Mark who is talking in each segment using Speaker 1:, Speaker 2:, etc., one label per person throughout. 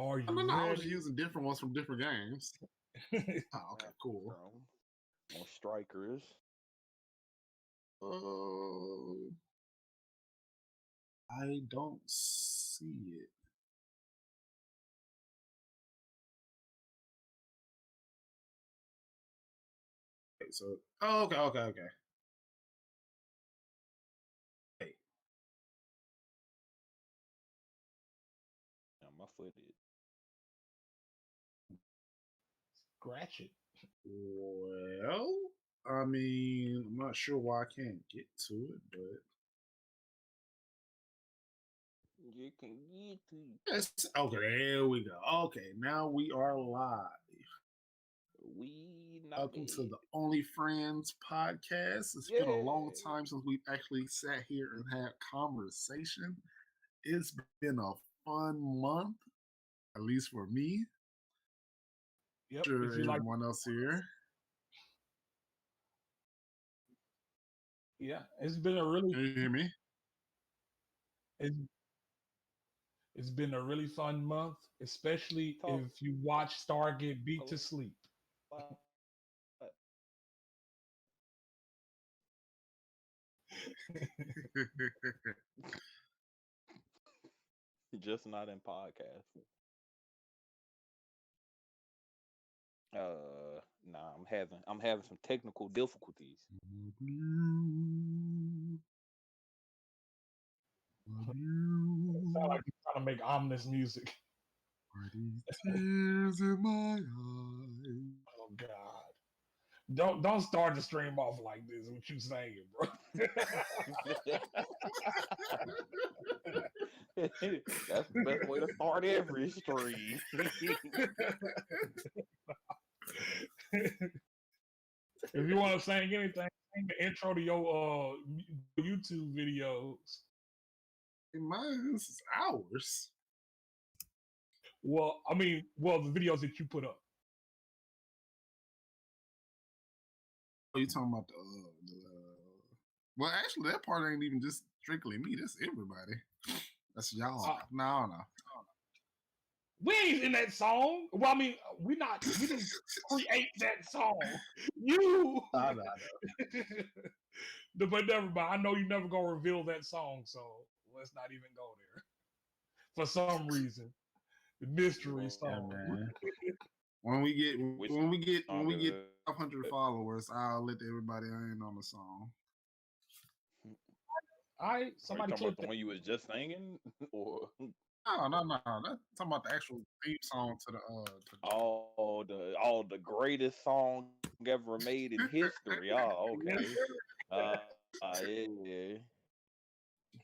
Speaker 1: Are you
Speaker 2: I mean, I was
Speaker 1: ready?
Speaker 2: using different ones from different games. Oh, okay, cool.
Speaker 3: More strikers.
Speaker 2: I don't see it. Okay, so okay. Hey.
Speaker 3: Yeah, my foot is.
Speaker 1: Scratch it.
Speaker 2: Well, I mean, I'm not sure why I can't get to it, but
Speaker 3: You can get to.
Speaker 2: yes. Okay, there we go. Okay, now we are live.
Speaker 3: We not
Speaker 2: Welcome to
Speaker 3: bad.
Speaker 2: the Only Friends podcast. It's been a long time since we've actually sat here and had conversation. It's been a fun month, at least for me.
Speaker 1: Yep.
Speaker 2: Sure,
Speaker 1: If you like,
Speaker 2: everyone else here.
Speaker 1: yeah, it's been a really,
Speaker 2: Can you hear me?
Speaker 1: it's, it's been a really fun month, especially
Speaker 3: Talk
Speaker 1: if you watch Star get beat to sleep.
Speaker 3: Just not in podcast. Nah, I'm having some technical difficulties.
Speaker 1: Sound like you're trying to make ominous music.
Speaker 2: Tears in my eyes.
Speaker 1: Oh God! Don't start the stream off like this. What you saying, bro?
Speaker 3: That's the best way to start every stream.
Speaker 1: If you want to sing anything, sing the intro to your YouTube videos.
Speaker 2: Mine is ours.
Speaker 1: Well, I mean, the videos that you put up.
Speaker 2: Oh, you talking about well, actually, that part ain't even just strictly me. That's everybody. That's y'all. No.
Speaker 1: We ain't in that song. Well, I mean, we didn't create that song. You.
Speaker 2: I know.
Speaker 1: But never mind. I know you never gonna reveal that song, so let's not even go there. For some reason, the mystery song.
Speaker 2: Yeah, man. When we get 500 followers, I'll let everybody in on the song.
Speaker 1: Somebody
Speaker 3: talking about the one you was just singing, or
Speaker 2: no. That's talking about the actual theme song to the
Speaker 3: all the greatest song ever made in history. Oh, okay.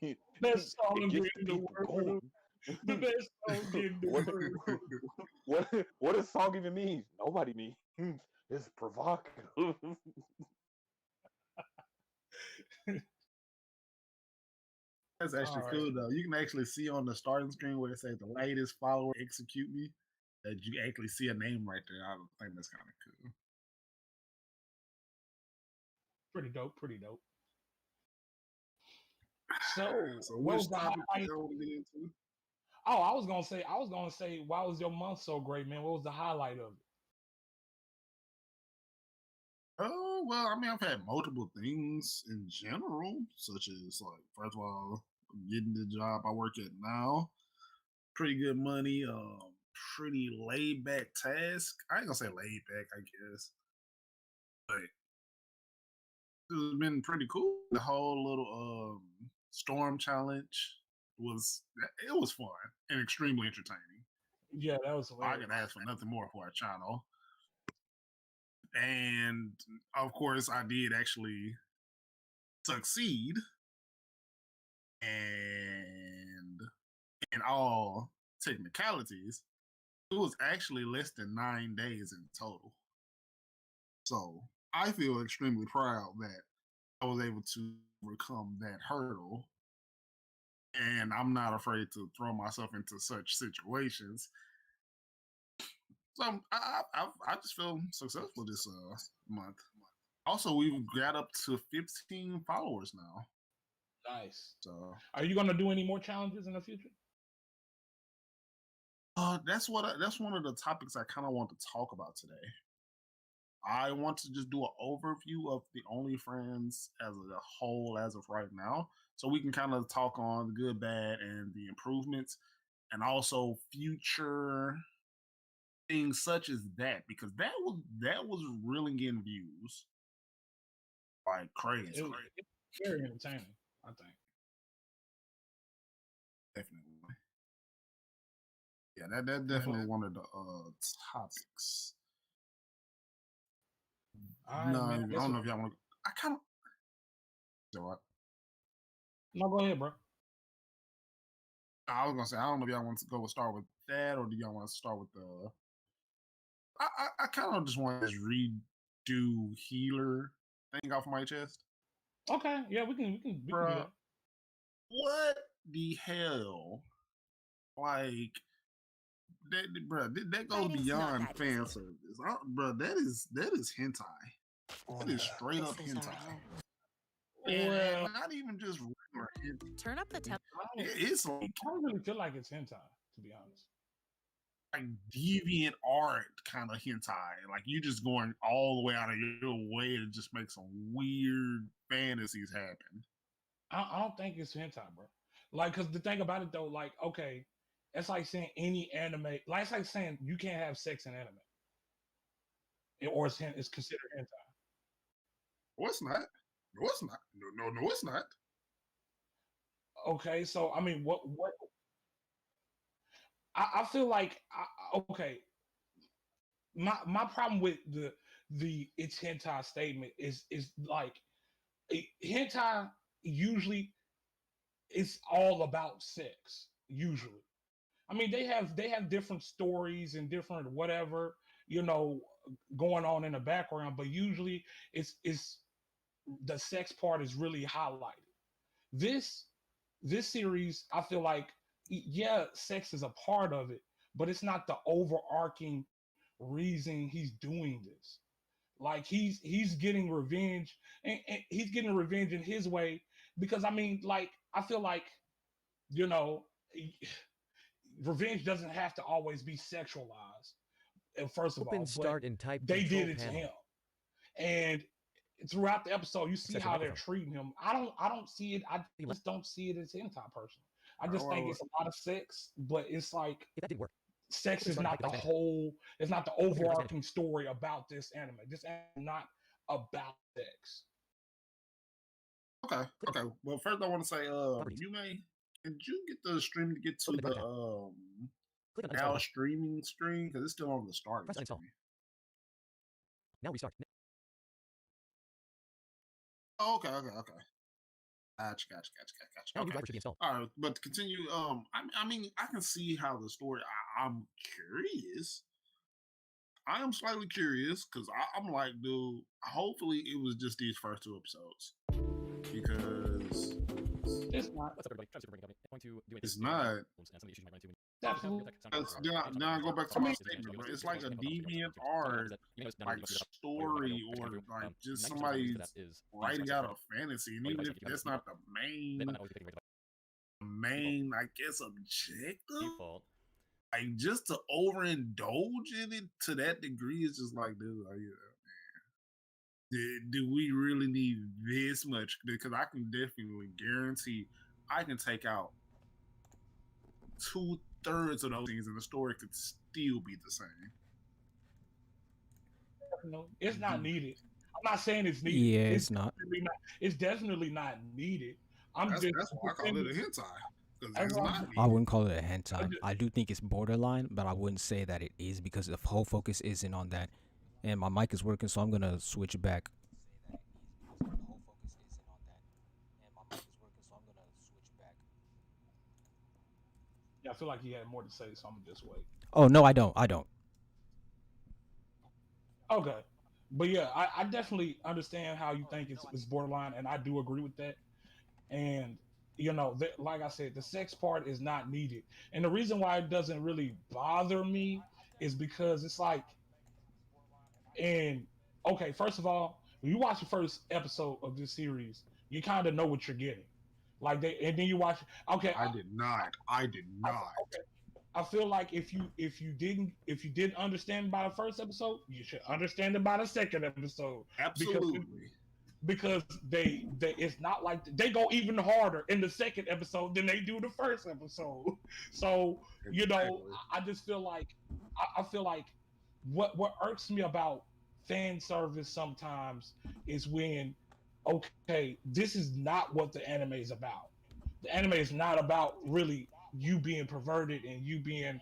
Speaker 3: Yeah.
Speaker 1: Best song in the world. The best song in the world.
Speaker 3: What does song even mean? Nobody means. It's provocative.
Speaker 2: That's actually cool though. You can actually see on the starting screen where it says the latest follower execute me. That you actually see a name right there. I think that's kind of cool.
Speaker 1: Pretty dope. So
Speaker 2: which topic you want to get into?
Speaker 1: Oh, I was gonna say, why was your month so great, man? What was the highlight of it?
Speaker 2: Oh, well, I mean, I've had multiple things in general, such as, like, first of all, getting the job I work at now. Pretty good money, pretty laid back task. I ain't gonna say laid back, I guess. But it's been pretty cool. The whole little storm challenge was fun and extremely entertaining.
Speaker 1: Yeah, that was hilarious.
Speaker 2: I could ask for nothing more for a channel. And of course, I did actually succeed. And in all technicalities, it was actually less than 9 days in total. So I feel extremely proud that I was able to overcome that hurdle. And I'm not afraid to throw myself into such situations. So I just feel successful this month. Also, we've got up to 15 followers now.
Speaker 1: Nice.
Speaker 2: So,
Speaker 1: are you gonna do any more challenges in the future?
Speaker 2: That's one of the topics I kind of want to talk about today. I want to just do an overview of the OnlyFans as a whole as of right now, so we can kind of talk on the good, bad, and the improvements, and also future things such as that, because that was really getting views like crazy.
Speaker 1: It's very entertaining, I think.
Speaker 2: Definitely. Yeah, that definitely one of the topics.
Speaker 1: All right,
Speaker 2: No, I
Speaker 1: man.
Speaker 2: don't know if y'all want to. I kind of. So what?
Speaker 1: No, go ahead, bro.
Speaker 2: I was gonna say I don't know if y'all want to go start with that, or do y'all want to start with the? I kind of just want to just redo healer thing off my chest.
Speaker 1: Okay, yeah, we can do
Speaker 2: Bruh,
Speaker 1: that.
Speaker 2: what the hell? Like that goes
Speaker 4: Fighting's not
Speaker 2: beyond
Speaker 4: that
Speaker 2: fan
Speaker 4: easy.
Speaker 2: service, bro. That is hentai. That is straight up
Speaker 4: This is our
Speaker 2: hentai,
Speaker 4: home.
Speaker 2: and
Speaker 1: Well,
Speaker 2: not even just regular hentai.
Speaker 4: Turn up the temp.
Speaker 2: It's like
Speaker 1: I don't really feel like it's hentai, to be honest.
Speaker 2: deviant art kind of hentai. Like you just going all the way out of your way to just make some weird fantasies happen.
Speaker 1: I don't think it's hentai, bro. Like, cause the thing about it though, like, okay, it's like saying any anime. Like, it's like saying you can't have sex in anime, or it's considered hentai.
Speaker 2: No, it's not. No, it's not. No, it's not.
Speaker 1: Okay, so I mean, what? I feel like okay. My problem with the it's hentai statement is like hentai usually it's all about sex usually. I mean, they have different stories and different whatever, you know, going on in the background, but usually it's the sex part is really highlighted. This this series, I feel like yeah, sex is a part of it, but it's not the overarching reason he's doing this. Like he's getting revenge, and he's getting revenge in his way because I mean, like I feel like you know revenge doesn't have to always be sexualized. First of
Speaker 5: Open,
Speaker 1: all, but
Speaker 5: start, and type
Speaker 1: they
Speaker 5: control
Speaker 1: did it to
Speaker 5: panel.
Speaker 1: him, and throughout the episode, you see
Speaker 5: Access your
Speaker 1: how they're
Speaker 5: microphone.
Speaker 1: treating him. I don't see it. I just don't see it as hentai personally. I just think it's a lot of sex, but it's like
Speaker 5: If that didn't work,
Speaker 1: sex
Speaker 5: open,
Speaker 1: is
Speaker 5: start, and
Speaker 1: not
Speaker 5: type
Speaker 1: the
Speaker 5: control panel.
Speaker 1: whole. It's not the
Speaker 5: Open your first menu.
Speaker 1: overarching story about this anime. This anime is not about sex.
Speaker 2: Okay. Well, first I want to say,
Speaker 5: Properties.
Speaker 2: you may did you get the stream to get to
Speaker 5: Open the
Speaker 2: the
Speaker 5: content. Click on
Speaker 2: now
Speaker 5: uninstall.
Speaker 2: streaming screen because it's still on the starting
Speaker 5: Press uninstall.
Speaker 2: screen.
Speaker 5: Now restart.
Speaker 2: Oh, okay. Gotcha.
Speaker 5: Now new
Speaker 2: Okay.
Speaker 5: driver should be installed.
Speaker 2: All right, but to continue, I mean, I can see how the story. I'm curious. I am slightly curious because I'm like, dude. Hopefully, it was just these first two episodes because
Speaker 1: It's not.
Speaker 5: What's up, everybody? Travis Super Brain Company. Going to do
Speaker 2: it's not.
Speaker 5: and some of the issues you might run into when
Speaker 1: Absolutely.
Speaker 2: Then I go back to my statement, bro. It's like a deviant art, like story, or like just somebody's writing out a fantasy, and even if that's not the main, I guess, objective,
Speaker 5: default.
Speaker 2: like just to overindulge in it to that degree is just like, dude, like, do we really need this much? Because I can definitely guarantee I can take out 2/3 of those things, and the story could still be the same.
Speaker 1: No, it's not needed. I'm not saying it's needed.
Speaker 6: Yeah, it's not.
Speaker 1: Definitely not. It's definitely not needed.
Speaker 2: That's why I call it a hentai. Because it's not needed.
Speaker 6: I wouldn't call it a hentai.
Speaker 1: just-
Speaker 6: I do think it's borderline, but I wouldn't say that it is because the whole focus isn't on that. And my mic is working, so I'm gonna switch it back.
Speaker 1: Yeah, I feel like he had more to say, so I'm gonna just wait.
Speaker 6: Oh no, I don't.
Speaker 1: Okay, but yeah, I definitely understand how you think it's borderline, and I do agree with that. And you know, like I said, the sex part is not needed, and the reason why it doesn't really bother me is because it's like, and okay, first of all, when you watch the first episode of this series, you kind of know what you're getting. Like and then you watch. Okay,
Speaker 2: I did not.
Speaker 1: okay, I feel like if you didn't understand by the first episode, you should understand it by the second episode.
Speaker 2: Absolutely.
Speaker 1: Because they it's not like they go even harder in the second episode than they do the first episode. So I just feel like I feel like what irks me about fan service sometimes is when, okay, this is not what the anime is about. The anime is not about really you being perverted and you being,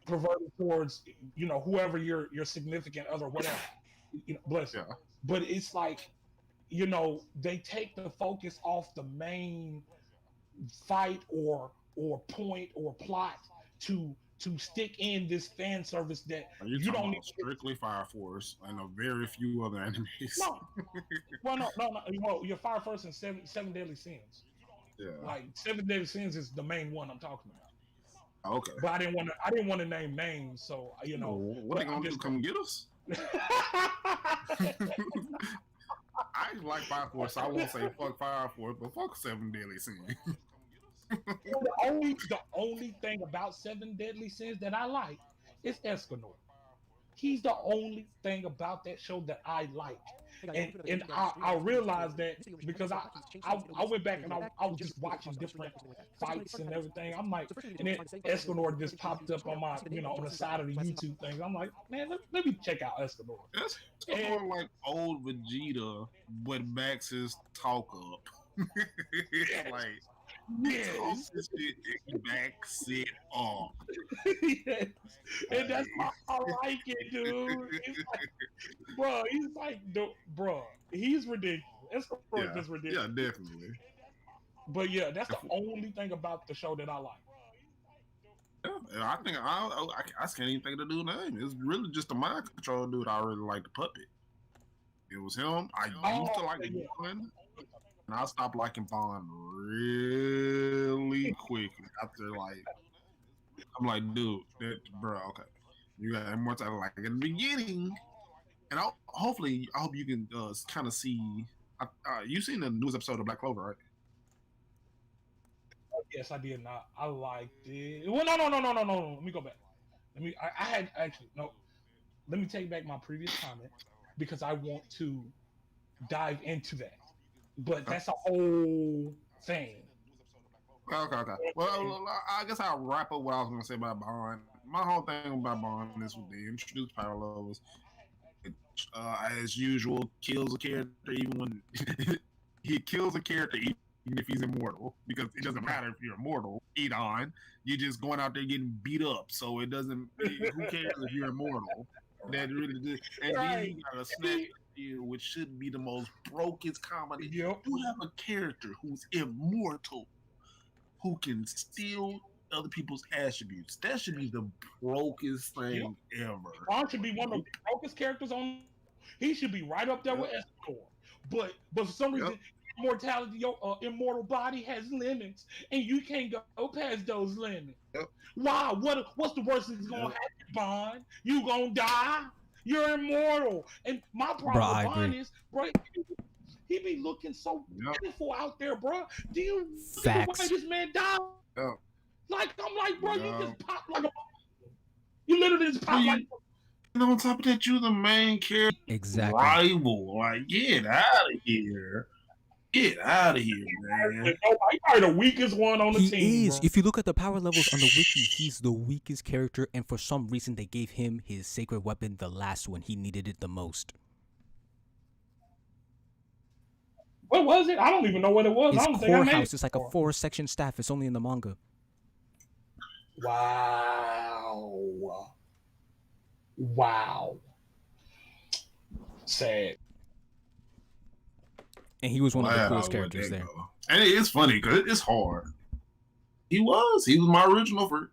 Speaker 1: perverted towards, whoever your significant other, whatever. Bless you.
Speaker 2: Yeah.
Speaker 1: But it's like, they take the focus off the main fight or point or plot to stick in this fan service that
Speaker 2: You
Speaker 1: you don't
Speaker 2: talking
Speaker 1: need
Speaker 2: about strictly Fire Force and a very few other animes.
Speaker 1: no. Well, no. Well, your Fire First and seven Deadly Sins.
Speaker 2: Yeah.
Speaker 1: Like Seven Deadly Sins is the main one I'm talking about.
Speaker 2: Okay.
Speaker 1: But I didn't want to name names, so
Speaker 2: What they gonna do? Come get us? I like Fire Force, so I won't say fuck Fire Force, but fuck Seven Deadly Sins.
Speaker 1: the only thing about Seven Deadly Sins that I like is Escanor. He's the only thing about that show that I like. And I realized that because I went back and I was just watching different fights and everything. I'm like, and then Escanor just popped up on my, on the side of the YouTube thing. I'm like, man, let me check out Escanor.
Speaker 2: That's more like old Vegeta, but Max his talk up. Like,
Speaker 1: Yes.
Speaker 2: Max it up.
Speaker 1: Yes. And that's why I like it, dude. He's ridiculous. Escanor is just ridiculous.
Speaker 2: Yeah, definitely.
Speaker 1: But yeah, that's the only thing about the show that I like.
Speaker 2: Yeah, I think I can't even think of the dude's name. It's really just the mind control dude. I really like the puppet. It was him. I used to like Bond, and I stopped liking Bond really quickly after I'm like, dude, bro, okay, you got more time like in the beginning, and I hope you can kind of see. You seen the newest episode of Black Clover, right?
Speaker 1: Yes, I did not. I liked it. Well, no. Let me go back. I had actually no. Let me take back my previous comment because I want to dive into that. But that's a whole thing.
Speaker 2: Okay. Well, I guess I'll wrap up what I was going to say about Bond. My whole thing about Bond is when they introduce power levels. It, as usual, kills a character even when he kills a character even if he's immortal, because it doesn't matter if you're immortal. Edon, you're just going out there getting beat up, so it doesn't. Who cares if you're immortal? That really good. And then you got a snap here, which should be the most brokest comedy.
Speaker 1: Yep.
Speaker 2: You have a character who's immortal, who can steal other people's attributes. That should be the brokest thing ever.
Speaker 1: Bond should be one of the brokest characters on. He should be right up there with Escanor. But for some reason, immortality, your immortal body has limits, and you can't go past those limits. Why? What's the worst that's gonna happen, Bond? You gonna die? You're immortal. And my problem with Bond is, he be looking so beautiful out there, bro. Do you see the way this man died? Like, I'm like, bro, you just pop like a. You literally just pop like.
Speaker 2: And on top of that, you're the main character.
Speaker 6: Exactly.
Speaker 2: Rival. Like, get out of here. Get out of here, man.
Speaker 1: He's probably the weakest one on the team.
Speaker 6: He is.
Speaker 1: Bro.
Speaker 6: If you look at the power levels on the wiki, he's the weakest character, and for some reason they gave him his sacred weapon the last when he needed it the most.
Speaker 1: What was it? I don't even know what it was.
Speaker 6: His
Speaker 1: I don't think I made
Speaker 6: Corehouse is like a 4-section staff. It's only in the manga.
Speaker 1: Wow. Sad.
Speaker 6: And he was one of the coolest characters there.
Speaker 2: And it's funny because it's hard. He was my original first.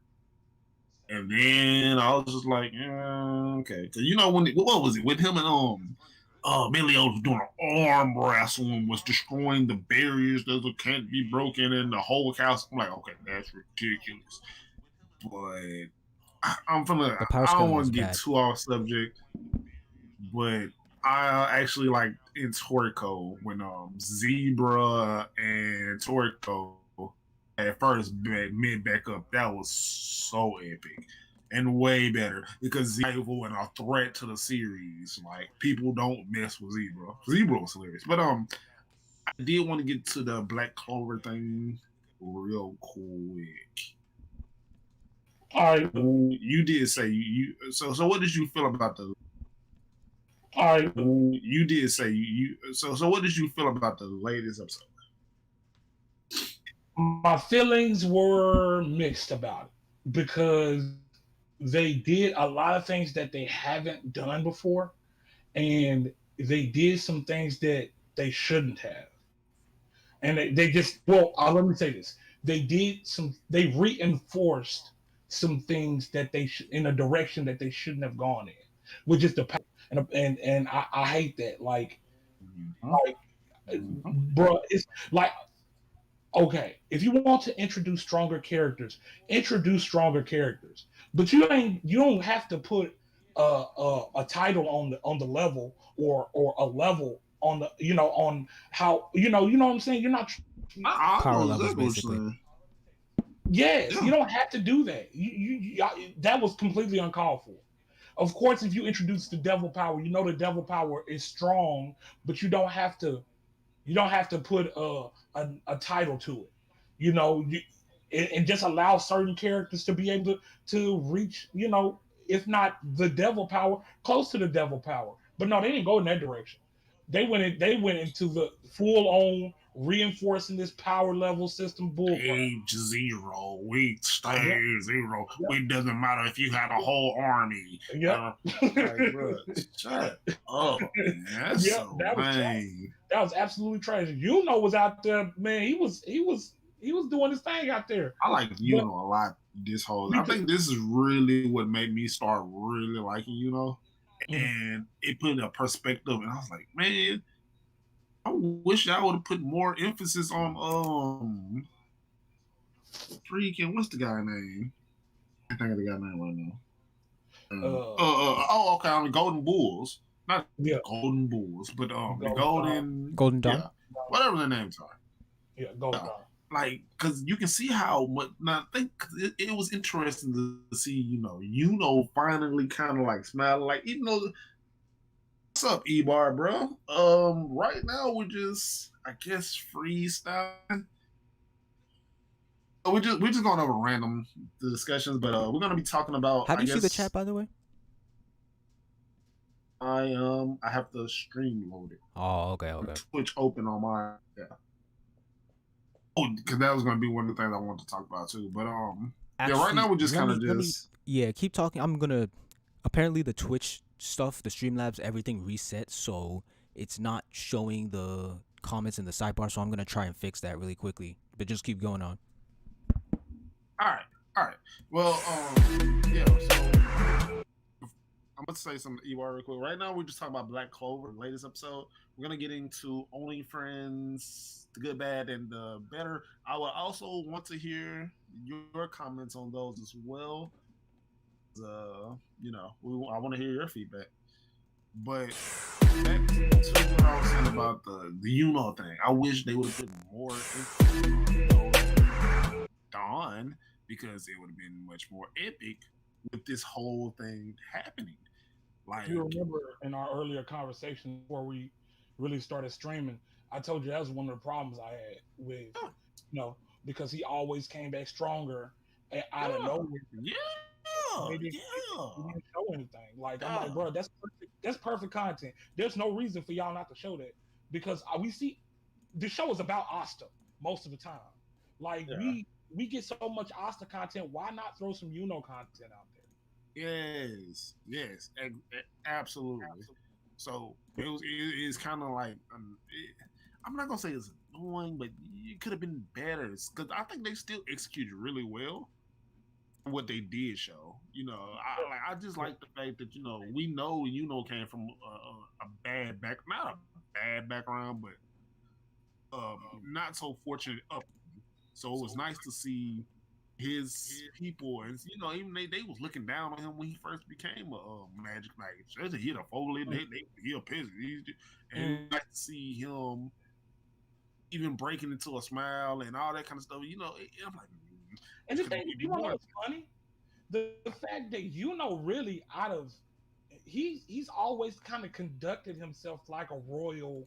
Speaker 2: And then I was just like, okay. Because what was it? With him and Meliodas was doing an arm wrestle and was destroying the barriers that can't be broken in the whole house. I'm like, okay, that's ridiculous. But I don't want to get too off subject, but I actually like in Toriko when Zebra and Toriko at first mid back up, that was so epic and way better because Zebra was a threat to the series. Like people don't mess with Zebra. Zebra was hilarious, but I did want to get to the Black Clover thing real quick.
Speaker 1: All right,
Speaker 2: You did say so. What did you feel about the?
Speaker 1: all right.
Speaker 2: You did say so. What did you feel about the latest episode?
Speaker 1: My feelings were mixed about it because they did a lot of things that they haven't done before, and they did some things that they shouldn't have. And they just well, let me say this: they reinforced some things that in a direction that they shouldn't have gone in, which is the and I hate that. Like, bro, it's like okay, if you want to introduce stronger characters, but you don't have to put a title on the level or a level on the on how you know what I'm saying. You're not.
Speaker 2: I
Speaker 6: Power
Speaker 2: know
Speaker 6: levels,
Speaker 2: exactly what
Speaker 6: basically.
Speaker 2: you're saying.
Speaker 1: Yes,
Speaker 2: Yeah.
Speaker 1: you don't have to do that. That was completely uncalled for. Of course, if you introduce the devil power, you know the devil power is strong, but you don't have to. You don't have to put a title to it. You know, and just allow certain characters to be able to reach. If not the devil power, close to the devil power. But no, they didn't go in that direction. They went into the full on reinforcing this power level system bullcrap.
Speaker 2: Age zero, we stay
Speaker 1: Yep.
Speaker 2: zero.
Speaker 1: Yep.
Speaker 2: It doesn't matter if you had a whole army.
Speaker 1: Yep.
Speaker 2: Like, bro, shut up, man. That's
Speaker 1: Yep,
Speaker 2: so
Speaker 1: that was trash.
Speaker 2: lame.
Speaker 1: That was absolutely trash. Was out there, man. He was doing his thing out there.
Speaker 2: I like
Speaker 1: But-
Speaker 2: a lot. This whole,
Speaker 1: Me
Speaker 2: I
Speaker 1: too.
Speaker 2: think this is really what made me start really liking
Speaker 1: Mhm.
Speaker 2: and it put in a perspective. And I was like, man, I wish I would have put more emphasis on freaking what's the guy name? I can't think of the guy name right now. Okay, on the Golden Bulls, not
Speaker 1: Yeah.
Speaker 2: Golden Bulls, but the
Speaker 1: Golden
Speaker 6: Golden Dawn?
Speaker 2: yeah, whatever their names are.
Speaker 1: Yeah, go.
Speaker 2: Yeah. Like, because you can see how much. Now, I think it was interesting to see, finally kind of like smiling, like, what's up, E-Bar, bro? Right now we're just, I guess, freestyling. We're just going over random discussions, but we're gonna be talking about.
Speaker 6: How do you see the
Speaker 2: guess,
Speaker 6: chat, by the way?
Speaker 2: I have the stream loaded.
Speaker 6: Oh, okay.
Speaker 2: Twitch open on my Oh, because that was gonna be one of the things I wanted to talk about too. But
Speaker 6: Actually,
Speaker 2: right now we're just
Speaker 6: let
Speaker 2: kind of
Speaker 6: me- let me-
Speaker 2: just
Speaker 6: Yeah, keep talking. I'm gonna. Apparently, the Twitch stuff, the Streamlabs, everything reset, so it's not showing the comments in the sidebar. So I'm gonna try and fix that really quickly. But just keep going on.
Speaker 2: all right. Well, yeah. So I'm gonna say some EY real quick. Right now, we're just talking about Black Clover, the latest episode. We're gonna get into Only Friends, the good, bad, and the better. I would also want to hear your comments on those as well. I want to hear your feedback. But back to what I was saying about the thing. I wish they would have put more into Dawn because it would have been much more epic with this whole thing happening. Like,
Speaker 1: You remember in our earlier conversation before we really started streaming, I told you that was one of the problems I had with, because he always came back stronger out of nowhere.
Speaker 2: Yeah.
Speaker 1: He didn't show anything. Like I'm like, bro, that's perfect content. There's no reason for y'all not to show that because we see the show is about Asta most of the time. Like we get so much Asta content. Why not throw some content out there?
Speaker 2: Yes, absolutely. So it's kind of like I'm not gonna say it's annoying, but it could have been better because I think they still executed really well what they did show. I just like the fact that we know came from a bad not a bad background, but not so fortunate up. So it was nice to see his people, and even they was looking down on him when he first became a Magic Knight. He had a Foley, he a peasant, and it's nice to see him, even breaking into a smile and all that kind of stuff. I'm like,
Speaker 1: And the
Speaker 2: could
Speaker 1: thing,
Speaker 2: be
Speaker 1: you want to know
Speaker 2: more.
Speaker 1: what's funny? The fact that really out of he's always kind of conducted himself like a royal,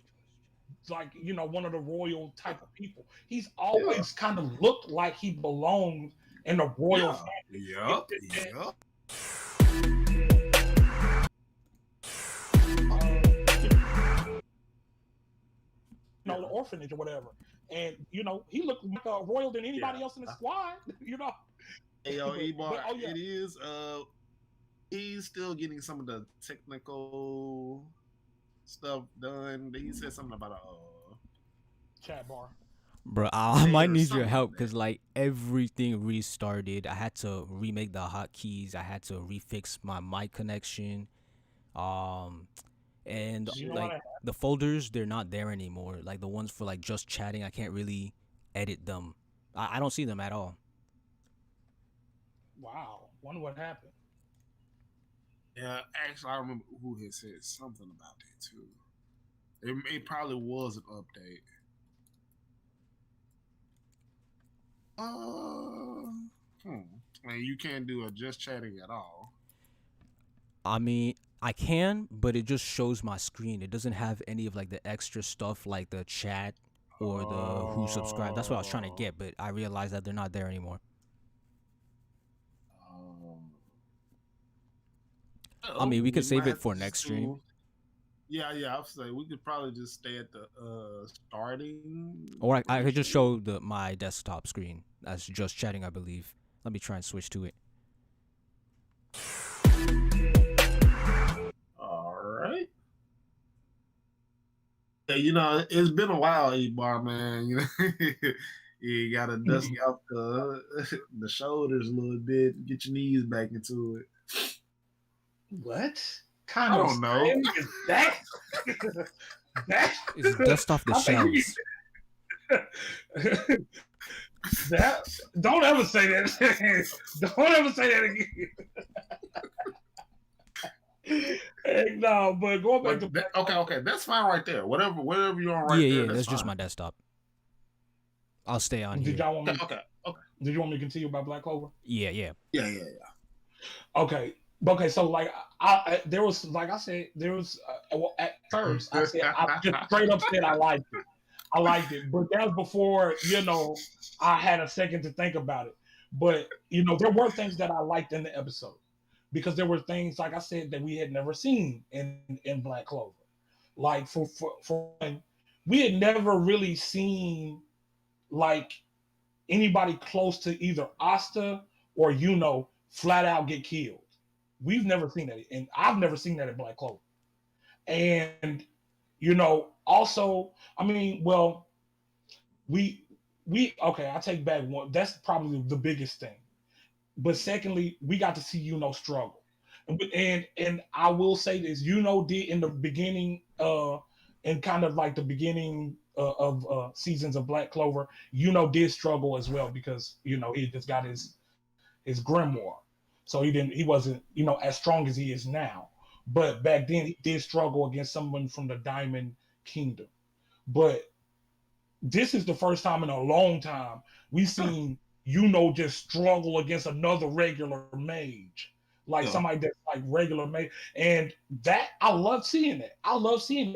Speaker 1: like one of the royal type of people. He's
Speaker 2: Yeah,
Speaker 1: always kind of looked like he belonged in the royal
Speaker 2: yeah,
Speaker 1: family.
Speaker 2: yep,
Speaker 1: And,
Speaker 2: yep.
Speaker 1: the orphanage or whatever. And he looked like a royal than anybody
Speaker 2: Yeah.
Speaker 1: else in the squad.
Speaker 2: Hey, yo,
Speaker 1: But-
Speaker 2: Ebar,
Speaker 1: but, oh, yeah.
Speaker 2: it is. He's still getting some of the technical stuff done. He said something about
Speaker 1: Chat bar.
Speaker 6: Bro, I
Speaker 2: Hey,
Speaker 6: might
Speaker 2: or
Speaker 6: need your
Speaker 2: something
Speaker 6: help
Speaker 2: like
Speaker 6: because like everything restarted. I had to remake the hotkeys. I had to refix my mic connection. And
Speaker 1: You know
Speaker 6: like
Speaker 1: what?
Speaker 6: the folders, they're not there anymore. Like the ones for like just chatting, I can't really edit them. I don't see them at all.
Speaker 1: Wow. Wonder what happened.
Speaker 2: Yeah, actually, I remember who had said something about that too. It probably was an update. And you can't do a just chatting at all.
Speaker 6: I mean, I can, but it just shows my screen. It doesn't have any of like the extra stuff like the chat or the who subscribed. That's what I was trying to get, but I realized that they're not there anymore. I mean, we could save it for next stream.
Speaker 2: Yeah, I'll say we could probably just stay at the starting.
Speaker 6: Or I could just show my desktop screen as just chatting, I believe. Let me try and switch to it.
Speaker 2: All right. Yeah, it's been a while, E-Bar, man. You gotta dust off the shoulders a little bit, get your knees back into it.
Speaker 1: What kind
Speaker 2: I
Speaker 1: of
Speaker 2: don't know.
Speaker 1: saying is that?
Speaker 6: It's dust off the
Speaker 1: I think you
Speaker 6: shells.
Speaker 1: That don't ever say that. Don't ever say that again. Hey, no, but going back to
Speaker 2: Okay, that's fine right there. Whatever you're on right there.
Speaker 6: Yeah,
Speaker 2: that's
Speaker 6: that's just
Speaker 2: fine.
Speaker 6: my desktop. I'll stay on
Speaker 1: Did
Speaker 6: here.
Speaker 1: y'all want me?
Speaker 2: Okay.
Speaker 1: Did you want me to continue about Black Clover?
Speaker 6: Yeah.
Speaker 2: Yeah.
Speaker 1: Okay. So like, there was, like I said, there was well, at first I said I just straight up said I liked it, but that was before I had a second to think about it. But there were things that I liked in the episode because there were things, like I said, that we had never seen in Black Clover. Like for we had never really seen like anybody close to either Asta or flat out get killed. We've never seen that, and I've never seen that in Black Clover. And also, I mean, well, we okay, I take back one. That's probably the biggest thing. But secondly, we got to see struggle, and I will say this: did in the beginning, and kind of like the beginning of seasons of Black Clover, did struggle as well because he just got his grimoire, so he wasn't as strong as he is now. But back then he did struggle against someone from the Diamond Kingdom. But this is the first time in a long time we've seen just struggle against another regular mage, like somebody that's like regular mage, and that I love seeing it.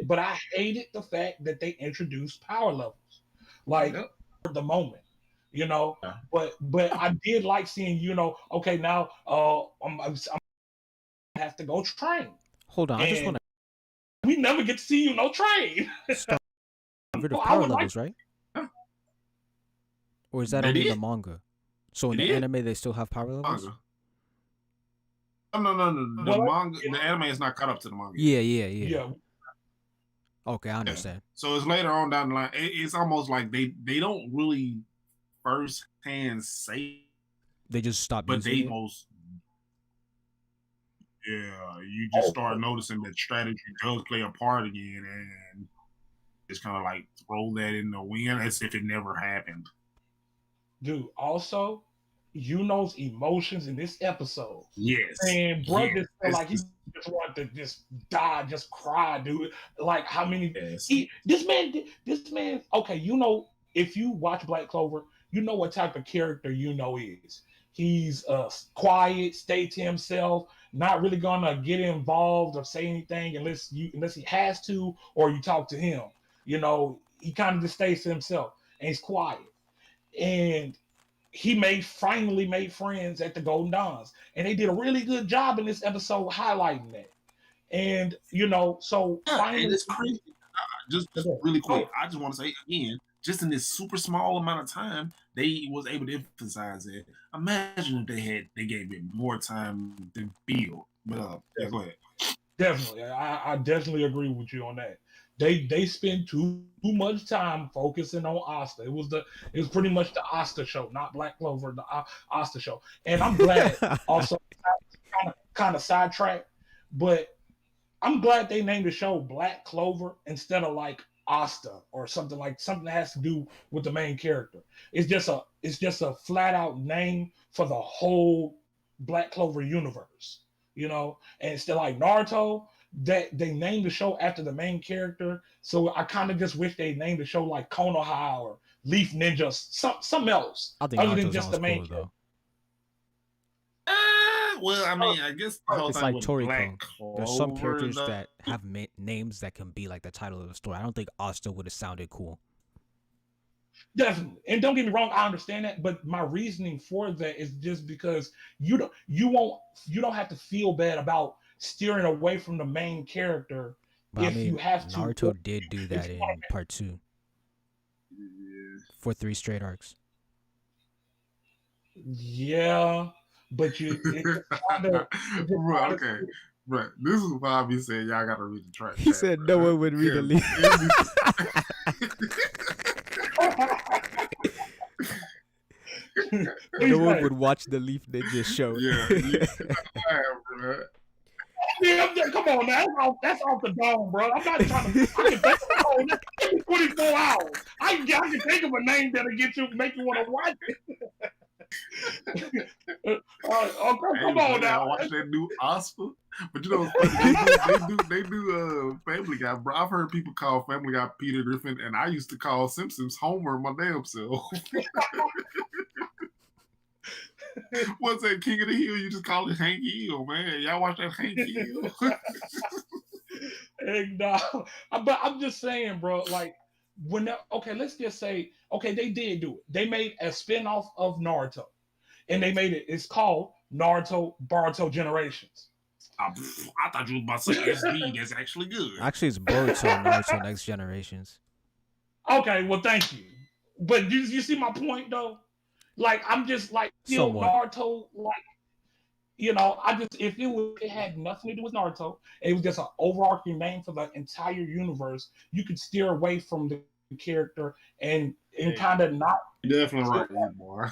Speaker 1: But I hated the fact that they introduced power levels, like for the moment, But I did like seeing, okay, now I'm have to go train.
Speaker 6: Hold on, I just want to.
Speaker 1: We never get to see train.
Speaker 6: Start rid of power levels, right? Or is that only in the manga? So in the anime, they still have power levels?
Speaker 2: No. The manga, the anime is not caught up to the manga.
Speaker 6: Yeah. Okay, I understand.
Speaker 2: So it's later on down the line. It's almost like they don't really first hand say.
Speaker 6: They just stop.
Speaker 2: But they most. Yeah, you just start noticing that strategy does play a part again, and just kind of like throw that in the wind as if it never happened.
Speaker 1: Dude, also, Yuno's emotions in this episode.
Speaker 2: Yes.
Speaker 1: And bro
Speaker 2: Yes.
Speaker 1: just felt like he just wanted to just die, just cry, dude. Like how many
Speaker 2: Yes.
Speaker 1: this man, okay, if you watch Black Clover, you know what type of character is. He's quiet, stay to himself, not really gonna get involved or say anything unless he has to, or you talk to him. He kind of just stays to himself and he's quiet. And he finally made friends at the Golden Dons, and they did a really good job in this episode highlighting that. And so finally,
Speaker 2: and it's crazy. Just really quick, I just want to say again, just in this super small amount of time, they was able to emphasize it. Imagine if they gave it more time to build. But yeah, go ahead.
Speaker 1: Definitely, I definitely agree with you on that. They spend too much time focusing on Asta. It was pretty much the Asta show, not Black Clover, the Asta show. And I'm glad also kind of sidetracked, but I'm glad they named the show Black Clover instead of like Asta or something that has to do with the main character. It's just a flat out name for the whole Black Clover universe, and instead like Naruto, that they named the show after the main character. So I kind of just wish they named the show like Konoha or Leaf Ninja, something else
Speaker 6: I think
Speaker 1: other than
Speaker 6: Naruto
Speaker 1: just the
Speaker 6: sounds
Speaker 1: main
Speaker 6: cool,
Speaker 1: character.
Speaker 6: though.
Speaker 2: Well, I mean, I guess the whole
Speaker 6: It's
Speaker 2: thing
Speaker 6: like
Speaker 2: with
Speaker 6: Toriko.
Speaker 2: Black
Speaker 6: There's some
Speaker 2: Clover,
Speaker 6: characters
Speaker 2: though-
Speaker 6: that have names that can be like the title of the story. I don't think Asta would have sounded cool.
Speaker 1: Definitely, and don't get me wrong, I understand that, but my reasoning for that is just because you don't have to feel bad about steering away from the main character.
Speaker 6: But
Speaker 1: If
Speaker 6: I mean,
Speaker 1: you have to-
Speaker 6: Naruto did do that in part 2
Speaker 2: Yeah.
Speaker 6: for 3 straight arcs.
Speaker 1: Yeah, but
Speaker 2: Bro, okay. Bro, this is why I be saying y'all gotta read the track.
Speaker 6: He said no one would read the leaf. No one would watch the Leaf Ninja show.
Speaker 2: Bro.
Speaker 1: Come on, man. That's off the dome, bro. I'm not trying to. I can think of that's 24 hours. I can think of a name that'll make you want to watch it. Come on now.
Speaker 2: I watch that new Oscar, but you know what's funny? They do Family Guy, bro. I've heard people call Family Guy Peter Griffin, and I used to call Simpsons Homer my damn self. What's that King of the Hill? You just call it Hank Hill, man. Y'all watch that Hank Hill?
Speaker 1: And, but I'm just saying, bro. Like let's just say, they did do it. They made a spinoff of Naruto, and they made it. It's called Naruto Boruto Generations.
Speaker 2: I thought you was about to say SD. That's actually good.
Speaker 6: Actually, it's Boruto Naruto Next Generations.
Speaker 1: Okay, well, thank you. But you see my point, though? Like, I'm just like, still
Speaker 6: Somewhat.
Speaker 1: Naruto, like, if it had nothing to do with Naruto, it was just an overarching name for the entire universe, you could steer away from the character and kind of not.
Speaker 2: You're definitely right, boy.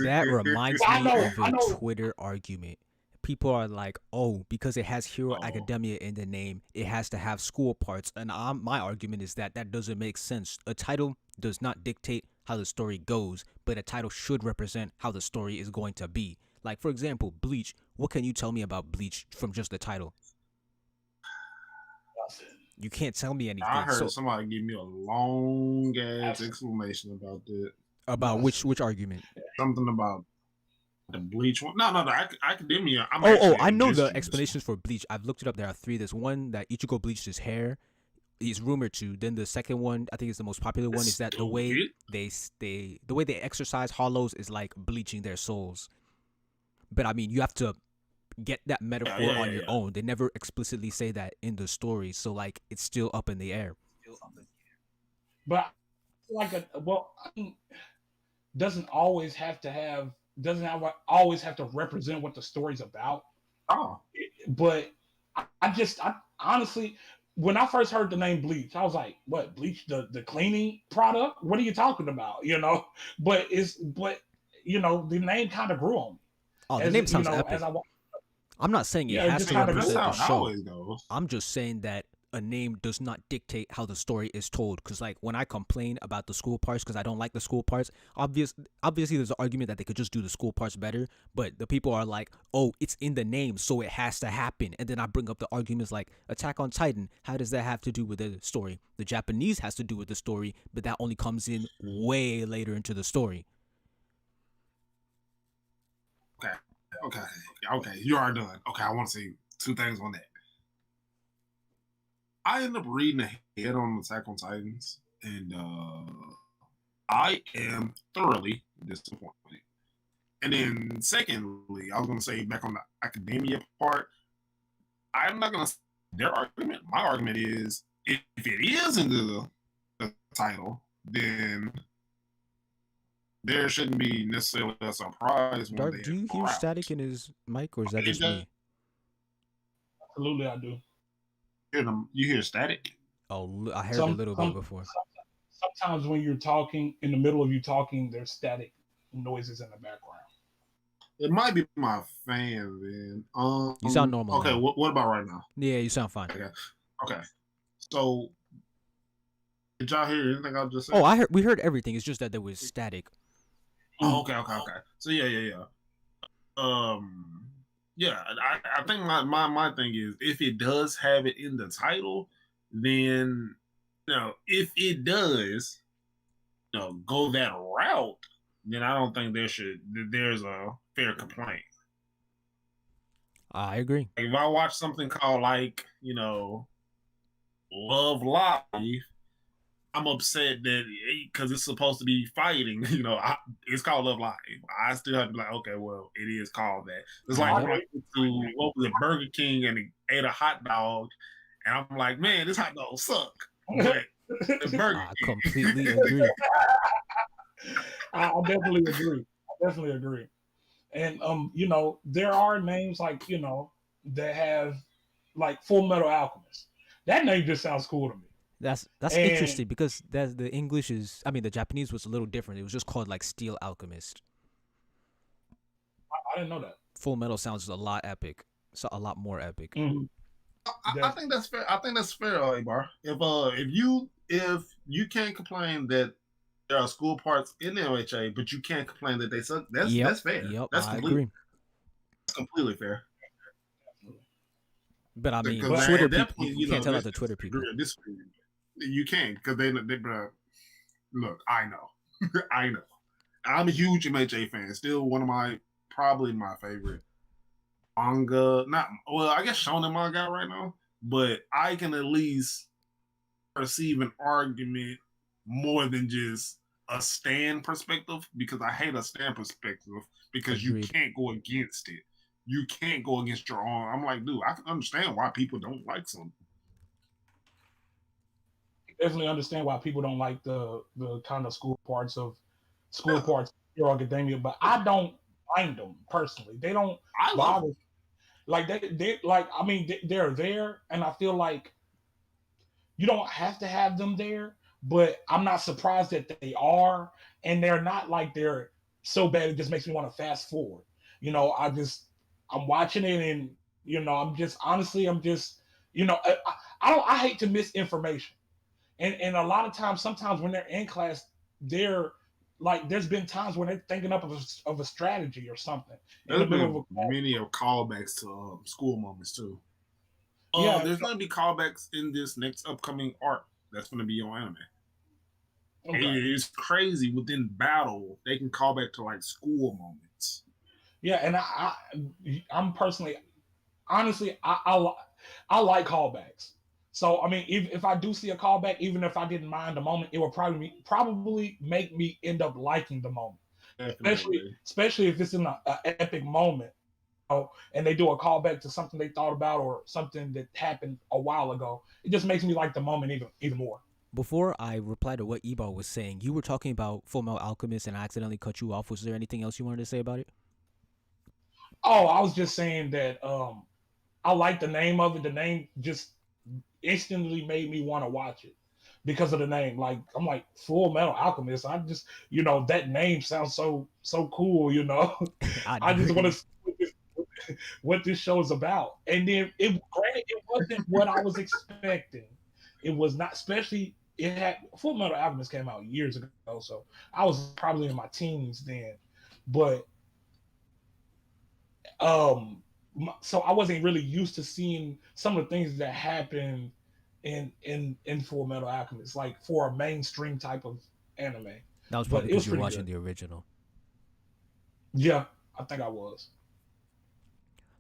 Speaker 6: That reminds me
Speaker 1: I know.
Speaker 6: of a Twitter argument. People are like, oh, because it has Hero Academia in the name, it has to have school parts. And my argument is that doesn't make sense. A title does not dictate how the story goes, but a title should represent how the story is going to be. Like, for example, Bleach. What can you tell me about Bleach from just the title? You can't tell me anything.
Speaker 2: I heard somebody give me a long ass explanation about that.
Speaker 6: About which argument?
Speaker 2: Something about the Bleach one. No, the Academia.
Speaker 6: I know the explanations for Bleach. I've looked it up. There are 3. There's one that Ichigo bleached his hair. He's rumored to. Then the second one, I think is the most popular one, is that the way they exercise hollows is like bleaching their souls. But I mean, you have to get that metaphor on your own. They never explicitly say that in the story, so like it's still up in the air.
Speaker 1: But doesn't always have to represent what the story's about.
Speaker 2: Oh,
Speaker 1: but I honestly, when I first heard the name Bleach, I was like, "What, Bleach, the cleaning product? What are you talking about?" But the name kind of grew on me.
Speaker 6: Oh, the name sounds epic. I'm not saying it has to represent the show.
Speaker 2: Goes.
Speaker 6: I'm just saying that a name does not dictate how the story is told. Because like when I complain about the school parts, because I don't like the school parts, obviously there's an argument that they could just do the school parts better. But the people are like, oh, it's in the name, so it has to happen. And then I bring up the arguments like Attack on Titan. How does that have to do with the story? The Japanese has to do with the story, but that only comes in way later into the story.
Speaker 2: Okay. You are done. Okay, I want to say two things on that. I ended up reading ahead on Attack on Titans, and I am thoroughly disappointed. And then, secondly, I was going to say back on the academia part, I'm not going to. Their argument, my argument is, if it is in the title, then there shouldn't be necessarily a surprise. When
Speaker 6: Dark, do you hear static in his mic, or is that just me?
Speaker 1: Absolutely, I do.
Speaker 2: You hear static?
Speaker 6: Oh, I heard a little bit before.
Speaker 1: Sometimes when you're talking, in the middle of you talking, there's static noises in the background.
Speaker 2: It might be my fan then.
Speaker 6: You sound normal.
Speaker 2: Okay, what about right now?
Speaker 6: Yeah, you sound fine.
Speaker 2: Okay. So, did y'all hear anything I just said?
Speaker 6: Oh, we heard everything. It's just that there was static.
Speaker 2: Oh, okay. So yeah. Yeah, I think my thing is, if it does have it in the title, then if it does, go that route, then I don't think there's a fair complaint.
Speaker 6: I agree.
Speaker 2: Like, if I watch something called Love Live, I'm upset that because it's supposed to be fighting, it's called Love Live. I still have to be like, okay, well, it is called that. It's like when I went to Burger King and ate a hot dog, and I'm like, man, this hot dog suck. But it's Burger
Speaker 6: King. I completely agree.
Speaker 1: I definitely agree. And there are names like that have like Full Metal Alchemist. That name just sounds cool to me.
Speaker 6: That's interesting because the Japanese was a little different. It was just called like Steel Alchemist.
Speaker 1: I didn't know that.
Speaker 6: Full Metal sounds a lot epic. So a lot more epic.
Speaker 1: Mm-hmm.
Speaker 2: I think that's fair. I think that's fair, Abar. If you can't complain that there are school parts in the OHA, but you can't complain that they suck, that's fair.
Speaker 6: Yep,
Speaker 2: I agree. That's completely fair.
Speaker 6: But I mean, Twitter people, you can't tell out the Twitter people.
Speaker 2: You can't, because they look. I know, I know. I'm a huge MHA fan. Still one of probably my favorite manga. I guess shonen manga right now. But I can at least perceive an argument more than just a stand perspective, because I hate a stand perspective because Agreed. You can't go against it. You can't go against your own. I'm like, dude, I can understand why people don't like something.
Speaker 1: Definitely understand why people don't like the kind of school parts of Hero Academia, but I don't mind them personally. They don't bother. Like they like. I mean, they're there, and I feel like you don't have to have them there. But I'm not surprised that they are, and they're not like they're so bad it just makes me want to fast forward. I'm watching it, and I'm just I hate to miss information. And a lot of times, sometimes when they're in class, they're like, there's been times when they're thinking up of a strategy or something.
Speaker 2: There's been many callbacks to school moments too. There's going to be callbacks in this next upcoming arc that's going to be on anime. Okay. It's crazy. Within battle, they can call back to like school moments.
Speaker 1: Yeah, and I'm personally, honestly, I like callbacks. So, I mean, if I do see a callback, even if I didn't mind the moment, it would probably make me end up liking the moment. Especially if it's in an epic moment, and they do a callback to something they thought about or something that happened a while ago. It just makes me like the moment even more.
Speaker 6: Before I reply to what Eba was saying, you were talking about Full Metal Alchemist and I accidentally cut you off. Was there anything else you wanted to say about it?
Speaker 1: Oh, I was just saying that I like the name of it. The name just instantly made me want to watch it because of the name. Like, I'm like, Full Metal Alchemist. I just, that name sounds so cool, I just want to what this show is about. And then granted, it wasn't what I was expecting. It was not, especially it had Full Metal Alchemist came out years ago, so I was probably in my teens then. But so I wasn't really used to seeing some of the things that happened in Full Metal Alchemist, like for a mainstream type of anime.
Speaker 6: That was
Speaker 1: But
Speaker 6: probably
Speaker 1: it was
Speaker 6: because you were
Speaker 1: pretty
Speaker 6: watching
Speaker 1: good.
Speaker 6: the original.
Speaker 1: Yeah, I think I was.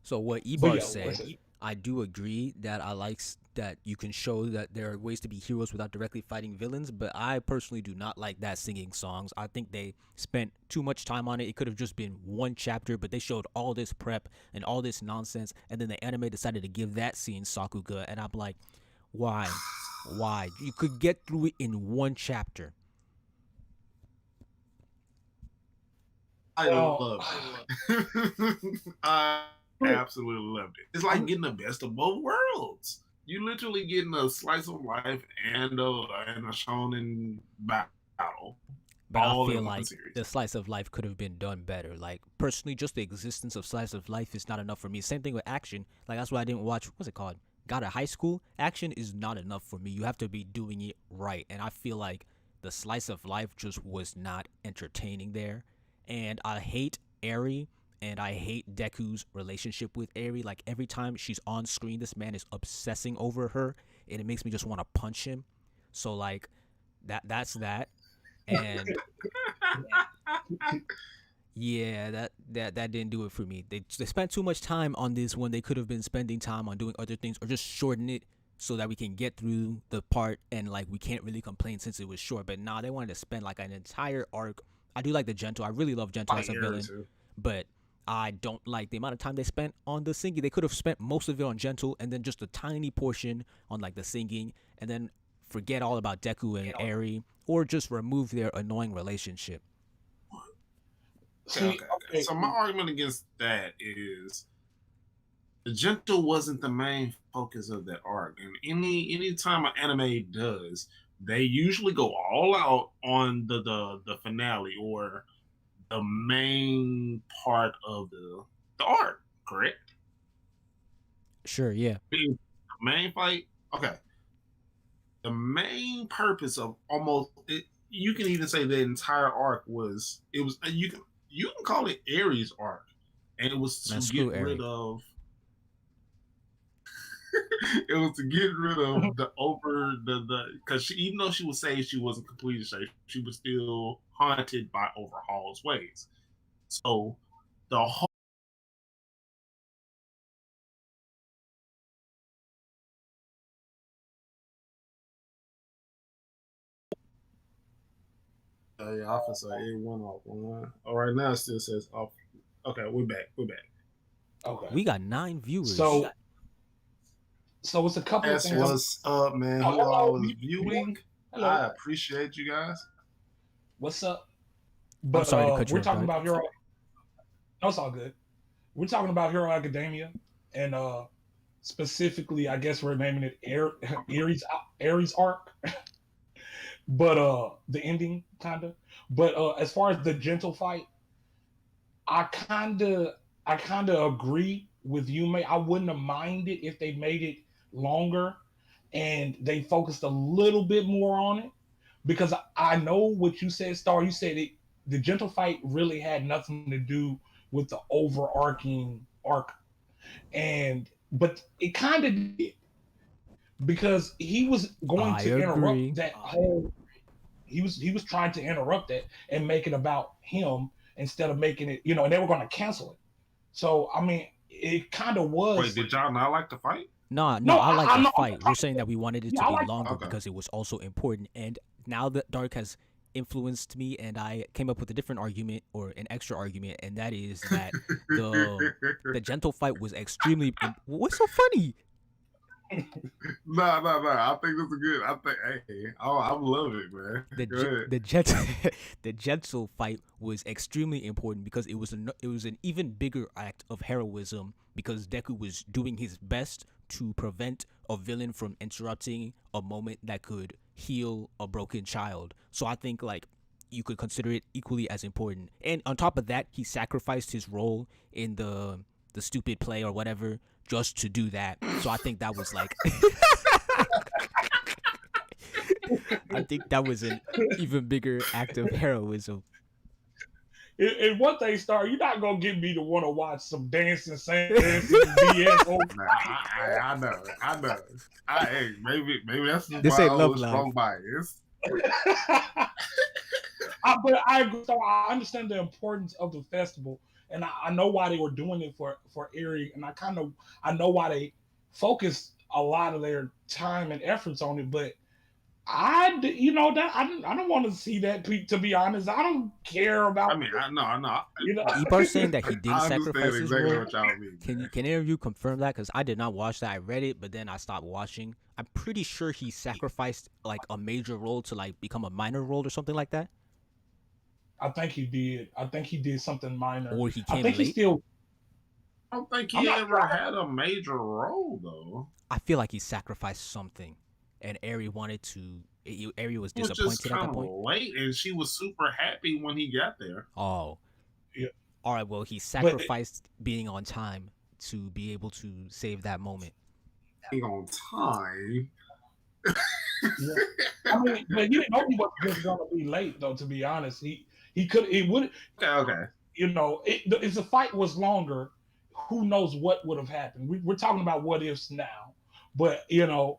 Speaker 6: So what
Speaker 1: But
Speaker 6: Ebar
Speaker 1: yeah,
Speaker 6: said,
Speaker 1: what's it?
Speaker 6: I do agree that I like that you can show that there are ways to be heroes without directly fighting villains, but I personally do not like that singing songs. I think they spent too much time on it. It could have just been one chapter, but they showed all this prep and all this nonsense, and then the anime decided to give that scene Sakuga, and I'm like, why? Why? You could get through it in one chapter.
Speaker 2: I
Speaker 1: Well,
Speaker 2: loved it. I absolutely loved it. It's like getting the best of both worlds. You literally getting a slice of life and a shonen battle.
Speaker 6: But I
Speaker 2: All
Speaker 6: feel
Speaker 2: in one
Speaker 6: like
Speaker 2: series.
Speaker 6: the slice of life could have been done better. Like personally, just the existence of slice of life is not enough for me. Same thing with action. Like that's why I didn't watch. What's it called? Got a high school. Action is not enough for me. You have to be doing it right, and I feel like the slice of life just was not entertaining there. And I hate Eri, and I hate Deku's relationship with Eri. Like every time she's on screen, this man is obsessing over her, and it makes me just want to punch him. So like that's that. And yeah, that didn't do it for me. They spent too much time on this when they could have been spending time on doing other things or just shorten it so that we can get through the part and like we can't really complain since it was short. But nah, they wanted to spend like an entire arc. I do like the Gentle. I really love Gentle as a villain, but I don't like the amount of time they spent on the singing. They could have spent most of it on Gentle and then just a tiny portion on like the singing, and then forget all about Deku and Eri, or just remove their annoying relationship.
Speaker 1: see,
Speaker 2: Okay. So my argument against that is the Gentle wasn't the main focus of that arc. And any time an anime does, they usually go all out on the finale or the main part of the arc, correct?
Speaker 6: Sure, yeah.
Speaker 2: The main fight, okay. The main purpose of almost it, you can even say the entire arc was you can call it Ares arc, and it was to get rid of. It was to get rid of the because even though she was saved, she wasn't completely safe. She was still haunted by Overhaul's ways. So the whole yeah, officer it went off online. All right, now it still says off. Okay, we're back.
Speaker 1: okay.
Speaker 6: We got 9 viewers.
Speaker 1: So it's a couple of
Speaker 2: That's
Speaker 1: things.
Speaker 2: what's up, man. Who I was viewing.
Speaker 1: Hello.
Speaker 2: I appreciate you guys.
Speaker 1: What's up? But
Speaker 6: I'm sorry to cut you
Speaker 1: we're
Speaker 6: off,
Speaker 1: talking
Speaker 6: Doug.
Speaker 1: about Hero. No, it's all good. We're talking about Hero Academia, and specifically, I guess we're naming it Ares arc. But the ending kinda. But as far as the Gentle fight, I kinda agree with you, mate. I wouldn't have minded if they made it longer and they focused a little bit more on it, because I know what you said, Star. You said the Gentle fight really had nothing to do with the overarching arc, but it kind of did, because he was going to interrupt that whole. He was trying to interrupt that and make it about him instead of making it, and they were going to cancel it. So I mean, it kind of was.
Speaker 2: Wait, did y'all not like the fight?
Speaker 6: No, I like the fight. We're saying that we wanted it to be longer because it was also important. And now that Dark has influenced me, and I came up with a different argument or an extra argument, and that is that the Gentle fight was extremely. What's so funny?
Speaker 2: No. I think that's a good. I think, hey, I'm loving it, man.
Speaker 6: The Gentle fight was extremely important because it was an even bigger act of heroism, because Deku was doing his best to prevent a villain from interrupting a moment that could heal a broken child. So I think like you could consider it equally as important. And on top of that, he sacrificed his role in the the stupid play or whatever just to do that. So I think that was like I think that was an even bigger act of heroism.
Speaker 1: And once they start, you're not gonna get me to want to watch some dancing, dancing BS.
Speaker 2: Man, I know. Hey, maybe that's just
Speaker 6: This
Speaker 2: why
Speaker 6: ain't
Speaker 2: I
Speaker 6: Love
Speaker 2: was
Speaker 6: Live.
Speaker 2: strong bias.
Speaker 1: But I agree. So I understand the importance of the festival, and I know why they were doing it for Erie, and I know why they focused a lot of their time and efforts on it. But I don't want to see that. To be honest, I don't care about.
Speaker 2: I mean, I know.
Speaker 1: You know,
Speaker 6: Ebar saying that he didn't
Speaker 2: I
Speaker 6: sacrifice
Speaker 2: understand
Speaker 6: his
Speaker 2: exactly
Speaker 6: role.
Speaker 2: what y'all mean. man.
Speaker 6: Can any of you confirm that? Because I did not watch that. I read it, but then I stopped watching. I'm pretty sure he sacrificed like a major role to like become a minor role or something like that.
Speaker 1: I think he did. I think he did something minor.
Speaker 6: Or he
Speaker 1: I
Speaker 6: came
Speaker 1: think he
Speaker 6: late.
Speaker 1: still.
Speaker 2: I don't think
Speaker 1: I'm
Speaker 2: he
Speaker 1: not
Speaker 2: ever
Speaker 1: sure.
Speaker 2: had a major role though.
Speaker 6: I feel like he sacrificed something, and Ari wanted to. Ari was
Speaker 2: It was just
Speaker 6: disappointed at
Speaker 2: kind
Speaker 6: that
Speaker 2: of
Speaker 6: point.
Speaker 2: late, and she was super happy when he got there.
Speaker 6: Oh,
Speaker 1: Yeah.
Speaker 6: all right. Well, he sacrificed being on time to be able to save that moment.
Speaker 2: Being on time.
Speaker 1: I mean, but you didn't know he was just gonna be late, though. To be honest, he could. It would.
Speaker 2: Okay.
Speaker 1: You know, if the fight was longer, who knows what would have happened? We're talking about what ifs now, but I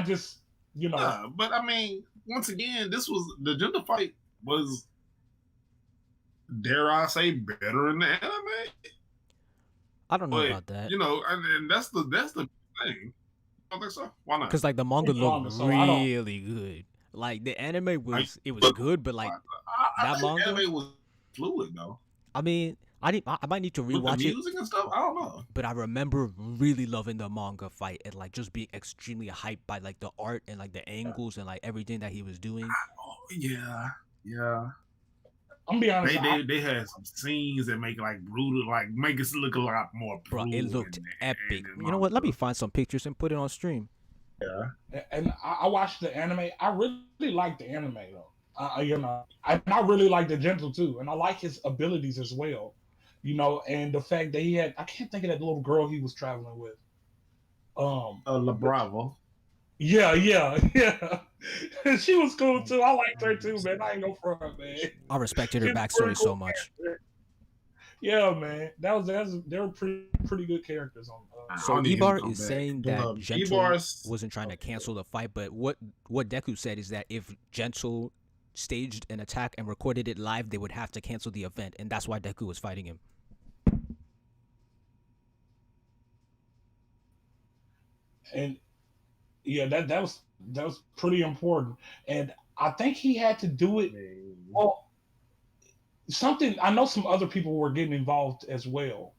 Speaker 1: just
Speaker 2: But I mean, once again, the gender fight was, dare I say, better in the anime.
Speaker 6: I don't know
Speaker 2: But
Speaker 6: about that.
Speaker 2: and that's the thing. I don't think so. Why not?
Speaker 6: Because like the manga
Speaker 1: It's
Speaker 6: looked
Speaker 1: manga, so I don't-
Speaker 6: really good. Like the anime was
Speaker 2: but-
Speaker 6: good, but like
Speaker 2: I
Speaker 6: that
Speaker 2: think
Speaker 6: manga?
Speaker 2: anime was fluid though.
Speaker 6: I mean, I might need to
Speaker 2: With the
Speaker 6: rewatch it,
Speaker 2: music and stuff, I don't know.
Speaker 6: but I remember really loving the manga fight and like just being extremely hyped by like the art and like the angles and like everything that he was doing.
Speaker 2: Oh, yeah.
Speaker 1: I'm be honest.
Speaker 2: They had some scenes that make it like brutal, like make it look a lot more
Speaker 6: Bro,
Speaker 2: brutal.
Speaker 6: it looked
Speaker 2: in
Speaker 6: epic.
Speaker 2: the
Speaker 6: You know what? Let me
Speaker 2: manga.
Speaker 6: find some pictures and put it on stream.
Speaker 1: And I watched the anime. I really like the anime though. I really like the Gentle too, and I like his abilities as well. And the fact that he had, I can't think of that little girl he was traveling with.
Speaker 2: La Bravo.
Speaker 1: Yeah. She was cool too. I liked her too, man. I ain't no front, man.
Speaker 6: I respected her
Speaker 1: She's a
Speaker 6: backstory
Speaker 1: pretty
Speaker 6: so
Speaker 1: cool
Speaker 6: much.
Speaker 1: character. Yeah, man. They were pretty good characters on.
Speaker 6: So
Speaker 2: I need him to
Speaker 6: Ibar
Speaker 2: come
Speaker 6: is
Speaker 2: back.
Speaker 6: saying that Gentle
Speaker 2: Ibar's-
Speaker 6: wasn't trying to cancel the fight, but what Deku said is that if Gentle staged an attack and recorded it live, they would have to cancel the event, and that's why Deku was fighting him.
Speaker 1: And yeah, that was pretty important. And I think he had to do it. Well, something I know some other people were getting involved as well.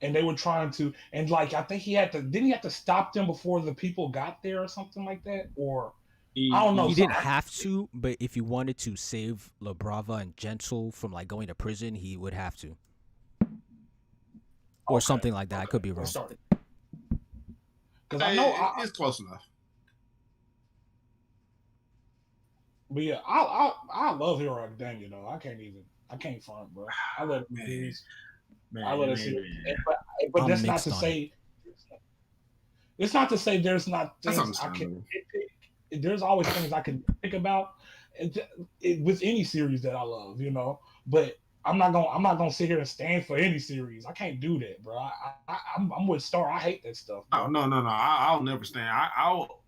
Speaker 1: And they were trying to, and like I think didn't he have to stop them before the people got there or something like that? Or I don't know.
Speaker 6: He
Speaker 1: so
Speaker 6: didn't
Speaker 1: I-
Speaker 6: have to, but if he wanted to save La Brava and Gentle from like going to prison, he would have to. Or
Speaker 1: Okay,
Speaker 6: something like that. I could be
Speaker 1: I'm
Speaker 6: wrong.
Speaker 1: sorry. Because I know
Speaker 2: it's close enough.
Speaker 1: but yeah, I love Hero Academia though. I can't front, bro. I love
Speaker 2: Man.
Speaker 1: movies.
Speaker 2: Man,
Speaker 1: I love
Speaker 2: man,
Speaker 1: it.
Speaker 2: man.
Speaker 1: But
Speaker 6: I'm
Speaker 1: that's not
Speaker 6: mixed
Speaker 1: to
Speaker 6: on
Speaker 1: say. It's not to say there's not
Speaker 2: That's
Speaker 1: things I can.
Speaker 2: understandable.
Speaker 1: There's always things I can think about with any series that I love, But I'm not gonna sit here and stand for any series. I can't do that, bro. I'm with Star. I hate that stuff.
Speaker 2: Oh, no. I'll never stand. I'll,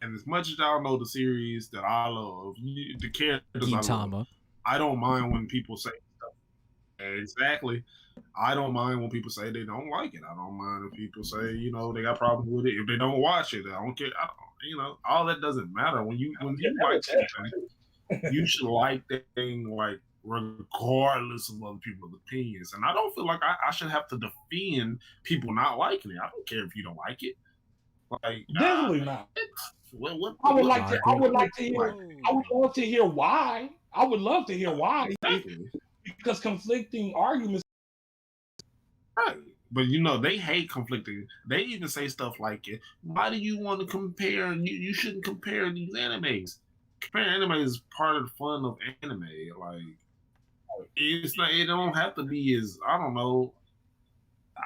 Speaker 2: and as much as y'all know the series that I love, the characters I love,
Speaker 6: Gintama.
Speaker 2: I don't mind when people say stuff. Exactly. I don't mind when people say they don't like it. I don't mind if people say, they got problems with it. If they don't watch it, I don't care. All that doesn't matter. When you like something, you should like that thing like regardless of other people's opinions. And I don't feel like I should have to defend people not liking it. I don't care if you don't like it. Like
Speaker 1: Definitely not.
Speaker 2: What
Speaker 1: I would like
Speaker 6: I
Speaker 1: to.
Speaker 6: agree.
Speaker 1: I would like to hear. I would love to hear why. I would love to hear why.
Speaker 2: Exactly.
Speaker 1: Because conflicting arguments.
Speaker 2: Right. But they hate conflicting. They even say stuff like, why do you want to compare? You shouldn't compare these animes. Comparing anime is part of the fun of anime. Like, it's not. It don't have to be as, I don't know.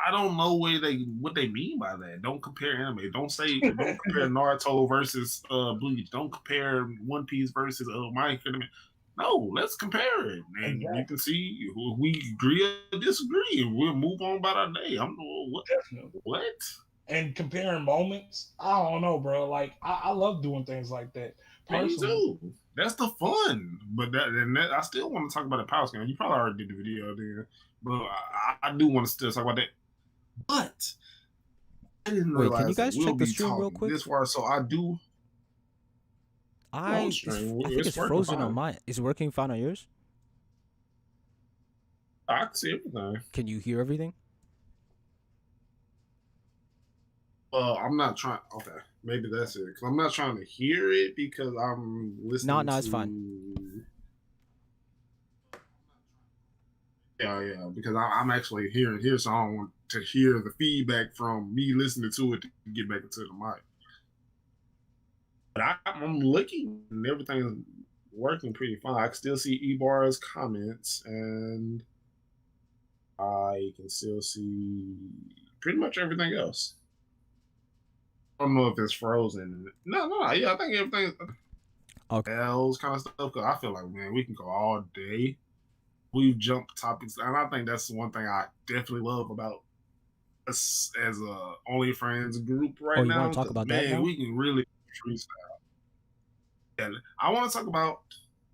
Speaker 2: I don't know what they mean by that. Don't compare anime. Don't compare Naruto versus Bleach. Don't compare One Piece versus My Academia. No, let's compare it, and you can see if we agree or disagree, and we'll move on about our day. I'm what?
Speaker 1: Definitely.
Speaker 2: What?
Speaker 1: And comparing moments, I don't know, bro. Like I love doing things like that.
Speaker 2: Me
Speaker 1: Personally,
Speaker 2: too. That's the fun. But that I still want to talk about the power scan. You probably already did the video there, but I do want to still talk about that. But I didn't
Speaker 6: Wait, can you
Speaker 2: realize that
Speaker 6: guys
Speaker 2: we'll
Speaker 6: check the
Speaker 2: be
Speaker 6: stream real
Speaker 2: talking
Speaker 6: quick?
Speaker 2: this far. So I do.
Speaker 6: I
Speaker 2: stream.
Speaker 6: think it's
Speaker 2: working
Speaker 6: frozen
Speaker 2: fine.
Speaker 6: on mine. Is it working fine on yours?
Speaker 2: I can see everything.
Speaker 6: Can you hear everything?
Speaker 2: I'm not trying. Okay, maybe that's it. Because I'm not trying to hear it because I'm listening.
Speaker 6: No, it's fine.
Speaker 2: Yeah, because I'm actually hearing here, so I don't want to hear the feedback from me listening to it to get back into the mic. But I'm looking and everything's working pretty fine. I can still see Ebar's comments and I can still see pretty much everything else. I don't know if it's frozen. No. Yeah, I think everything.
Speaker 6: Okay.
Speaker 2: Else kind of stuff. Because I feel like, man, we can go all day. We've jumped topics, and I think that's one thing I definitely love about us as a OnlyFans group right
Speaker 6: you
Speaker 2: now.
Speaker 6: want to talk about that now?
Speaker 2: We can really freestyle. And I want to talk about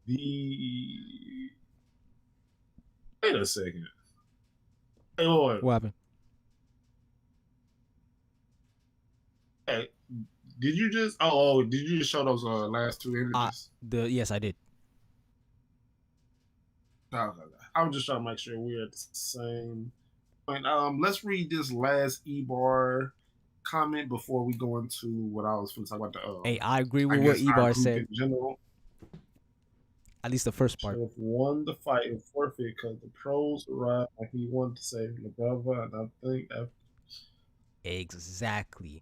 Speaker 2: the. Wait a second. Hey, Lord.
Speaker 6: What happened?
Speaker 2: Hey, did you just? Oh, did you just show those last two images?
Speaker 6: Yes, I did.
Speaker 2: Okay. I was just trying to make sure we're at the same point. Let's read this last Ebar comment before we go into what I was going to talk about.
Speaker 6: Hey, I agree with what Ebar said.
Speaker 2: In general,
Speaker 6: at least the first part.
Speaker 2: Should have won the fight and forfeit because the pros arrived and he wanted to save LeBron, and I think that
Speaker 6: exactly.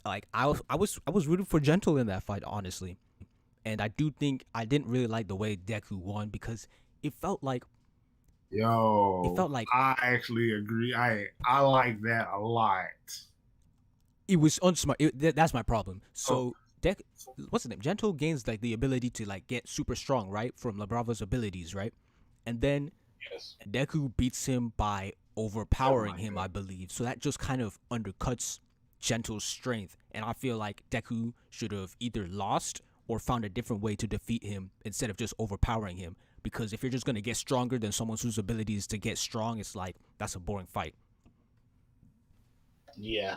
Speaker 6: Like I was rooting for Gentle in that fight, honestly, and I do think I didn't really like the way Deku won because it felt like.
Speaker 2: It
Speaker 6: felt like
Speaker 2: I actually agree. I like that a lot.
Speaker 6: It was unsmart. That's my problem. So what's the name? Gentle gains like the ability to like get super strong, right, from LaBrava's abilities, right, and then Deku beats him by overpowering him, I believe. So that just kind of undercuts Gentle's strength, and I feel like Deku should have either lost or found a different way to defeat him instead of just overpowering him. Because if you're just gonna get stronger than someone whose ability is to get strong, it's like that's a boring fight.
Speaker 2: Yeah.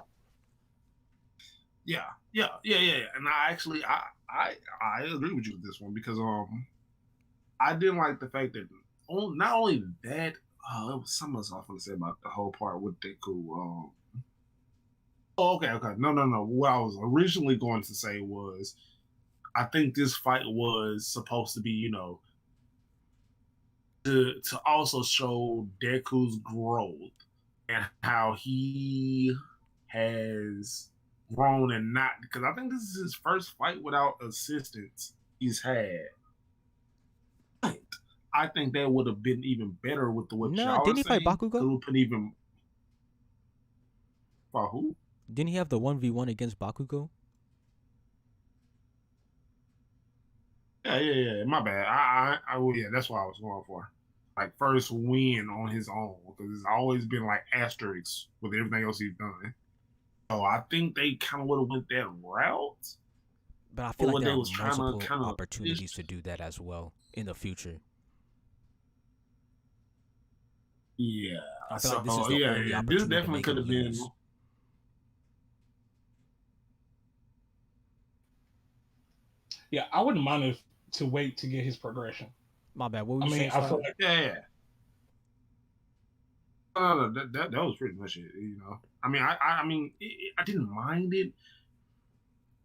Speaker 2: And I actually I agree with you with this one because I didn't like the fact that not only that it was something else I was going to say about the whole part with Deku. Okay. No. What I was originally going to say was I think this fight was supposed to be, to also show Deku's growth and how he has grown and not, because I think this is his first fight without assistance he's had. But I think that would have been even better with the what y'all
Speaker 6: didn't he
Speaker 2: saying.
Speaker 6: fight Bakugo?
Speaker 2: It would put even. For who?
Speaker 6: Didn't he have the 1v1 against Bakugo?
Speaker 2: Yeah. My bad. Yeah, that's what I was going for. Like first win on his own, because it's always been like asterisks with everything else he's done. So I think they kind of would have went that route.
Speaker 6: But I feel like there are multiple opportunities to do that as well in the future.
Speaker 2: Yeah.
Speaker 6: I feel like this is the only opportunity
Speaker 2: this definitely could have been.
Speaker 1: Yeah, I wouldn't mind to wait to get his progression.
Speaker 6: My bad. What were you saying?
Speaker 2: I feel like yeah. That was pretty much it. I mean, I didn't mind it.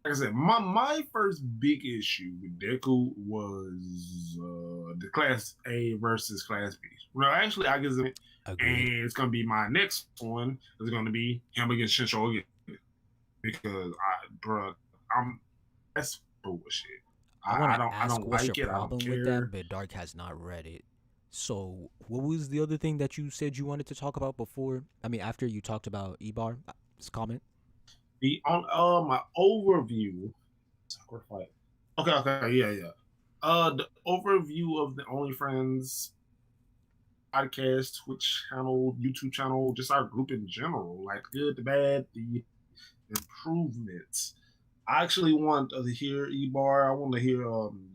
Speaker 2: Like I said, my first big issue with Deku was the Class A versus Class B. Well, actually, I guess and it's gonna be my next one. Is gonna be him against Shincho again because that's bullshit.
Speaker 6: I don't
Speaker 2: like it.
Speaker 6: Problem with that, but Dark has not read it, So, what was the other thing that you said you wanted to talk about before? I mean, after you talked about Ebar, this comment.
Speaker 2: The on my overview. Sacrifice. Okay, yeah. The overview of the OnlyFriends podcast, Twitch channel, YouTube channel, just our group in general, like good, the bad, the improvements. I actually want to hear Ebar. I want to hear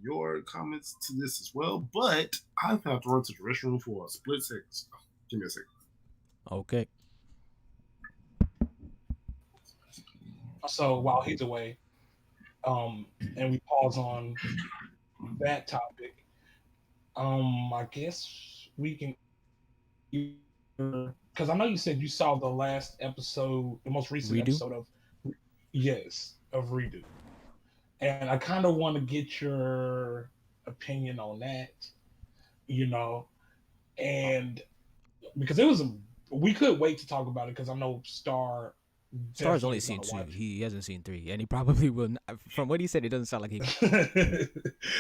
Speaker 2: your comments to this as well, but I have to run to the restroom for a split second. So give me a second.
Speaker 6: Okay.
Speaker 1: So while he's away, and we pause on that topic, I guess we can, because I know you said you saw the last episode, the most recent
Speaker 6: Redo?
Speaker 1: episode of, yes, of Redo, and I kind of want to get your opinion on that, you know, and because it was we could wait to talk about it because I know Star
Speaker 6: Star's
Speaker 1: definitely
Speaker 6: only
Speaker 1: is
Speaker 6: seen
Speaker 1: gonna
Speaker 6: 2.
Speaker 1: watch.
Speaker 6: He hasn't seen 3, and he probably will. From what he said, it doesn't sound like he.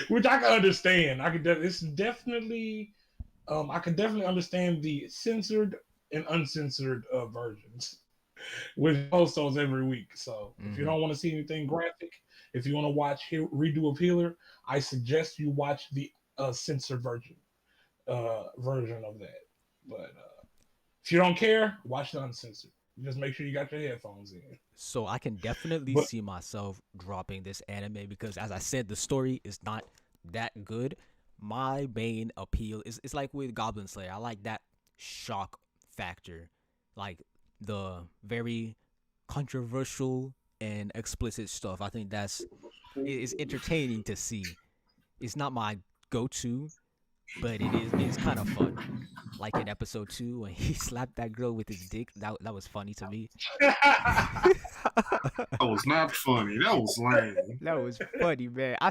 Speaker 1: Which I can understand. It's definitely I can definitely understand the censored and uncensored versions, which post those every week. So if you
Speaker 6: Mhm.
Speaker 1: don't want to see anything graphic, if you want to watch Redo of Healer, I suggest you watch the censored version of that. But if you don't care, watch the uncensored. Just make sure you got your headphones in.
Speaker 6: So I can definitely
Speaker 1: But
Speaker 6: see myself dropping this anime because, as I said, the story is not that good. My main appeal is it's like with Goblin Slayer. I like that shock factor, like the very controversial and explicit stuff. I think that's it's entertaining to see. It's not my go-to, but it's kind of fun. Like in episode 2 when he slapped that girl with his dick. That was funny to me.
Speaker 2: That was not funny. That was lame.
Speaker 6: That was funny, man. I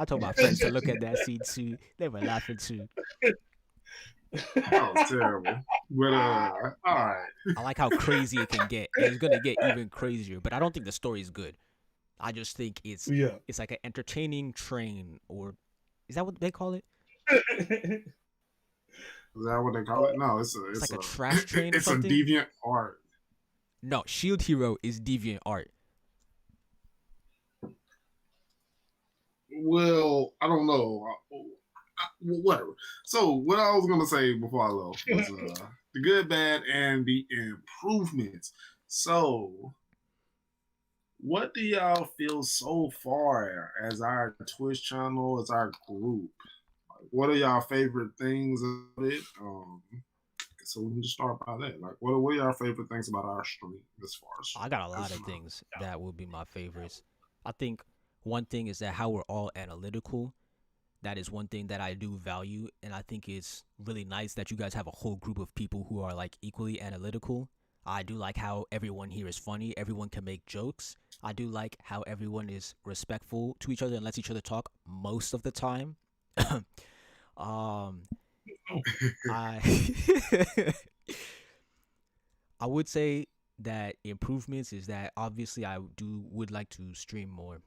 Speaker 6: told my friends to look at that scene too. They were laughing too.
Speaker 2: That was terrible. But all right.
Speaker 6: I like how crazy it can get, and it's gonna get even crazier. But I don't think the story is good. I just think it's
Speaker 1: yeah.
Speaker 6: like an entertaining train, or is that what they call it?
Speaker 2: Is that what they call it? No,
Speaker 6: It's like a trash train or
Speaker 2: it's a
Speaker 6: something?
Speaker 2: deviant art.
Speaker 6: No, Shield Hero is deviant art.
Speaker 2: Well, I don't know. Whatever. So what I was gonna say before I left was the good, bad, and the improvements. So, what do y'all feel so far as our Twitch channel, as our group? Like, what are y'all favorite things of it? So we can just start by that. Like, what are y'all favorite things about our stream as far as?
Speaker 6: I got a lot of things that would be my favorites. I think one thing is that how we're all analytical. That is one thing that I do value, and I think it's really nice that you guys have a whole group of people who are like equally analytical. I do like how everyone here is funny. Everyone can make jokes. I do like how everyone is respectful to each other and lets each other talk most of the time. um, I I would say that improvements is that obviously I would like to stream more.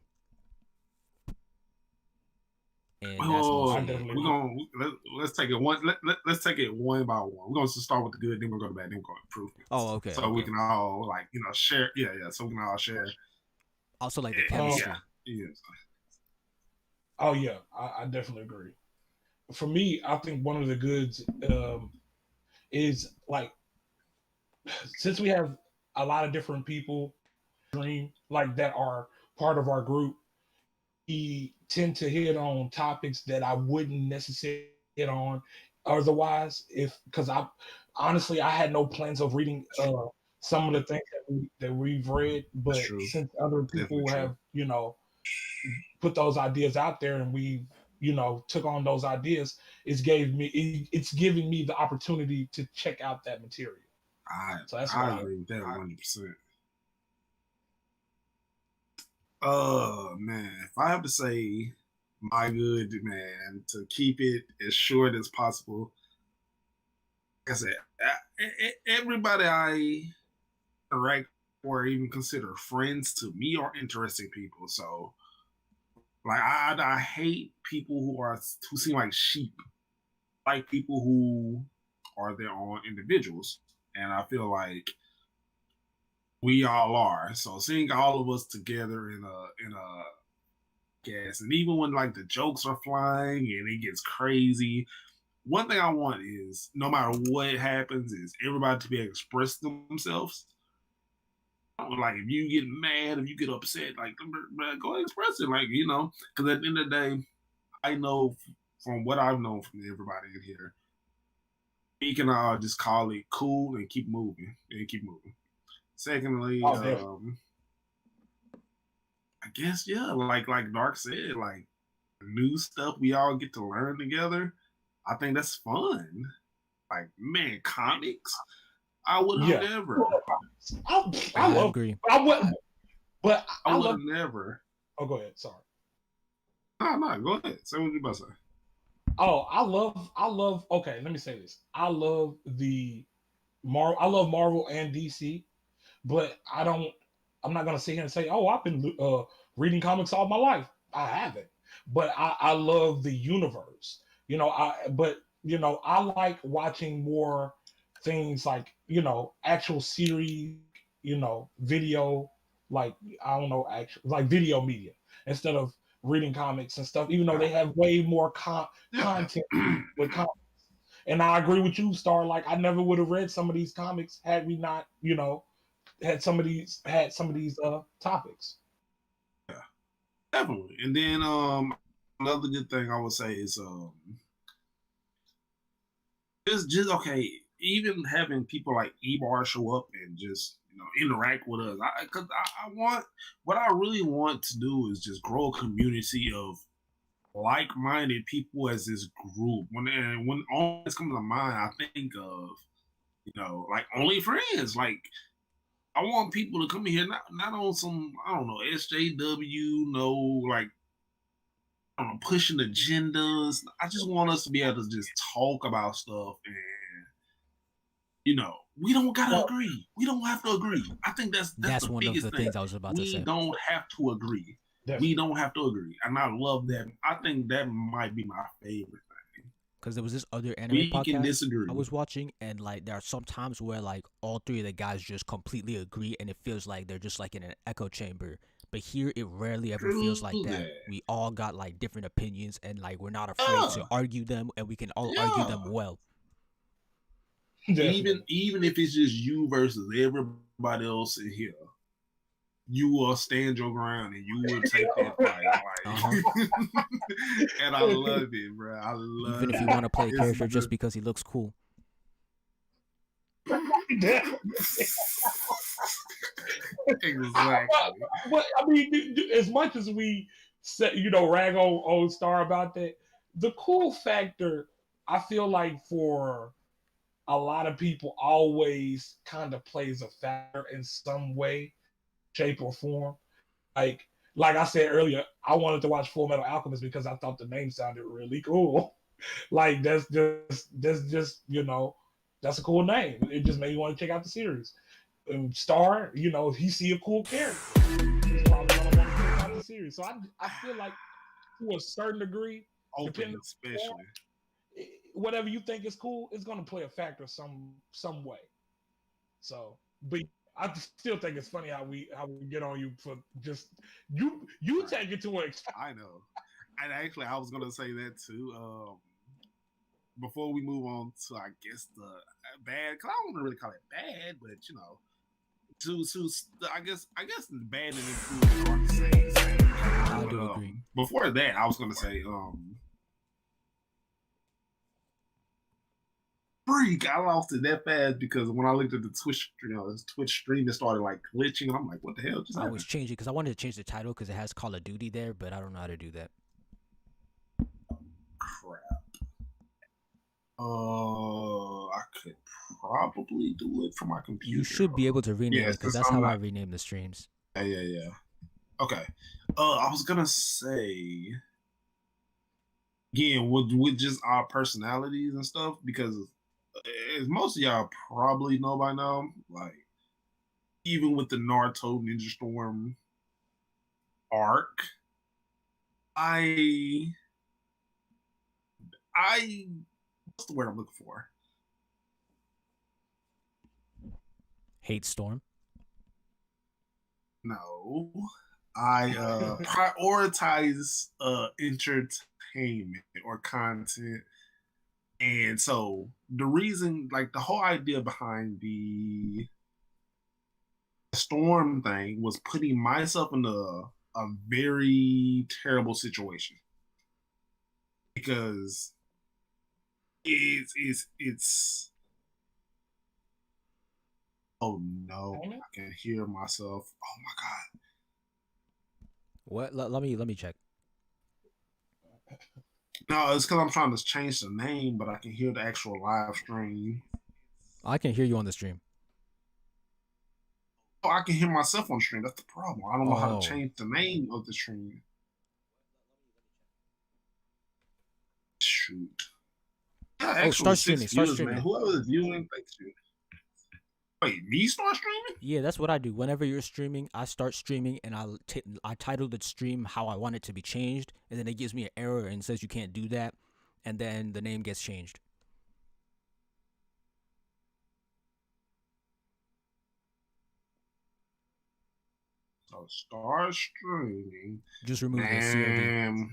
Speaker 6: And that's
Speaker 2: Oh,
Speaker 1: I
Speaker 6: mostly it.
Speaker 1: definitely
Speaker 2: let's take it one. Let's take it one by one. We're gonna just start with the good, then we're gonna go to bad, then we're going to improvements.
Speaker 6: Oh, okay.
Speaker 2: So we
Speaker 6: okay.
Speaker 2: can all like share. Yeah. So we can all share.
Speaker 6: Also like the
Speaker 2: Yeah,
Speaker 6: chemistry.
Speaker 2: yeah.
Speaker 1: Oh yeah, I definitely agree. For me, I think one of the goods is like since we have a lot of different people dream like that are part of our group, we tend to hit on topics that I wouldn't necessarily hit on otherwise. If because I honestly I had no plans of reading some of the things that we've read, but
Speaker 2: true.
Speaker 1: since other people
Speaker 2: Definitely
Speaker 1: have put those ideas out there and we took on those ideas, it's giving me the opportunity to check out that material. So that's
Speaker 2: I
Speaker 1: why
Speaker 2: agree with that 100%. Man, if I have to say my good, man, to keep it as short as possible, like I said, everybody I interact or even consider friends to me are interesting people. So, like, I hate people who seem like sheep. like people who are their own individuals, and I feel like we all are. So seeing all of us together in a guess, and even when like the jokes are flying and it gets crazy, one thing I want is no matter what happens, is everybody to be able to express themselves. Like if you get mad, if you get upset, like go ahead and express it. Like because at the end of the day, I know from what I've known from everybody in here, we can all just call it cool and keep moving and keep moving. Secondly,
Speaker 1: Oh, definitely.
Speaker 2: I guess like Dark said, like new stuff we all get to learn together. I think that's fun. Like man, comics. I would have
Speaker 1: Yeah.
Speaker 2: never.
Speaker 1: I love.
Speaker 6: agree.
Speaker 1: I wouldn't. But
Speaker 2: I
Speaker 1: I
Speaker 2: would
Speaker 1: love.
Speaker 2: have never.
Speaker 1: Oh, go ahead. Sorry.
Speaker 2: No, go ahead. Say what you about to say.
Speaker 1: Oh, I love. Okay, let me say this. I love the Marvel. I love Marvel and DC, but I don't. I'm not gonna sit here and say, "Oh, I've been reading comics all my life." I haven't, but I love the universe. But I like watching more things like actual series. Video like I don't know, actual like video media instead of reading comics and stuff. Even though they have way more content with comics. And I agree with you, Star. Like I never would have read some of these comics had we not, had some of these topics.
Speaker 2: Yeah, definitely. And then another good thing I would say is just okay. Even having people like Ebar show up and just interact with us, because I want what I really want to do is just grow a community of like-minded people as this group. When all this comes to mind, I think of like only friends. Like I want people to come in here not on some I don't know SJW, no like I don't know pushing agendas. I just want us to be able to just talk about stuff and we don't gotta
Speaker 1: Well,
Speaker 2: agree. We don't have to agree. I think that's
Speaker 6: That's
Speaker 2: the
Speaker 6: one of
Speaker 2: biggest
Speaker 6: the
Speaker 2: thing.
Speaker 6: things I was about to
Speaker 2: We
Speaker 6: say.
Speaker 2: don't have to agree.
Speaker 1: definitely.
Speaker 2: We don't have to agree, and I love that. I think that might be my favorite thing.
Speaker 6: Because there was this other anime
Speaker 2: We can
Speaker 6: podcast
Speaker 2: disagree.
Speaker 6: I was watching, and like there are some times where like all three of the guys just completely agree, and it feels like they're just like in an echo chamber. But here, it rarely ever feels like
Speaker 2: True
Speaker 6: that.
Speaker 2: that.
Speaker 6: We all got like different opinions, and like we're not afraid to
Speaker 2: Yeah,
Speaker 6: argue them, and we can all argue them
Speaker 2: yeah.
Speaker 6: well.
Speaker 1: Definitely.
Speaker 2: Even if it's just you versus everybody else in here, you will stand your ground and you will take that fight. Like, and I love it, bro. I love
Speaker 6: Even if you
Speaker 2: it.
Speaker 6: want to play a
Speaker 2: It's
Speaker 6: character
Speaker 2: the-
Speaker 6: just because he looks cool.
Speaker 1: Definitely.
Speaker 2: Exactly.
Speaker 1: But I mean, as much as we say, rag on Star about that, the cool factor, I feel like for a lot of people, always kind of plays a factor in some way, shape, or form. Like, like I said earlier, I wanted to watch Full Metal Alchemist because I thought the name sounded really cool. Like that's just that's a cool name. It just made me want to check out the series. Star, if he see a cool character, he's probably gonna want to check out the series. So I feel like to a certain degree,
Speaker 2: Open,
Speaker 1: depending on
Speaker 2: especially.
Speaker 1: whatever you think is cool, it's gonna play a factor some way. So, but I still think it's funny how we get on you for just you take it to an extreme.
Speaker 2: I know. And actually, I was gonna say that too. Before we move on to, I guess the bad, because I don't want to really call it bad, but I guess the bad and improved are the same.
Speaker 6: I do agree.
Speaker 2: Before that, I was gonna say, freak, I lost it that fast because when I looked at the Twitch, this Twitch stream, it started like glitching, and I'm like, what the hell just
Speaker 6: I
Speaker 2: happened?
Speaker 6: was changing because I wanted to change the title because it has Call of Duty there, but I don't know how to do that.
Speaker 2: Crap. I could probably do it from my computer.
Speaker 6: You should be able to rename
Speaker 2: Yeah,
Speaker 6: it because
Speaker 2: since
Speaker 6: that's
Speaker 2: I'm
Speaker 6: how I
Speaker 2: not-
Speaker 6: rename the streams.
Speaker 2: Yeah. Okay. I was gonna say again with just our personalities and stuff because as most of y'all probably know by now, like even with the Naruto Ninja Storm arc, I what's the word I'm looking for?
Speaker 6: Hate Storm.
Speaker 2: No, I prioritize entertainment or content, and so the reason, like the whole idea behind the Storm thing, was putting myself in a very terrible situation because it's oh no, I can hear myself. Oh my god.
Speaker 6: What? Let me check.
Speaker 2: No, it's because I'm trying to change the name, but I can hear the actual live stream.
Speaker 6: I can hear you on the stream.
Speaker 2: Oh, I can hear myself on stream. That's the problem. I don't know how
Speaker 6: Oh.
Speaker 2: to change the name of the stream. Shoot. Yeah, actually,
Speaker 6: start
Speaker 2: 6
Speaker 6: streaming, start
Speaker 2: viewers,
Speaker 6: streaming.
Speaker 2: Man. Whoever is viewing, thanks you. Wait, me start streaming?
Speaker 6: Yeah, that's what I do. Whenever you're streaming, I start streaming and I title the stream how I want it to be changed, and then it gives me an error and says you can't do that, and then the name gets changed.
Speaker 2: So start streaming.
Speaker 6: Just remove the COD.
Speaker 2: And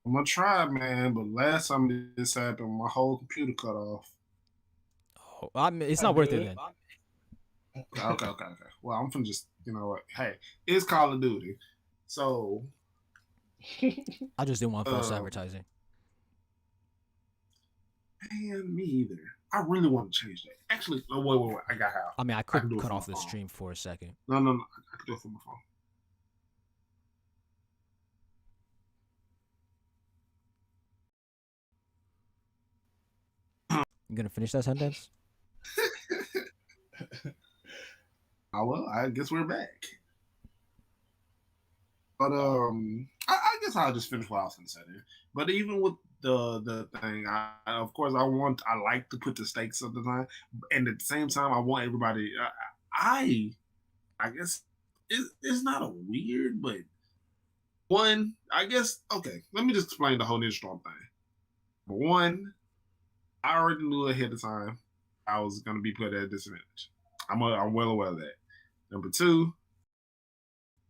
Speaker 2: I'm gonna try, man, but last time this happened, my whole computer cut off.
Speaker 6: Oh, it's not worth it then.
Speaker 2: Okay. Well, I'm finna just, you know what? Hey, it's Call of Duty, so
Speaker 6: I just didn't want false advertising.
Speaker 2: man, me either. I really want to change that. Actually, no, wait. I got how.
Speaker 6: I mean, I
Speaker 2: can
Speaker 6: could
Speaker 2: do it
Speaker 6: cut
Speaker 2: from
Speaker 6: off
Speaker 2: my
Speaker 6: the
Speaker 2: phone.
Speaker 6: stream for a second.
Speaker 2: No, I can do it from my phone.
Speaker 6: You gonna finish that sentence?
Speaker 2: Oh well, I guess we're back. But I guess I'll just finish what I was gonna say there. But even with the thing, of course I like to put the stakes of the time, and at the same time I want everybody. I guess it's not a weird, but one, I guess, okay. Let me just explain the whole Ninja Storm thing. But one, I already knew ahead of time I was gonna be put at a disadvantage. I'm well aware of that. Number two,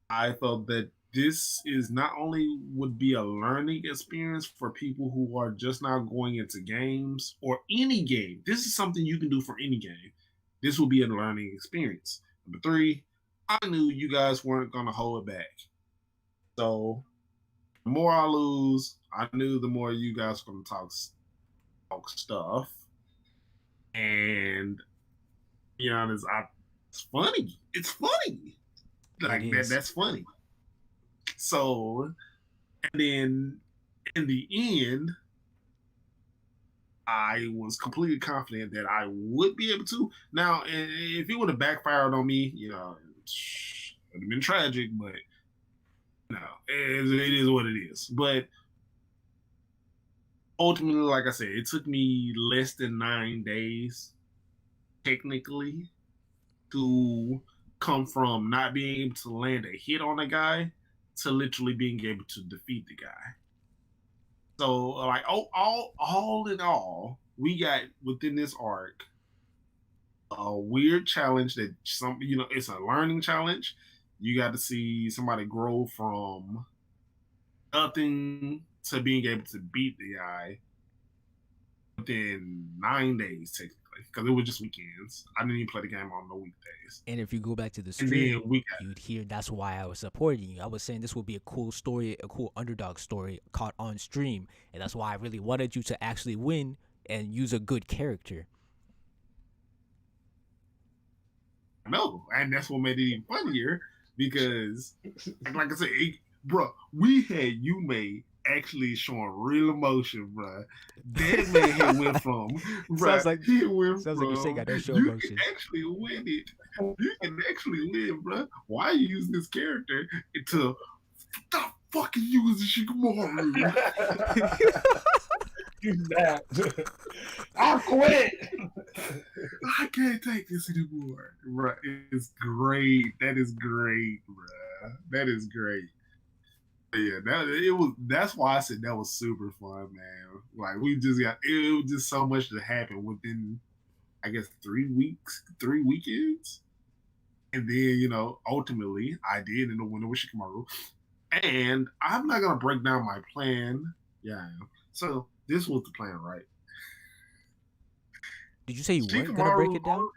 Speaker 2: I felt that this is not only would be a learning experience for people who are just now going into games or any game. This is something you can do for any game. This will be a learning experience. Number three, I knew you guys weren't going to hold it back. So the more I lose, I knew the more you guys were going to talk stuff. And to be honest, it's funny. It's funny. Like that's funny. So, and then in the end, I was completely confident that I would be able to. Now, if it would have backfired on me, you know, it would have been tragic, but no, it is what it is. But ultimately, like I said, it took me less than 9 days, technically, to come from not being able to land a hit on a guy to literally being able to defeat the guy. So, like, all in all, we got within this arc a weird challenge that it's a learning challenge. You got to see somebody grow from nothing to being able to beat the guy within 9 days, technically, because it was just weekends. I didn't even play the game on no weekdays.
Speaker 6: And if you go back to the stream, you'd hear that's why I was supporting you. I was saying this would be a cool story, a cool underdog story caught on stream, and that's why I really wanted you to actually win and use a good character.
Speaker 2: No, and that's what made it even funnier because, like I said, bro, we had Yume actually showing real emotion, bro. That man had went from, bro,
Speaker 6: sounds like you're saying I don't show emotion.
Speaker 2: You can actually win it. You can actually win, bro. Why are you using this character to stop fucking using Shikamaru?
Speaker 1: I quit.
Speaker 2: I can't take this anymore. Right? It's great. That is great, bro. that is great. Yeah, that's why I said that was super fun, man. Like we just got it was just so much to happen within I guess 3 weeks, 3 weekends. And then, ultimately I did end up winning with Shikamaru. And I'm not gonna break down my plan. Yeah, I am. So this was the plan, right?
Speaker 6: Did you say you weren't gonna break it down?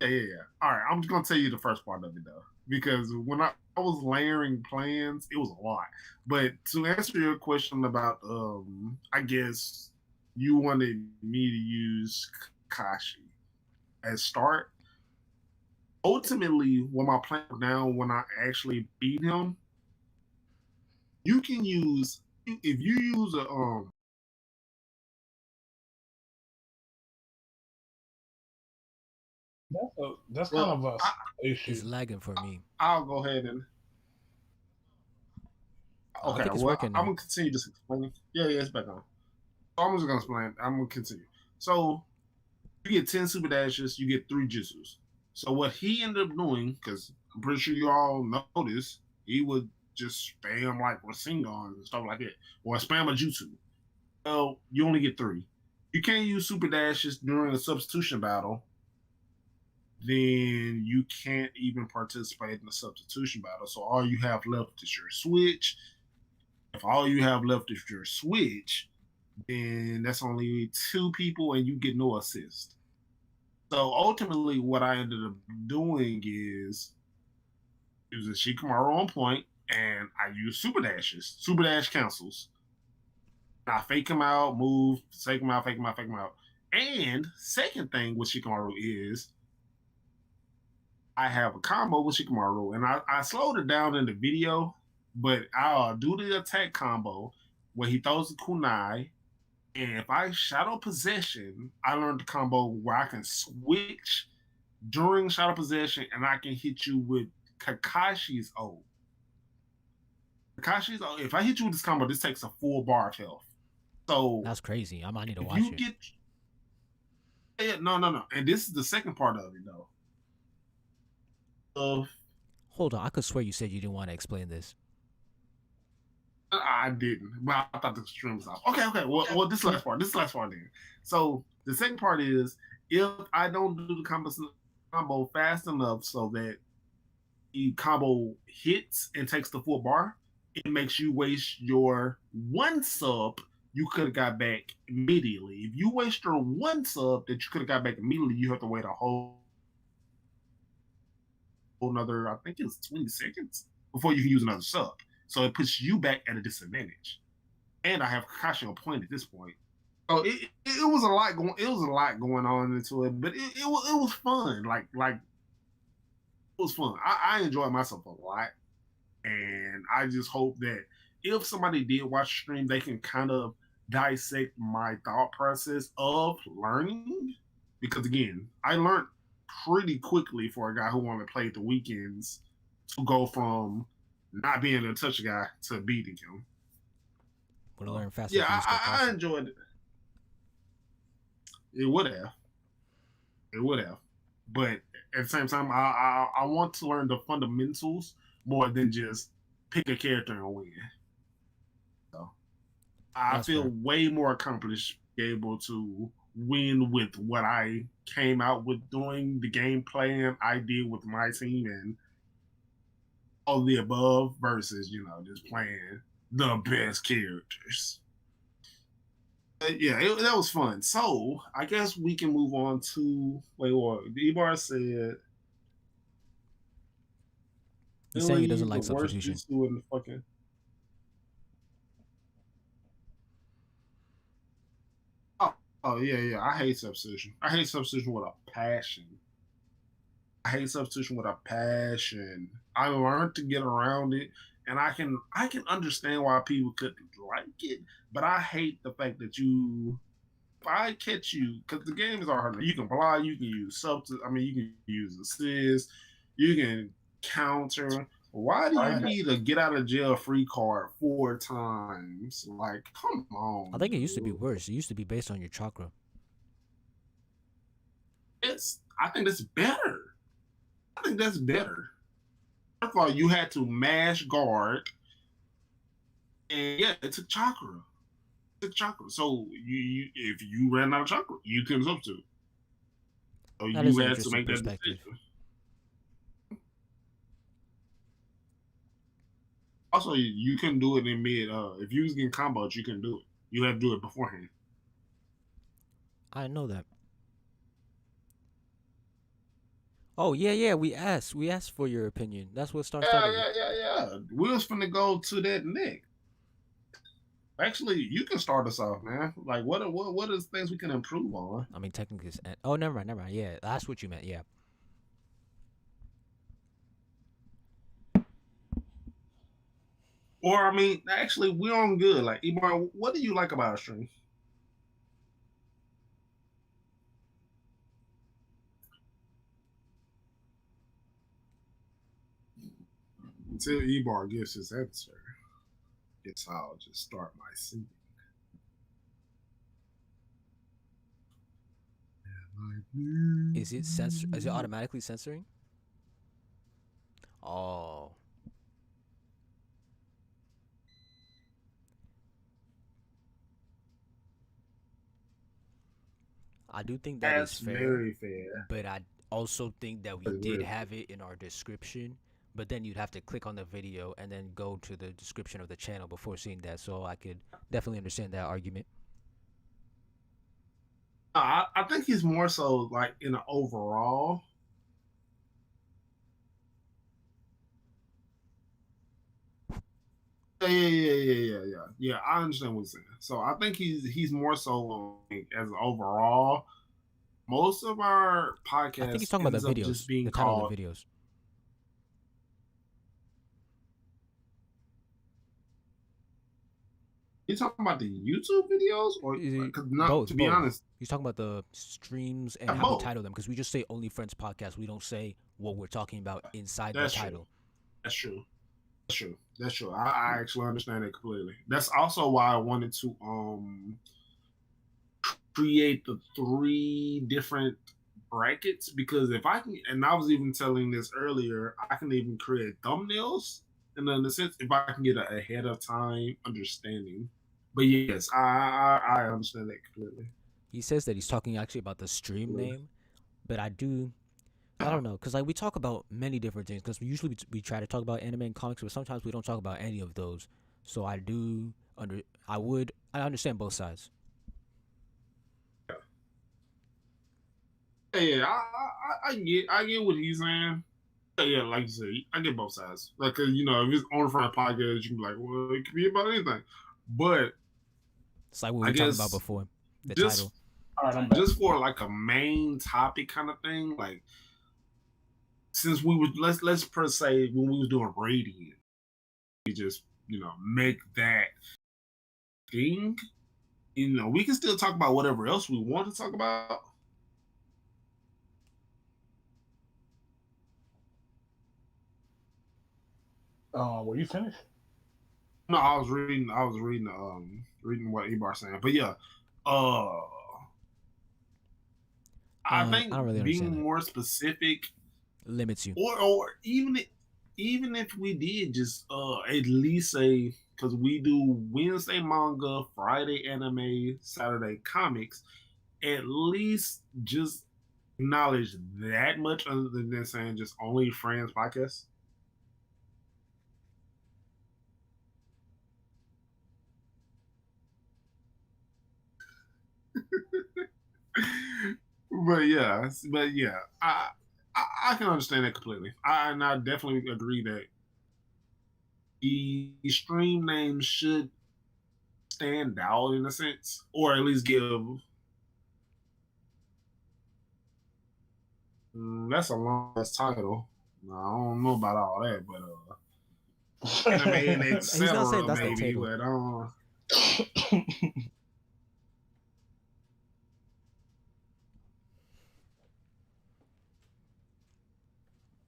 Speaker 2: Yeah. All right, I'm just gonna tell you the first part of it though, because when I was layering plans, it was a lot. But to answer your question about, I guess you wanted me to use Kakashi as start. Ultimately, what my plan now when I actually beat him, you can use if you use a
Speaker 1: That's
Speaker 2: well,
Speaker 1: kind of a issue.
Speaker 6: It's lagging for me.
Speaker 2: I'll go ahead and
Speaker 6: I
Speaker 2: okay.
Speaker 6: think it's
Speaker 2: Well,
Speaker 6: working
Speaker 2: I'm
Speaker 6: now.
Speaker 2: gonna continue just explaining. Yeah, it's back on. So I'm just gonna explain. I'm gonna continue. So you get 10 super dashes, you get 3 jutsus. So what he ended up doing, because I'm pretty sure you all know this, he would just spam like Rasengan and stuff like that, or spam a jutsu. Well, you only get 3. You can't use super dashes during a substitution battle. Then you can't even participate in the substitution battle. So all you have left is your switch. If all you have left is your switch, then that's only 2 people and you get no assist. So ultimately, what I ended up doing is using Shikamaru on point, and I use super dashes, super dash cancels. I fake him out, move, fake him out, fake him out, fake him out. And second thing with Shikamaru is I have a combo with Shikamaru, and I slowed it down in the video, but I'll do the attack combo where he throws the kunai. And if I shadow possession, I learned the combo where I can switch during shadow possession and I can hit you with Kakashi's O. Kakashi's O, if I hit you with this combo, this takes a full bar of health. So
Speaker 6: That's crazy. I might need to
Speaker 2: if
Speaker 6: watch
Speaker 2: you
Speaker 6: it.
Speaker 2: get no. And this is the second part of it though.
Speaker 6: Hold on, I could swear you said you didn't want to explain this.
Speaker 2: I didn't, but I thought the stream was off. Okay. Well, this last part then. So the second part is if I don't do the combo fast enough so that the combo hits and takes the full bar, it makes you waste your 1 sub you could have got back immediately. If you waste your 1 sub that you could have got back immediately, you have to wait a whole another, I think it's 20 seconds before you can use another sub. So it puts you back at a disadvantage. And I have Kakashi on point at this point. So it was a lot going. It was a lot going on into it, but it was fun. Like it was fun. I enjoyed myself a lot, and I just hope that if somebody did watch the stream, they can kind of dissect my thought process of learning. Because again, I learned pretty quickly for a guy who wanted to play the weekends to go from not being able to touch a guy to beating him.
Speaker 6: Would have learned faster.
Speaker 2: Yeah, I enjoyed it. It would have. But at the same time, I want to learn the fundamentals more than just pick a character and win. So I feel
Speaker 6: fair.
Speaker 2: way more accomplished, able to win with what I came out with doing, the game plan I did with my team, and all the above versus just playing the best characters. But yeah, that was fun. So I guess we can move on to what D-Bar said.
Speaker 6: He's saying he doesn't like
Speaker 2: the worst
Speaker 6: substitution.
Speaker 2: jutsu in the fucking. Oh yeah. I hate substitution. I hate substitution with a passion. I learned to get around it, and I can understand why people could like it, but I hate the fact that if I catch you, because the game is hard. You can fly, you can use substitute. I mean, you can use assist, you can counter. Why do you need a get out of jail free card 4 times? Like, come on.
Speaker 6: I think it used to be worse. It used to be based on your chakra.
Speaker 2: I think that's better. First of all, you had to mash guard, and yeah, it took chakra. So you if you ran out of chakra, you couldn't substitute. So
Speaker 6: That is
Speaker 2: you
Speaker 6: an
Speaker 2: had to
Speaker 6: interesting
Speaker 2: make that
Speaker 6: perspective.
Speaker 2: decision. Also, you couldn't do it in mid. If you was getting combos, you couldn't do it. You had to do it beforehand.
Speaker 6: I know that. Oh yeah, we asked for your opinion. That's what started it.
Speaker 2: Yeah. We was finna go to that next. Actually, you can start us off, man. Like, what are things we can improve on?
Speaker 6: I mean, technically, it's oh, never mind. Yeah, that's what you meant. Yeah.
Speaker 2: Or I mean, actually, we're on good. Like, Ibar, what do you like about our stream? Until Ibar gives his answer, guess I'll just start my singing.
Speaker 6: Is it Is it automatically censoring? Oh. I do think
Speaker 2: That's
Speaker 6: is fair,
Speaker 2: very fair.
Speaker 6: but I also think that we
Speaker 2: That's
Speaker 6: did
Speaker 2: very
Speaker 6: have it in our description, but then you'd have to click on the video and then go to the description of the channel before seeing that, so I could definitely understand that argument.
Speaker 2: I think he's more so like in an overall. Yeah. I understand what you're saying. So I think he's more so like, as an overall. Most of our podcasts,
Speaker 6: I think he's talking about the videos,
Speaker 2: just being
Speaker 6: the title
Speaker 2: called,
Speaker 6: of the videos.
Speaker 2: You talking about the YouTube videos, or
Speaker 6: Both?
Speaker 2: To be honest,
Speaker 6: he's talking about the streams and
Speaker 2: Yeah,
Speaker 6: how
Speaker 2: both.
Speaker 6: we title them, because we just say Only Friends Podcast. We don't say what we're talking about inside
Speaker 2: That's
Speaker 6: the
Speaker 2: true.
Speaker 6: title.
Speaker 2: That's true. I actually understand that completely. That's also why I wanted to create the 3 different brackets, because if I can, and I was even telling this earlier, I can even create thumbnails, and in a sense, if I can get an ahead of time understanding. But yes, I understand that completely.
Speaker 6: He says that he's talking actually about the stream name, but I don't know, because like we talk about many different things, because usually we try to talk about anime and comics, but sometimes we don't talk about any of those. So I understand both sides.
Speaker 2: Yeah, I get what he's saying. Yeah, like you said, I get both sides. Like, 'cause, if it's on front podcast, you can be like, well, it could be about anything. But
Speaker 6: it's like what we were talking about before. The title.
Speaker 2: Just for like a main topic kind of thing, like since we would let's per se when we was doing Radiant, we just make that thing. We can still talk about whatever else we want to talk about.
Speaker 1: Were you finished?
Speaker 2: No, I was reading what Ibar saying, but yeah, I think
Speaker 6: I don't really
Speaker 2: being more specific
Speaker 6: limits you,
Speaker 2: or even if we did just at least say, because we do Wednesday manga, Friday anime, Saturday comics, at least just acknowledge that much, other than saying just Only Friends podcast. but yeah, I can understand that completely. And I definitely agree that the stream name should stand out in a sense, or at least give. That's a long title. I don't know about all that, but anime and etc. Maybe, but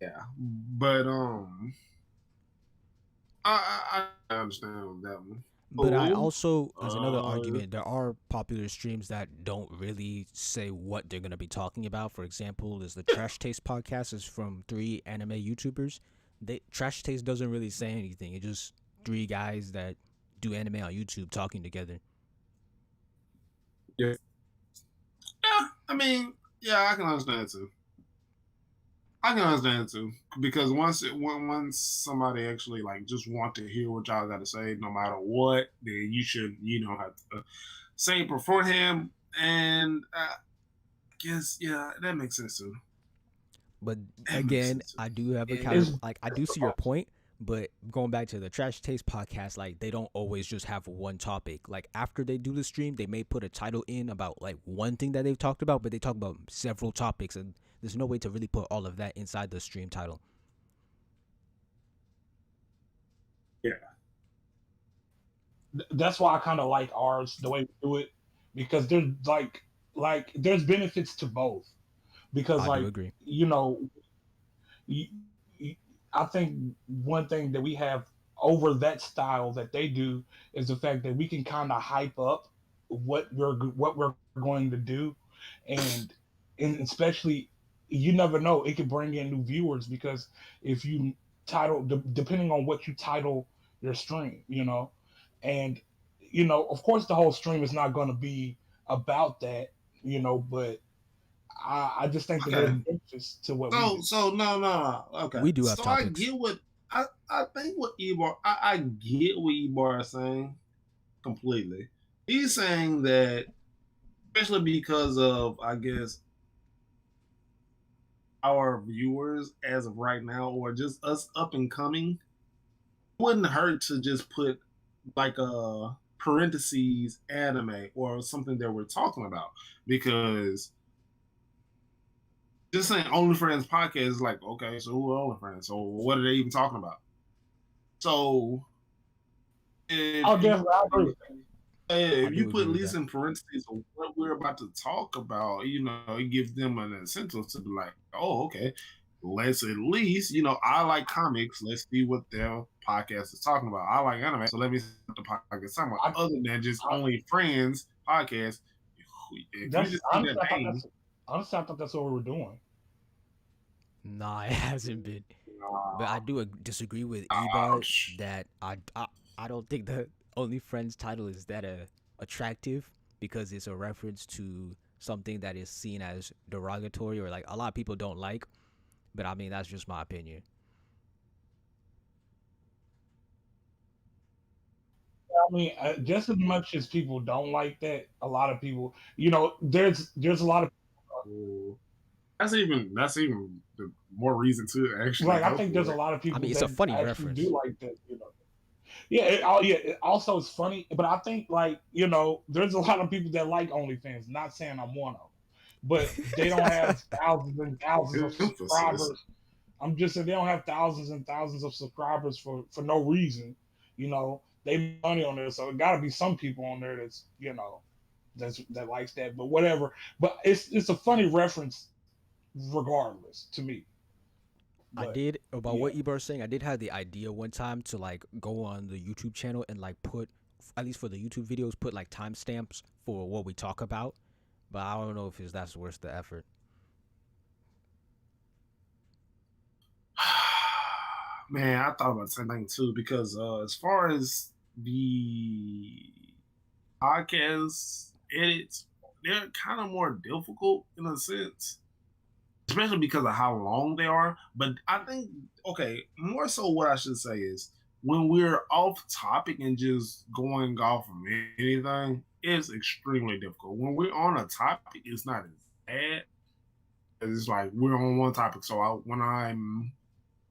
Speaker 2: yeah, but I understand that one.
Speaker 6: But I also, as another argument, there are popular streams that don't really say what they're gonna be talking about. For example, is the Trash Taste podcast is from 3 anime YouTubers. Trash Taste doesn't really say anything. It's just three guys that do anime on YouTube talking together.
Speaker 2: Yeah, I mean, yeah, I can understand it too. I can understand it too, because once somebody actually like just want to hear what y'all got to say, no matter what, then you should have to say it beforehand. And I guess that makes sense too.
Speaker 6: But
Speaker 2: That makes
Speaker 6: again,
Speaker 2: sense too.
Speaker 6: I do have a
Speaker 2: Yeah.
Speaker 6: counter. Like I do see your point, but going back to the Trash Taste podcast, like they don't always just have one topic. Like after they do the stream, they may put a title in about like one thing that they've talked about, but they talk about several topics, and there's no way to really put all of that inside the stream title.
Speaker 1: That's why I kind of like ours the way we do it, because there's there's benefits to both. Because
Speaker 6: I do agree.
Speaker 1: you know, you, I think one thing that we have over that style that they do is the fact that we can kind of hype up what we're going to do, and especially you never know, it could bring in new viewers, because if you depending on what you title your stream, and of course the whole stream is not going to be about that, but I just think that there's
Speaker 2: Okay.
Speaker 1: benefits to what we do.
Speaker 2: So no. Okay.
Speaker 6: We do have
Speaker 2: so
Speaker 6: topics.
Speaker 2: I get what I think what Ebar I get what Ebar is saying completely. He's saying that, especially because of, I guess, our viewers as of right now, or just us up and coming, it wouldn't hurt to just put like a parentheses anime or something that we're talking about, because just saying OnlyFriends podcast is like, okay, so who are OnlyFriends? So what are they even talking about? So if
Speaker 1: Oh, definitely, I agree with that.
Speaker 2: if
Speaker 6: I
Speaker 2: you
Speaker 6: do
Speaker 2: put
Speaker 6: agree
Speaker 2: at
Speaker 6: with
Speaker 2: least
Speaker 6: that.
Speaker 2: in parentheses of what we're about to talk about, it gives them an incentive to be like, oh, okay, let's at least, I like comics. Let's see what their podcast is talking about. I like anime, so let me see what the podcast is talking about. Other than just only friends podcast, if we just see that pain,
Speaker 1: Honestly, I thought that's what we were doing.
Speaker 6: Nah, it hasn't been. But I do disagree with Ebar
Speaker 2: ouch.
Speaker 6: that I don't think the OnlyFriends title is that attractive, because it's a reference to something that is seen as derogatory, or like a lot of people don't like. But I mean, that's just my opinion.
Speaker 1: I mean, just as much as people don't like that, a lot of people, there's a lot of
Speaker 2: That's even the more reason to actually
Speaker 1: like I
Speaker 2: go
Speaker 1: think there's
Speaker 2: for
Speaker 1: a
Speaker 2: it.
Speaker 1: lot of people
Speaker 6: mean, it's a
Speaker 1: that
Speaker 6: funny
Speaker 1: actually do
Speaker 6: reference.
Speaker 1: like that. Yeah, it also is funny, but I think there's a lot of people that like OnlyFans. Not saying I'm one of them, but they don't have thousands and thousands of
Speaker 2: Good emphasis.
Speaker 1: subscribers. I'm just saying they don't have thousands and thousands of subscribers for no reason. They make money on there, so it got to be some people on there that likes that. But whatever. But it's a funny reference, regardless, to me.
Speaker 6: I
Speaker 1: But
Speaker 6: did, about
Speaker 1: yeah.
Speaker 6: what Ebar's saying, I did have the idea one time to like go on the YouTube channel and like put, at least for the YouTube videos, put like timestamps for what we talk about. But I don't know if that's worth the effort.
Speaker 2: Man, I thought about the same thing too, because as far as the podcast edits, they're kind of more difficult in a sense, especially because of how long they are. But I think, okay, more so what I should say is, when we're off topic and just going off of anything, it's extremely difficult. When we're on a topic, it's not as bad. It's like we're on one topic. So when I'm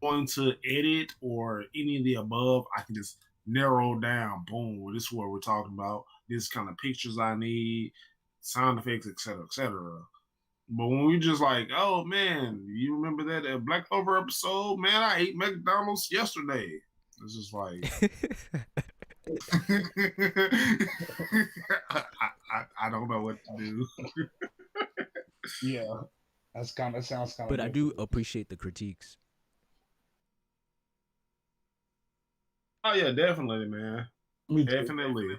Speaker 2: going to edit or any of the above, I can just narrow down. Boom, this is what we're talking about. This kind of pictures I need, sound effects, etc., etc. But when we just like, oh man, you remember that Black Clover episode? Man, I ate McDonald's yesterday. It's just like I don't know what to do.
Speaker 1: Yeah, sounds kind of.
Speaker 6: But I do appreciate the critiques.
Speaker 2: Oh yeah, definitely, man.
Speaker 1: Me too.
Speaker 2: Definitely.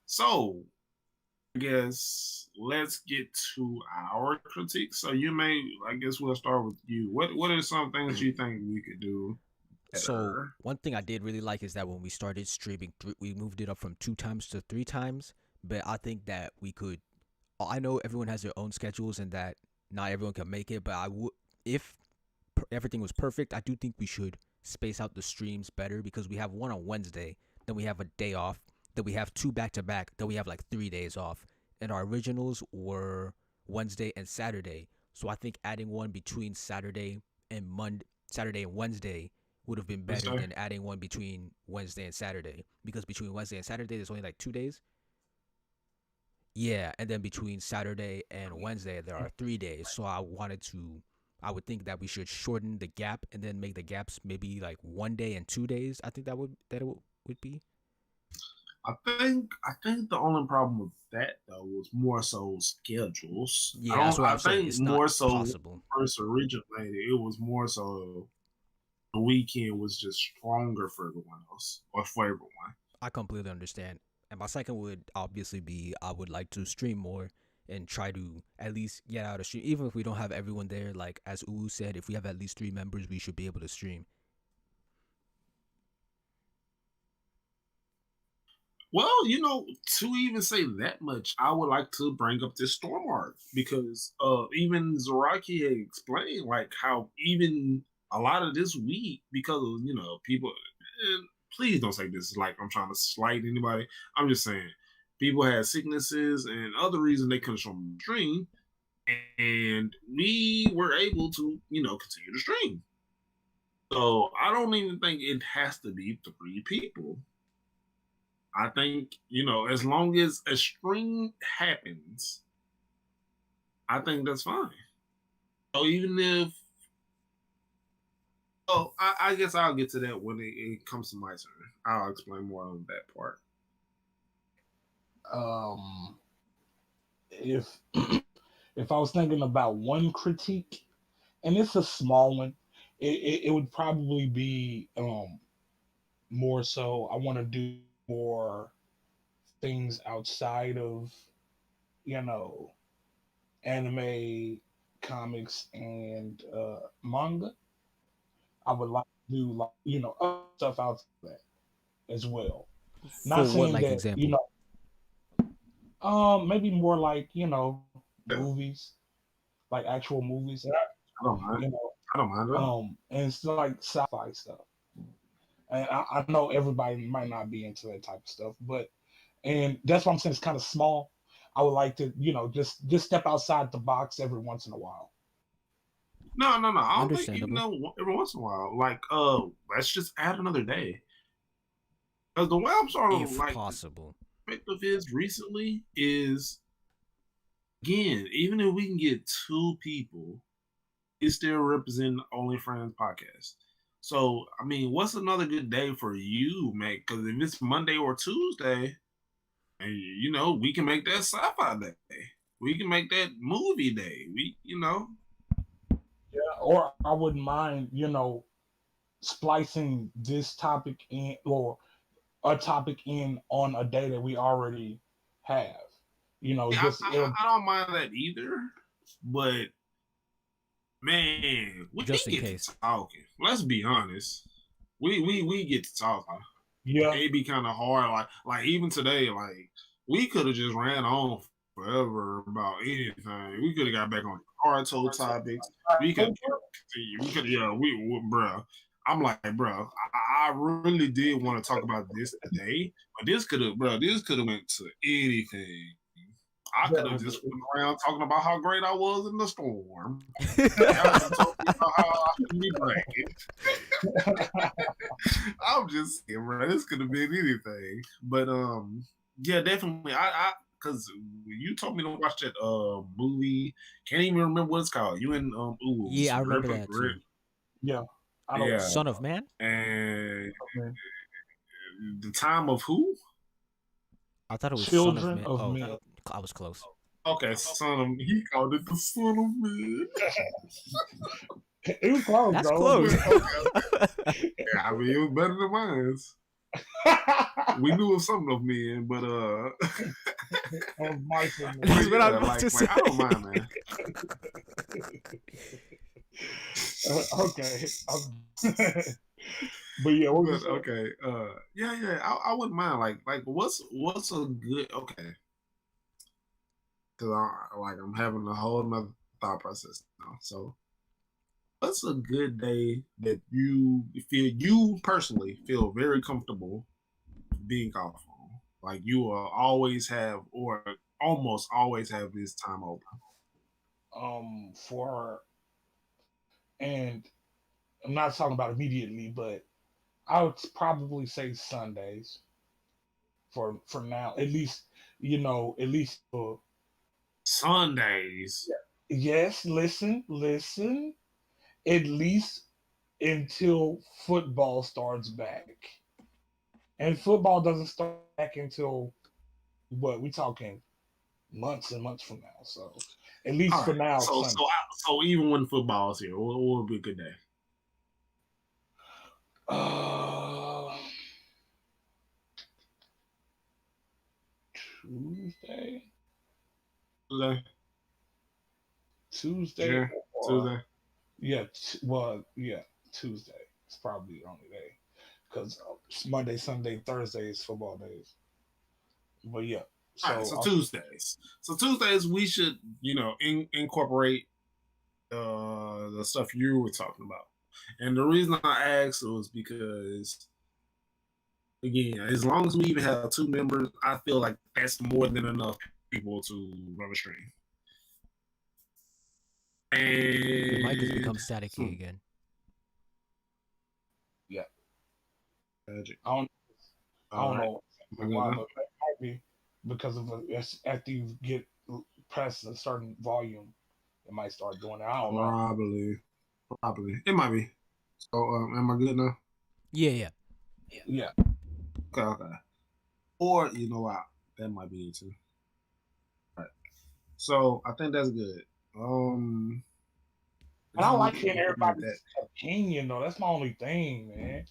Speaker 2: So I guess let's get to our critiques. So I guess we'll start with you. What are some things you think we could do
Speaker 6: So one thing I did really like is that when we started streaming, we moved it up from 2 times to 3 times. But I think that we could. I know everyone has their own schedules and that not everyone can make it. But I would, if everything was perfect, I do think we should space out the streams better because we have one on Wednesday, then we have a day off, then we have 2 back to back, then we have like 3 days off. And our originals were Wednesday and Saturday. So I think adding one between Saturday and Wednesday would have been better than adding one between Wednesday and Saturday, because between Wednesday and Saturday there's only like 2 days. Yeah, and then between Saturday and Wednesday there are 3 days. So I would think that we should shorten the gap and then make the gaps maybe like 1 day and 2 days. I think that would be.
Speaker 2: I think the only problem with that though was more so schedules.
Speaker 6: Yeah, that's what I'm saying.
Speaker 2: think
Speaker 6: It's
Speaker 2: more
Speaker 6: not
Speaker 2: so
Speaker 6: possible.
Speaker 2: first originated, it was more so the weekend was just stronger for everyone else or for everyone.
Speaker 6: I completely understand. And my second would obviously be I would like to stream more and try to at least get out a stream. Even if we don't have everyone there, like as Ulu said, if we have at least 3 members, we should be able to stream.
Speaker 2: Well, to even say that much, I would like to bring up this storm arc because even Zaraki had explained like how even a lot of this week, because of people, and please don't say this like I'm trying to slight anybody. I'm just saying people had sicknesses and other reasons they couldn't show them the stream, and we were able to continue to stream. So I don't even think it has to be 3 people. I think, as long as a stream happens, I think that's fine. So even if, I guess I'll get to that when it comes to my turn. I'll explain more on that part.
Speaker 1: If if I was thinking about one critique, and it's a small one, it would probably be more so I want to do more things outside of anime, comics, and manga. I would like to do other stuff outside of that as well. Not
Speaker 6: For
Speaker 1: saying
Speaker 6: what, like
Speaker 1: that
Speaker 6: example?
Speaker 1: maybe more like movies, like actual movies.
Speaker 2: I don't mind. I don't mind that.
Speaker 1: And it's like sci-fi stuff. And I know everybody might not be into that type of stuff, and that's what I'm saying. It's kind of small. I would like to, just step outside the box every once in a while.
Speaker 2: No. I don't think
Speaker 6: Understandable.
Speaker 2: every once in a while. Like, let's just add another day. Because the way I'm sort of
Speaker 6: If
Speaker 2: like
Speaker 6: possible.
Speaker 2: perspective is recently is again, even if we can get 2 people, it's still representing Only Friends podcast. So, I mean, what's another good day for you, mate? Because if it's Monday or Tuesday, and we can make that sci-fi day. We can make that movie day.
Speaker 1: Yeah, or I wouldn't mind, splicing this topic in or a topic in on a day that we already have.
Speaker 2: I don't mind that either, but man, we
Speaker 6: Just in
Speaker 2: get
Speaker 6: case.
Speaker 2: to talking. Let's be honest. We get to talking.
Speaker 1: Yeah,
Speaker 2: It'd be kind of hard. Like even today, like we could have just ran on forever about anything. We could have got back on Naruto topics. We could, bro. I'm like, bro, I really did want to talk about this today, but this could have went to anything. I could have just went around talking about how great I was in the storm. Talking about how I should be bragging. I'm just saying, bro, this could have been anything. But yeah, definitely. I because you told me to watch that movie. Can't even remember what it's called. You and Uwu.
Speaker 6: Yeah, I remember that too.
Speaker 1: Yeah. I don't know.
Speaker 6: Son of Man?
Speaker 2: And the time of who?
Speaker 6: I thought it was
Speaker 1: Children
Speaker 6: Son of
Speaker 1: of
Speaker 6: Man.
Speaker 1: Men.
Speaker 6: I was close.
Speaker 2: Okay, son of he called it the son of man.
Speaker 1: It was close,
Speaker 6: That's
Speaker 1: bro.
Speaker 6: close.
Speaker 2: Yeah, I mean, it was better than mine. We knew of something of men, but
Speaker 6: That's what I was about to say.
Speaker 2: I don't mind, man.
Speaker 1: Okay. But yeah, what was
Speaker 2: But
Speaker 1: you saying?
Speaker 2: okay, yeah, I wouldn't mind. Like, what's a good okay? Because I'm having a whole nother thought process now. So, what's a good day that you personally feel very comfortable being off on? Like you will always have or almost always have this time open.
Speaker 1: For and I'm not talking about immediately, but I would probably say Sundays for now. At least at least
Speaker 2: Sundays.
Speaker 1: yes. Listen. At least until football starts back, and football doesn't start back until what we talking months and months from now. So at
Speaker 2: All
Speaker 1: least for
Speaker 2: right.
Speaker 1: now,
Speaker 2: So
Speaker 1: Sunday.
Speaker 2: even when football is here, what would be a good day?
Speaker 1: Uh, Tuesday,
Speaker 2: Tuesday.
Speaker 1: Tuesday,
Speaker 2: Sure.
Speaker 1: or
Speaker 2: Tuesday.
Speaker 1: yeah, yeah, Tuesday. It's probably the only day because Monday, Sunday, Thursday is football days. But yeah,
Speaker 2: All right.
Speaker 1: so
Speaker 2: So Tuesdays. So Tuesdays we should incorporate the stuff you were talking about. And the reason I asked was because again, as long as we even have 2 members, I feel like that's more than enough people to run a stream.
Speaker 6: Your mic has
Speaker 2: And
Speaker 6: become staticky again.
Speaker 1: yeah,
Speaker 2: magic.
Speaker 1: I don't
Speaker 2: All right.
Speaker 1: know why, but it might be because of after you get past a certain volume, it might start doing it. I don't know.
Speaker 2: Probably. It might be. So am I good now?
Speaker 6: Yeah.
Speaker 1: Yeah,
Speaker 2: Okay. Or you know what? That might be it too. All right. So I think that's good.
Speaker 1: and I like hearing everybody's opinion though. That's my only thing, man.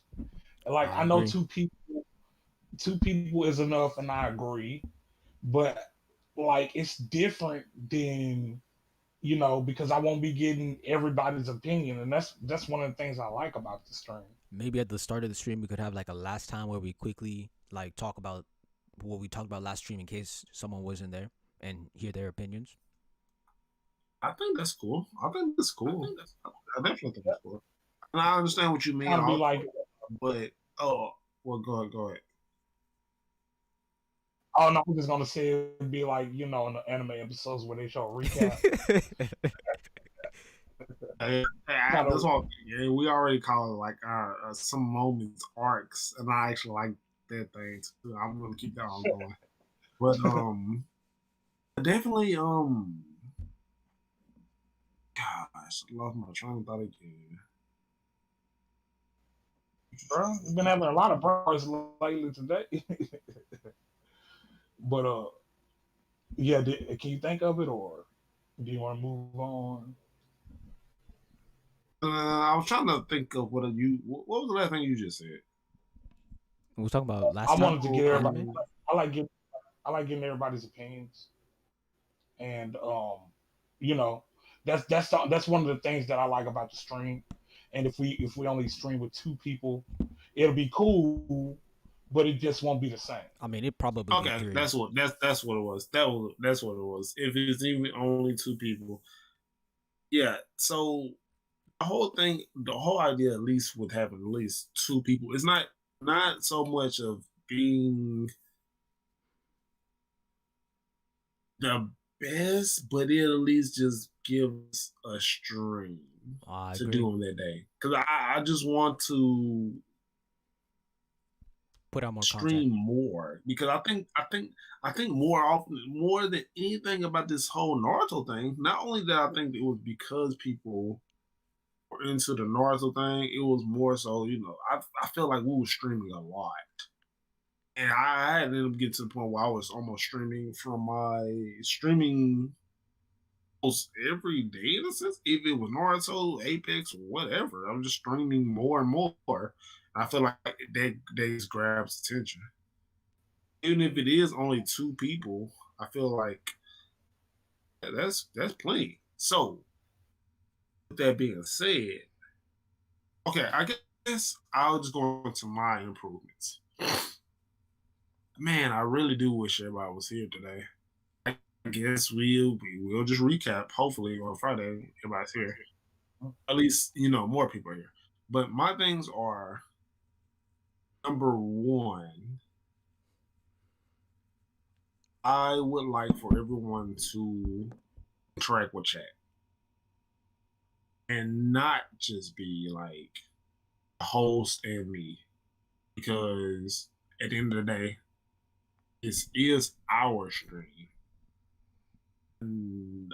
Speaker 1: Like I know
Speaker 6: agree.
Speaker 1: two people is enough, and I agree. But like it's different than because I won't be getting everybody's opinion, and that's one of the things I like about the stream.
Speaker 6: Maybe at the start of the stream we could have like a last time where we quickly like talk about what we talked about last stream in case someone wasn't there and hear their opinions.
Speaker 2: I think that's cool. I definitely think that's cool. And I understand what you mean.
Speaker 1: Kind of be like,
Speaker 2: but go ahead.
Speaker 1: oh no, I'm just gonna say it'd be like in the anime episodes where they show a recap.
Speaker 2: That's all. Yeah, we already call it like our some moments arcs, and I actually like that thing too. I'm gonna keep that on going. But definitely gosh, I lost my train of thought again.
Speaker 1: Bro, we've been having a lot of bros lately today. But yeah, can you think of it, or do you want to move on?
Speaker 2: I was trying to think of what was the last thing you just said?
Speaker 6: We were talking about last
Speaker 1: I
Speaker 6: time.
Speaker 1: wanted to get everybody.
Speaker 6: Anime?
Speaker 1: I like getting everybody's opinions, and that's one of the things that I like about the stream. And if we only stream with 2 people, it'll be cool, but it just won't be the same.
Speaker 6: I mean, it probably
Speaker 2: Okay,
Speaker 6: be 3.
Speaker 2: that's what it was. That's what it was. If it's even only 2 people, yeah. So the whole idea, at least with having at least 2 people, is not so much of being the best, but it at least just gives a stream to do on that day. Because I just want to
Speaker 6: put out more
Speaker 2: stream
Speaker 6: content.
Speaker 2: more, because I think more often, more than anything about this whole Naruto thing, not only that I think it was because people were into the Naruto thing, it was more so, I feel like we were streaming a lot. And I ended up getting to the point where I was almost streaming from my streaming almost every day in a sense, if it was Naruto, Apex, whatever. I'm just streaming more and more. I feel like that just grabs attention. Even if it is only 2 people, I feel like that's plenty. So, with that being said, okay, I guess this, I'll just go into my improvements. Man, I really do wish everybody was here today. I guess we'll just recap. Hopefully on Friday, everybody's here. At least more people are here. But my things are number one. I would like for everyone to interact with chat and not just be like a host and me, because at the end of the day, this is our stream. And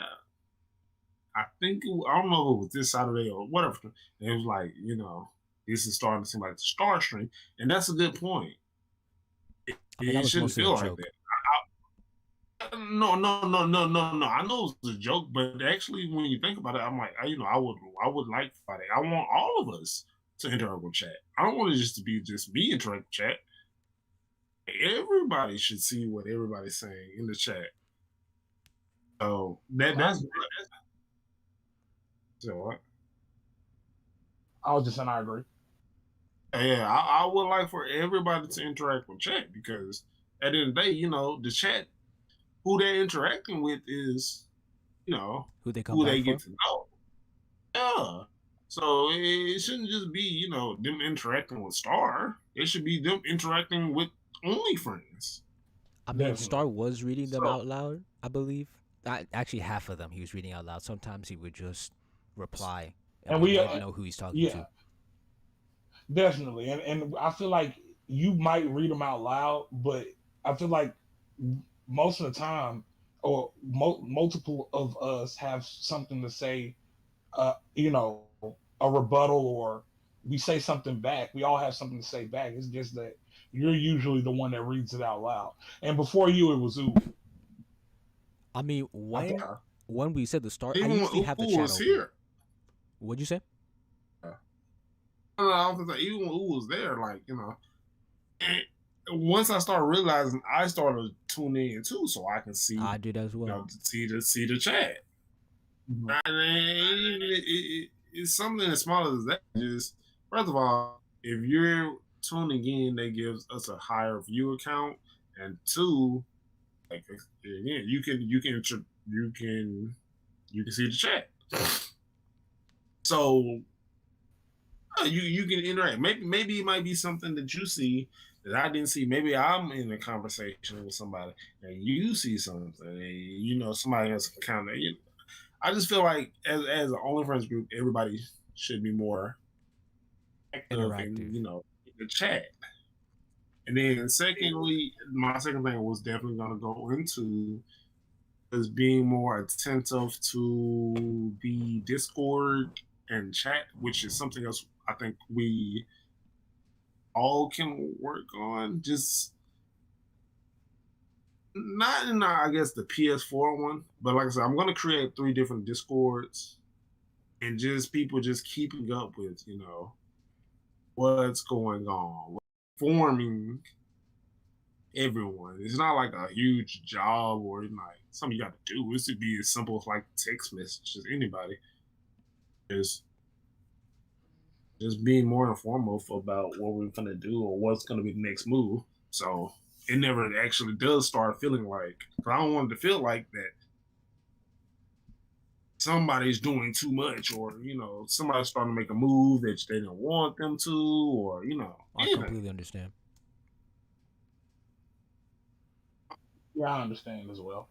Speaker 2: I don't know if it was this Saturday or whatever. It was like, this is starting to seem like the star stream. And that's a good point.
Speaker 6: I mean, that was
Speaker 2: shouldn't
Speaker 6: mostly
Speaker 2: feel
Speaker 6: a
Speaker 2: like
Speaker 6: joke.
Speaker 2: that. No. I know it's a joke, but actually, when you think about it, I'm like, I would like Friday. I want all of us to interact with chat. I don't want it just to be just me interact with chat. Everybody should see what everybody's saying in the chat. So that's so what?
Speaker 1: I was just saying I agree.
Speaker 2: Yeah, I would like for everybody to interact with chat, because at the end of the day, the chat, who they're interacting with is,
Speaker 6: Who they come
Speaker 2: who
Speaker 6: back
Speaker 2: they
Speaker 6: for?
Speaker 2: get to know. Yeah. So it shouldn't just be, them interacting with Star. It should be them interacting with only friends.
Speaker 6: I mean,
Speaker 1: Definitely.
Speaker 6: Star was reading them
Speaker 2: So-
Speaker 6: out loud, I believe. Actually, half of them he was reading out loud. Sometimes he would just reply
Speaker 1: And
Speaker 6: we
Speaker 1: we,
Speaker 6: wouldn't know who he's talking
Speaker 1: yeah,
Speaker 6: to.
Speaker 1: definitely. And I feel like you might read them out loud, but I feel like most of the time, or multiple of us have something to say, a rebuttal, or we say something back. We all have something to say back. It's just that you're usually the one that reads it out loud. And before you, it was Uwe.
Speaker 6: I mean, when we said the start, I
Speaker 2: Even
Speaker 6: usually
Speaker 2: when
Speaker 6: have the
Speaker 2: Uwu
Speaker 6: chat
Speaker 2: was
Speaker 6: open.
Speaker 2: here.
Speaker 6: What'd you say?
Speaker 2: I was like, even when Uwu was there, like, and once I started realizing, I started tuning in too, so I can see,
Speaker 6: I did as well.
Speaker 2: see the chat.
Speaker 1: Mm-hmm.
Speaker 2: And it's something as small as that. Just first of all, if you're tuning in, that gives us a higher view count, and two, like again, you can see the chat. So you can interact. Maybe it might be something that you see that I didn't see. Maybe I'm in a conversation with somebody and you see something, and somebody else can kind of. I just feel like as an OnlyFriends group, everybody should be more active
Speaker 6: Interactive.
Speaker 2: in the chat. And then secondly, my second thing was definitely going to go into is being more attentive to the Discord and chat, which is something else I think we all can work on. Just not in I guess the PS4 one, but like I said, I'm going to create 3 different Discords, and just people just keeping up with what's going on, informing everyone. It's not like a huge job or like something you got to do. It should be as simple as like text messages. Anybody just being more informative about what we're gonna do or what's gonna be the next move. So it never actually does start feeling like. I don't want it to feel like that somebody's doing too much, or somebody's starting to make a move that they don't want them to, or
Speaker 6: I
Speaker 2: anything.
Speaker 6: completely understand.
Speaker 1: Yeah, I understand as well.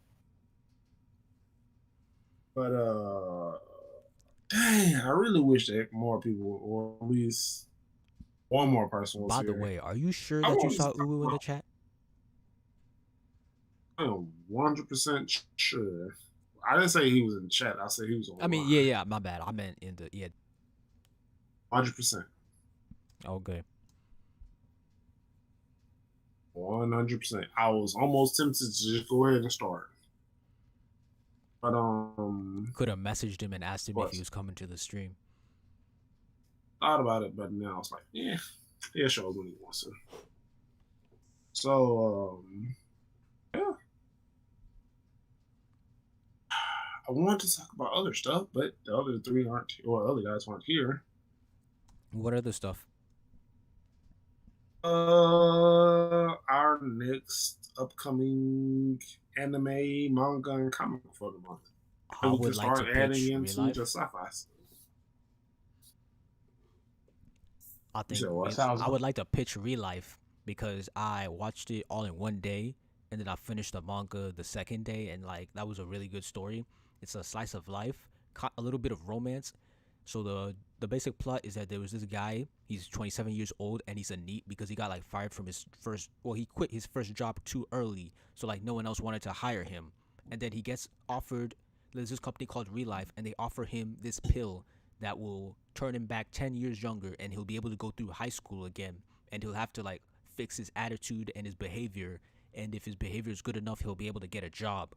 Speaker 2: But dang, I really wish that more people, or at least one more person was
Speaker 6: By
Speaker 2: here.
Speaker 6: the way, are you sure
Speaker 2: I
Speaker 6: that you
Speaker 2: wanted
Speaker 6: saw
Speaker 2: to talk
Speaker 6: Uwu in the
Speaker 2: about-
Speaker 6: chat?
Speaker 2: I'm 100% sure. I didn't say he was in the chat. I said he was on.
Speaker 6: I mean, yeah, my bad. I meant in the
Speaker 2: 100%.
Speaker 6: Okay.
Speaker 2: 100%. I was almost tempted to just go ahead and start. But
Speaker 6: Could have messaged him and asked him if
Speaker 2: What?
Speaker 6: he was coming to the stream.
Speaker 2: thought about it, but now I was like, yeah, sure, when he wants to. So yeah. I wanted to talk about other stuff, but the other 3 aren't, or other guys aren't here.
Speaker 6: What other stuff?
Speaker 2: Our next upcoming anime, manga, and comic for the month.
Speaker 6: I
Speaker 2: And we can
Speaker 6: would like to
Speaker 2: start adding
Speaker 6: pitch real
Speaker 2: into just
Speaker 6: life.
Speaker 2: sci-fi.
Speaker 6: I
Speaker 2: You
Speaker 6: think
Speaker 2: said what?
Speaker 1: Sounds
Speaker 6: I would like to pitch real life because I watched it all in one day, and then I finished the manga the second day, and like that was a really good story. It's a slice of life, a little bit of romance. So the basic plot is that there was this guy. He's 27 years old, and he's a NEET because he got like fired from his first. Well, he quit his first job too early, so like no one else wanted to hire him. And then he gets offered. There's this company called Real Life, and they offer him this pill that will turn him back 10 years younger, and he'll be able to go through high school again, and he'll have to like fix his attitude and his behavior, and if his behavior is good enough he'll be able to get a job.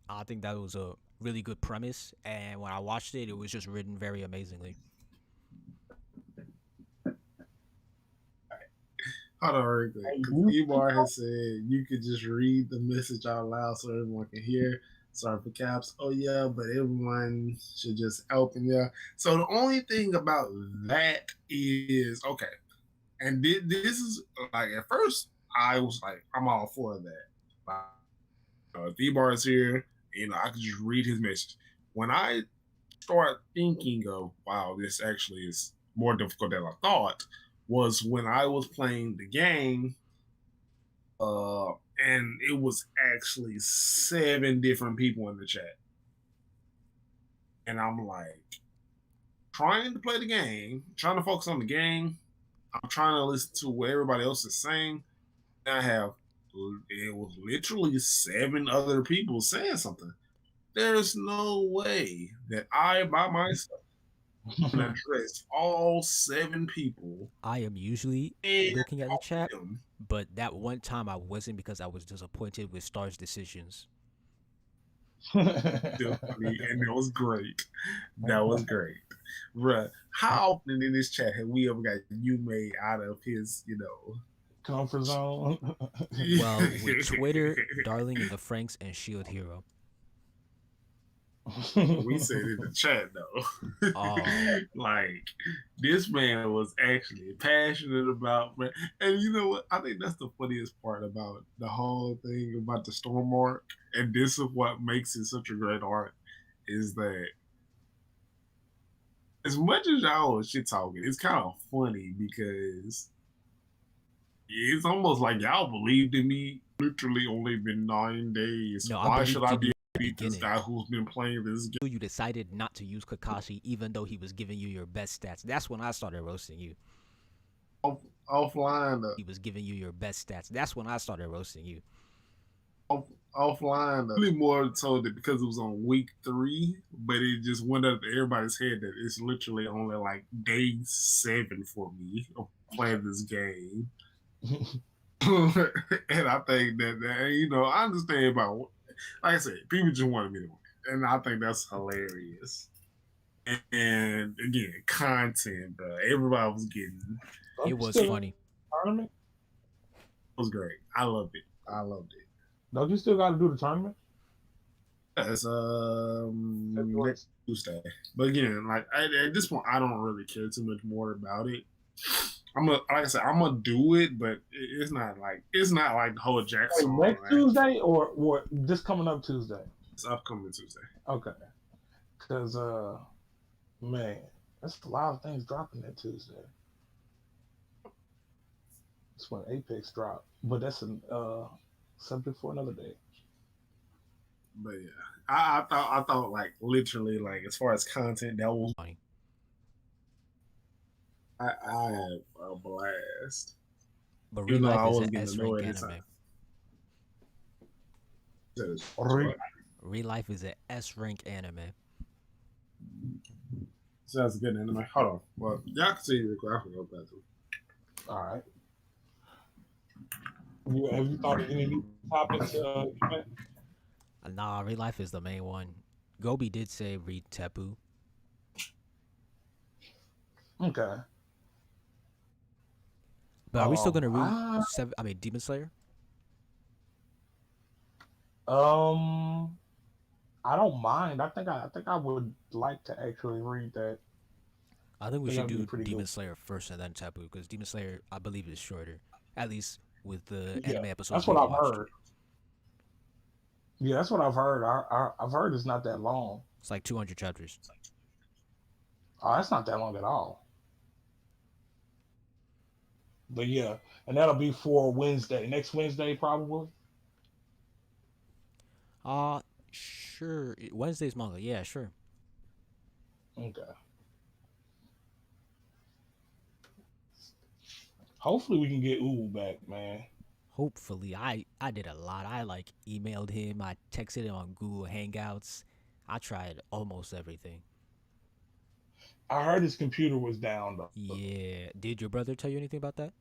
Speaker 6: I think that was a really good premise, and when I watched it, it was just written very amazingly.
Speaker 2: Hold on, real quick. Because E-Bar has said you could just read the message out loud so everyone can hear. Sorry for caps. Oh yeah, but everyone should just open. Yeah. So the only thing about that is okay, and this is like at first I was like I'm all for that. If E-Bar is here, I could just read his message. When I start thinking of wow, this actually is more difficult than I thought, was when I was playing the game, and it was actually 7 different people in the chat, and I'm like trying to play the game, trying to focus on the game. I'm trying to listen to what everybody else is saying. And it was literally 7 other people saying something. There's no way that I by myself can address all 7 people
Speaker 6: I am usually
Speaker 2: and
Speaker 6: looking at the
Speaker 2: talk to
Speaker 6: chat,
Speaker 2: them.
Speaker 6: but that one time I wasn't because I was disappointed with Star's decisions.
Speaker 2: Definitely, and it was great. That was great. Bruh, how often in this chat have we ever got you made out of his.
Speaker 1: comfort zone.
Speaker 6: Well, with Twitter, Darling in the Franks, and Shield Hero.
Speaker 2: We said in the chat though.
Speaker 6: Oh.
Speaker 2: Like this man was actually passionate about man. And you know what? I think that's the funniest part about the whole thing about the Storm arc. And this is what makes it such a great art, is that as much as y'all was shit talking, it's kind of funny because it's almost like y'all believed in me. Literally only been 9 days.
Speaker 6: No, I
Speaker 2: Why
Speaker 6: believed
Speaker 2: should I
Speaker 6: in
Speaker 2: be
Speaker 6: you
Speaker 2: able to beat this
Speaker 6: beginning.
Speaker 2: guy who's been playing this game?
Speaker 6: You decided not to use Kakashi even though he was giving you your best stats. That's when I started roasting you.
Speaker 2: Offline,
Speaker 6: He was giving you your best stats. That's when I started roasting you.
Speaker 2: offline. Really more so that because it was on week 3, but it just went up to everybody's head that it's literally only like day 7 for me of playing this game. And I think that I understand about, like I said, people just wanted me to win, and I think that's hilarious. And again, content, bro. Everybody was getting.
Speaker 6: It was funny.
Speaker 1: Tournament?
Speaker 2: It was great. I loved it.
Speaker 1: Don't you still got to do the tournament?
Speaker 2: It's next Tuesday. But again, like at this point, I don't really care too much more about it. Like I said, I'm gonna do it, but it's not like the whole Jackson.
Speaker 1: Wait, next Tuesday or this coming up Tuesday?
Speaker 2: It's upcoming Tuesday.
Speaker 1: Okay, because man, that's a lot of things dropping that Tuesday. That's when Apex dropped, but that's a subject for another day.
Speaker 2: But yeah, I thought like literally like as far as content that was
Speaker 6: Funny.
Speaker 2: I had a blast.
Speaker 6: But
Speaker 2: Even
Speaker 6: Real
Speaker 2: though I
Speaker 6: Life is
Speaker 2: was
Speaker 6: an
Speaker 2: getting
Speaker 6: S
Speaker 2: annoyed
Speaker 6: rank
Speaker 2: at
Speaker 6: anime.
Speaker 2: times.
Speaker 6: Real Life is an S rank anime.
Speaker 2: Sounds good anime. Hold on. Well, y'all can see real quick. I forgot that too.
Speaker 1: All right. Have you thought of any new topics?
Speaker 6: Nah, Real Life is the main one. Gobi did say read Tepu.
Speaker 1: Okay.
Speaker 6: But are we still gonna read Demon Slayer?
Speaker 1: I don't mind. I think I would like to actually read that.
Speaker 6: I think we
Speaker 1: They
Speaker 6: should
Speaker 1: gotta be
Speaker 6: do
Speaker 1: pretty
Speaker 6: Demon
Speaker 1: good.
Speaker 6: Slayer first and then Taboo because Demon Slayer, I believe, is shorter. At least with the
Speaker 1: Yeah,
Speaker 6: anime episodes
Speaker 1: that's what
Speaker 6: we've
Speaker 1: I've
Speaker 6: watched.
Speaker 1: heard. Yeah, that's what I've heard. I've heard it's not that long.
Speaker 6: It's like 200 chapters.
Speaker 1: Oh, that's not that long at all. But yeah, and that'll be for Wednesday, next Wednesday probably.
Speaker 6: Sure. Wednesday's manga. Yeah, sure.
Speaker 1: Okay. Hopefully we can get Uwu back, man.
Speaker 6: Hopefully, I did a lot. I like emailed him. I texted him on Google Hangouts. I tried almost everything.
Speaker 1: I heard his computer was down though.
Speaker 6: Yeah. Did your brother tell you anything about that?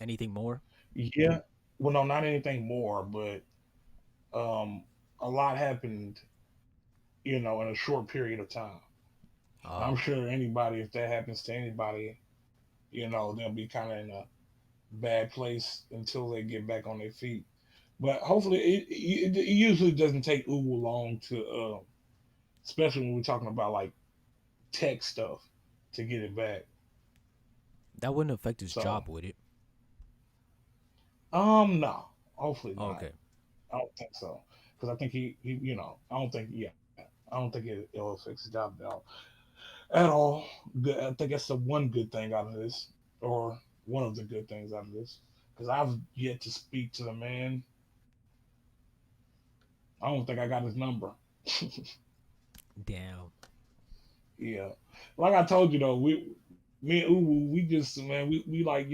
Speaker 6: Anything more?
Speaker 1: Yeah. Well, no, not anything more, but um, a lot happened, in a short period of time. And I'm
Speaker 6: Oh,
Speaker 1: sure anybody, if that happens to anybody, they'll be kind of in a bad place until they get back on their feet. But hopefully, it usually doesn't take Uwu long to, especially when we're talking about like tech stuff, to get it back.
Speaker 6: that wouldn't affect his
Speaker 1: So,
Speaker 6: job, would it?
Speaker 1: no, hopefully
Speaker 6: Oh,
Speaker 1: not.
Speaker 6: okay.
Speaker 1: I don't think so, because I think I don't think, yeah, I don't think it'll fix his job at all. Good. I think that's the one good thing out of this, or one of the good things out of this, because I've yet to speak to the man. I don't think I got his number.
Speaker 6: Damn.
Speaker 1: Yeah, like I told you though, me and Uwu, we just, man, we like,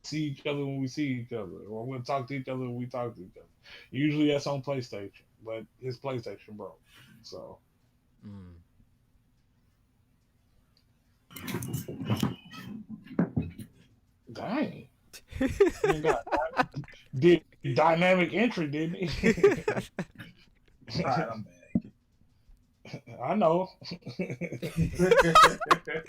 Speaker 1: see each other when we see each other, or we'll talk to each other when we talk to each other. Usually that's on PlayStation, but his PlayStation broke, so
Speaker 6: Mm.
Speaker 1: dang, he got did dynamic entry, didn't he?
Speaker 2: All right, I'm
Speaker 1: I know.
Speaker 2: back.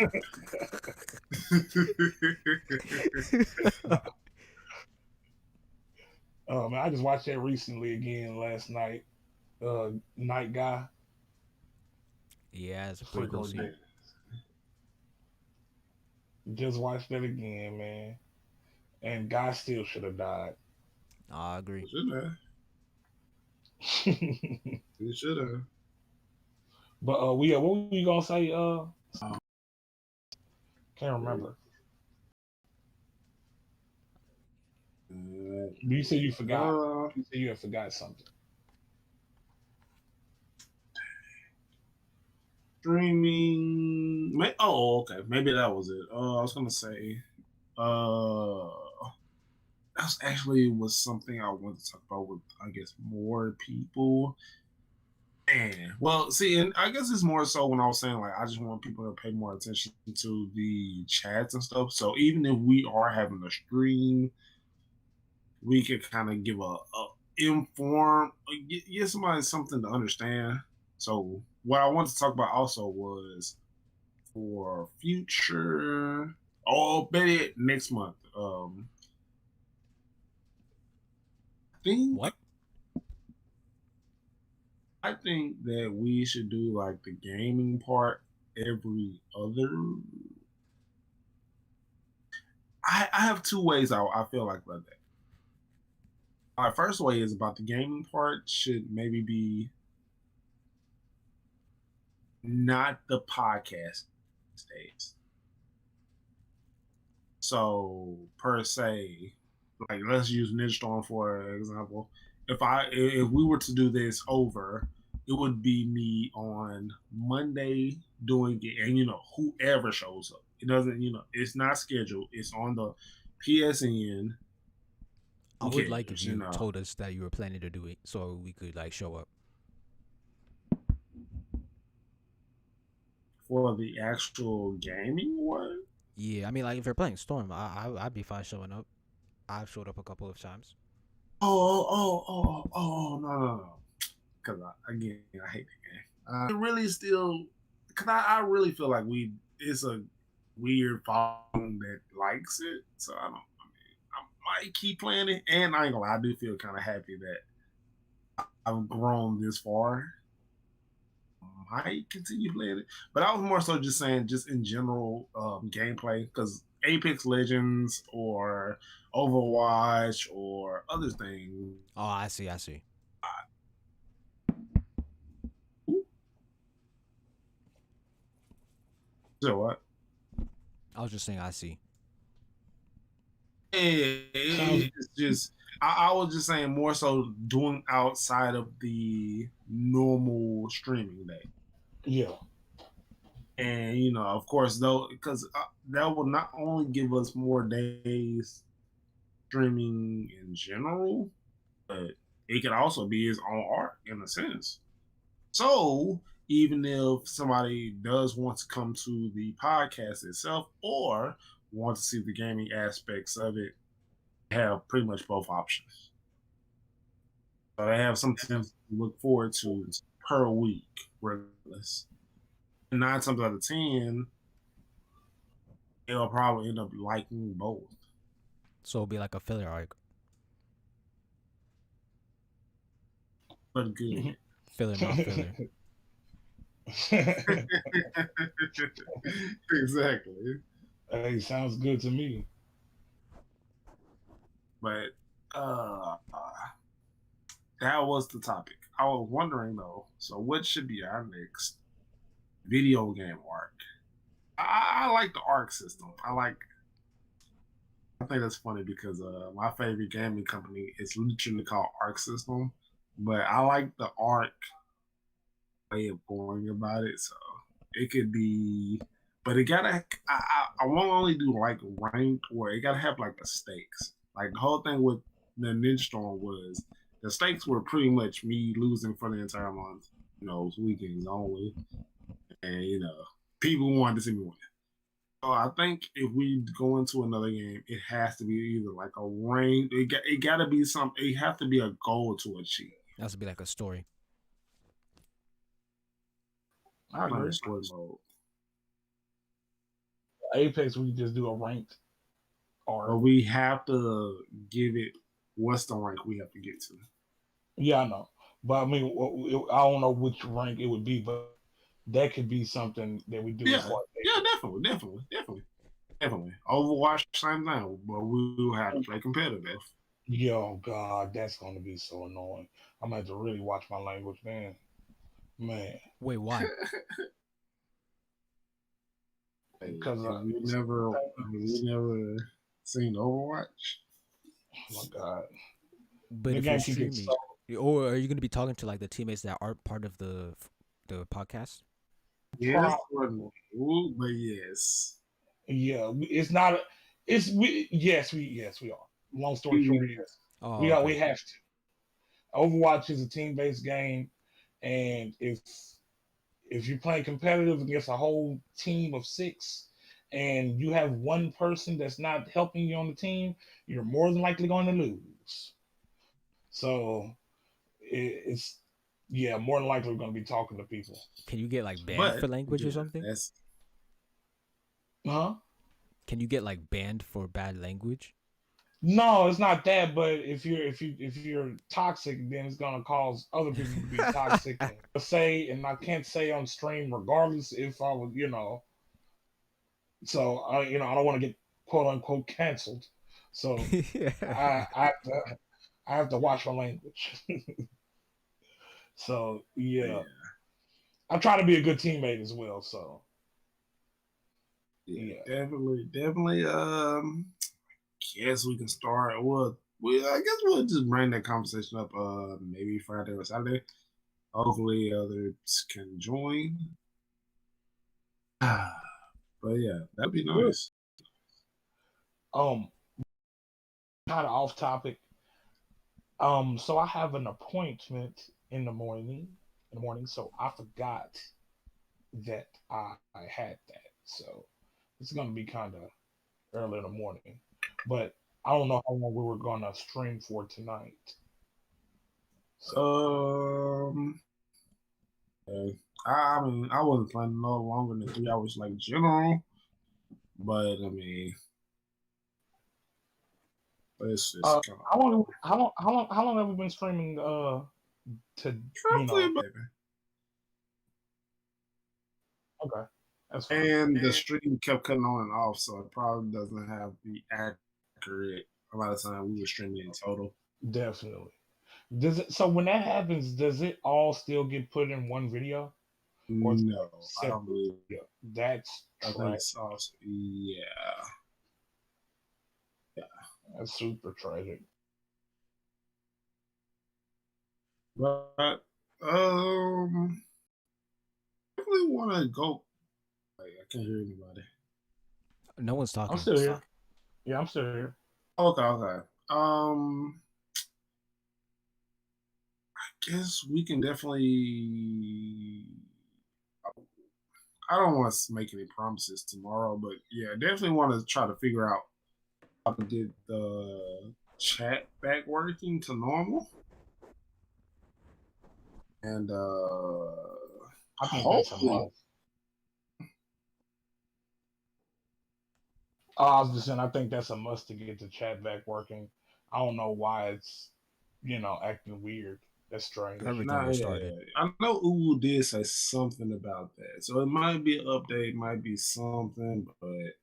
Speaker 1: Man, I just watched that recently again last night. Night Guy,
Speaker 6: Yeah, it's a pretty
Speaker 1: freaking
Speaker 6: cool scene.
Speaker 1: ridiculous. Just watched that again, man. And Guy still should have died.
Speaker 6: I agree.
Speaker 2: You should have.
Speaker 1: But what were you gonna say? Can't remember. You said you forgot. You said you had forgot something.
Speaker 2: Streaming. Oh, okay. Maybe that was it. I was gonna say. That actually was something I wanted to talk about with, I guess, more people. And well, see, and I guess it's more so when I was saying like I just want people to pay more attention to the chats and stuff. So even if we are having a stream, we could kind of give a inform, get somebody something to understand. So what I wanted to talk about also was for future. Oh, bet it next month.
Speaker 6: What?
Speaker 2: I think that we should do like the gaming part every other. I have two ways I feel like about that. My first way is about the gaming part should maybe be not the podcast days. So per se, like let's use Ninja Storm for example. If we were to do this over, it would be me on Monday doing it, and whoever shows up. It doesn't, it's not scheduled. It's on the PSN.
Speaker 6: I
Speaker 2: Who
Speaker 6: would like if
Speaker 2: cares,
Speaker 6: you told us that you were planning to do it so we could like show up.
Speaker 2: For the actual gaming one.
Speaker 6: Yeah, I mean like if you're playing Storm, I'd be fine showing up. I've showed up a couple of times.
Speaker 2: No. Because again, I hate the game. It really still, because I really feel like it's a weird phone that likes it. So I might keep playing it. And I ain't gonna lie, I do feel kind of happy that I've grown this far. might continue playing it, but I was more so just saying, just in general, gameplay, because Apex Legends or Overwatch or other things.
Speaker 6: Oh, I see.
Speaker 2: So what?
Speaker 6: I was just saying I see.
Speaker 2: It's just I was just saying more so doing outside of the normal streaming day.
Speaker 1: Yeah.
Speaker 2: And you know, of course, though, because that will not only give us more days streaming in general, but it could also be its own art in a sense. So even if somebody does want to come to the podcast itself or want to see the gaming aspects of it, they have pretty much both options. So they have something to look forward to per week, regardless. 9 times out of 10, they'll probably end up liking both.
Speaker 6: So it'll be like a filler arc.
Speaker 2: But good.
Speaker 6: Filler, not filler.
Speaker 2: Exactly.
Speaker 1: Hey, sounds good to me.
Speaker 2: But that was the topic. I was wondering though, so what should be our next video game arc? I like the arc system. I think that's funny because my favorite gaming company is literally called Arc System, but I like the arc way of going about it. So it could be, but it gotta. I won't only do like ranked, or it gotta have like the stakes. Like the whole thing with the Ninja Storm was the stakes were pretty much me losing for the entire month. You know, it was weekends only, and you know, people wanted to see me win. So I think if we go into another game, it has to be either like a rank. It got to be something. It has to be a goal to achieve.
Speaker 6: It has to be like a story.
Speaker 1: I agree.
Speaker 2: Story mode.
Speaker 1: Apex, we just do a ranked
Speaker 2: But
Speaker 1: arc.
Speaker 2: we have to give it. What's the rank we have to get to?
Speaker 1: Yeah, I know. But I mean, I don't know which rank it would be, but that could be something that we do.
Speaker 2: Yeah, definitely. Overwatch, same thing, but we will have to play competitive.
Speaker 1: Yo, God, that's gonna be so annoying. I'm gonna have to really watch my language, man.
Speaker 6: Wait, why?
Speaker 1: Because
Speaker 2: we never seen Overwatch.
Speaker 1: Oh my God.
Speaker 6: But
Speaker 1: The
Speaker 6: if
Speaker 1: game
Speaker 6: you're
Speaker 1: can get
Speaker 6: streaming,
Speaker 1: so
Speaker 6: or are you gonna be talking to like the teammates that aren't part of the podcast?
Speaker 2: Yes, but yes.
Speaker 1: Yeah, it's not. It's we. Yes, we are. Long story short, yes.
Speaker 6: Oh,
Speaker 1: We
Speaker 6: okay.
Speaker 1: have to. Overwatch is a team-based game, and if you're playing competitive against a whole team of 6, and you have one person that's not helping you on the team, you're more than likely going to lose. So it's more than likely we're going to be talking to people.
Speaker 6: Can you get like banned for language or something?
Speaker 1: Huh?
Speaker 6: Can you get like banned for bad language?
Speaker 1: No, it's not that. But if you're toxic, then it's gonna cause other people to be toxic. And I can't say on stream, regardless if I was, So I don't want to get quote unquote canceled. So I have to watch my language. So yeah, I try to be a good teammate as well. So
Speaker 2: yeah. Definitely. Guess we can start. Well, I guess we'll just bring that conversation up. Maybe Friday or Saturday. Hopefully, others can join. But yeah, that'd be nice.
Speaker 1: Kind of off topic. So I have an appointment in the morning. So I forgot that I had that. So it's gonna be kind of early in the morning, but I don't know how long we were gonna stream for tonight.
Speaker 2: So, I mean, I wasn't planning no longer than 3 hours, like general. But I mean, it's just
Speaker 1: how long have we been streaming? To
Speaker 2: roughly about
Speaker 1: That's fine.
Speaker 2: And the stream kept cutting on and off, so it probably doesn't have the accurate amount of time we were streaming in total.
Speaker 1: Definitely. Does it? So when that happens, does it all still get put in one video? Or is it
Speaker 2: No, I don't believe.
Speaker 1: video? That's
Speaker 2: I think
Speaker 1: trash.
Speaker 2: it's also yeah.
Speaker 1: That's super tragic.
Speaker 2: But I really want to go. Wait, I can't hear anybody.
Speaker 6: No one's talking.
Speaker 1: I'm still here. Yeah, I'm still here.
Speaker 2: Okay. I guess we can definitely. I don't want to make any promises tomorrow, but yeah, definitely want to try to figure out how to get the chat back working to normal. And
Speaker 1: I think that's a
Speaker 2: hopefully,
Speaker 1: must. I was just saying, I think that's a must to get the chat back working. I don't know why it's, acting weird. That's strange.
Speaker 6: Everything
Speaker 2: nah,
Speaker 6: was
Speaker 2: yeah,
Speaker 6: started.
Speaker 2: I know Uwu did say something about that, so it might be an update, might be something, but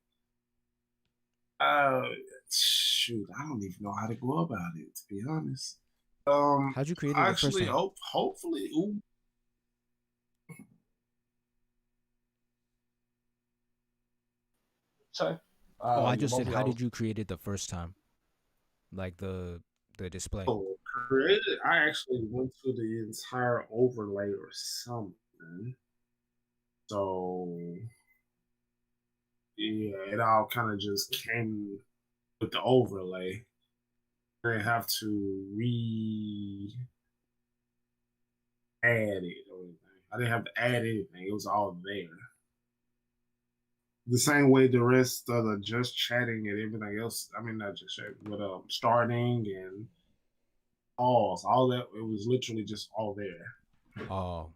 Speaker 2: shoot, I don't even know how to go about it, to be honest.
Speaker 6: How'd you create it the first
Speaker 2: Actually,
Speaker 6: time?
Speaker 2: hopefully, Uwu.
Speaker 1: Say,
Speaker 6: I just said,
Speaker 1: both
Speaker 6: how
Speaker 1: y'all-
Speaker 6: did you create it the first time? Like the display.
Speaker 2: Oh, created. I actually went to the entire overlay or something. So yeah, it all kind of just came with the overlay. I didn't have to add it or anything. I didn't have to add anything. It was all there. The same way the rest of the just chatting and everything else. I mean, not just chatting, but starting and all that. It was literally just all there.
Speaker 6: Oh.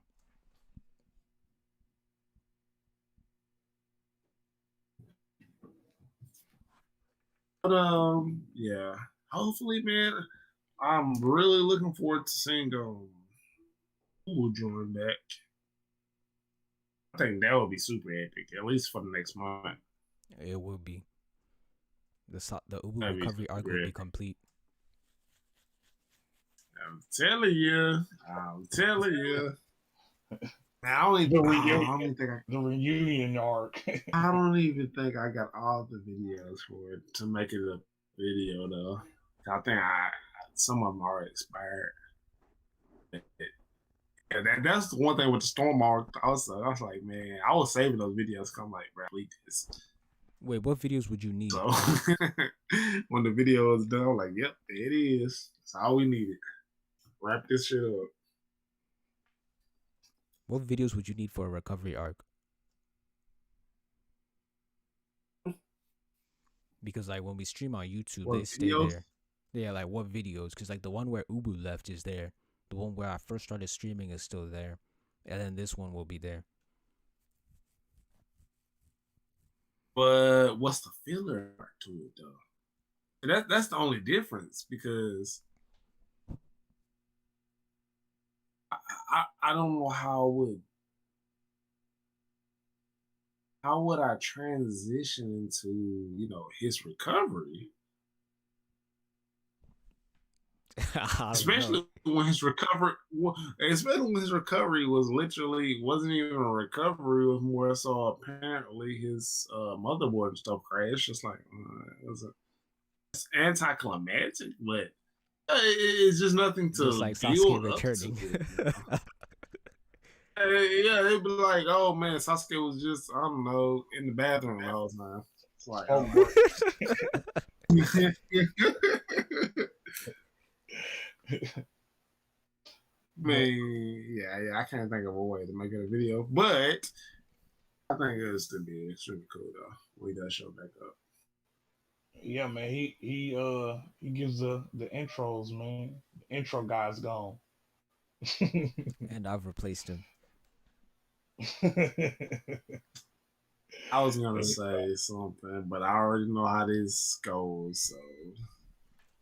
Speaker 2: But yeah. Hopefully, man, I'm really looking forward to seeing Uwu join back. I think that would be super epic, at least for the next month.
Speaker 6: It will be. The Uwu
Speaker 2: That'd be
Speaker 6: recovery arc
Speaker 2: super
Speaker 6: will be
Speaker 2: epic.
Speaker 6: complete.
Speaker 2: I'm telling you. Man, I don't even think
Speaker 1: the reunion arc.
Speaker 2: I don't even think I got all the videos for it to make it a video though. I think some of them are expired. And that's the one thing with the storm arc. Also, I was like, man, I was saving those videos. Cause I'm like, bro, delete this.
Speaker 6: Wait, what videos would you need?
Speaker 2: So when the video was done, I'm like, yep, there it is. That's all we needed. Wrap this shit up.
Speaker 6: What videos would you need for a recovery arc? Because like when we stream on YouTube,
Speaker 2: What
Speaker 6: they stay
Speaker 2: videos?
Speaker 6: there. Yeah, like what videos? Because like the one where Ubu left is there. The one where I first started streaming is still there, and then this one will be there.
Speaker 2: But what's the filler to it though? That's the only difference because I don't know how would I transition into his recovery, especially when his recovery wasn't even a recovery, it was more so apparently his motherboard and stuff crashed. Just like it's anticlimactic, but it's just nothing to
Speaker 6: Just like
Speaker 2: build
Speaker 6: Sasuke
Speaker 2: up to
Speaker 6: returning.
Speaker 2: it. Yeah, they'd be like, "Oh man, Sasuke was just I don't know in the bathroom the whole time." It's like, man, yeah, I can't think of a way to make it a video, but I think it'll still be extremely cool though. We got show back up.
Speaker 1: Yeah, man. He gives the intros, man. The intro guy's gone.
Speaker 6: And I've replaced him.
Speaker 2: I was gonna say something, but I already know how this goes. So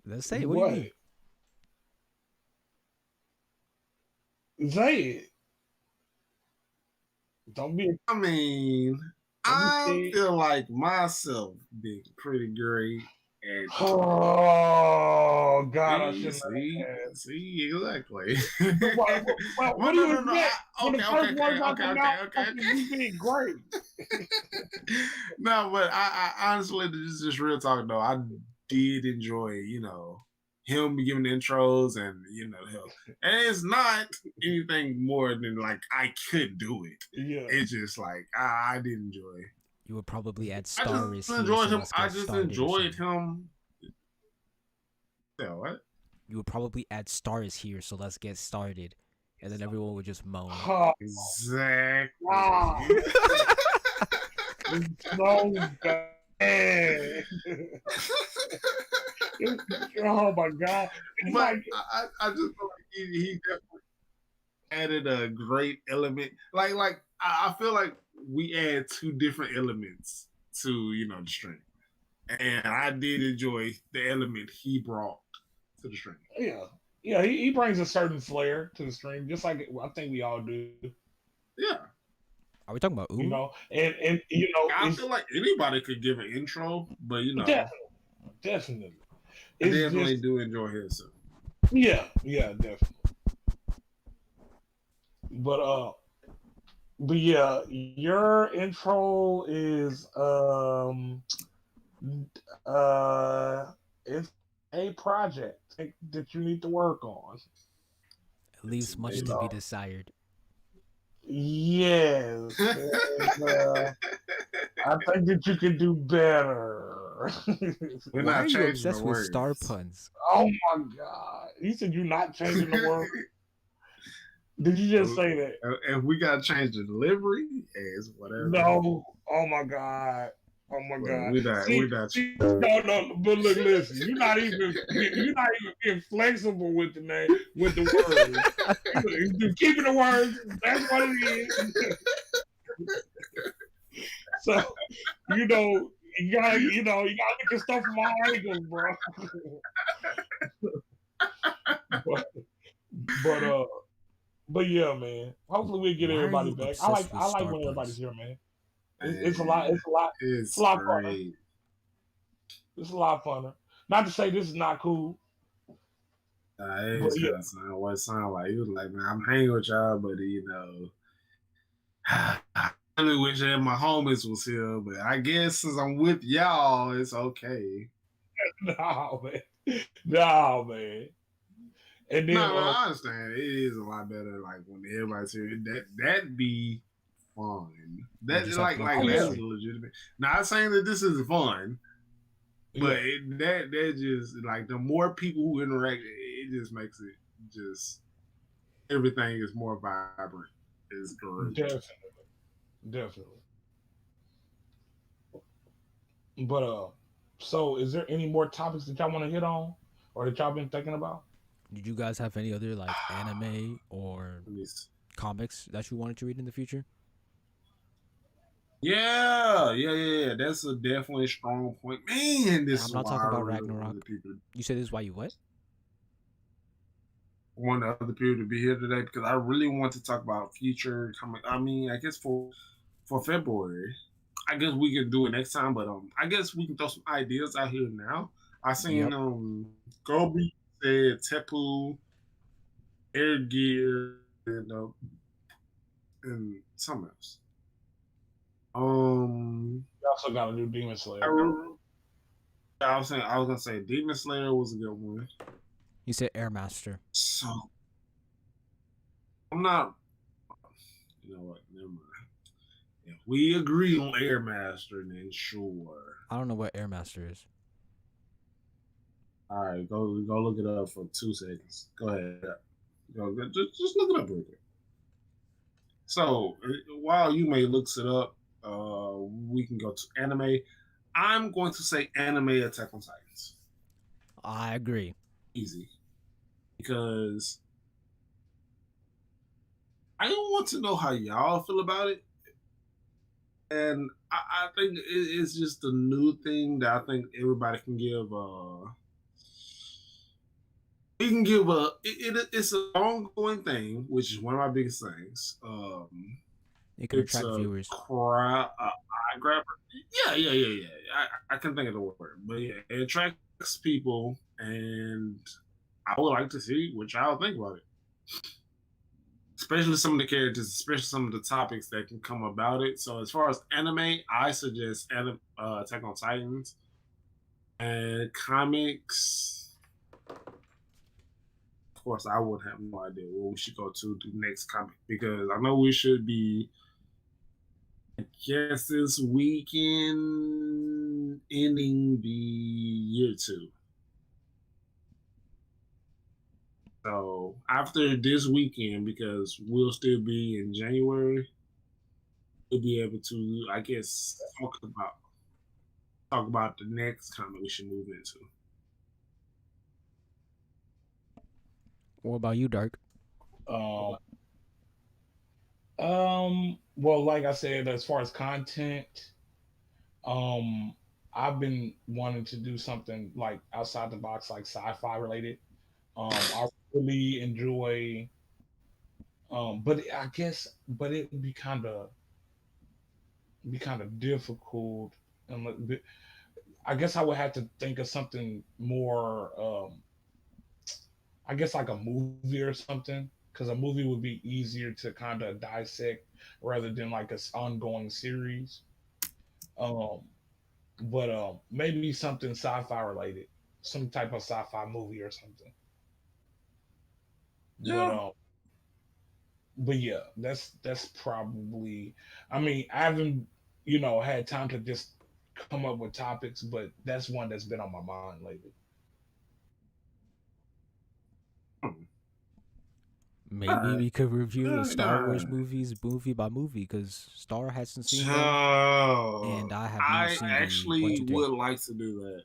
Speaker 6: Let's say what do you mean?
Speaker 1: Say it. Don't be.
Speaker 2: I mean, I feel like myself being pretty great and
Speaker 1: Oh God, I shouldn't
Speaker 2: see, exactly.
Speaker 1: what do you expect? When the
Speaker 2: Okay,
Speaker 1: first words out your mouth is you being great.
Speaker 2: No, but I honestly, this is just real talk though. I did enjoy, him giving the intros and him. And it's not anything more than like I could do it.
Speaker 1: Yeah.
Speaker 2: It's just like I did enjoy.
Speaker 6: You would probably add
Speaker 2: I
Speaker 6: star
Speaker 2: just
Speaker 6: is
Speaker 2: enjoyed
Speaker 6: here,
Speaker 2: him.
Speaker 6: so let's
Speaker 2: I
Speaker 6: get
Speaker 2: just
Speaker 6: started or
Speaker 2: enjoyed
Speaker 6: something.
Speaker 2: him. Yeah, what?
Speaker 6: You would probably add star is here, so let's get started, and then everyone would just moan.
Speaker 1: Oh,
Speaker 2: Exactly.
Speaker 1: wow. So bad. Oh my God. It's
Speaker 2: But
Speaker 1: like,
Speaker 2: I just feel like he definitely added a great element. Like I feel like we add two different elements to the stream, and I did enjoy the element he brought to the stream.
Speaker 1: yeah, he brings a certain flair to the stream, just like I think we all do.
Speaker 2: Yeah,
Speaker 6: Are we talking about
Speaker 1: You
Speaker 6: Umu?
Speaker 1: know, and
Speaker 2: I
Speaker 1: it's
Speaker 2: feel like anybody could give an intro, but
Speaker 1: definitely.
Speaker 2: I
Speaker 1: It's
Speaker 2: definitely
Speaker 1: just,
Speaker 2: do enjoy his.
Speaker 1: yeah, definitely. But yeah, your intro is it's a project that you need to work on.
Speaker 6: It leaves much to be desired.
Speaker 1: Yes. And, I think that you can do better.
Speaker 2: We're
Speaker 6: Why
Speaker 2: not
Speaker 6: are you
Speaker 2: changing
Speaker 6: obsessed
Speaker 2: the
Speaker 6: with
Speaker 2: words.
Speaker 6: star puns?
Speaker 1: Oh my God. You said you're not changing the word. Did you just say that?
Speaker 2: If we gotta change the delivery, it's whatever.
Speaker 1: No. Oh my God. Oh my God.
Speaker 2: We're not.
Speaker 1: No. But look, listen. You're not even being flexible with the name, with the words. You're keeping the words. That's what it is. So, you gotta look at stuff from all angles, bro. but yeah, man. Hopefully we get
Speaker 6: Why are
Speaker 1: everybody
Speaker 6: you
Speaker 1: back.
Speaker 6: obsessed with
Speaker 1: I like
Speaker 6: star
Speaker 1: when everybody's
Speaker 6: puns?
Speaker 1: here, man. It's a lot. It's a lot funner.
Speaker 2: Great.
Speaker 1: It's a lot funner. Not to say this is not cool.
Speaker 2: It's kind of sound what it sound like. He was like, man, I'm hanging with y'all, but I really wish that my homies was here, but I guess since I'm with y'all, it's okay.
Speaker 1: No, man. And then
Speaker 2: No, I understand. It is a lot better like when everybody's here. That'd be fun. That's like that's legitimate. Not saying that this is fun, but that just like the more people who interact, it just makes it just everything is more vibrant. It's great.
Speaker 1: Definitely. But so is there any more topics that y'all want to hit on, or that y'all been thinking about?
Speaker 6: Did you guys have any other like anime or comics that you wanted to read in the future?
Speaker 2: Yeah. That's a definitely strong point, man. This
Speaker 6: I'm not talking about Ragnarok. You said this is why you what?
Speaker 2: I want other people to be here today because I really want to talk about future coming. I mean, I guess for February, I guess we can do it next time. But I guess we can throw some ideas out here now. I seen Gobi said Tepu, Air Gear, and something else.
Speaker 1: You also got a new Demon Slayer.
Speaker 2: I was gonna say Demon Slayer was a good one.
Speaker 6: You said Airmaster.
Speaker 2: So I'm not. You know what? Never mind. If we agree on Airmaster, then sure.
Speaker 6: I don't know what Airmaster is.
Speaker 2: All right, go look it up for 2 seconds. Go ahead. Just look it up real quick. So while you may looks it up, we can go to anime. I'm going to say anime Attack on Titans.
Speaker 6: I agree.
Speaker 2: Easy. Because I want to know how y'all feel about it. And I think it's just a new thing that I think everybody can give. We can give it's an ongoing thing, which is one of my biggest things.
Speaker 6: It can attract viewers.
Speaker 2: I grabber. Yeah. I can think of the word, but yeah, it attracts people, and I would like to see what y'all think about it. Especially some of the characters, especially some of the topics that can come about it. So as far as anime, I suggest Attack on Titans. And comics, of course, I would have no idea where we should go to the next comic, because I know we should be, I guess, this weekend ending the year 2. So after this weekend, because we'll still be in January, we'll be able to, I guess, talk about the next comic we should move into.
Speaker 6: What about you, Dark?
Speaker 1: Well, like I said, as far as content, I've been wanting to do something like outside the box, like sci-fi related. I really enjoy, but I guess, but it would be kind of difficult, and I guess I would have to think of something more, I guess like a movie or something, because a movie would be easier to kind of dissect rather than like a ongoing series. Um, but maybe something sci-fi related, some type of sci-fi movie or something. But
Speaker 2: Yeah.
Speaker 1: but yeah, that's probably. I mean, I haven't had time to just come up with topics, but that's one that's been on my mind lately.
Speaker 6: Maybe we could review the Star
Speaker 2: Yeah.
Speaker 6: Wars movies movie by movie, because Star hasn't seen them, and
Speaker 2: So
Speaker 6: I have not
Speaker 2: I
Speaker 6: seen the 1,
Speaker 2: actually
Speaker 6: 2, 3.
Speaker 2: would like to do that.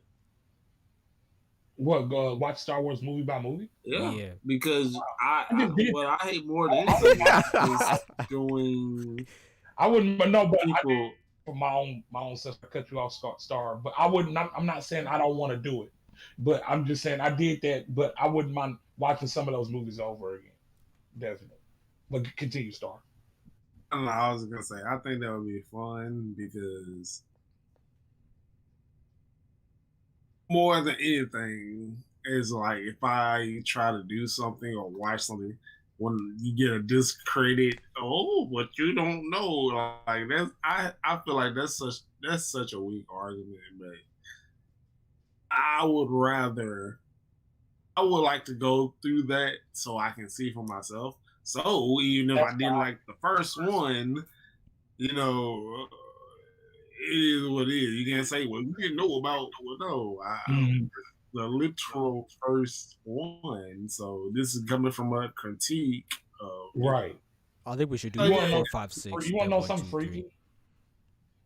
Speaker 1: What? Go watch Star Wars movie by movie?
Speaker 2: Yeah,
Speaker 6: Yeah.
Speaker 2: because
Speaker 1: I just did.
Speaker 2: what I hate more than anything is doing
Speaker 1: I wouldn't know, but I did
Speaker 2: people.
Speaker 1: for my own self. I cut you off, Star. But I wouldn't. I'm not saying I don't want to do it, but I'm just saying I did that. But I wouldn't mind watching some of those movies over again. Definitely. But continue, Star.
Speaker 2: I don't know. I was gonna say I think that would be fun, because more than anything is like, if I try to do something or watch something, when you get a discredit, oh, but you don't know, like that's I feel like that's such a weak argument, but I would rather I would like to go through that so I can see for myself. So even if I
Speaker 1: That's
Speaker 2: didn't like the first one, you know, it is what it is. You can't say, well, you didn't know about. Well, no,
Speaker 1: Mhm.
Speaker 2: the literal first one. So this is coming from a critique of,
Speaker 1: Right.
Speaker 6: I think we should do
Speaker 2: Oh,
Speaker 1: You want to
Speaker 2: yeah.
Speaker 6: 4,
Speaker 1: know?
Speaker 6: 5, 6,
Speaker 1: You want to
Speaker 6: then
Speaker 1: know
Speaker 6: 1,
Speaker 1: something
Speaker 6: 2, 3.
Speaker 1: freaky?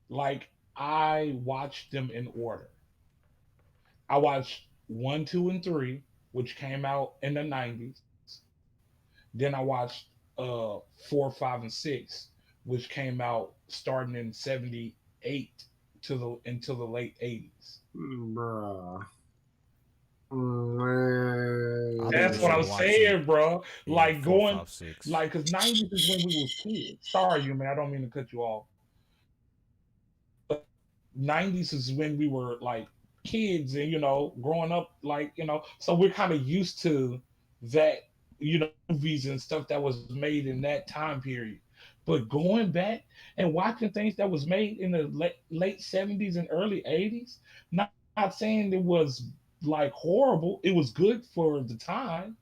Speaker 1: Like I watched them in order. I watched 1, 2, and 3, which came out in the '90s. Then I watched 4, 5, and 6, which came out starting in '78 to the until the late '80s.
Speaker 2: Bruh.
Speaker 6: I think we
Speaker 1: That's what
Speaker 6: should
Speaker 1: I'm
Speaker 6: watch it.
Speaker 1: saying, bro.
Speaker 6: Yeah,
Speaker 1: Like
Speaker 6: 4,
Speaker 1: going,
Speaker 6: 5, 6.
Speaker 1: like, cause '90s is when we was kids. Sorry, you man. I don't mean to cut you off. But '90s is when we were like kids and growing up, like so we're kind of used to that, movies and stuff that was made in that time period. But going back and watching things that was made in the late '70s and early '80s, not saying it was like horrible. It was good for the time.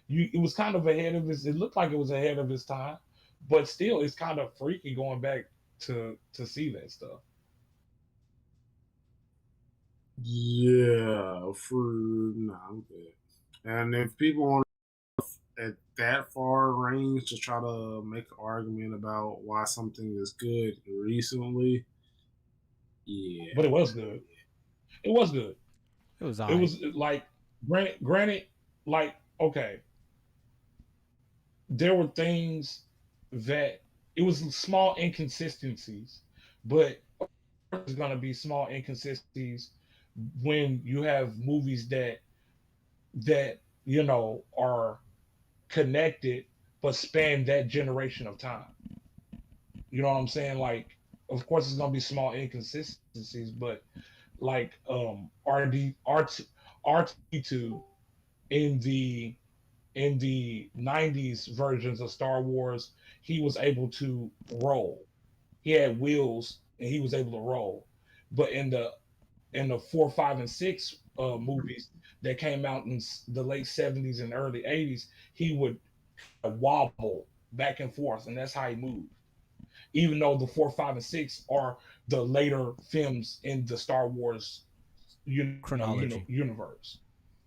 Speaker 1: It was kind of ahead of its. It looked like it was ahead of its time, but still, it's kind of freaky going back to see that stuff.
Speaker 2: Yeah, I'm good. And if people want at that far range to try to make an argument about why something is good recently, yeah.
Speaker 1: But it was good. It was good.
Speaker 6: It was
Speaker 1: It
Speaker 6: alright.
Speaker 1: was like granted, like okay, there were things that it was small inconsistencies, but there's gonna be small inconsistencies when you have movies that are connected but span that generation of time. You know what I'm saying? Like of course, it's gonna be small inconsistencies, but like R2 in the 90s versions of Star Wars, he was able to roll. He had wheels and he was able to roll. But in the 4, 5, and 6 movies that came out in the late 70s and early 80s, he would wobble back and forth, and that's how he moved. Even though the 4, 5, and 6 are the later films in the Star Wars,
Speaker 6: Chronology.
Speaker 1: universe.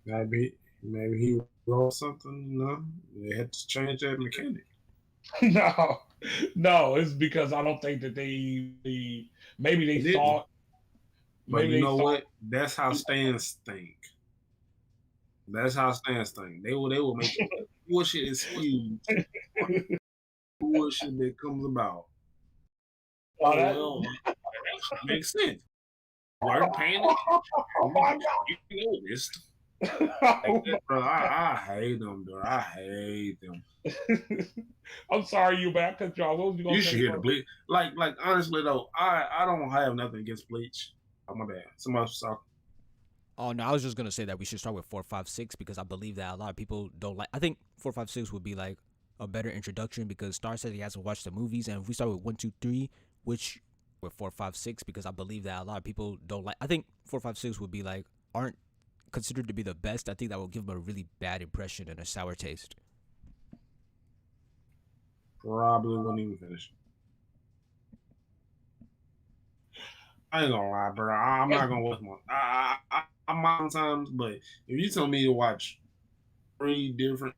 Speaker 2: Maybe he wrote something. They had to change that mechanic.
Speaker 1: No, no, it's because I don't think that maybe they
Speaker 2: Didn't.
Speaker 1: thought.
Speaker 2: But
Speaker 1: Maybe
Speaker 2: you
Speaker 1: they
Speaker 2: know
Speaker 1: thought.
Speaker 2: what? That's how stands think. That's how stands think. They will make bullshit excuse bullshit that comes about.
Speaker 1: Oh, that,
Speaker 2: Well, that actually makes sense. Weren't paying it. You noticed. Like, bro, I hate them, bro. I hate them.
Speaker 1: I'm sorry, you back cut y'all. What was you gonna
Speaker 2: You
Speaker 1: say?
Speaker 2: should hear the Bleach. Like honestly though, I don't have nothing against Bleach. Oh my bad. Somebody was talking.
Speaker 6: Oh no, I was just gonna say that we should start with 4, 5, 6 because I believe that a lot of people don't like. I think 4, 5, 6 would be like a better introduction because Star said he hasn't watched the movies, and if we start with 1, 2, 3, which with 4, 5, 6, because I believe that a lot of people don't like. I think 4, 5, 6 would be like aren't considered to be the best. I think that will give them a really bad impression and a sour taste.
Speaker 2: Probably wouldn't even finish. I ain't gonna lie, bro. I'm not gonna watch one. I'm on times, but if you tell me to watch 3 different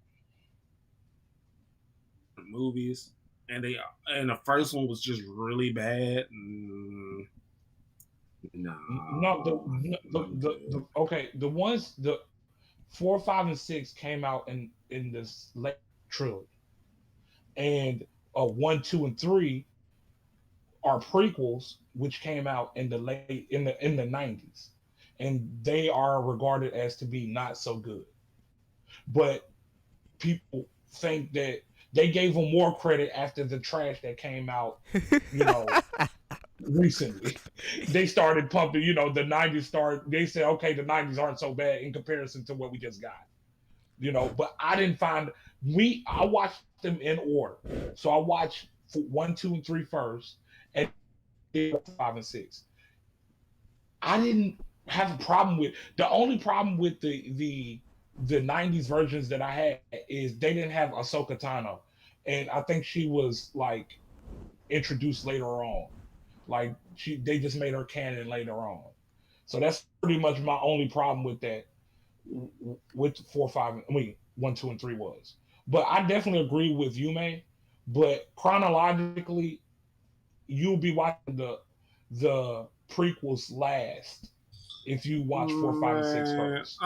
Speaker 2: movies and the first one was just really bad, nah.
Speaker 1: No, okay. The ones the 4, 5, and 6 came out in this late trilogy, and 1, 2, and 3 are prequels, which came out in the late in the 90s, and they are regarded as to be not so good. But people think that they gave them more credit after the trash that came out, you know, recently. They started pumping, the 90s started, they said, okay, the 90s aren't so bad in comparison to what we just got. But I didn't find I watched them in order. So I watched 1, 2, and 3 first, and 5 and 6. I didn't have a problem with the only problem with the 90s versions that I had is they didn't have Ahsoka Tano. And I think she was like introduced later on. Like they just made her canon later on. So that's pretty much my only problem with that with 4, 5, 1, 2, and 3 was. But I definitely agree with you, May. But chronologically, you'll be watching the prequels last if you watch 4, 5, and 6 first.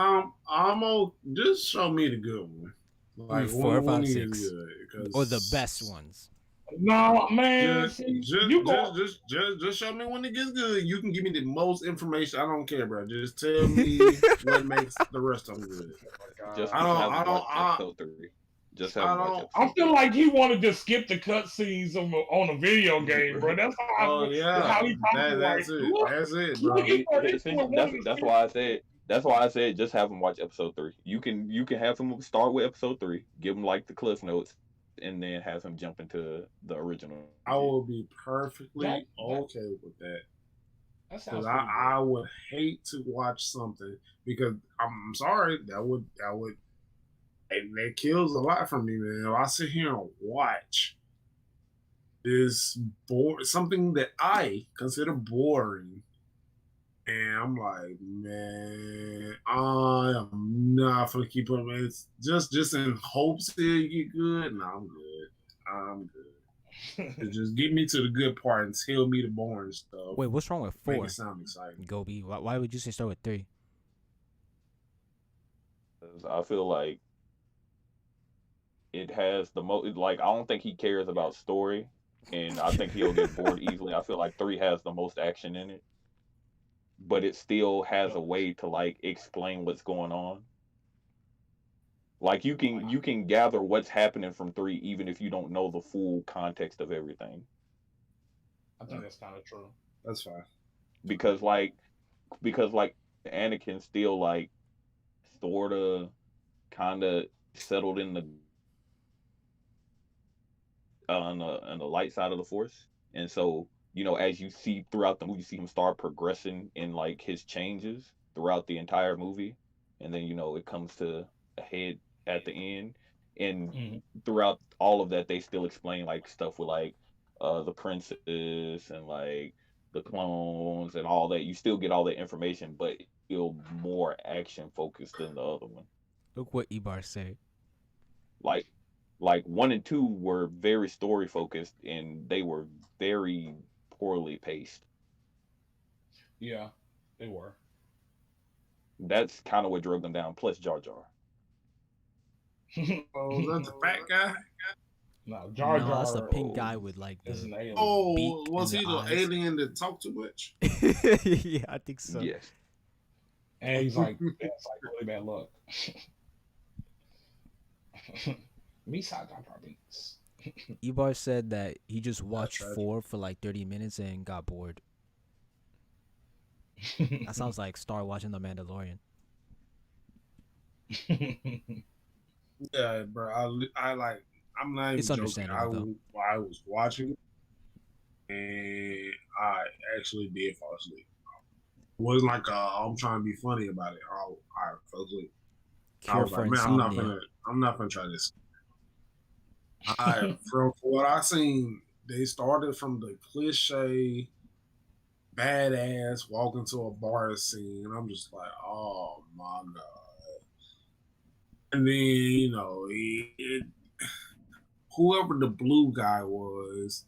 Speaker 2: Just show me the good one. Like
Speaker 6: 4, 5,
Speaker 2: is
Speaker 6: 6,
Speaker 2: good,
Speaker 6: or the best ones.
Speaker 1: No, man.
Speaker 2: Just show me when it gets good. You can give me the most information. I don't care, bro. Just tell me what makes the rest of them good.
Speaker 3: Just
Speaker 2: I don't.
Speaker 3: episode 3. Just have watch episode
Speaker 1: I feel like he wanted to skip the cutscenes on a video game, bro. That's how. How he talking.
Speaker 2: That's it, bro.
Speaker 3: That's why I said. That's why I said just have him watch episode 3. You can have him start with episode 3, give him like the cliff notes, and then have him jump into the original.
Speaker 2: I will be perfectly okay with that. Because I would hate to watch something because I'm sorry that kills a lot from me, man. If I sit here and watch this something that I consider boring, and I'm like, man, I am not gonna keep up. Man, it's just in hopes it'll get good. No, I'm good. Just get me to the good part and tell me the boring stuff.
Speaker 6: Wait, what's wrong with 4?
Speaker 2: Make it sound exciting.
Speaker 6: Gobi, why would you say start with 3?
Speaker 3: I feel like it has the most. Like, I don't think he cares about story, and I think he'll get bored easily. I feel like 3 has the most action in it, but it still has a way to like explain what's going on. Like you can gather what's happening from 3 even if you don't know the full context of everything.
Speaker 1: I think that's kind of true.
Speaker 2: That's fine.
Speaker 3: because Anakin still like sort of kind of settled in the on the light side of the force, and so as you see throughout the movie, you see him start progressing in like his changes throughout the entire movie, and then it comes to a head at the end, and
Speaker 1: Mhm.
Speaker 3: throughout all of that, they still explain like stuff with like the princess and like the clones and all that. You still get all that information, but still more action focused than the other one.
Speaker 6: Look what Ibar said.
Speaker 3: Like like 1 and 2 were very story focused and they were very poorly paced.
Speaker 1: Yeah, they were.
Speaker 3: That's kind of what drug them down. Plus Jar Jar.
Speaker 2: Oh, was that the fat guy?
Speaker 1: No, Jar
Speaker 6: No, that's the
Speaker 1: Jar
Speaker 6: pink guy
Speaker 3: Oh,
Speaker 6: with like
Speaker 1: is
Speaker 6: the
Speaker 1: an alien.
Speaker 6: beak
Speaker 2: Oh, was
Speaker 6: and
Speaker 2: he
Speaker 6: the
Speaker 2: the
Speaker 6: eyes.
Speaker 2: alien that talked too much?
Speaker 6: Yeah, I think so.
Speaker 3: yes.
Speaker 1: And he's like, that's like really bad luck. Besides Jar Jar Binks.
Speaker 6: Ibar said that he just
Speaker 2: That's
Speaker 6: watched
Speaker 2: tragic.
Speaker 6: 4 for like 30 minutes and got bored. That sounds like Star watching The Mandalorian.
Speaker 2: Yeah, bro. I like. I'm not even
Speaker 6: It's
Speaker 2: joking.
Speaker 6: understandable, though.
Speaker 2: I was watching it, and I actually did fall asleep. It wasn't like I'm trying to be funny about it. I fell asleep. I
Speaker 6: Cure
Speaker 2: was
Speaker 6: for
Speaker 2: like, man, I'm not
Speaker 6: insomnia.
Speaker 2: gonna try this. From what I seen, they started from the cliche badass walk into a bar scene, and I'm just like, oh my god. And then whoever the blue guy was,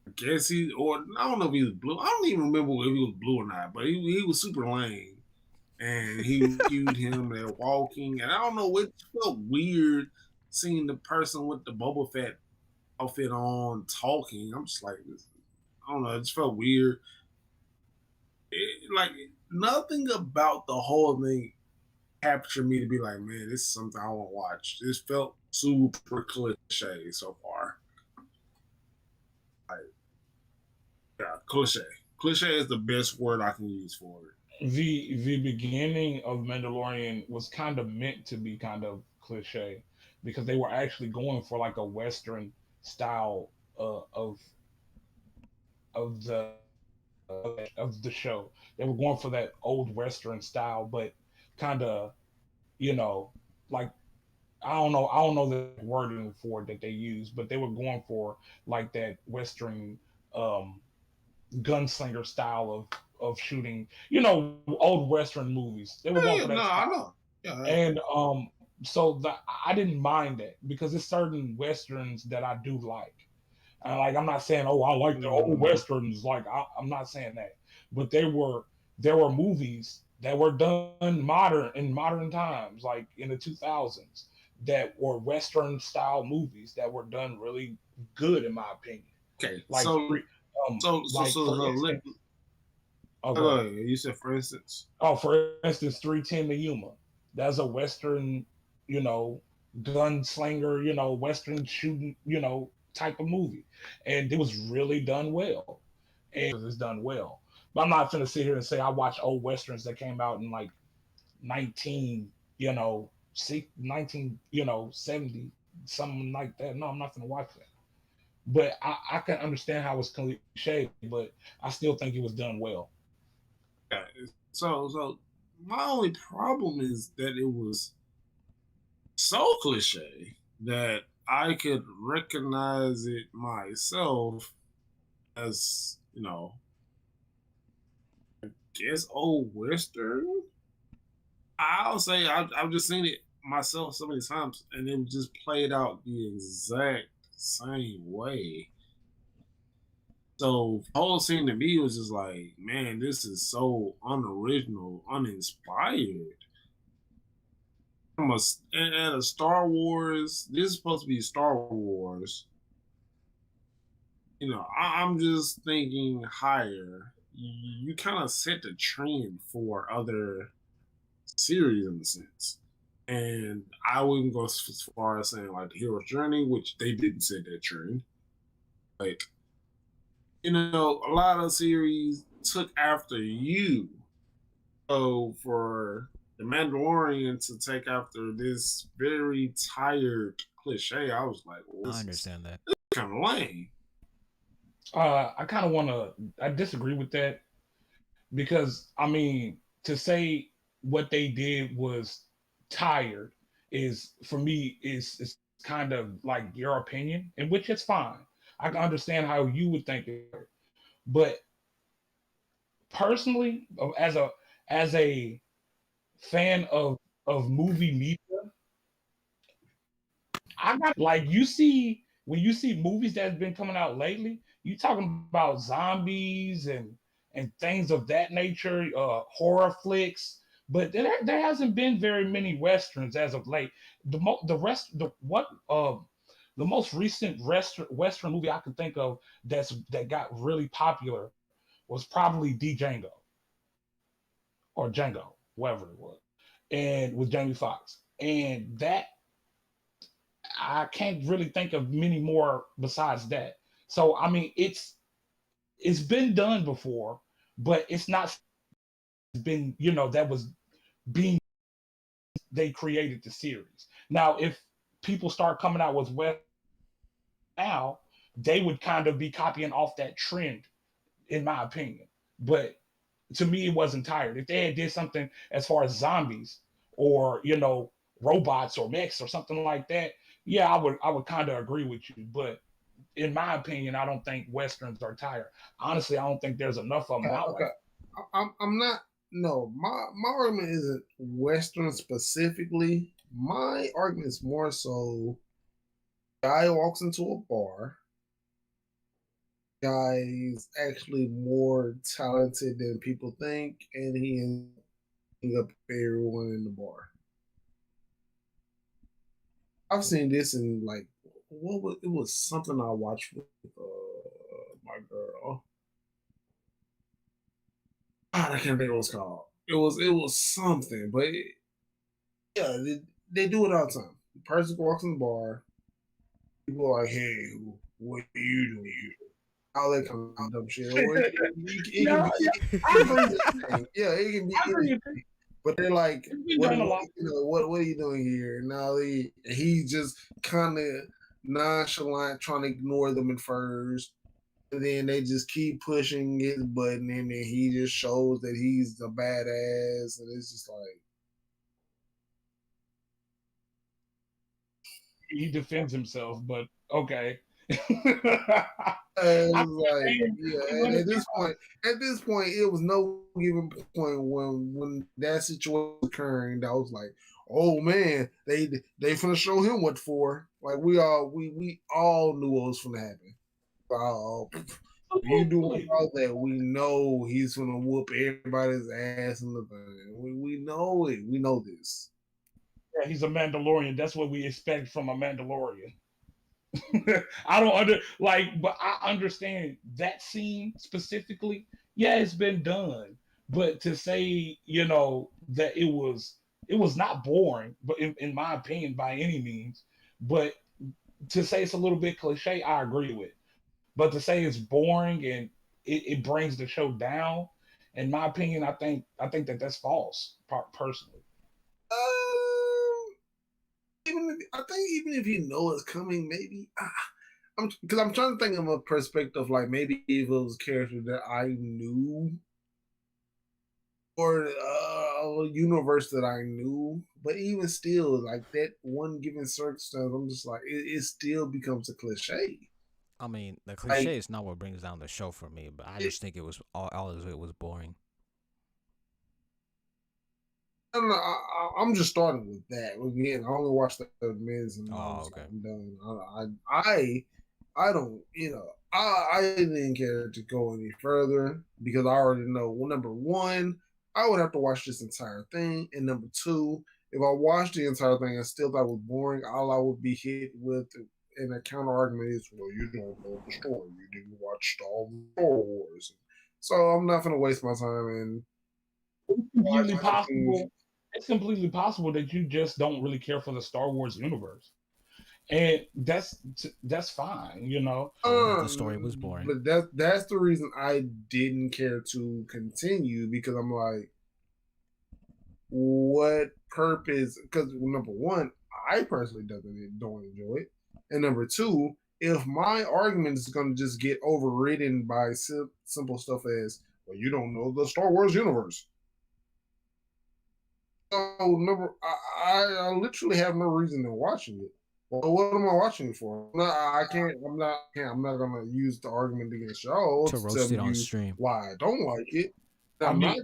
Speaker 2: I guess I don't know if he was blue. I don't even remember if he was blue or not, but he was super lame. And he cued him. They're walking, and I don't know. It felt weird seeing the person with the Boba Fett outfit on talking. I'm just like, I don't know. It just felt weird. Like nothing about the whole thing captured me to be like, man, this is something I want to watch. This felt super cliche so far. Like, yeah, cliche. Cliche is the best word I can use for it.
Speaker 1: The beginning of Mandalorian was kind of meant to be kind of cliche because they were actually going for like a Western style of of the show. They were going for that old Western style, but kind of like I don't know the wording for it that they use, but they were going for like that Western um, gunslinger style of shooting. Old Western movies. They were going
Speaker 2: Yeah,
Speaker 1: for
Speaker 2: no,
Speaker 1: that
Speaker 2: I
Speaker 1: style,
Speaker 2: know. Yeah,
Speaker 1: and so I didn't mind that because there's certain westerns that I do like. Like I'm not saying, oh, I like the old westerns. Like I'm not saying that, but there were movies that were done modern times, like in the 2000s, that were western style movies that were done really good, in my opinion.
Speaker 2: okay.
Speaker 1: Like like for
Speaker 2: Let,
Speaker 1: instance, oh, go
Speaker 2: go
Speaker 1: ahead.
Speaker 2: ahead. You said, for instance,
Speaker 1: Oh, for instance, 310 to Yuma. That's a western, you know, gunslinger, western shooting, type of movie, and it was really done well. And it's done well. But I'm not gonna sit here and say I watch old westerns that came out in like 19, 19, 70, something like that. No, I'm not gonna watch that. But I can understand how it's cliche, but I still think it was done well.
Speaker 2: yeah, so my only problem is that it was so cliche that I could recognize it myself as, guess old Western. I'll say I've just seen it myself so many times, and it just played out the exact same way. So the whole scene to me was just like, man, this is so unoriginal, uninspired. From at a Star Wars, this is supposed to be Star Wars. I'm just thinking higher. You kind of set the trend for other series in a sense. And I wouldn't go as far as saying like the hero's journey, which they didn't set that trend. Like a lot of series took after you. So for the Mandalorian to take after this very tired cliche, I was like, well,
Speaker 6: I
Speaker 2: this is
Speaker 6: understand that.
Speaker 2: kind of lame.
Speaker 1: I disagree with that because I mean to say what they did was tired is for me is kind of like your opinion, in which it's fine. I can understand how you would think it, but personally, as a fan of movie media, I got like you see when you see movies that's been coming out lately, you talking about zombies and things of that nature, horror flicks. But there hasn't been very many westerns as of late. The most recent western movie I can think of that got really popular was probably Django or Django, whatever it was, and with Jamie Foxx. And that I can't really think of many more besides that. So I mean, it's been done before, but it's not been that was being they created the series. Now, if people start coming out with West now, they would kind of be copying off that trend, in my opinion. But to me, it wasn't tired. If they had did something as far as zombies or robots or mechs or something like that, yeah, I would kind of agree with you. But in my opinion, I don't think westerns are tired. Honestly, I don't think there's enough of them out.
Speaker 2: Okay. I'm not. No, my argument isn't Western specifically. My argument is more so. Guy walks into a bar. Guy's actually more talented than people think, and he ends up everyone in the bar. I've seen this in like it was something I watched with my girl. God, I can't think what it was called. It was something, but yeah, they do it all the time. The person walks in the bar, people are like, "Hey, what are you doing here?" All that kind of dumb shit. Or it can be, yeah, it can be anything. But they're like, what are you doing here? Now he's just kind of nonchalant, trying to ignore them at first. And then they just keep pushing his button, and then he just shows that he's a badass. And it's just like,
Speaker 1: he defends himself, but okay.
Speaker 2: and at this point, it was no given point when that situation was occurring that I was like, oh man, they finna show him what for. Like we all knew what was finna happen. You doing all that, we know he's gonna whoop everybody's ass in the thing. We know it. We know this.
Speaker 1: Yeah, he's a Mandalorian. That's what we expect from a Mandalorian. but I understand that scene specifically. Yeah, it's been done, but to say that it was not boring, but in my opinion, by any means. But to say it's a little bit cliche, I agree with. But to say it's boring and it brings the show down, in my opinion, I think that's false. Personally,
Speaker 2: I think even if you know it's coming, maybe I'm trying to think of a perspective like maybe if it was a character that I knew or a universe that I knew, but even still, like that one given circumstance, I'm just like it still becomes a cliche.
Speaker 6: I mean, the cliche is not what brings down the show for me, but I just think it was all of it was boring.
Speaker 2: I don't know. I'm just starting with that. Again, I only watched the Miz and
Speaker 6: okay.
Speaker 2: I'm done. I don't. I didn't care to go any further because I already know. Well, number one, I would have to watch this entire thing, and number two, if I watched the entire thing and still thought it was boring, all I would be hit with in a counter argument is, well, you don't know the story. You didn't watch Star Wars, so I'm not going to waste my time and.
Speaker 1: It's completely possible that you just don't really care for the Star Wars universe. and that's fine, you know.
Speaker 6: The story was boring.
Speaker 2: But that's the reason I didn't care to continue, because I'm like, what purpose? Because number one, I personally don't enjoy it, and number two, if my argument is going to just get overridden by simple stuff as, well, you don't know the Star Wars universe. So I literally have no reason in watching it. Well, what am I watching it for? I'm not gonna use the argument against y'all
Speaker 6: To roast it on stream.
Speaker 2: why I don't like it.
Speaker 1: I mean,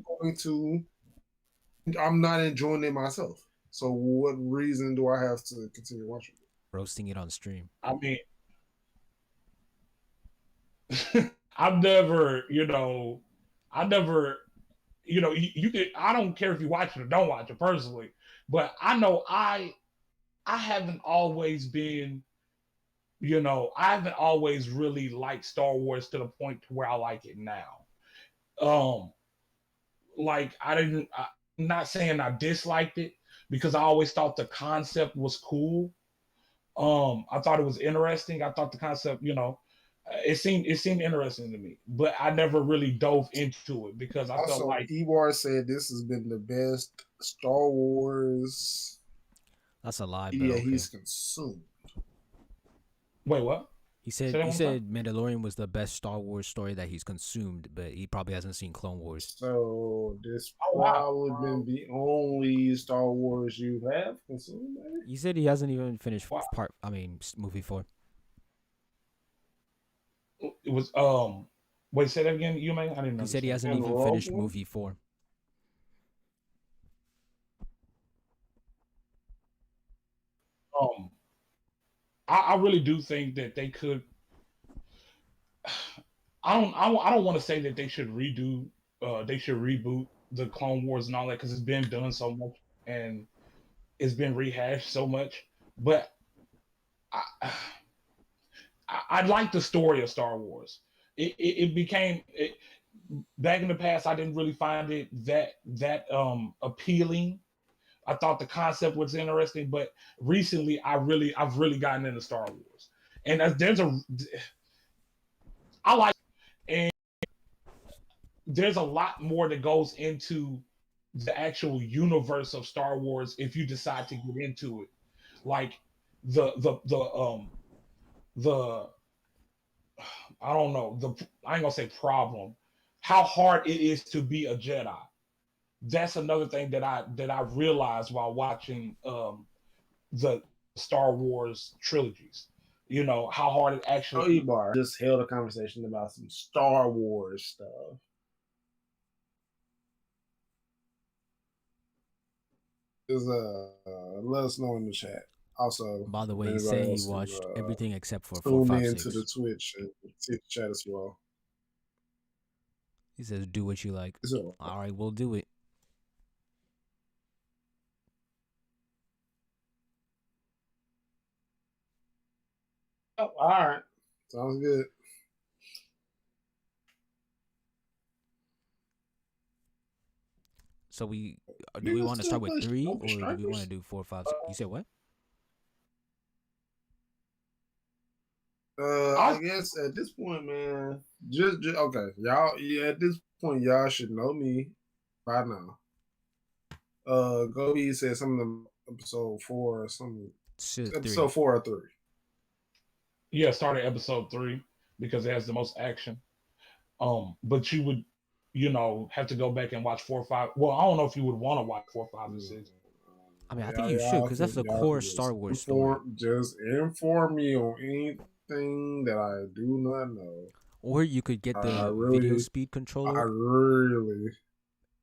Speaker 2: I'm not enjoying it myself. So what reason do I have to continue watching it?
Speaker 6: Roasting it on stream.
Speaker 1: I mean, I've never, you know, you can. I don't care if you watch it or don't watch it personally, but I know I haven't always been, you know, I haven't always really liked Star Wars to the point to where I like it now. Like I'm not saying I disliked it, because I always thought the concept was cool. I thought it was interesting. I thought the concept, you know, it seemed interesting to me, but I never really dove into it because I felt like
Speaker 2: Ebar said this has been the best Star Wars
Speaker 6: That's a lie, but
Speaker 2: media
Speaker 6: okay.
Speaker 2: he's consumed.
Speaker 1: Wait, what?
Speaker 6: He
Speaker 1: Say
Speaker 6: said
Speaker 1: that
Speaker 6: he
Speaker 1: one
Speaker 6: said Mandalorian was the best Star Wars story that he's consumed, but he probably hasn't seen Clone Wars.
Speaker 2: So this
Speaker 1: Oh, wow.
Speaker 2: probably been the only Star Wars you have consumed, maybe?
Speaker 6: He said he hasn't even finished
Speaker 1: Wow.
Speaker 6: movie 4.
Speaker 1: It was wait, say that again, you may? I didn't know.
Speaker 6: He said he hasn't
Speaker 2: And
Speaker 6: even
Speaker 2: Rogue
Speaker 6: finished
Speaker 2: One?
Speaker 6: movie 4.
Speaker 1: I really do think that they could. I don't want to say that they should reboot the Clone Wars and all that, because it's been done so much and it's been rehashed so much. But I like the story of Star Wars. It became back in the past. I didn't really find it that appealing. I thought the concept was interesting, but recently I've really gotten into Star Wars, and I like, and there's a lot more that goes into the actual universe of Star Wars if you decide to get into it, like the I don't know, I ain't gonna say problem, how hard it is to be a Jedi. That's another thing that I realized while watching the Star Wars trilogies. You know how hard it actually.
Speaker 2: Ebar just held a conversation about some Star Wars stuff. Just let us know in the chat. Also,
Speaker 6: By the way,
Speaker 2: if
Speaker 6: he's
Speaker 2: anybody
Speaker 6: saying
Speaker 2: else
Speaker 6: he
Speaker 2: can,
Speaker 6: watched everything except for
Speaker 2: tune
Speaker 6: 4, 5,
Speaker 2: in
Speaker 6: 6.
Speaker 2: to the Twitch and see the chat as well.
Speaker 6: He says, "Do what you like."
Speaker 2: So,
Speaker 6: All right, we'll do it.
Speaker 2: all right, sounds good.
Speaker 6: So do we want to start with 3 or do we want to do 4, 5, 6? You said what?
Speaker 2: I guess at this point, man, just okay, y'all. Yeah, at this point, y'all should know me by now. Gobi said something episode 4 or something. Episode 4 or 3.
Speaker 1: Yeah, start at episode 3 because it has the most action. But you would, you know, have to go back and watch 4, 5. Well, I don't know if you would want to watch 4, 5, and 6.
Speaker 6: I mean, I think you should, because that's the core Star Wars story.
Speaker 2: Just inform me on anything that I do not know.
Speaker 6: Or you could get the video speed controller.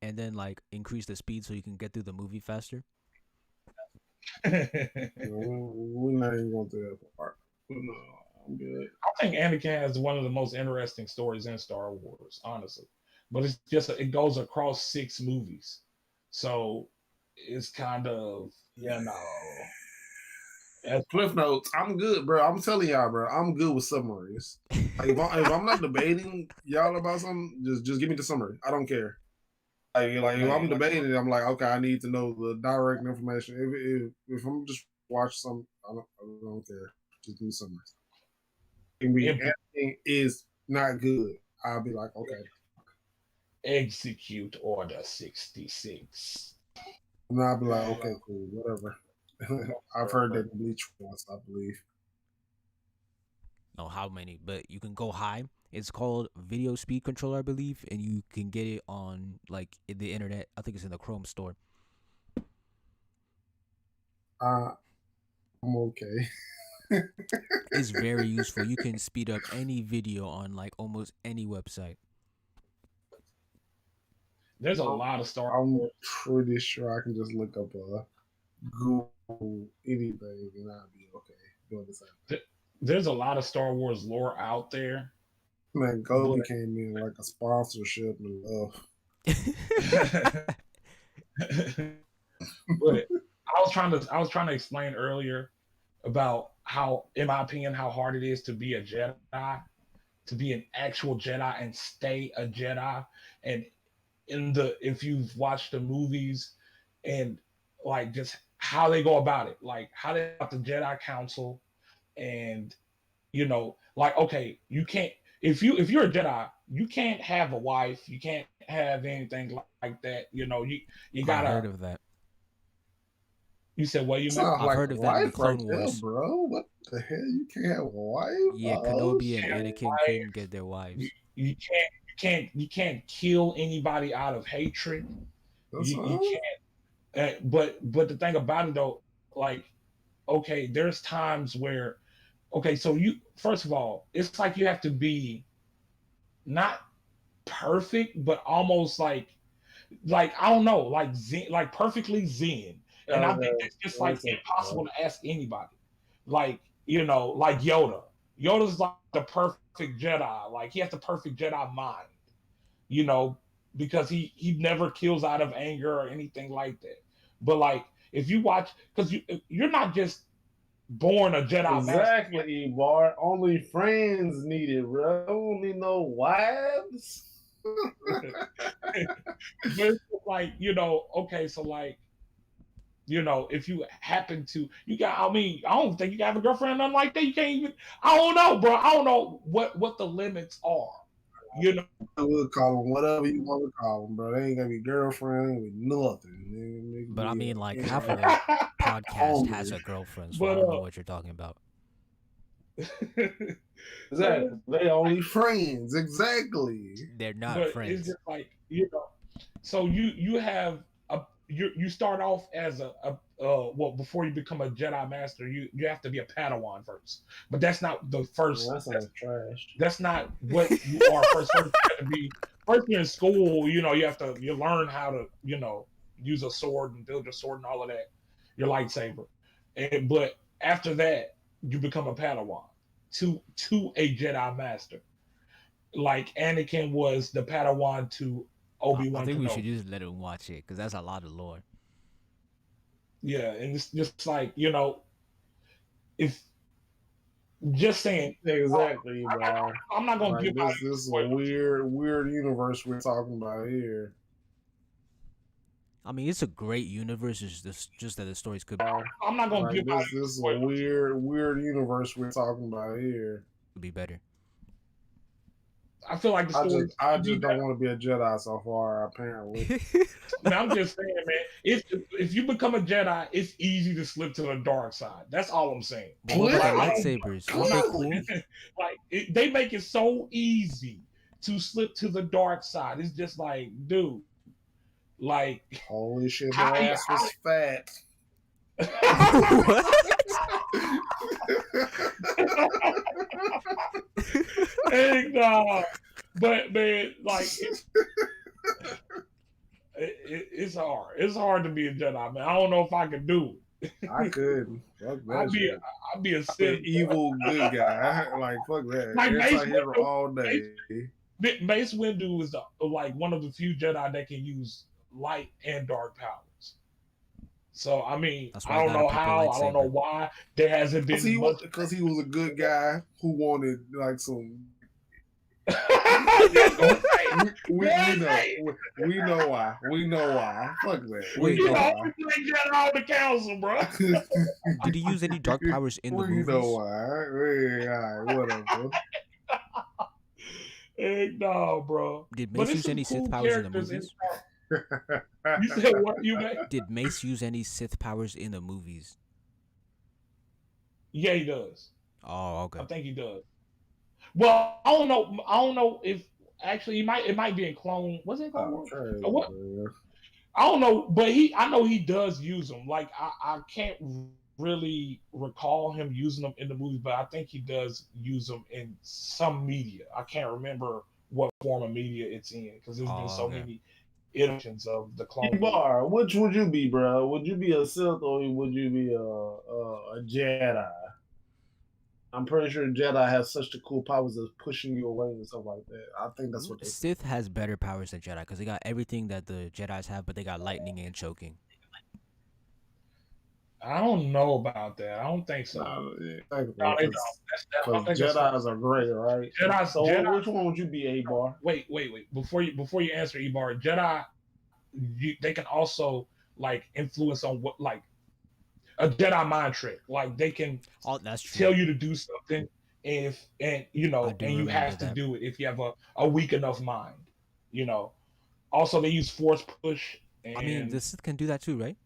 Speaker 6: And then like increase the speed so you can get through the movie faster.
Speaker 2: We're not even going through that part. No, I'm good.
Speaker 1: I think Anakin has one of the most interesting stories in Star Wars, honestly. But it's just it goes across 6 movies, so it's kind of, you know.
Speaker 2: As Cliff Notes, I'm good, bro. I'm telling y'all, bro. I'm good with summaries. Like, if I'm not debating y'all about something, just give me the summary. I don't care. Like if I'm debating it, I'm like, okay, I need to know the direct information. If I'm just watching something, I don't care. Just do something. Everything is not good. I'll be like, okay.
Speaker 1: Execute Order 66.
Speaker 2: And I'll be like, okay, cool, whatever. I've heard that in Bleach once, I believe.
Speaker 6: Know how many, but you can go high. It's called Video Speed Controller, I believe, and you can get it on like in the internet. I think it's in the Chrome store.
Speaker 2: I'm okay.
Speaker 6: It's very useful. You can speed up any video on like almost any website.
Speaker 1: There's a lot of Star
Speaker 2: I'm
Speaker 1: Wars.
Speaker 2: pretty sure I can just look up Google anything and I'll be okay doing the same thing.
Speaker 1: There's a lot of Star Wars lore out there.
Speaker 2: Man, Gobi came in like a sponsorship and love.
Speaker 1: But I was trying to explain earlier about how, in my opinion, how hard it is to be a Jedi, to be an actual Jedi and stay a Jedi. And if you've watched the movies and like just how they go about it, like how they got the Jedi Council, and like, okay, you can't, if you're a Jedi, you can't have a wife, you can't have anything like that. You gotta.
Speaker 6: I heard of that.
Speaker 1: You said what you meant?
Speaker 6: I've heard of that in the Clone Wars.
Speaker 2: Bro. What the hell? You can't have a wife?
Speaker 6: Yeah, Kenobi and Anakin couldn't get their wives.
Speaker 1: You can't kill anybody out of hatred. You can't. But the thing about it though, like, okay, there's times where, okay, so you, first of all, it's like you have to be not perfect, but almost like I don't know, like zen, like perfectly zen. And I think that's just like impossible to ask anybody. Like, like Yoda. Yoda's like the perfect Jedi. Like he has the perfect Jedi mind, because he never kills out of anger or anything like that. But like, if you watch, because you're not just born a Jedi
Speaker 4: exactly, Bar. Only friends needed, bro. Don't need no wives.
Speaker 1: But it's like, okay, so like, if you happen to, I don't think you can have a girlfriend or nothing like that. You can't even, I don't know, bro. I don't know what the limits are.
Speaker 2: We'll call them whatever you want to call them, bro. They ain't gonna be girlfriend with nothing.
Speaker 6: But I mean, like half of the podcast has a girlfriend, so I don't know what you're talking about.
Speaker 4: Exactly. They only
Speaker 2: friends. Exactly.
Speaker 6: They're not
Speaker 1: but
Speaker 6: friends.
Speaker 1: It's just like, so you have you start off as well, before you become a Jedi Master, you have to be a Padawan first. But that's not the first.
Speaker 4: That sounds trash.
Speaker 1: That's not what you are first. First, you have to be, first you're in school. You learn how to use a sword and build your sword and all of that, your lightsaber. But after that, you become a Padawan to a Jedi Master. Like Anakin was the Padawan to Obi-Wan.
Speaker 6: I think we should just let him watch it because that's a lot of lore.
Speaker 2: Yeah,
Speaker 1: and it's just like, if just saying
Speaker 2: exactly, bro.
Speaker 1: I'm not gonna give
Speaker 2: this is a weird universe we're talking about here.
Speaker 6: I mean, it's a great universe. It's just that the stories could.
Speaker 1: I'm not gonna give
Speaker 2: this is a weird universe we're talking about here.
Speaker 6: Would be better.
Speaker 1: I feel like the story.
Speaker 2: I just don't want to be a Jedi so far. Apparently,
Speaker 1: I'm just saying, man. If you become a Jedi, it's easy to slip to the dark side. That's all I'm saying.
Speaker 6: What about lightsabers? Are they cool?
Speaker 1: Like they make it so easy to slip to the dark side. It's just like, dude, like,
Speaker 2: holy shit, her ass was fat.
Speaker 6: What?
Speaker 1: And, but man, like it's hard. It's hard to be a Jedi, man. I don't know if I could do it.
Speaker 2: I could.
Speaker 1: I'd be a
Speaker 2: evil good guy. Like fuck that.
Speaker 1: Like Mace
Speaker 2: Windu, all day.
Speaker 1: Mace Windu is like one of the few Jedi that can use light and dark powers. So I mean, I don't know how, I don't know why there hasn't been
Speaker 2: because he was a good guy who wanted like some.
Speaker 4: We know why. We know why. Fuck that.
Speaker 6: Wait,
Speaker 4: We
Speaker 1: You
Speaker 4: know
Speaker 1: know,
Speaker 4: why.
Speaker 1: you ain't getting on the council, bro.
Speaker 6: Did he use any dark powers in the
Speaker 4: We
Speaker 6: movies?
Speaker 4: know why. All right, whatever.
Speaker 1: Heck no, bro.
Speaker 6: Did
Speaker 1: But
Speaker 6: Mace
Speaker 1: it's
Speaker 6: use
Speaker 1: some
Speaker 6: any
Speaker 1: cool
Speaker 6: Sith powers in the
Speaker 1: characters
Speaker 6: movies?
Speaker 1: You said what? You made?
Speaker 6: Did Mace use any Sith powers in the movies?
Speaker 1: Yeah, he does.
Speaker 6: Oh, okay.
Speaker 1: I think he does. Well, I don't know. I don't know if actually he might. It might be in Clone. Was it Clone Wars?
Speaker 4: Okay,
Speaker 1: Or what?
Speaker 4: man.
Speaker 1: I don't know, but I know he does use them. Like I can't really recall him using them in the movie, but I think he does use them in some media. I can't remember what form of media it's in because there's been so
Speaker 6: okay.
Speaker 1: many iterations of the Clone Wars.
Speaker 4: Bar, which would you be, bro? Would you be a Sith or would you be a Jedi? I'm pretty sure Jedi has such the cool powers of pushing you away and stuff like that. I think that's what they.
Speaker 6: Sith has better powers than Jedi because they got everything that the Jedis have, but they got lightning and choking.
Speaker 1: I don't know about that. I don't think so.
Speaker 4: Yeah,
Speaker 1: No, they don't. I don't think that's-
Speaker 4: Jedi's are great, right?
Speaker 1: Jedi-
Speaker 4: So
Speaker 1: Jedi-
Speaker 4: which one would you be, A-Bar?
Speaker 1: Wait. Before you answer, Ebar, Jedi, they can also like influence on what like a Jedi mind trick. Like they can
Speaker 6: Oh, that's true.
Speaker 1: tell you to do something and you know
Speaker 6: I do
Speaker 1: and you
Speaker 6: remember
Speaker 1: have to
Speaker 6: that.
Speaker 1: do it if you have a weak enough mind. You know. Also, they use force push. And
Speaker 6: I mean, the Sith can do that too, right?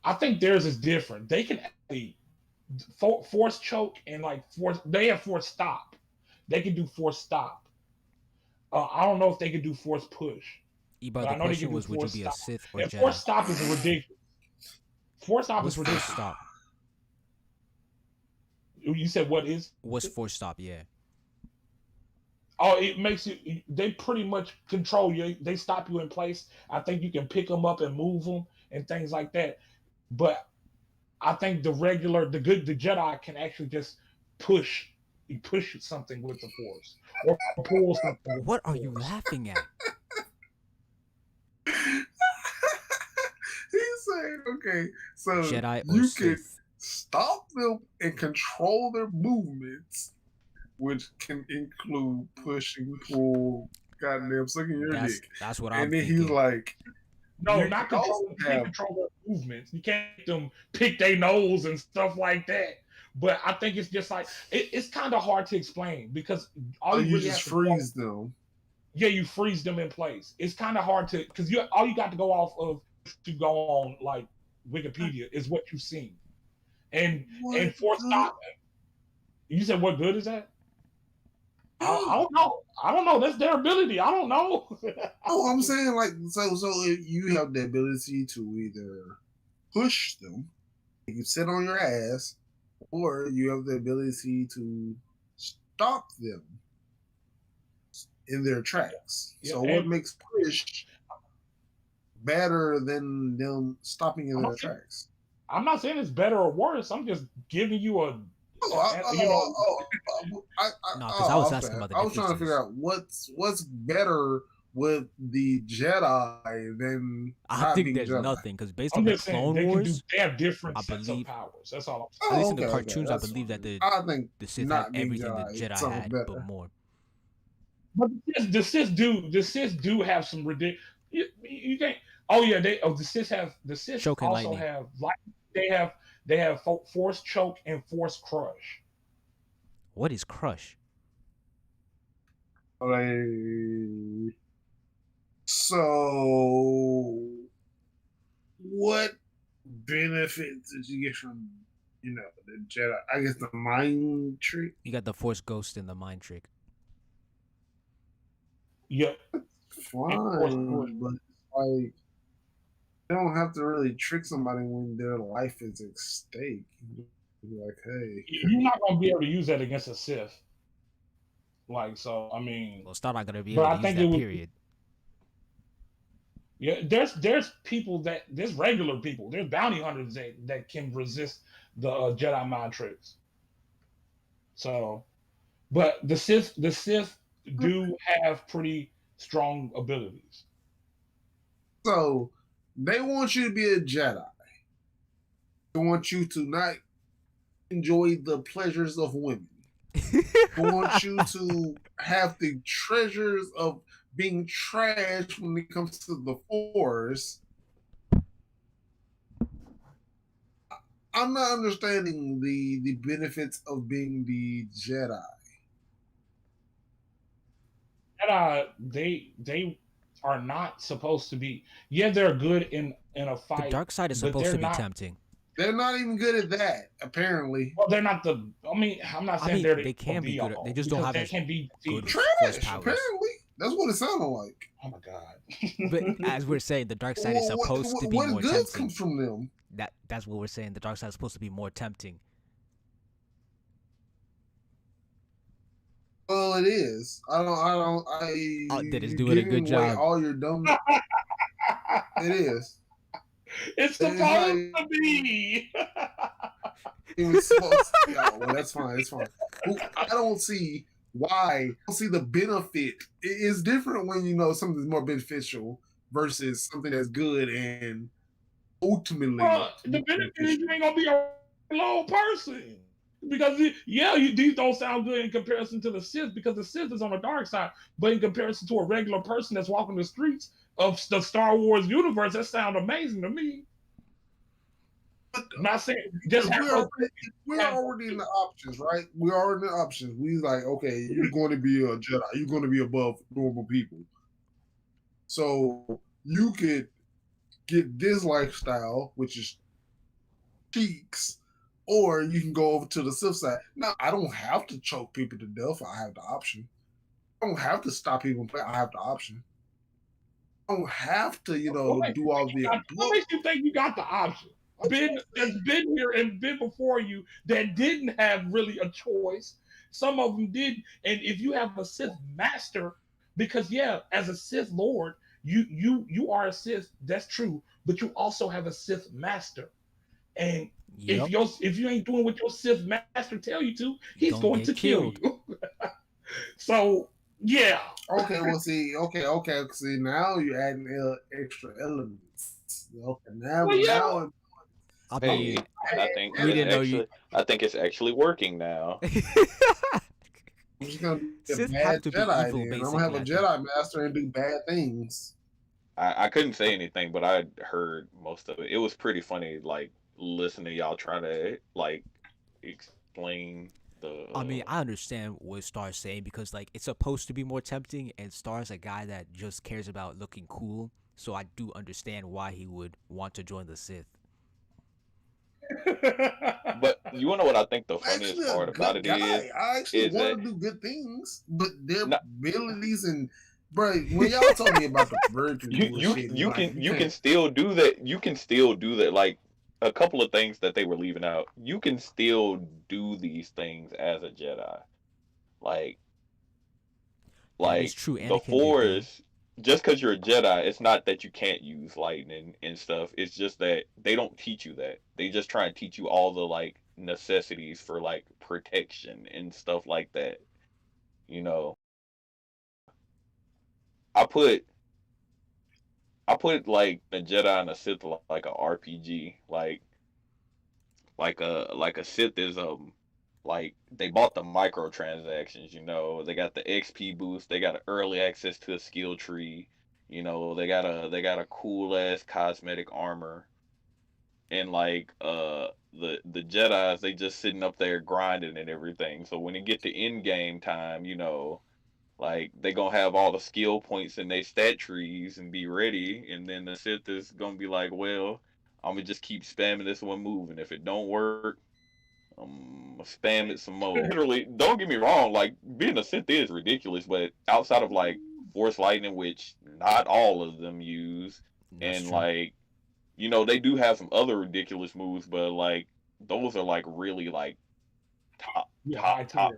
Speaker 1: I think theirs is different. They can actually force choke and like force. They have force stop. They can do force stop. I don't know if they can do force push.
Speaker 6: Ebar,
Speaker 1: I
Speaker 6: the
Speaker 1: know they
Speaker 6: question
Speaker 1: can do
Speaker 6: was, would you
Speaker 1: force
Speaker 6: be a
Speaker 1: stop.
Speaker 6: Sith or
Speaker 1: And
Speaker 6: Jedi?
Speaker 1: force stop is ridiculous. Force stop
Speaker 6: What's
Speaker 1: is
Speaker 6: force
Speaker 1: ridiculous.
Speaker 6: stop?
Speaker 1: You said what is?
Speaker 6: What's force stop? Yeah.
Speaker 1: Oh, it makes you. They pretty much control you. They stop you in place. I think you can pick them up and move them and things like that. But I think the Jedi can actually just push something with the force or pull something.
Speaker 6: What are you laughing at?
Speaker 4: He's saying, okay, so
Speaker 6: Jedi or
Speaker 4: you can
Speaker 6: Sith?
Speaker 4: stop them and control their movements, which can include pushing, pull, goddamn sucking your dick.
Speaker 6: That's what I'm
Speaker 4: And then
Speaker 6: thinking.
Speaker 4: he's like,
Speaker 1: No,
Speaker 4: you
Speaker 1: not
Speaker 4: can
Speaker 1: control.
Speaker 4: also
Speaker 1: You can't
Speaker 4: have-
Speaker 1: control their movements. You can't make them pick their nose and stuff like that. But I think it's just like it's kind of hard to explain because all
Speaker 4: you
Speaker 1: really
Speaker 4: just
Speaker 1: have to go-
Speaker 4: freeze them.
Speaker 1: Yeah, you freeze them in place. It's kind of hard to because all you got to go off of to go on like Wikipedia is what you've seen, and force stop. You said what good is that? I don't know. I don't know. That's their ability. I don't know.
Speaker 4: Oh, I'm saying like so if you have the ability to either push them, you can sit on your ass, or you have the ability to stop them in their tracks.
Speaker 1: Yeah,
Speaker 4: So
Speaker 1: and-
Speaker 4: what makes push better than them stopping in
Speaker 1: I'm
Speaker 4: their
Speaker 1: not saying-
Speaker 4: tracks?
Speaker 1: I'm not saying it's better or worse. I'm just giving you a.
Speaker 6: No, 'cause I was asking
Speaker 4: okay.
Speaker 6: about the
Speaker 4: I was trying to figure
Speaker 6: differences.
Speaker 4: out what's better with the Jedi than
Speaker 6: I
Speaker 4: not
Speaker 6: think
Speaker 4: being
Speaker 6: there's
Speaker 4: Jedi.
Speaker 6: nothing because based
Speaker 1: I'm
Speaker 6: on the
Speaker 1: just saying
Speaker 6: Clone
Speaker 1: they can
Speaker 6: Wars,
Speaker 1: they have different
Speaker 6: I
Speaker 1: sets
Speaker 6: believe-
Speaker 1: of powers. That's all.
Speaker 6: at least in
Speaker 4: okay,
Speaker 6: the cartoons, I
Speaker 4: that's
Speaker 6: believe that
Speaker 4: fine.
Speaker 6: the
Speaker 4: I think
Speaker 6: Sith
Speaker 4: not
Speaker 6: had
Speaker 4: being
Speaker 6: everything the
Speaker 4: Jedi
Speaker 6: Jedi
Speaker 4: sounds
Speaker 6: had,
Speaker 4: better.
Speaker 6: but more.
Speaker 1: But the Sith do have some ridiculous. You can't. Oh yeah, the Sith
Speaker 6: Choke and
Speaker 1: also
Speaker 6: lightning.
Speaker 1: have like they have force choke and force crush.
Speaker 6: What is crush?
Speaker 4: Like, so what benefits did you get from the Jedi? I guess the mind trick.
Speaker 6: You got the Force Ghost and the Mind Trick.
Speaker 1: Yep.
Speaker 4: Fine, but like you don't have to really trick somebody when their life is at stake. Be like, hey,
Speaker 1: You're not gonna be able to use that against a Sith. Like so, I mean,
Speaker 6: Well, it's not gonna be
Speaker 1: But
Speaker 6: able
Speaker 1: I
Speaker 6: to use
Speaker 1: think
Speaker 6: that
Speaker 1: it would-
Speaker 6: period.
Speaker 1: yeah, there's people there's regular people, there's bounty hunters that can resist the Jedi mind tricks. So, but the Sith do have pretty strong abilities.
Speaker 4: so they want you to be a Jedi. They want you to not enjoy the pleasures of women. want you to have the treasures of being trash when it comes to the Force. I'm not understanding the benefits of being the Jedi.
Speaker 1: They are not supposed to be. Yeah, they're good in a
Speaker 6: The
Speaker 1: fight.
Speaker 6: dark side is
Speaker 1: but
Speaker 6: supposed
Speaker 1: they're
Speaker 6: to be
Speaker 1: not-
Speaker 6: tempting.
Speaker 4: They're not even good at that, apparently.
Speaker 1: Well, they're not the. I mean, I'm not
Speaker 6: I
Speaker 1: saying
Speaker 6: mean,
Speaker 1: they're.
Speaker 6: they can be good at- they just don't
Speaker 1: because
Speaker 6: have
Speaker 1: they
Speaker 6: as
Speaker 1: can be
Speaker 6: good
Speaker 1: defeated.
Speaker 6: force
Speaker 4: Trash,
Speaker 6: powers.
Speaker 4: apparently. That's what it sounded like.
Speaker 1: Oh my god.
Speaker 6: But as we're saying, the dark side is supposed to be
Speaker 4: what
Speaker 6: more
Speaker 4: good
Speaker 6: tempting.
Speaker 4: comes from them?
Speaker 6: That's what we're saying. The dark side is supposed to be more tempting.
Speaker 4: Well, it is.
Speaker 6: That is
Speaker 4: you're
Speaker 6: doing a good
Speaker 4: giving away
Speaker 6: job.
Speaker 4: all your dumb. It is.
Speaker 1: It's
Speaker 4: It's
Speaker 1: supposed to be.
Speaker 4: Even supposed to, yeah, well, that's fine. It's fine. I don't see why. I don't see the benefit. It's different when you know something's more beneficial versus something that's good and ultimately.
Speaker 1: Well, the benefit is you ain't gonna be a low person. Because these don't sound good in comparison to the Sith, because the Sith is on the dark side. But in comparison to a regular person that's walking the streets of the Star Wars universe, that sounds amazing to me. I'm not saying just
Speaker 4: we're already in the options, right? We're already in the options. We like, okay, you're going to be a Jedi. You're going to be above normal people. So you could get this lifestyle, which is cheeks, or you can go over to the Sith side. Now, I don't have to choke people to death. I have the option. I don't have to stop people. I have the option. I don't have to, do all the.
Speaker 1: What makes you think you got the option? That's been here and been before you that didn't have really a choice. Some of them did. And if you have a Sith master, because as a Sith Lord, you are a Sith. That's true. But you also have a Sith master, and
Speaker 6: Yep.
Speaker 1: if you ain't doing what your Sith master tell you to, he's
Speaker 6: Gonna
Speaker 1: going
Speaker 6: get
Speaker 1: to kill
Speaker 6: killed.
Speaker 1: you. So yeah.
Speaker 4: Okay, well, see, okay. See, now you're adding extra elements. Okay, now,
Speaker 1: Well, yeah.
Speaker 4: now
Speaker 6: I
Speaker 3: Hey,
Speaker 6: mean,
Speaker 3: I think
Speaker 6: We
Speaker 3: it's
Speaker 6: didn't know
Speaker 3: actually,
Speaker 6: you-
Speaker 3: I think it's actually working now.
Speaker 4: I'm just gonna be a
Speaker 6: Sith
Speaker 4: bad
Speaker 6: have to be
Speaker 4: Jedi.
Speaker 6: evil,
Speaker 4: Then. I'm gonna have a
Speaker 6: basically, I
Speaker 4: Jedi master and do bad things.
Speaker 3: I couldn't say anything, but I heard most of it. It was pretty funny, like listening to y'all try to like explain the.
Speaker 6: I mean, I understand what Star's saying, because like it's supposed to be more tempting, and Star's a guy that just cares about looking cool. So I do understand why he would want to join the Sith.
Speaker 3: But you wanna know what I think the funniest
Speaker 4: Actually,
Speaker 3: part
Speaker 4: a
Speaker 3: about
Speaker 4: good
Speaker 3: it
Speaker 4: guy.
Speaker 3: is?
Speaker 4: I actually
Speaker 3: is
Speaker 4: want
Speaker 3: that-
Speaker 4: to do good things, but their
Speaker 3: No.
Speaker 4: abilities and bro, when y'all told me about the virgin bullshit,
Speaker 3: You
Speaker 4: like,
Speaker 3: can
Speaker 4: can't-
Speaker 3: still do that. You can still do that. Like a couple of things that they were leaving out. You can still do these things as a Jedi. Like
Speaker 6: That is true.
Speaker 3: the
Speaker 6: Anakin did that.
Speaker 3: Force. Just because you're a Jedi, it's not that you can't use lightning and stuff. It's just that they don't teach you that. They just try and teach you all the like necessities for like protection and stuff like that. You know, I put like the Jedi and the Sith like a RPG, like a Sith is like they bought the microtransactions, they got the XP boost, they got early access to a skill tree, they got a cool ass cosmetic armor, and like the Jedi's, they just sitting up there grinding and everything. So when it get to end game time, like they gonna have all the skill points in their stat trees and be ready, and then the Sith is gonna be like, well, I'm gonna just keep spamming this one move, and if it don't work, spam it some more. Literally, don't get me wrong, like being a Sith is ridiculous, but outside of like Force Lightning, which not all of them use,
Speaker 6: That's
Speaker 3: and
Speaker 6: true.
Speaker 3: like, they do have some other ridiculous moves, but like those are like really like top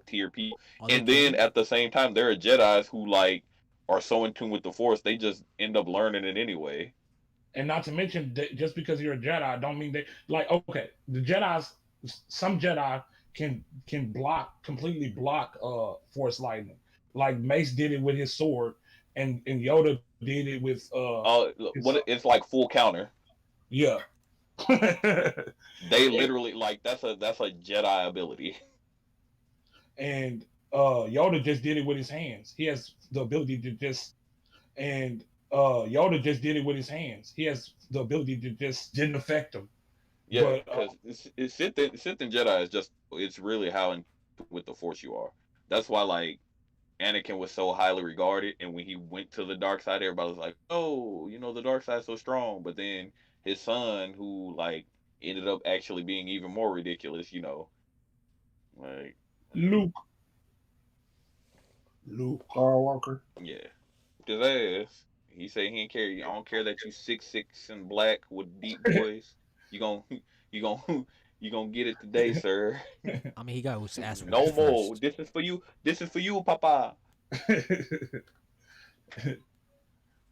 Speaker 3: tier people.
Speaker 6: All they
Speaker 3: And then
Speaker 6: can-
Speaker 3: at the same time, there are Jedis who like are so in tune with the Force, they just end up learning it anyway.
Speaker 1: And not to mention that just because you're a Jedi, don't mean they like. Okay, the Jedi's, some Jedi can completely block Force lightning. Like Mace did it with his sword, and Yoda did it with
Speaker 3: What it's like full counter.
Speaker 1: yeah.
Speaker 3: They literally like that's a Jedi ability.
Speaker 1: And Yoda just did it with his hands. He has the ability to just and Yoda just did it with his hands. He has the ability to just didn't affect him.
Speaker 3: Yeah,
Speaker 1: But
Speaker 3: because Sith and Jedi is just it's really how in with the Force you are. That's why like Anakin was so highly regarded, and when he went to the dark side, everybody was like, "Oh, the dark side's so strong." But then his son, who like ended up actually being even more ridiculous, like
Speaker 1: Luke,
Speaker 4: Skywalker.
Speaker 3: yeah, his ass. He said he didn't care. I don't care that you 6'6" and black with deep voice. You gon' you gon' you gonna get it today, sir.
Speaker 6: I mean, he got his ass whooped
Speaker 3: No more.
Speaker 6: first.
Speaker 3: This is for you. This is for you, Papa.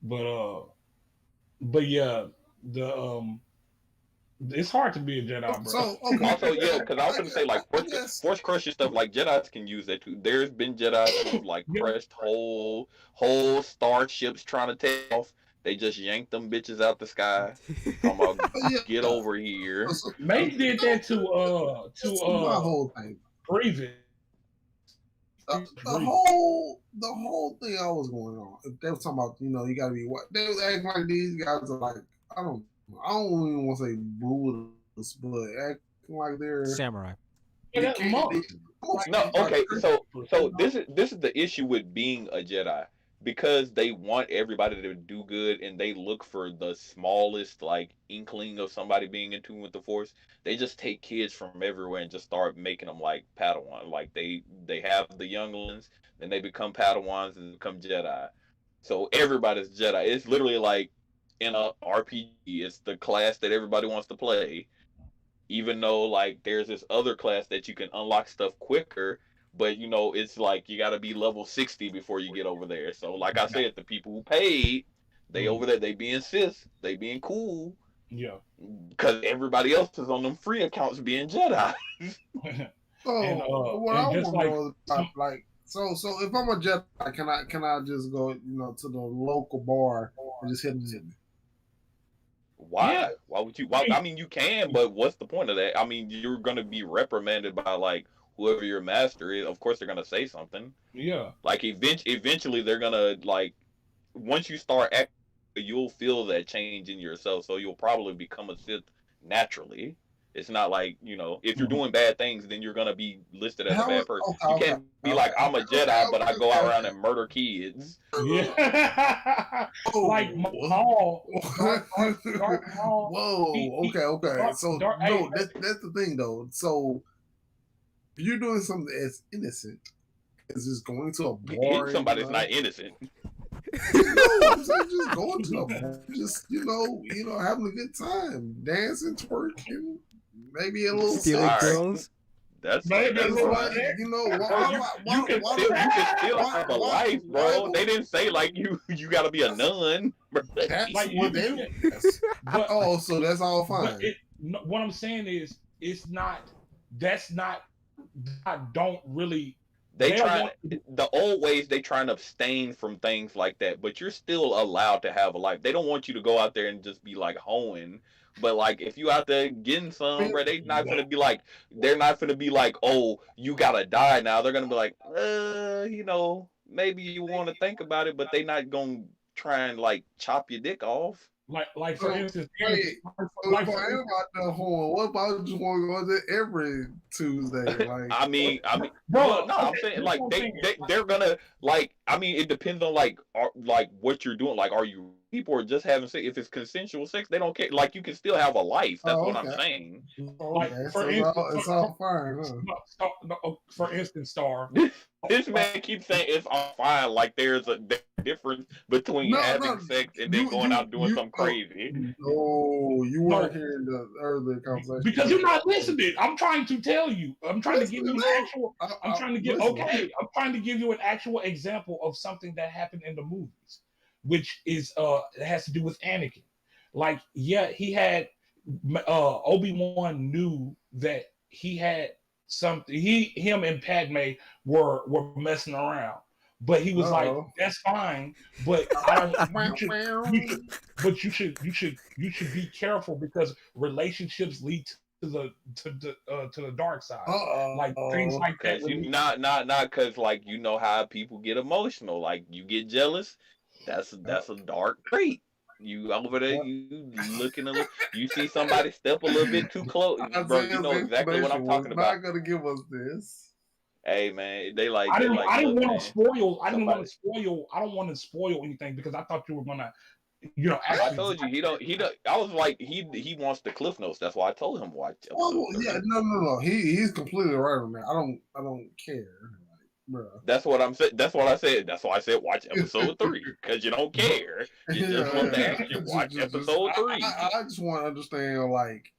Speaker 1: but yeah, the it's hard to be a Jedi, bro.
Speaker 4: So okay.
Speaker 3: Also, yeah, because I was gonna say like
Speaker 4: I guess-
Speaker 3: force crushing stuff like Jedi's can use that too. There's been Jedi who've like
Speaker 1: Yeah.
Speaker 3: crushed whole starships trying to take off. They just yanked them bitches out the sky. Talking about
Speaker 4: Yeah.
Speaker 3: get over here.
Speaker 4: So-
Speaker 1: May did that to
Speaker 4: that's my whole thing.
Speaker 1: Grievous.
Speaker 4: The whole thing I was going on. If they were talking about, you gotta be what they was acting like these guys are like, I don't even want to say Buddhists, but acting like they're
Speaker 6: Samurai.
Speaker 1: Yeah, that monk.
Speaker 3: No, okay, so this is the issue with being a Jedi, because they want everybody to do good and they look for the smallest like inkling of somebody being in tune with the Force. They just take kids from everywhere and just start making them like Padawan. Like they have the younglings, then they become Padawans and become Jedi. So everybody's Jedi. It's literally like in a RPG, it's the class that everybody wants to play. Even though like there's this other class that you can unlock stuff quicker, but it's like you got to be level 60 before you get over there. So like I said, the people who paid, they over there, they being cis, they being cool,
Speaker 1: Yeah.
Speaker 3: because everybody else is on them free accounts being Jedi.
Speaker 4: So
Speaker 1: And,
Speaker 4: what
Speaker 1: and
Speaker 4: I
Speaker 1: just
Speaker 4: want to know is like, so if I'm a Jedi, can I just go to the local bar and just hit them?
Speaker 3: Why?
Speaker 1: Yeah.
Speaker 3: Why would you? Why, I mean, you can, but what's the point of that? I mean, you're gonna be reprimanded by like whoever your master is. Of course, they're gonna say something.
Speaker 1: Yeah.
Speaker 3: Like eventually, they're gonna like once you start acting, you'll feel that change in yourself. So you'll probably become a Sith naturally. It's not like if you're doing bad things, then you're gonna be listed as a bad person. You can't be like I'm a Jedi, but I go around and murder kids.
Speaker 1: Yeah. Like Maul. Darth Maul.
Speaker 4: Whoa. Okay. So
Speaker 1: Darth-
Speaker 4: no, that's the thing though. So if you're doing something that's innocent, is just going to a bar.
Speaker 3: Hitting somebody's not innocent.
Speaker 4: No, I'm saying just going to a bar, just having a good time, dancing, twerking, maybe a little
Speaker 6: Stealing
Speaker 3: Alright.
Speaker 6: girls.
Speaker 3: That's
Speaker 1: Maybe
Speaker 3: that's
Speaker 1: a little
Speaker 3: why-
Speaker 1: bit.
Speaker 3: You can still have a life, bro. They didn't say like you got to be a nun.
Speaker 4: That's
Speaker 1: Like,
Speaker 4: what they.
Speaker 1: But,
Speaker 4: Oh, so that's all fine.
Speaker 1: but what I'm saying is, it's not. That's not. I don't really.
Speaker 3: They
Speaker 1: They
Speaker 3: try
Speaker 1: want-
Speaker 3: the old ways. They try and abstain from things like that, but you're still allowed to have a life. They don't want you to go out there and just be like hoeing. But like, if you out there getting some, bro, they're not gonna be like, oh, you gotta die now. They're gonna be like, maybe you want to think about it, but they not gonna try and like chop your dick off.
Speaker 1: Like for
Speaker 4: So,
Speaker 1: instance,
Speaker 4: wait, So
Speaker 1: like
Speaker 4: if I am out there horn, what about I just want to go there every Tuesday? Like,
Speaker 3: I mean,
Speaker 1: bro,
Speaker 3: well, no, I'm saying like they're gonna like. I mean, it depends on like what you're doing. Like, are you people are just having sex? If it's consensual sex, they don't care. Like, you can still have a life. That's what I'm saying.
Speaker 1: like,
Speaker 4: okay,
Speaker 1: for
Speaker 4: so it's all fine, huh?
Speaker 1: For instance, Star.
Speaker 3: This man keeps saying it's all fine. Like there's a difference between having sex and then going out doing something crazy.
Speaker 4: No, you weren't hearing the earlier conversation.
Speaker 1: Because you're not listening. I'm trying to tell you. I'm trying to give you an actual. I'm trying to give. Okay, I'm trying to give you an actual example of something that happened in the movies, which is it has to do with Anakin. Like, yeah, he had Obi-Wan knew that he had something. Him and Padme were messing around, but he was like, "That's fine, but I don't." But you should be careful because relationships lead to the dark side,
Speaker 4: Uh-oh.
Speaker 1: like things like that.
Speaker 3: Cause
Speaker 1: would
Speaker 3: you
Speaker 1: be-
Speaker 3: not cause like you know how people get emotional. Like you get jealous. That's a dark trait. You over there, you looking a little. You see somebody step a little bit too close, bro. You know exactly what I'm talking about.
Speaker 4: Not gonna give us this.
Speaker 3: Hey man, they like
Speaker 1: I didn't
Speaker 3: look,
Speaker 1: want
Speaker 3: man,
Speaker 1: to spoil. I didn't want
Speaker 3: somebody-
Speaker 1: to spoil. I don't want to spoil anything because I thought you were gonna,
Speaker 3: I
Speaker 1: actually.
Speaker 3: told you he don't. I was like he wants the cliff notes. That's why I told him watch episode
Speaker 4: Oh
Speaker 3: 3.
Speaker 4: yeah, no. He's completely right on that. I don't care, like, bro.
Speaker 3: That's what I'm saying. That's what I said. That's why I said watch episode 3 because you don't care. You just want the action. Watch episode 3.
Speaker 4: I just want to understand, like,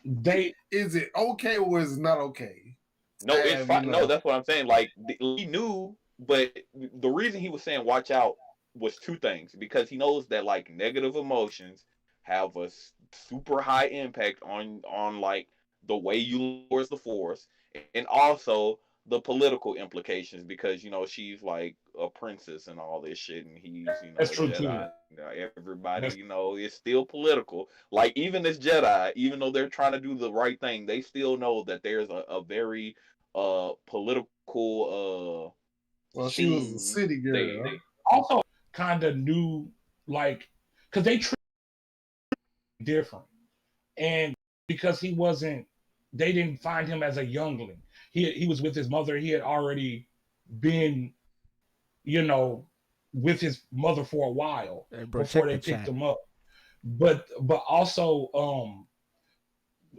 Speaker 1: They
Speaker 4: is it okay or is it not okay?
Speaker 3: No, it's
Speaker 4: Have,
Speaker 3: fine.
Speaker 4: you
Speaker 3: No,
Speaker 4: know.
Speaker 3: that's what I'm saying. Like he knew, but the reason he was saying watch out was two things because he knows that like negative emotions have a super high impact on like the way you look towards the force, and also the political implications because you know she's like a princess and all this shit, and he's you know
Speaker 1: That's
Speaker 3: a
Speaker 1: true, too.
Speaker 3: Jedi. You know, everybody
Speaker 1: That's-
Speaker 3: you know is still political. Like even this Jedi, even though they're trying to do the right thing, they still know that there's a very political
Speaker 4: Well, she was a
Speaker 3: scene
Speaker 4: city girl.
Speaker 3: they
Speaker 1: also kind of knew, like, because they treat him different, and because he wasn't, they didn't find him as a youngling. He was with his mother. He had already been, with his mother for a while
Speaker 6: Hey, bro,
Speaker 1: before
Speaker 6: check
Speaker 1: they
Speaker 6: the
Speaker 1: picked
Speaker 6: chat.
Speaker 1: him up. But also,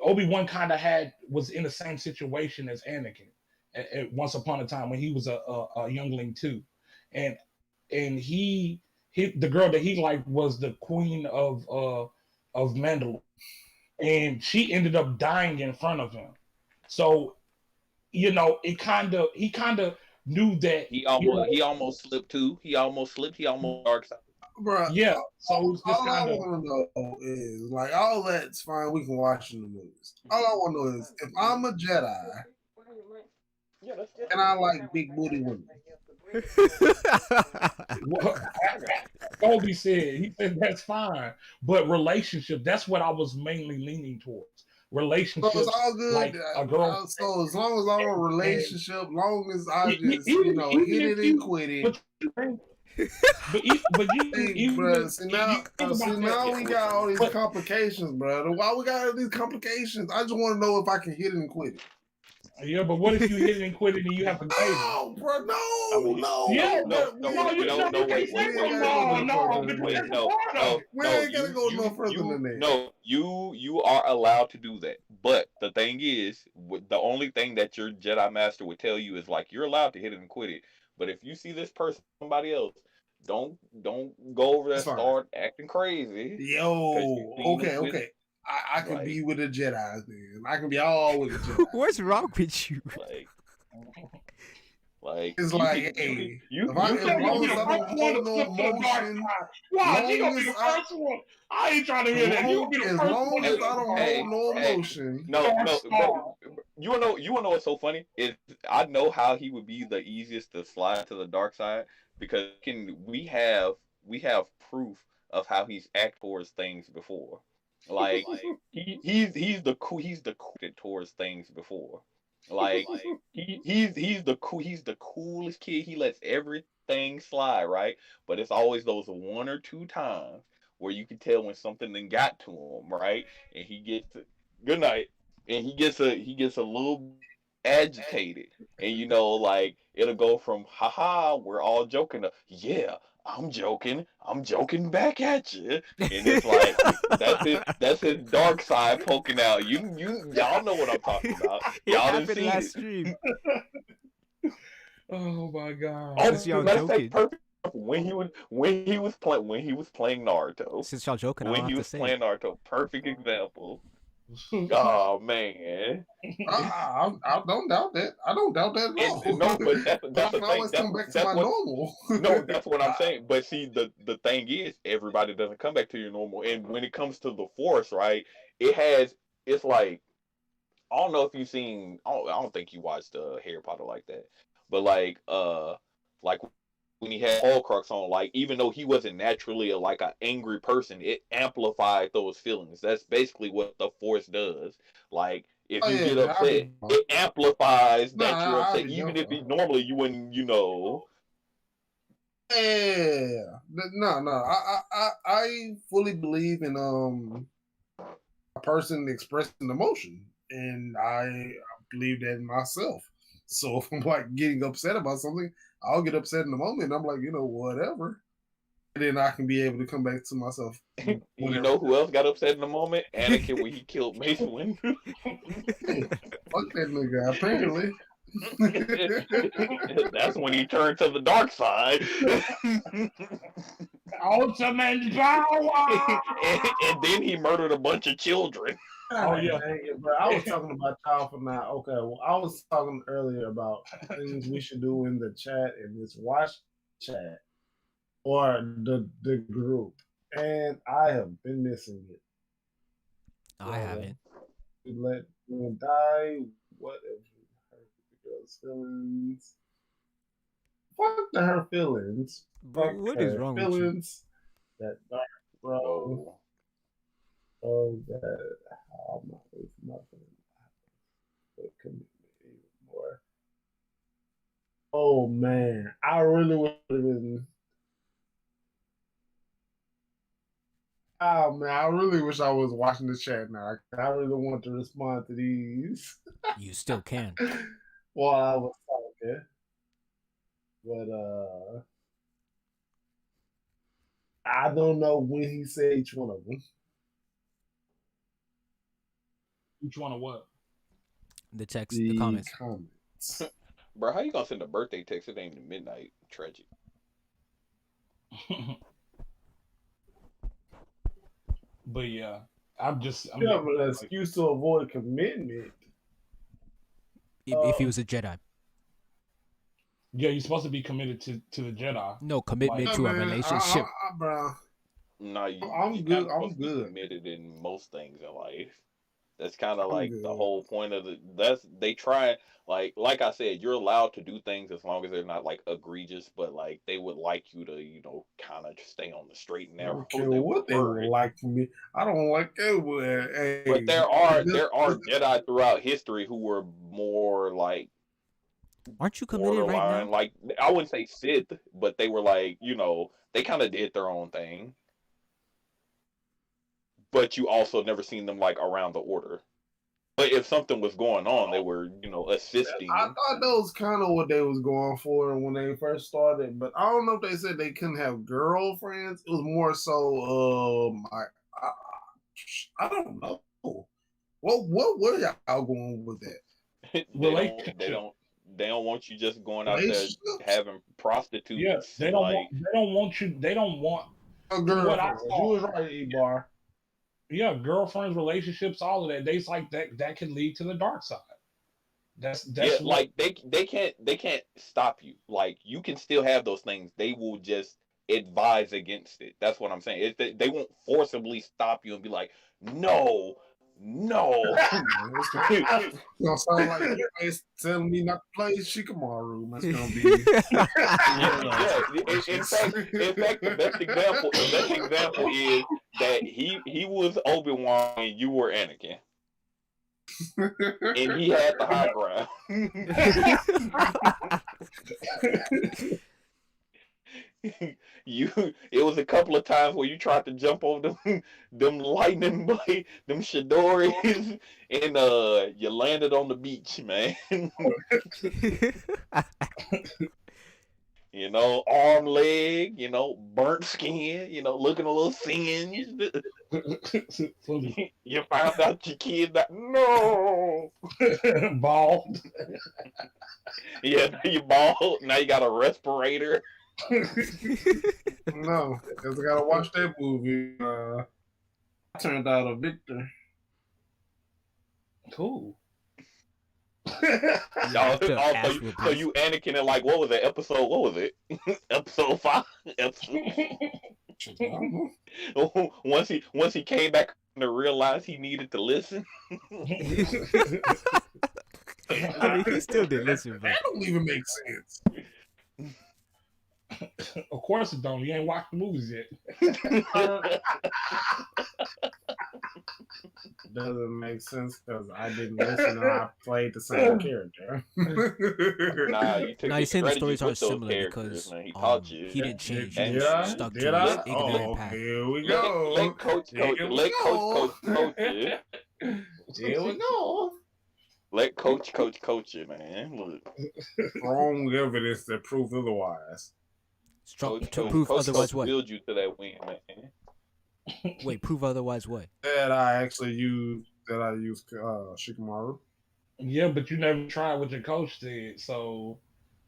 Speaker 1: Obi-Wan kind of was in the same situation as Anakin at once upon a time when he was a youngling too, and he the girl that he liked was the queen of Mandalore, and she ended up dying in front of him. So he kind of knew that
Speaker 3: he almost slipped too. He almost dark side.
Speaker 4: Bro,
Speaker 1: yeah. So it's just
Speaker 4: all I
Speaker 1: kind of
Speaker 4: want to know is, like, all that's fine. We can watch in the movies. All I want to know is, if I'm a Jedi and I like big booty women,
Speaker 1: Colby said. He said that's fine, but relationship, that's what I was mainly leaning towards.
Speaker 4: so
Speaker 1: Relationships,
Speaker 4: it's all good.
Speaker 1: like a girl.
Speaker 4: So as long as I'm in a relationship, long as I just
Speaker 1: Even
Speaker 4: hit
Speaker 1: if
Speaker 4: it
Speaker 1: you-
Speaker 4: and quit it.
Speaker 1: But you,
Speaker 4: Hey,
Speaker 1: even
Speaker 4: bro,
Speaker 1: if-
Speaker 4: see
Speaker 1: you
Speaker 4: now,
Speaker 1: think about that,
Speaker 4: we got all these
Speaker 1: but-
Speaker 4: complications, bro. Why we got all these complications? I just want to know if I can hit it and quit it.
Speaker 1: Yeah, but what if you hit it and quit it and you have a baby?
Speaker 4: No, bro, no,
Speaker 3: I mean,
Speaker 4: no.
Speaker 1: Yeah,
Speaker 3: no,
Speaker 1: but
Speaker 3: wait,
Speaker 4: We ain't gotta go no further than that.
Speaker 3: No, you are allowed to do that. But the thing is, the only thing that your Jedi Master would tell you is like you're allowed to hit it and quit it. But if you see this person, somebody else, don't go over there and
Speaker 4: That's fine.
Speaker 3: start acting crazy.
Speaker 4: Yo, okay. I can
Speaker 3: Like-
Speaker 4: be with a Jedi then. I can be all with a Jedi.
Speaker 6: What's wrong with you?
Speaker 3: Like
Speaker 4: It's
Speaker 3: you
Speaker 4: like,
Speaker 3: can-
Speaker 4: hey,
Speaker 3: you
Speaker 4: if I-
Speaker 3: you
Speaker 4: as
Speaker 3: can-
Speaker 4: long
Speaker 3: you
Speaker 4: as
Speaker 3: can-
Speaker 4: I don't hold no emotion,
Speaker 1: Why?
Speaker 4: long
Speaker 1: She gonna be the
Speaker 4: as I-
Speaker 1: first one. I ain't trying to hear that. You gonna be the
Speaker 4: as
Speaker 1: first
Speaker 4: long
Speaker 1: one.
Speaker 4: as I don't
Speaker 3: Hey,
Speaker 4: hold no
Speaker 3: hey.
Speaker 4: emotion.
Speaker 3: No,
Speaker 1: Dark
Speaker 3: but
Speaker 1: Star.
Speaker 3: you wanna know what's so funny is I know how he would be the easiest to slide to the dark side because we have proof of how he's acted towards things before. Like he's the coolest towards things before. Like he's the coolest kid. He lets everything slide, right? But it's always those one or two times where you can tell when something then got to him, right? And he gets good night, and he gets a little agitated, and like it'll go from haha, we're all joking to yeah, I'm joking back at you, and it's like that's his dark side poking out. Y'all know what I'm talking about.
Speaker 6: It
Speaker 3: Y'all done
Speaker 6: happened
Speaker 3: seen
Speaker 6: last
Speaker 3: it.
Speaker 6: stream.
Speaker 1: Oh my god.
Speaker 3: Oh,
Speaker 6: Since y'all
Speaker 3: matter of fact,
Speaker 6: joking.
Speaker 3: perfect. When he was playing Naruto.
Speaker 6: Since y'all joking, I
Speaker 3: When
Speaker 6: don't
Speaker 3: he
Speaker 6: have
Speaker 3: was
Speaker 6: to say.
Speaker 3: playing Naruto, perfect example. Oh man.
Speaker 4: I don't doubt that. I don't doubt that at all.
Speaker 3: No, but that's
Speaker 4: I
Speaker 3: the
Speaker 4: can
Speaker 3: thing.
Speaker 4: always come back to
Speaker 3: That's
Speaker 4: my
Speaker 3: what,
Speaker 4: normal.
Speaker 3: no, that's what I'm saying. But see, the thing is, everybody doesn't come back to your normal. And when it comes to the Force, right? It's like, I don't know if you've seen. I don't think you watched Harry Potter like that. But like when he had Horcrux on, like even though he wasn't naturally like an angry person, it amplified those feelings. That's basically what the Force does. Like if
Speaker 4: Oh
Speaker 3: you
Speaker 4: yeah,
Speaker 3: get
Speaker 4: man,
Speaker 3: upset, it amplifies
Speaker 4: Nah,
Speaker 3: that you're
Speaker 4: I'll
Speaker 3: upset,
Speaker 4: be
Speaker 3: even
Speaker 4: down
Speaker 3: if
Speaker 4: for
Speaker 3: it, normally you wouldn't,
Speaker 4: Yeah, no. I fully believe in a person expressing emotion, and I believe that in myself. So if I'm like getting upset about something, I'll get upset in the moment. I'm like, whatever, and then I can be able to come back to myself.
Speaker 3: You
Speaker 4: whenever.
Speaker 3: know who else got upset in the moment? Anakin when he killed Mace Windu.
Speaker 4: Fuck that nigga. Apparently.
Speaker 3: That's when he turned to the dark side.
Speaker 1: Ultimate power.
Speaker 3: and then he murdered a bunch of children.
Speaker 1: Oh, yeah.
Speaker 7: Dang it, bro. I was talking about y'all for now. Okay, well, I was talking earlier about things we should do in the chat, in this watch chat or the group, and I have been missing it.
Speaker 6: I haven't.
Speaker 7: Let me die. What if you hurt the girl's feelings? Fuck the her feelings.
Speaker 6: Bro,
Speaker 7: Fuck
Speaker 6: what is
Speaker 7: her
Speaker 6: wrong with you?
Speaker 7: feelings. That dark, bro.
Speaker 3: Oh.
Speaker 7: Oh, that how am I with nothing? But commitment even more. Oh man, I really would have been. Oh man, I really wish I was watching the chat now. I really want to respond to these
Speaker 6: You still can.
Speaker 7: while I was talking, but I don't know when he said each one of them.
Speaker 1: Which one of what?
Speaker 6: The text, the comments.
Speaker 3: Bro, how you gonna send a birthday text? It ain't even midnight. Tragic.
Speaker 1: But yeah, I'm
Speaker 7: You have an excuse to avoid commitment.
Speaker 6: If he was a Jedi.
Speaker 1: Yeah, you're supposed to be committed to the Jedi.
Speaker 6: No, commitment
Speaker 1: Like-
Speaker 6: to a relationship.
Speaker 7: Bro.
Speaker 3: No,
Speaker 7: I'm
Speaker 3: you're
Speaker 7: good.
Speaker 3: not
Speaker 7: I'm
Speaker 3: supposed to be
Speaker 7: good.
Speaker 3: committed in most things in life. That's kind of
Speaker 7: I'm
Speaker 3: like the
Speaker 7: good.
Speaker 3: whole point of they try like I said, you're allowed to do things as long as they're not like egregious, but like they would like you to, kind of stay on the straight and
Speaker 7: I
Speaker 3: narrow.
Speaker 7: don't care what they would like from me. I don't like it. Hey,
Speaker 3: But there are Jedi throughout history who were more like
Speaker 6: Aren't you committed right
Speaker 3: borderline,
Speaker 6: now?
Speaker 3: like I wouldn't say Sith, but they were like, they kind of did their own thing. But you also never seen them like around the order. But if something was going on, they were, assisting.
Speaker 7: I thought that was kind of what they was going for when they first started, but I don't know if they said they couldn't have girlfriends. It was more so, I don't know. What were y'all going with that?
Speaker 3: They don't want you just going out there having prostitutes.
Speaker 1: Yeah, they don't want you. They don't want
Speaker 7: a girl.
Speaker 1: What I
Speaker 7: You
Speaker 1: saw.
Speaker 7: was right, E-Bar.
Speaker 1: Yeah, girlfriends, relationships, all of that. They like that can lead to the dark side. That's
Speaker 3: like they can't stop you. Like you can still have those things. They will just advise against it. That's what I'm saying. They won't forcibly stop you and be like, no.
Speaker 7: It's gonna sound like it's telling me not to play Shikamaru. That's gonna be.
Speaker 3: In fact, the best example is that he was Obi-Wan and you were Anakin. And he had the high ground. It was a couple of times where you tried to jump over them lightning blade, them Shidoris, and you landed on the beach, man. Arm, leg, burnt skin, looking a little singed. You found out your kid that no
Speaker 1: bald.
Speaker 3: Yeah, you bald. Now you got a respirator.
Speaker 7: No, because I gotta watch that movie. I turned out a victor.
Speaker 1: Cool.
Speaker 3: So you Anakin and like what was it? Episode 5. Once he came back to realize he needed to listen.
Speaker 6: I mean, he still did listen, but
Speaker 7: that don't even make sense.
Speaker 1: Of course it don't. You ain't watched the movies yet.
Speaker 7: Doesn't make sense because I didn't listen and I played the same character.
Speaker 3: Nah, you took
Speaker 6: Now
Speaker 3: the
Speaker 6: you're saying the
Speaker 3: strategies
Speaker 6: stories are
Speaker 3: with those
Speaker 6: similar
Speaker 3: characters,
Speaker 6: because
Speaker 3: man. He taught you.
Speaker 6: he didn't change. He
Speaker 3: And
Speaker 7: Did
Speaker 6: just
Speaker 7: I?
Speaker 6: stuck
Speaker 7: Did
Speaker 6: to
Speaker 7: I?
Speaker 6: his ignorant
Speaker 7: Oh,
Speaker 6: path.
Speaker 7: here we
Speaker 3: Let,
Speaker 7: go.
Speaker 3: let coach
Speaker 7: Here
Speaker 3: coach.
Speaker 7: we
Speaker 3: Let
Speaker 7: go.
Speaker 3: coach you.
Speaker 7: Here we go.
Speaker 3: Let coach you, man. Look,
Speaker 7: Strong evidence that proves otherwise.
Speaker 6: To prove otherwise what?
Speaker 3: build you to that win, man.
Speaker 6: Wait, prove otherwise what?
Speaker 7: That I used Shikamaru.
Speaker 1: Yeah, but you never tried what your coach did. So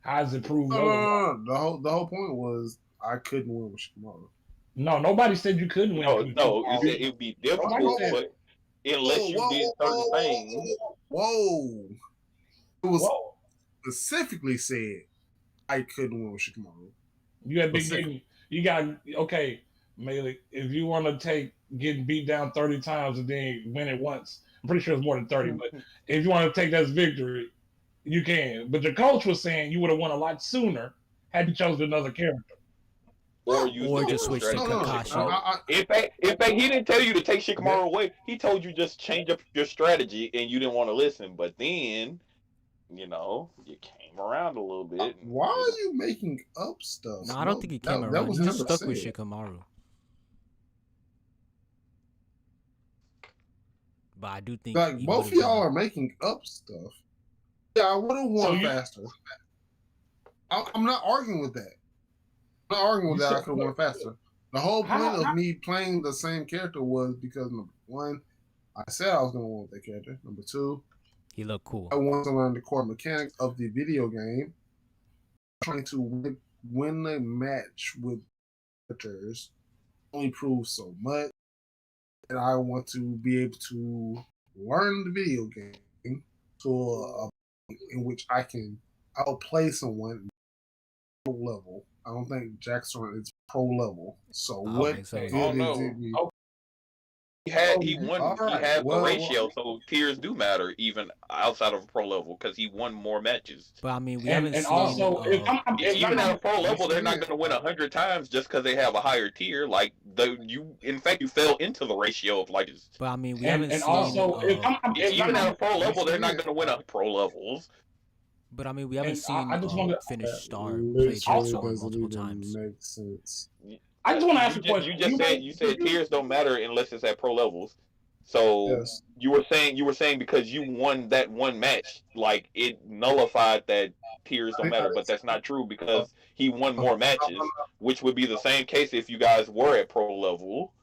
Speaker 1: how's it prove?
Speaker 7: No. The whole point was I couldn't win with Shikamaru.
Speaker 1: No, nobody said you couldn't win.
Speaker 3: No. You said it'd be difficult, but unless you did certain things.
Speaker 7: Whoa. It was
Speaker 1: Whoa.
Speaker 7: specifically said I couldn't win with Shikamaru.
Speaker 1: You had been getting. You got okay, Malik. If you want to take getting beat down 30 times and then win it once, I'm pretty sure it's more than 30. But if you want to take that as victory, you can. But your coach was saying you would have won a lot sooner had you chosen another character.
Speaker 3: Or
Speaker 6: just switch to Kakashi.
Speaker 3: In fact, he didn't tell you to take Shikamaru away. He told you just change up your strategy, and you didn't want to listen. But then, you came around a little bit.
Speaker 7: Why are you making up stuff?
Speaker 6: No, I don't think he came around.
Speaker 7: Was
Speaker 6: He just
Speaker 7: never
Speaker 6: stuck with
Speaker 7: said.
Speaker 6: Shikamaru. But I do think
Speaker 7: Like
Speaker 6: he
Speaker 7: both of
Speaker 6: would've
Speaker 7: y'all
Speaker 6: done-
Speaker 7: are making up stuff. Yeah, I would have won
Speaker 1: So
Speaker 7: faster. I'm not arguing with that. I'm not arguing with
Speaker 1: You
Speaker 7: that. I
Speaker 1: said-
Speaker 7: could have won faster. The whole point
Speaker 1: How-
Speaker 7: of me playing the same character was because number one, I said I was going to win with that character. Number two,
Speaker 6: He looked cool.
Speaker 7: I wanted to learn the core mechanics of the video game. Trying to win a match with characters only proves so much. And I want to be able to learn the video game to a in which I can outplay someone pro level. I don't think Jackson is pro level. So
Speaker 6: I don't
Speaker 7: what
Speaker 6: think so.
Speaker 7: good
Speaker 3: Oh,
Speaker 7: is
Speaker 3: no.
Speaker 7: it?
Speaker 1: Oh,
Speaker 3: He won.
Speaker 7: All right.
Speaker 3: He had
Speaker 7: Well,
Speaker 3: the ratio, so tiers do matter even outside of pro level because he won more matches.
Speaker 6: But I mean, we
Speaker 1: And,
Speaker 6: haven't
Speaker 1: and
Speaker 6: seen.
Speaker 1: also, if
Speaker 3: Even at a pro level, they're not
Speaker 7: Yeah.
Speaker 3: going to win 100 times just because they have a higher tier. Like in fact, you fell into the ratio of like.
Speaker 6: but I mean, we
Speaker 1: and,
Speaker 6: haven't
Speaker 1: and
Speaker 6: seen.
Speaker 1: also,
Speaker 3: Even at a pro level, they're not going to win a pro levels.
Speaker 6: but I mean, we haven't
Speaker 1: and
Speaker 6: seen.
Speaker 1: I just wanted-
Speaker 6: finished star play
Speaker 7: Literally
Speaker 6: Jackson
Speaker 7: doesn't
Speaker 6: multiple
Speaker 7: even
Speaker 6: times.
Speaker 7: make sense.
Speaker 1: I just want to ask a
Speaker 3: You
Speaker 1: question.
Speaker 3: just said tiers don't matter unless it's at pro levels. So
Speaker 7: Yes.
Speaker 3: you were saying because you won that one match, like it nullified that tiers don't matter, but that's not true because he won more matches, which would be the same case if you guys were at pro level.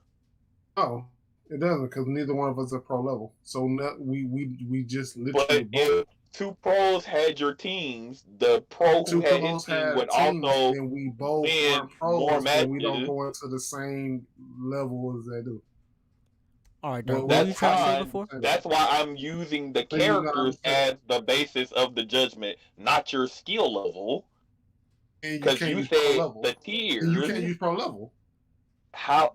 Speaker 7: No, it doesn't because neither one of us are pro level. So we just
Speaker 3: But
Speaker 7: literally both.
Speaker 3: if two pros had your teams, the pro who
Speaker 7: Two
Speaker 3: had his
Speaker 7: pros
Speaker 3: team
Speaker 7: had
Speaker 3: would
Speaker 7: teams,
Speaker 3: also
Speaker 7: and we both
Speaker 3: win
Speaker 7: weren't pros,
Speaker 3: more
Speaker 7: but we don't
Speaker 3: matches.
Speaker 7: go into the same level as they do.
Speaker 6: All right,
Speaker 7: Well,
Speaker 6: Dirk, what were you
Speaker 3: that's
Speaker 6: trying to say
Speaker 3: fine.
Speaker 6: before?
Speaker 3: That's why I'm using the
Speaker 7: So you know what I'm
Speaker 3: characters
Speaker 7: saying?
Speaker 3: as the basis of the judgment, not your skill level.
Speaker 7: And
Speaker 3: Because
Speaker 7: can't
Speaker 3: you
Speaker 7: use pro
Speaker 3: said
Speaker 7: level.
Speaker 3: the
Speaker 7: And you can't
Speaker 3: tiers.
Speaker 7: use pro level.
Speaker 3: How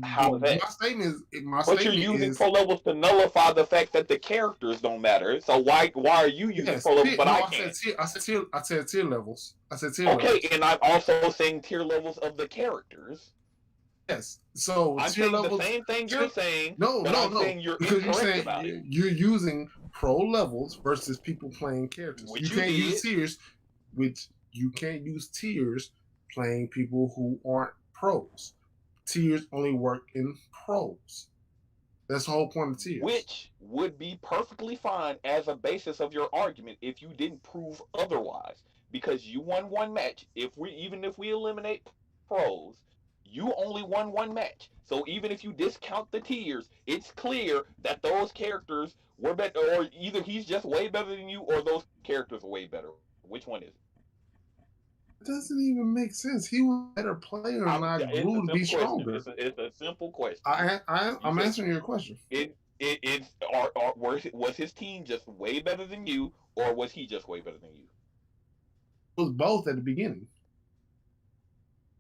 Speaker 7: How
Speaker 3: is that?
Speaker 7: My statement is
Speaker 3: But you're using pro levels to nullify the fact that the characters don't matter. So why are you using
Speaker 7: yes,
Speaker 3: pro levels, but
Speaker 7: no,
Speaker 3: I
Speaker 7: I
Speaker 3: can't?
Speaker 7: said tier levels. I said tier
Speaker 3: Okay,
Speaker 7: levels.
Speaker 3: and I'm also saying tier levels of the characters.
Speaker 7: Yes. So
Speaker 3: I'm
Speaker 7: tier
Speaker 3: saying
Speaker 7: levels.
Speaker 3: the same thing you're saying.
Speaker 7: No,
Speaker 3: but
Speaker 7: no,
Speaker 3: I'm
Speaker 7: no.
Speaker 3: saying you're
Speaker 7: Because you're
Speaker 3: incorrect
Speaker 7: saying
Speaker 3: about it.
Speaker 7: you're using pro levels versus people playing characters.
Speaker 3: Which
Speaker 7: You
Speaker 3: you
Speaker 7: can't
Speaker 3: did.
Speaker 7: use tiers, which you can't use tiers playing people who aren't pros. Tiers only work in pros. That's the whole point of tiers.
Speaker 3: Which would be perfectly fine as a basis of your argument if you didn't prove otherwise. Because you won one match. If we eliminate pros, you only won one match. So even if you discount the tiers, it's clear that those characters were better, or either he's just way better than you, or those characters are way better. Which one is it?
Speaker 7: It doesn't even make sense. He was a better player, and I
Speaker 3: It's a
Speaker 7: grew to be
Speaker 3: simple question.
Speaker 7: stronger.
Speaker 3: It's a simple question.
Speaker 7: I'm
Speaker 3: said-
Speaker 7: answering your question.
Speaker 3: Was his team just way better than you, or was he just way better than you?
Speaker 7: It was both at the beginning.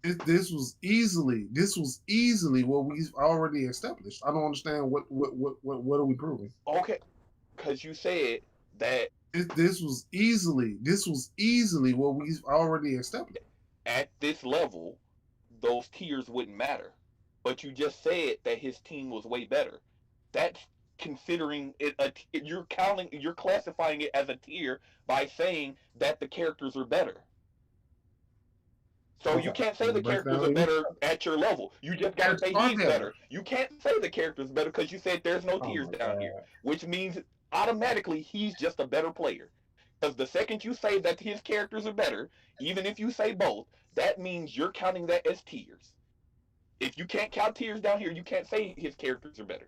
Speaker 7: This was easily what we've already established. I don't understand what are we proving?
Speaker 3: Okay, because you said that
Speaker 7: This was easily what we've already established.
Speaker 3: at this level, those tiers wouldn't matter. But you just said that his team was way better. That's considering it you're classifying it as a tier by saying that the characters are better. So you
Speaker 7: Okay,
Speaker 3: can't say
Speaker 7: let me
Speaker 3: the
Speaker 7: break
Speaker 3: characters
Speaker 7: down
Speaker 3: are
Speaker 7: even
Speaker 3: better at your level. You just gotta say
Speaker 7: are
Speaker 3: he's
Speaker 7: better.
Speaker 3: better. You can't say the character's better because you said there's no
Speaker 7: Oh
Speaker 3: tiers
Speaker 7: my
Speaker 3: down here,
Speaker 7: God.
Speaker 3: which means automatically he's just a better player. Because the second you say that his characters are better, even if you say both, that means you're counting that as tiers. If you can't count tiers down here, you can't say his characters are better.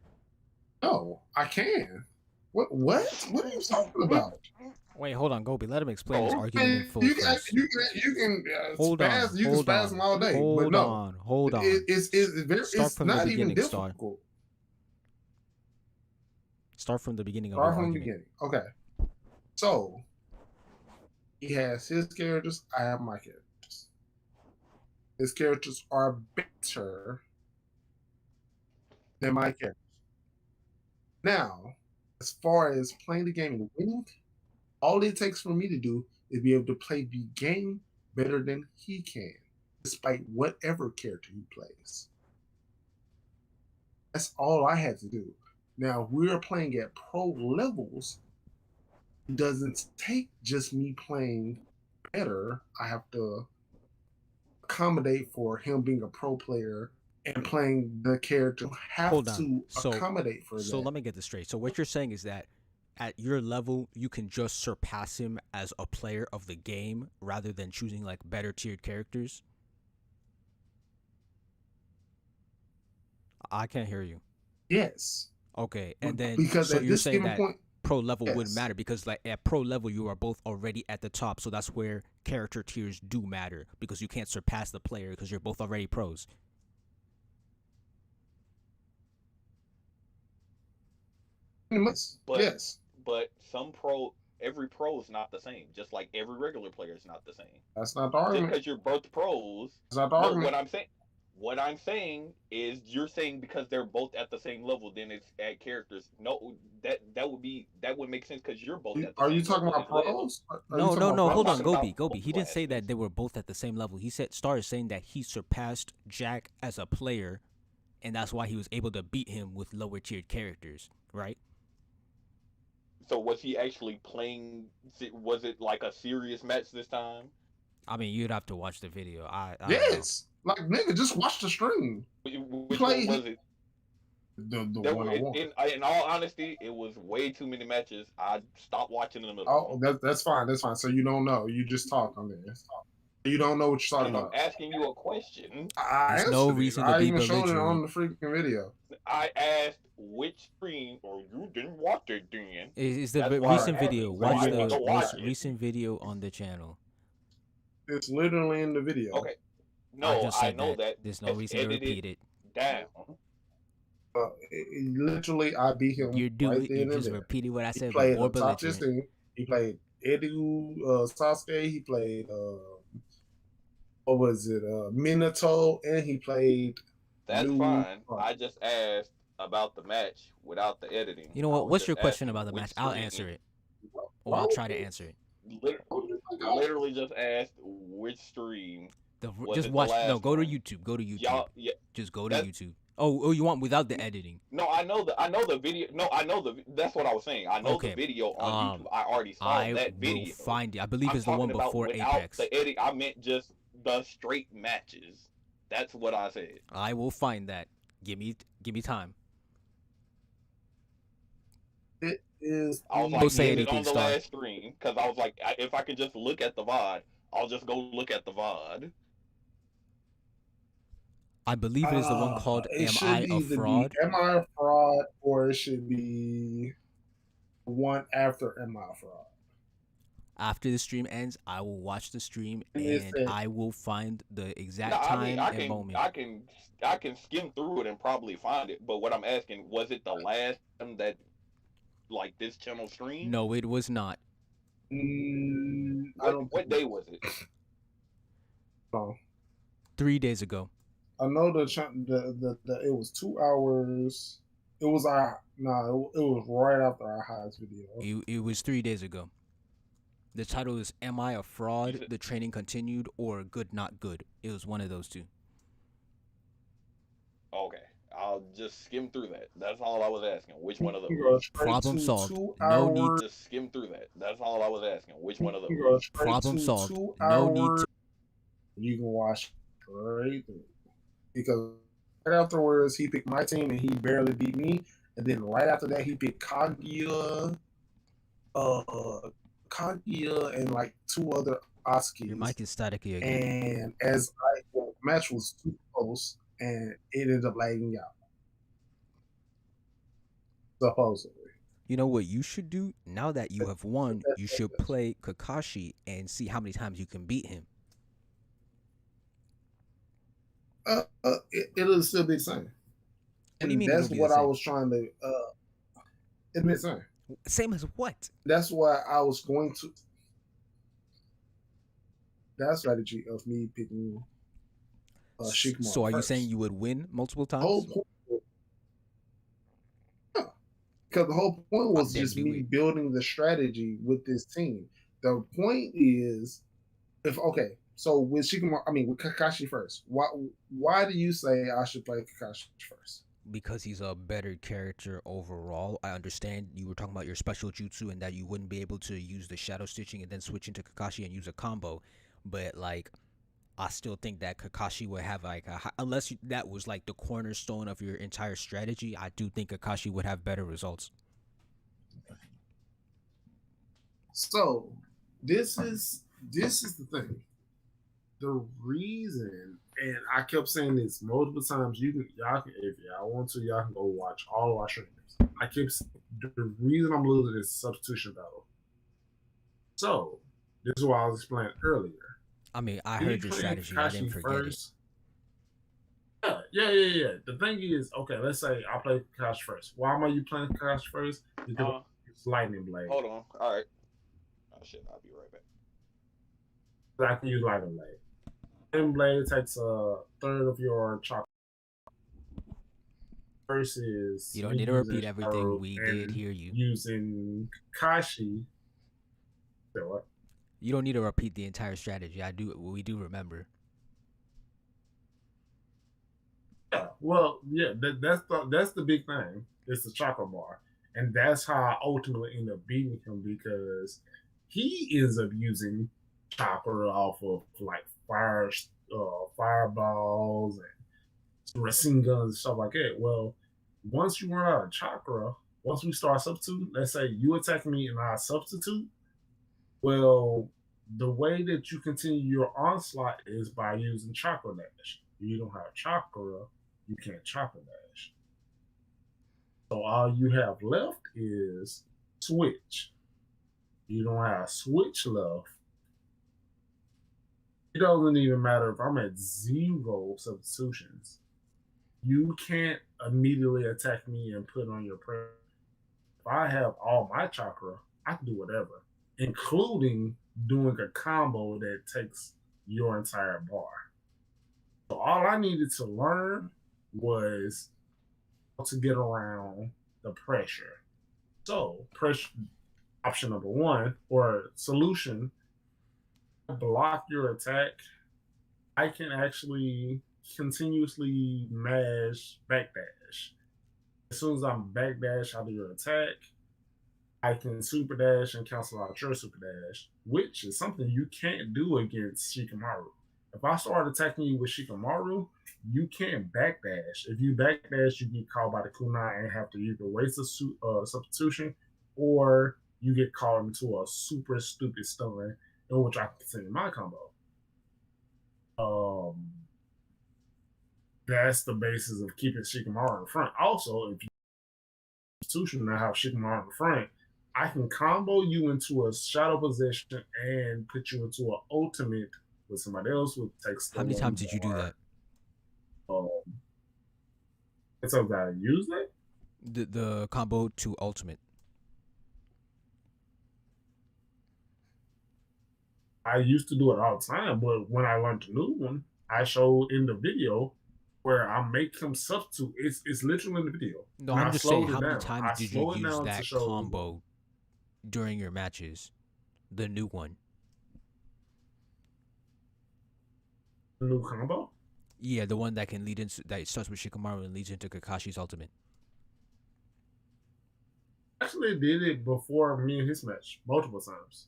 Speaker 7: No, I can. What? What are you talking about?
Speaker 6: Wait, hold on, Gobi. Let him explain his
Speaker 3: Oh,
Speaker 6: argument in full
Speaker 7: You can
Speaker 6: first.
Speaker 7: you can
Speaker 6: Hold
Speaker 7: spaz
Speaker 6: on,
Speaker 7: you can
Speaker 6: hold
Speaker 7: spaz
Speaker 6: on,
Speaker 7: them all day, but
Speaker 6: hold
Speaker 7: no,
Speaker 6: on, hold on.
Speaker 7: it's
Speaker 6: Start from the
Speaker 7: not even
Speaker 6: beginning, Star.
Speaker 7: difficult.
Speaker 6: Start from the beginning of
Speaker 7: Start
Speaker 6: your
Speaker 7: from the
Speaker 6: argument.
Speaker 7: beginning. Okay, so he has his characters. I have my characters. His characters are better than my characters. Now, as far as playing the game and winning, all it takes for me to do is be able to play the game better than he can, despite whatever character he plays. That's all I had to do. Now, we're playing at pro levels. It doesn't take just me playing better. I have to accommodate for him being a pro player and playing the character. Have
Speaker 6: Hold on.
Speaker 7: to
Speaker 6: So-
Speaker 7: accommodate for
Speaker 6: So
Speaker 7: that.
Speaker 6: let me get this straight. So what you're saying is that at your level, you can just surpass him as a player of the game rather than choosing like better tiered characters? I can't hear you.
Speaker 7: Yes.
Speaker 6: Okay, and then
Speaker 7: because
Speaker 6: so
Speaker 7: at
Speaker 6: you're
Speaker 7: this
Speaker 6: saying
Speaker 7: given
Speaker 6: that
Speaker 7: point,
Speaker 6: pro level wouldn't
Speaker 7: yes.
Speaker 6: matter because like at pro level you are both already at the top, so that's where character tiers do matter because you can't surpass the player because you're both already pros.
Speaker 3: But
Speaker 7: yes,
Speaker 3: but every pro is not the same. Just like every regular player is not the same.
Speaker 7: that's not the
Speaker 3: Just
Speaker 7: argument.
Speaker 3: because you're both pros,
Speaker 7: That's not the
Speaker 3: no.
Speaker 7: argument.
Speaker 3: What I'm saying is you're saying because they're both at the same level, then it's at characters. No, that would make sense because you're both at the
Speaker 7: Are
Speaker 3: same
Speaker 7: you talking
Speaker 3: level
Speaker 7: about
Speaker 3: as well.
Speaker 7: pros? Are you
Speaker 6: No,
Speaker 7: talking
Speaker 6: no,
Speaker 7: about
Speaker 6: no.
Speaker 7: pros?
Speaker 6: Hold on,
Speaker 3: talking about
Speaker 6: Gobi. He didn't say that
Speaker 3: classes.
Speaker 6: they were both at the same level. He said Star is saying that he surpassed Jack as a player, and that's why he was able to beat him with lower tiered characters, right?
Speaker 3: So was he actually playing? Was it like a serious match this time?
Speaker 6: I mean, you'd have to watch the video. I don't know.
Speaker 7: Yes. Like nigga, just watch the stream.
Speaker 3: Which
Speaker 7: Play-
Speaker 3: one was it?
Speaker 7: The
Speaker 3: There
Speaker 7: one
Speaker 3: were,
Speaker 7: I want.
Speaker 3: in all honesty, it was way too many matches. I stopped watching in the middle.
Speaker 7: Oh, that's fine. That's fine. So you don't know. You just talk on there. You don't know what you're talking
Speaker 3: I'm
Speaker 7: about.
Speaker 3: asking you a question.
Speaker 7: I
Speaker 6: There's no
Speaker 7: answered it.
Speaker 6: reason to
Speaker 7: I
Speaker 6: be
Speaker 7: even showed it on
Speaker 6: belligerent.
Speaker 7: the freaking video.
Speaker 3: I asked which stream, or you didn't watch it then.
Speaker 6: Is the
Speaker 3: That's why
Speaker 6: recent
Speaker 3: I asked
Speaker 6: video?
Speaker 3: you.
Speaker 6: What
Speaker 3: So
Speaker 6: is
Speaker 3: I need
Speaker 6: the
Speaker 3: to watch
Speaker 6: most
Speaker 3: it.
Speaker 6: recent video on the channel?
Speaker 7: It's literally in the video.
Speaker 3: Okay. No,
Speaker 6: just
Speaker 3: I
Speaker 6: said
Speaker 3: know that.
Speaker 6: There's no
Speaker 3: It's
Speaker 6: reason to
Speaker 3: edited
Speaker 6: repeat it.
Speaker 3: down.
Speaker 7: Literally, I beat him.
Speaker 6: You're doing.
Speaker 7: right there
Speaker 6: You
Speaker 7: and
Speaker 6: just
Speaker 7: there.
Speaker 6: repeated what I
Speaker 7: He
Speaker 6: said, but
Speaker 7: played
Speaker 6: more
Speaker 7: the top tier
Speaker 6: belligerent.
Speaker 7: team. He played Edu Sasuke. He played what was it? Minato, and he played.
Speaker 3: That's
Speaker 7: New-
Speaker 3: fine. I just asked about the match without the editing.
Speaker 6: You know
Speaker 3: I
Speaker 6: what?
Speaker 3: was
Speaker 6: What's
Speaker 3: just
Speaker 6: your question
Speaker 3: asking
Speaker 6: about the
Speaker 3: which
Speaker 6: match? I'll
Speaker 3: stream.
Speaker 6: answer it, or I'll try to answer it.
Speaker 3: Literally just asked which stream. Was
Speaker 6: Just
Speaker 3: it the
Speaker 6: watch. No,
Speaker 3: last
Speaker 6: go to
Speaker 3: one?
Speaker 6: YouTube. Go to YouTube.
Speaker 3: Y'all, yeah.
Speaker 6: Just go to
Speaker 3: that-
Speaker 6: YouTube. Oh, you want without the editing?
Speaker 3: No, I know the video. No, I know the. That's what I was saying. I know
Speaker 6: Okay.
Speaker 3: the video on YouTube. I already saw
Speaker 6: I
Speaker 3: that
Speaker 6: will
Speaker 3: video.
Speaker 6: find it. I believe
Speaker 3: I'm
Speaker 6: it's the one
Speaker 3: talking about
Speaker 6: before
Speaker 3: without
Speaker 6: Apex.
Speaker 3: the edit. I meant just the straight matches. That's what I said.
Speaker 6: I will find that. Give me time.
Speaker 7: It is.
Speaker 3: I was
Speaker 6: Don't
Speaker 3: like,
Speaker 6: say
Speaker 3: is it
Speaker 6: anything,
Speaker 3: on the
Speaker 6: Star.
Speaker 3: last stream? Because I was like, if I could just look at the VOD, I'll just go look at the VOD.
Speaker 6: I believe it is the one called
Speaker 7: It
Speaker 6: "Am
Speaker 7: should
Speaker 6: I a
Speaker 7: either be
Speaker 6: Fraud?"
Speaker 7: Am I a fraud, or it should be one after Am I a fraud?
Speaker 6: After the stream ends, I will watch the stream
Speaker 7: And it
Speaker 6: and
Speaker 7: said-
Speaker 6: I will find the exact
Speaker 3: No, I
Speaker 6: time
Speaker 3: mean, I
Speaker 6: and
Speaker 3: can,
Speaker 6: moment.
Speaker 3: I can skim through it and probably find it. But what I'm asking, was it the last time that, like, this channel streamed?
Speaker 6: No, it was not.
Speaker 7: I don't.
Speaker 3: What day was it?
Speaker 7: know.
Speaker 6: 3 days ago.
Speaker 7: I know the it was 2 hours. It was it was right after our highest video.
Speaker 6: It was 3 days ago. The title is "Am I a
Speaker 3: You
Speaker 6: Fraud?
Speaker 3: said,
Speaker 6: The Training Continued," or "Good Not Good." It was one of those two.
Speaker 3: okay, I'll just skim through that. That's all I was asking. Which one of
Speaker 7: We
Speaker 3: those?
Speaker 7: go straight
Speaker 6: Problem
Speaker 7: to
Speaker 6: solved.
Speaker 7: two
Speaker 6: No
Speaker 7: hour
Speaker 6: need
Speaker 7: word.
Speaker 6: to.
Speaker 3: Just skim through that. That's all I was asking. Which one of
Speaker 7: We
Speaker 3: those?
Speaker 7: go straight
Speaker 6: Problem
Speaker 7: to
Speaker 6: solved.
Speaker 7: 2
Speaker 6: No
Speaker 7: hour
Speaker 6: need
Speaker 7: word.
Speaker 6: to.
Speaker 7: You can watch right through. Because right afterwards he picked my team and he barely beat me. And then right after that he picked Kaguya and like two other
Speaker 6: Your
Speaker 7: Oskis.
Speaker 6: mic is staticky again.
Speaker 7: And the match was too close and it ended up lagging out. Supposedly.
Speaker 6: You know what you should do? Now that you have won, you should play Kakashi and see how many times you can beat him.
Speaker 7: It'll still be the same.
Speaker 6: What do you
Speaker 7: And
Speaker 6: mean
Speaker 7: that's
Speaker 6: it'll be the
Speaker 7: what I
Speaker 6: same?
Speaker 7: was trying to it'll be the same.
Speaker 6: Same as what?
Speaker 7: That's why I was going to that strategy of me picking Shikamaru
Speaker 6: So are you saying
Speaker 7: first.
Speaker 6: you would win multiple
Speaker 7: The whole
Speaker 6: times?
Speaker 7: point, yeah, because the whole point was
Speaker 6: Then
Speaker 7: just
Speaker 6: do
Speaker 7: me
Speaker 6: it.
Speaker 7: building the strategy with this team. The point is, so with Kakashi first. Why do you say I should play Kakashi first?
Speaker 6: Because he's a better character overall. I understand you were talking about your special jutsu and that you wouldn't be able to use the shadow stitching and then switch into Kakashi and use a combo, but like I still think that Kakashi would have like unless that was like the cornerstone of your entire strategy. I do think Kakashi would have better results.
Speaker 7: So this is the thing. The reason, and I kept saying this multiple times, y'all can, if y'all want to, y'all can go watch all of our streamers. I kept saying the reason I'm losing is substitution battle. So this is what I was explaining earlier.
Speaker 6: I mean, I
Speaker 7: Me
Speaker 6: heard your
Speaker 7: playing
Speaker 6: strategy. I didn't
Speaker 7: Kakashi
Speaker 6: forget it.
Speaker 7: first. Yeah. The thing is, okay, let's say I play Kakashi first. Why am you playing Kakashi first? Because it's Lightning Blade.
Speaker 3: Hold on. All right. Oh shit! I'll be right back.
Speaker 7: I can use Lightning Blade. Lightning Blade takes a third of your chakra. Versus
Speaker 6: You don't need to repeat everything. We did hear you.
Speaker 7: Using Kakashi. So what?
Speaker 6: You don't need to repeat the entire strategy. We do remember.
Speaker 7: Yeah, well, yeah, that's the big thing. It's the chakra bar, and that's how I ultimately end up beating him because he ends up using chakra off of like fireballs and Rasengan guns and stuff like that. Well, once you run out of chakra, once we start substituting, let's say you attack me and I substitute. Well, the way that you continue your onslaught is by using chakra dash. If you don't have chakra, you can't chakra dash. So all you have left is switch. You don't have switch left. It doesn't even matter if I'm at 0 substitutions. You can't immediately attack me and put on your pressure. If I have all my chakra, I can do whatever, including doing a combo that takes your entire bar. So all I needed to learn was how to get around the pressure. So pressure option number 1 or solution, block your attack. I can actually continuously mash backdash. As soon as I'm backdash out of your attack, I can super dash and cancel out your super dash, which is something you can't do against Shikamaru. If I start attacking you with Shikamaru, you can't backdash. If you backdash, you get caught by the kunai and have to either waste a substitution or you get caught into a super stupid stun, in which I can continue my combo. That's the basis of keeping Shikamaru in front. Also, if you substitution and have Shikamaru in front, I can combo you into a shadow position and put you into an ultimate with somebody else who takes.
Speaker 6: How many times did you do that?
Speaker 7: So that I use that?
Speaker 6: The combo to ultimate.
Speaker 7: I used to do it all the time, but when I learned the new one, I showed in the video where I make him substitute. It's literally in the video.
Speaker 6: No, I'm just saying, how many times did you use that combo during your matches? The new one.
Speaker 7: New combo.
Speaker 6: Yeah, the one that can lead into that starts with Shikamaru and leads into Kakashi's ultimate.
Speaker 7: Actually did it before me and his match multiple times.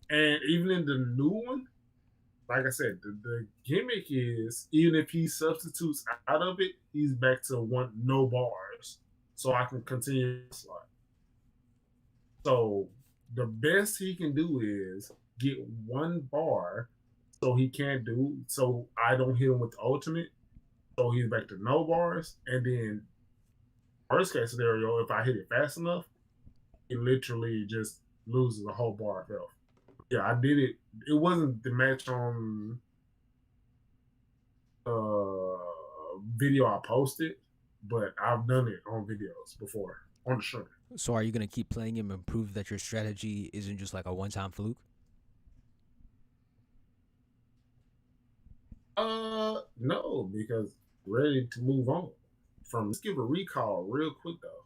Speaker 7: And even in the new one, like I said, the gimmick is even if he substitutes out of it, he's back to no bars. So I can continue to slide. So the best he can do is get one bar so he can't do so I don't hit him with the ultimate. So he's back to no bars. And then worst case scenario, if I hit it fast enough, it literally just loses a whole bar of health. Yeah, I did it. It wasn't the match on video I posted, but I've done it on videos before on the show.
Speaker 6: So are you gonna keep playing him and prove that your strategy isn't just like a one-time fluke?
Speaker 7: No, because ready to move on. Let's give a recall real quick though.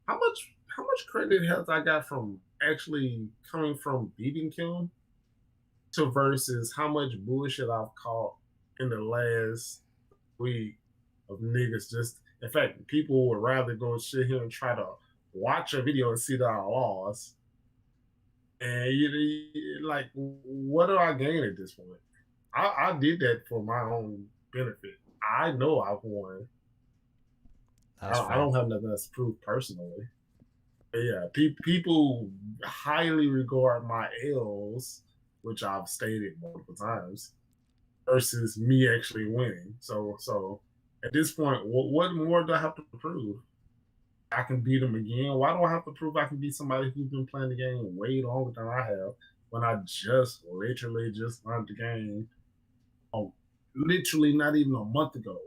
Speaker 7: How much credit has I got from actually coming from beating Kim to versus how much bullshit I've caught in the last week of niggas just in fact people would rather go sit here and try to watch a video and see that I lost. And like what do I gain at this point? I did that for my own benefit. I know I've won. I don't have nothing else to prove personally. But yeah, people highly regard my L's, which I've stated multiple times, versus me actually winning. So at this point, what more do I have to prove? I can beat them again. Why do I have to prove I can beat somebody who's been playing the game way longer than I have when I just literally just learned the game? Literally not even a month ago.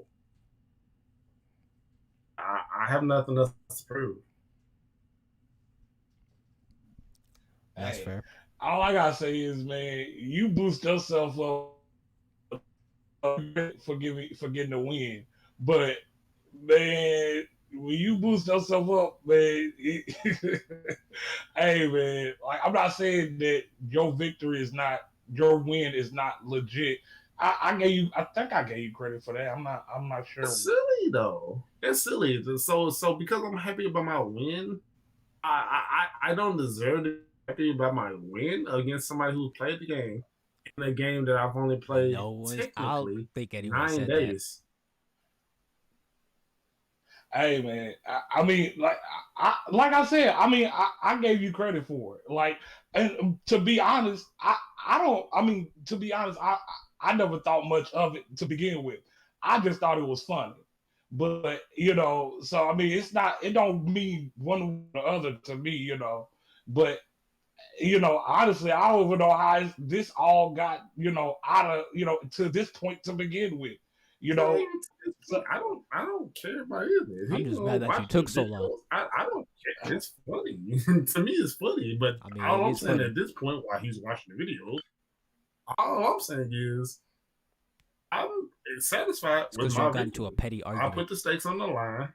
Speaker 7: I have nothing else to prove.
Speaker 6: That's fair.
Speaker 1: All I gotta say is, man, you boost yourself up for getting the win, but man, when you boost yourself up, man, hey man, like I'm not saying that your win is not legit. I think I gave you credit for that. I'm not sure.
Speaker 7: It's silly though. It's silly. So because I'm happy about my win, I don't deserve to be happy about my win against somebody who played the game in a game that I've only played technically 9 days.
Speaker 1: Hey man, I mean, like I said, I mean, I gave you credit for it. Like, and to be honest, I never thought much of it to begin with. I just thought it was funny. But so I mean, it don't mean one or the other to me, But honestly, I don't even know how this all got, out of, to this point to begin with.
Speaker 7: So I don't care about it.
Speaker 6: I'm just mad that you took so long.
Speaker 7: I don't care. It's funny. To me, it's funny. But
Speaker 6: I mean,
Speaker 7: all I'm saying
Speaker 6: funny.
Speaker 7: at this point, while he's watching the video, all I'm saying is I'm satisfied with
Speaker 6: Because
Speaker 7: my
Speaker 6: you got into a petty
Speaker 7: I
Speaker 6: argument.
Speaker 7: put the stakes on the line.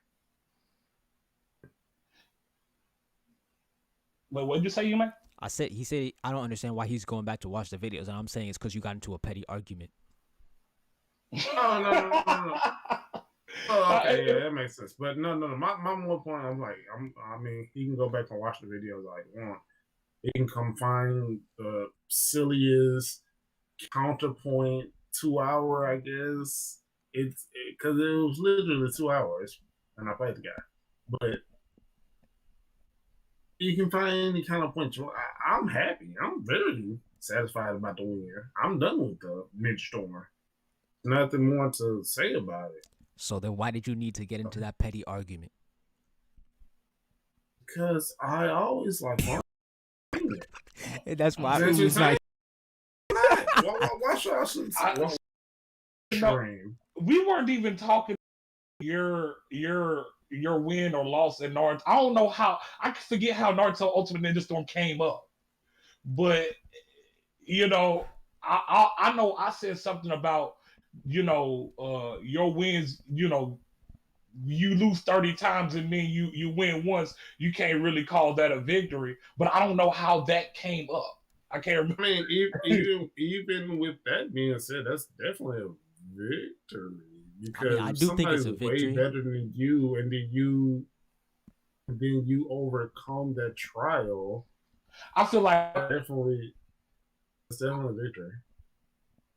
Speaker 1: But what'd you say, you man?
Speaker 6: He said I don't understand why he's going back to watch the videos, and I'm saying it's because you got into a petty argument.
Speaker 7: Oh no. Oh, okay, yeah, that makes sense. But no. My one point, I mean, he can go back and watch the videos like want. He can come find the silliest counterpoint 2 hour, I guess. It's because it was literally 2 hours, and I played the guy. But you can find any kind of point. I'm happy. I'm very satisfied about the win. I'm done with the mid-storm. Nothing more to say about it.
Speaker 6: So then why did you need to get into that petty argument?
Speaker 7: Because I always like
Speaker 6: And that's why
Speaker 7: That's
Speaker 6: it was
Speaker 7: just
Speaker 6: like
Speaker 7: why should I stream?
Speaker 1: We weren't even talking your win or loss in Naruto. I don't know how. I forget how Naruto Ultimate Ninja Storm came up, but I know I said something about your wins, you lose 30 times and then you win once, you can't really call that a victory. But I don't know how that came up. I can't
Speaker 7: I
Speaker 1: remember.
Speaker 7: mean, even with that being said, that's definitely a victory because
Speaker 6: I
Speaker 7: if
Speaker 6: do think it's
Speaker 7: somebody's
Speaker 6: a
Speaker 7: way
Speaker 6: victory.
Speaker 7: better than you, and then you overcome that trial,
Speaker 1: I feel like
Speaker 7: it's definitely a victory.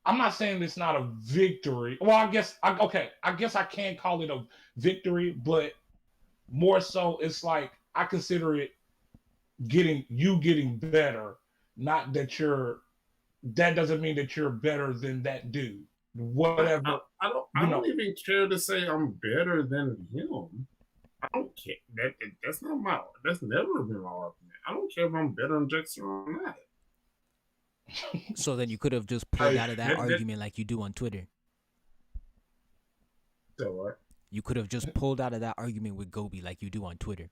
Speaker 1: I'm not saying it's not a victory. Well, I guess I can call it a victory, but more so it's like I consider it getting better. Not that that doesn't mean that you're better than that dude. Whatever,
Speaker 7: I
Speaker 1: you know.
Speaker 7: don't even care to say I'm better than him. I don't care. That's never been my argument. I don't care if I'm better than Jackson or not.
Speaker 6: So then you could have just pulled out of that argument like you do on Twitter.
Speaker 7: So what?
Speaker 6: You could have just pulled out of that argument with Gobi like you do on Twitter.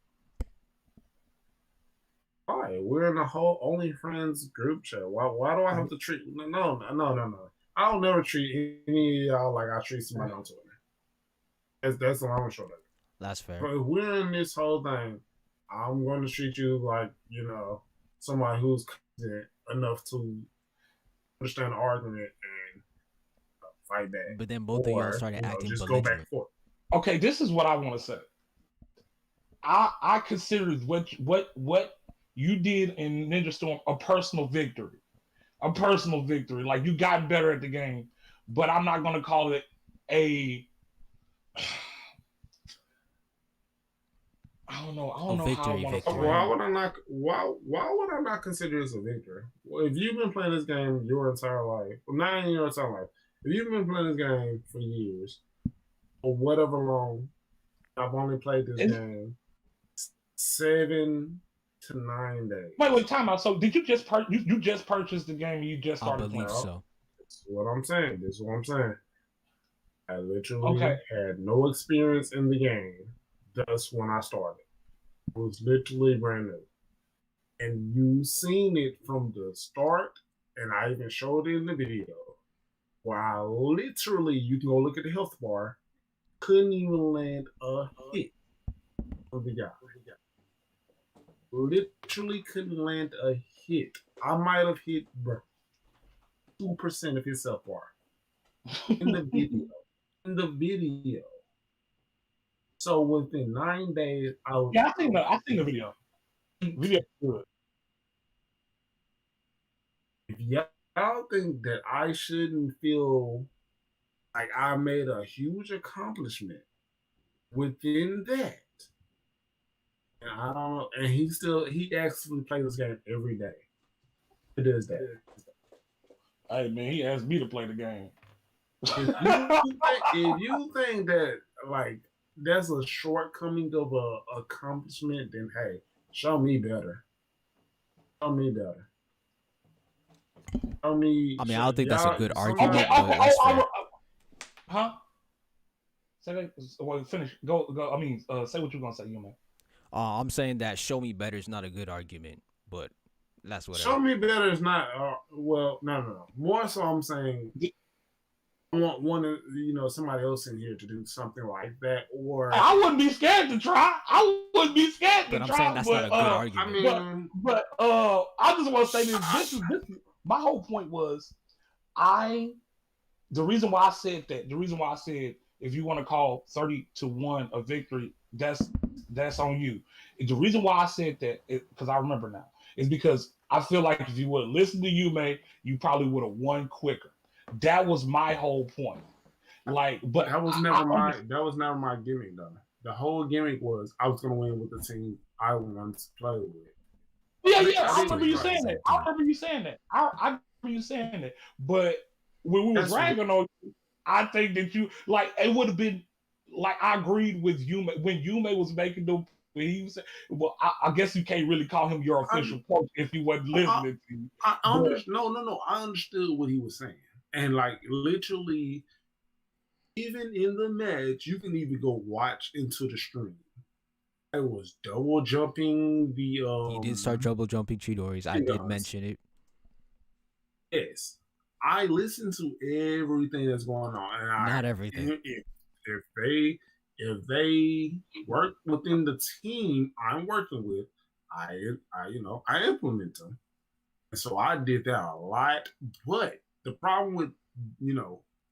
Speaker 7: Why? We're in a whole OnlyFriends group chat. Why do I have to treat? No. I'll never treat any of y'all like I treat somebody on Twitter. That's what I'm gonna show them.
Speaker 6: That's fair.
Speaker 7: But if we're in this whole thing, I'm going to treat you like somebody who's confident enough to understand the argument and fight back.
Speaker 6: But then both of y'all started acting
Speaker 7: just go back
Speaker 6: belligerent.
Speaker 7: and forth.
Speaker 1: Okay, this is what I want to say. I consider what you did in Ninja Storm a personal victory. A personal victory. Like you got better at the game, but I'm not gonna call it a I don't know how I want to.
Speaker 7: Why would I not consider this a victory? Well, if you've been playing this game your entire life, well, not in your entire life, if you've been playing this game for years, or whatever long, I've only played this game 7 to 9 days.
Speaker 1: Wait, time out. So did you just you just purchased the game and you just started
Speaker 6: playing? I believe so.
Speaker 7: That's what I'm saying. This is what I'm saying. I literally had no experience in the game. That's when I started. It was literally brand new. And you seen it from the start, and I even showed it in the video, where I literally, you can go look at the health bar, couldn't even land a hit on the guy. Literally couldn't land a hit. I might have hit 2% of his health bar in the video. So within 9 days, I
Speaker 1: seen the video. Video good.
Speaker 7: If y'all think that I shouldn't feel like I made a huge accomplishment within that, and I don't know, and he actually plays this game every day. It is that.
Speaker 1: Hey man, he asked me to play the game.
Speaker 7: If you think that like that's a shortcoming of a accomplishment, then hey, show me better.
Speaker 6: I mean, I don't think that's a good argument.
Speaker 1: Okay,
Speaker 6: but
Speaker 1: huh? Say that. Well, finish. Go. I mean, say what you're gonna say, you man.
Speaker 6: I'm saying that show me better is not a good argument, but that's what.
Speaker 7: Show me better is not. Well, no. More so, I'm saying I want somebody else in here to do something like that, or
Speaker 1: I wouldn't be scared to try.
Speaker 6: I'm saying that's not a good argument.
Speaker 1: But I just want to say this. This is my whole point was the reason why I said if you want to call 30-1 a victory, that's on you. The reason why I said that, because I remember now, is because I feel like if you would have listened to Yume, you probably would have won quicker. That was my whole point. But
Speaker 7: that was never my gimmick though. The whole gimmick was I was gonna win with the team I wanted to play with.
Speaker 1: Yeah, I remember you saying that. I remember you saying that. But when we was ragging on you, I think that you it would have been I agreed with Yume when Yume was making the. When he was, well, I guess you can't really call him your official coach if you wasn't listening to you.
Speaker 7: No. I understood what he was saying, and literally, even in the match, you can even go watch into the stream. I was double jumping the.
Speaker 6: He did start double jumping Chidori's. I did mention it.
Speaker 7: Yes, I listen to everything that's going on, and
Speaker 6: not everything.
Speaker 7: if they work within the team I'm working with, I implement them. And so I did that a lot. But the problem with,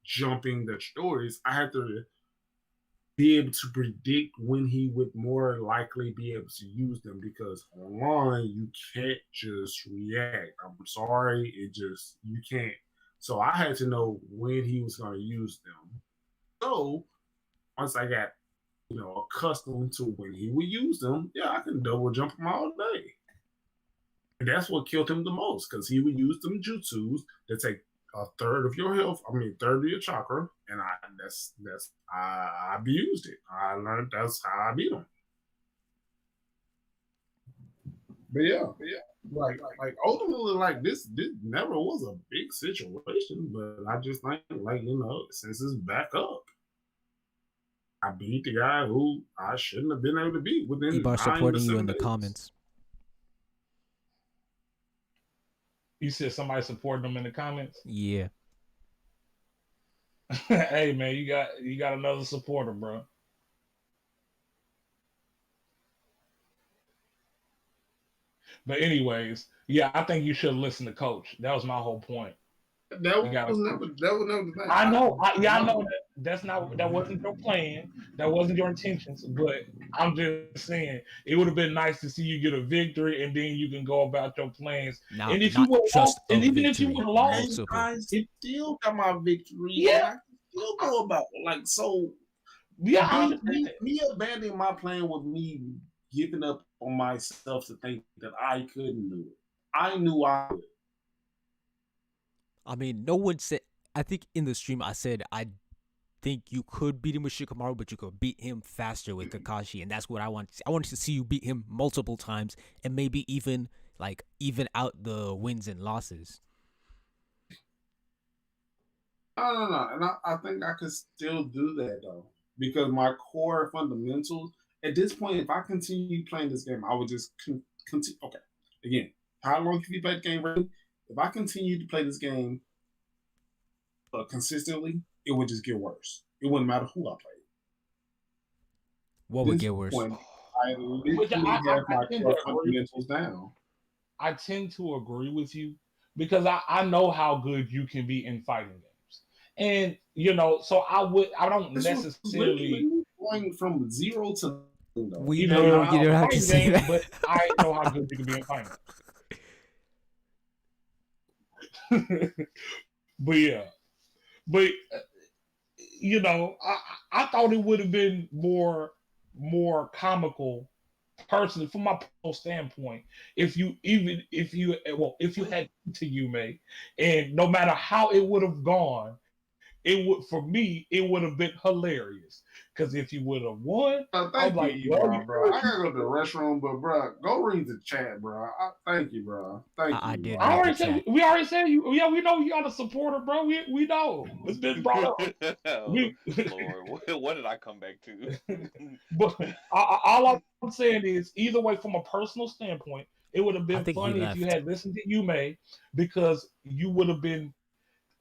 Speaker 7: jumping the stories, I had to be able to predict when he would more likely be able to use them because online you can't just react. I'm sorry, you can't. So I had to know when he was going to use them. So once I got accustomed to when he would use them, yeah, I can double jump him all day. And that's what killed him the most because he would use them jutsus that take a third of your health, third of your chakra, and I abused it. I learned that's how I beat him. But yeah, like ultimately, like this never was a big situation, but I just think, since it's back up, I beat the guy who I shouldn't have been able to beat within
Speaker 6: Ebar
Speaker 7: 9 to
Speaker 6: supporting you
Speaker 7: 7
Speaker 6: in the
Speaker 7: days.
Speaker 6: comments.
Speaker 1: You said somebody supporting them in the comments.
Speaker 6: Yeah.
Speaker 1: Hey man, you got another supporter, bro. But anyways, yeah, I think you should listen to Coach. That was my whole point.
Speaker 7: That was never the thing.
Speaker 1: I know. I know that wasn't your plan. That wasn't your intentions. But I'm just saying, it would have been nice to see you get a victory, and then you can go about your plans.
Speaker 6: Now,
Speaker 1: And if
Speaker 6: not
Speaker 1: you would
Speaker 6: just
Speaker 1: lost, and
Speaker 6: a
Speaker 1: even if you
Speaker 6: victory,
Speaker 1: would have lost,
Speaker 6: multiple.
Speaker 7: I still got my victory.
Speaker 1: Yeah.
Speaker 7: I can still go about it. Like, so
Speaker 1: yeah, I understand.
Speaker 7: me abandoning my plan with me giving up on myself to think that I couldn't do it. I knew I could.
Speaker 6: I mean, no one said. I think in the stream I said I think you could beat him with Shikamaru, but you could beat him faster with Kakashi, and that's what I want. I wanted to see you beat him multiple times, and maybe even out the wins and losses.
Speaker 7: No, and I think I could still do that though, because my core fundamentals. At this point, if I continue playing this game, I would just continue. Okay, again, how long can you play the game? Really? If I continue to play this game consistently, it would just get worse. It wouldn't matter who I played.
Speaker 6: What would get worse?
Speaker 7: Point, I literally have my core fundamentals down.
Speaker 1: I tend to agree with you because I know how good you can be in fighting games, and so I don't necessarily
Speaker 7: going from 0 to.
Speaker 6: We know you don't have to say that,
Speaker 1: but I know how good you can be in fighting. But yeah, I thought it would have been more comical, personally, from my personal standpoint, if you had to Yume, and no matter how it would have gone, it would have been hilarious. Because if you would have won,
Speaker 7: thank you, bro. I gotta go to the restroom, but bro, go read the chat, bro. Thank you, bro. Thank you.
Speaker 6: I did.
Speaker 1: We already said you. Yeah, we know you got a supporter, bro. We know it's been brought up.
Speaker 3: Lord, what did I come back to?
Speaker 1: But all I'm saying is, either way, from a personal standpoint, it would have been funny if you had listened to Yume, because you would have been.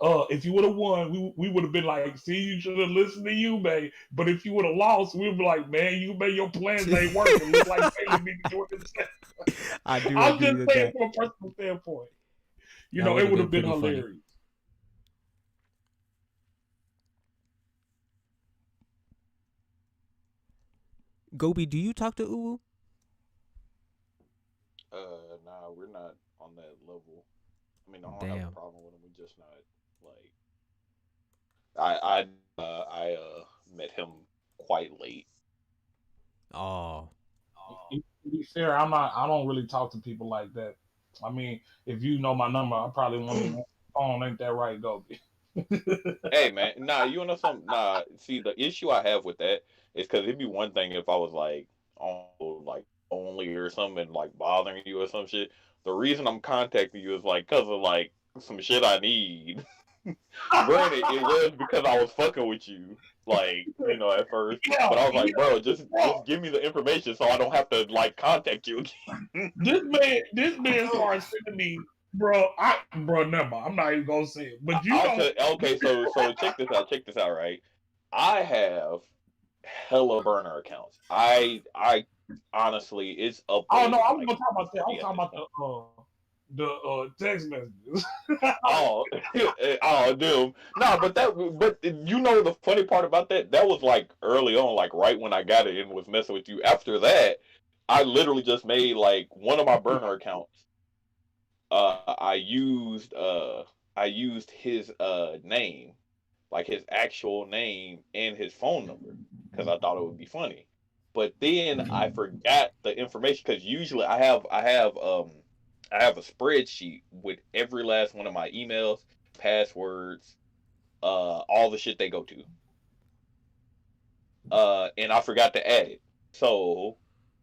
Speaker 1: If you would have won, we would have been like, see, you should have listened to Yume. But if you would have lost, we'd be like, man, Yume, your plans ain't working. It's like Taylor need to do it. I'm just saying from a personal standpoint. It would have been hilarious. Funny.
Speaker 6: Gobi, do you talk to Uwu?
Speaker 3: Nah, we're not on that level. I mean, I don't have a problem with him. We're just not like. I met him quite late.
Speaker 6: Oh.
Speaker 1: To be fair, I don't really talk to people like that. I mean, if you know my number, I probably want to phone. Ain't that right, Gobi?
Speaker 3: Hey man, you know something? See, the issue I have with that is because it'd be one thing if I was like on like only or something and like bothering you or some shit. The reason I'm contacting you is like because of like some shit I need. Granted, it was because I was fucking with you, like at first. But I was like, bro, just give me the information so I don't have to like contact you again.
Speaker 1: This man started sending me. Bro, never. I'm not even gonna say it. But okay,
Speaker 3: so check this out. Right, I have hella burner accounts. I honestly, it's up
Speaker 1: Oh
Speaker 3: there.
Speaker 1: no, I was
Speaker 3: Like,
Speaker 1: gonna talk about that. I was
Speaker 3: 40 at
Speaker 1: talking
Speaker 3: this
Speaker 1: about
Speaker 3: point.
Speaker 1: the text messages.
Speaker 3: Oh, oh, dude. Nah, but you know the funny part about that? That was like early on, like right when I got it and was messing with you. After that, I literally just made like one of my burner accounts. I used his name, like his actual name and his phone number, because I thought it would be funny. But then I forgot the information because usually I have a spreadsheet with every last one of my emails, passwords, all the shit they go to. And I forgot to add it. So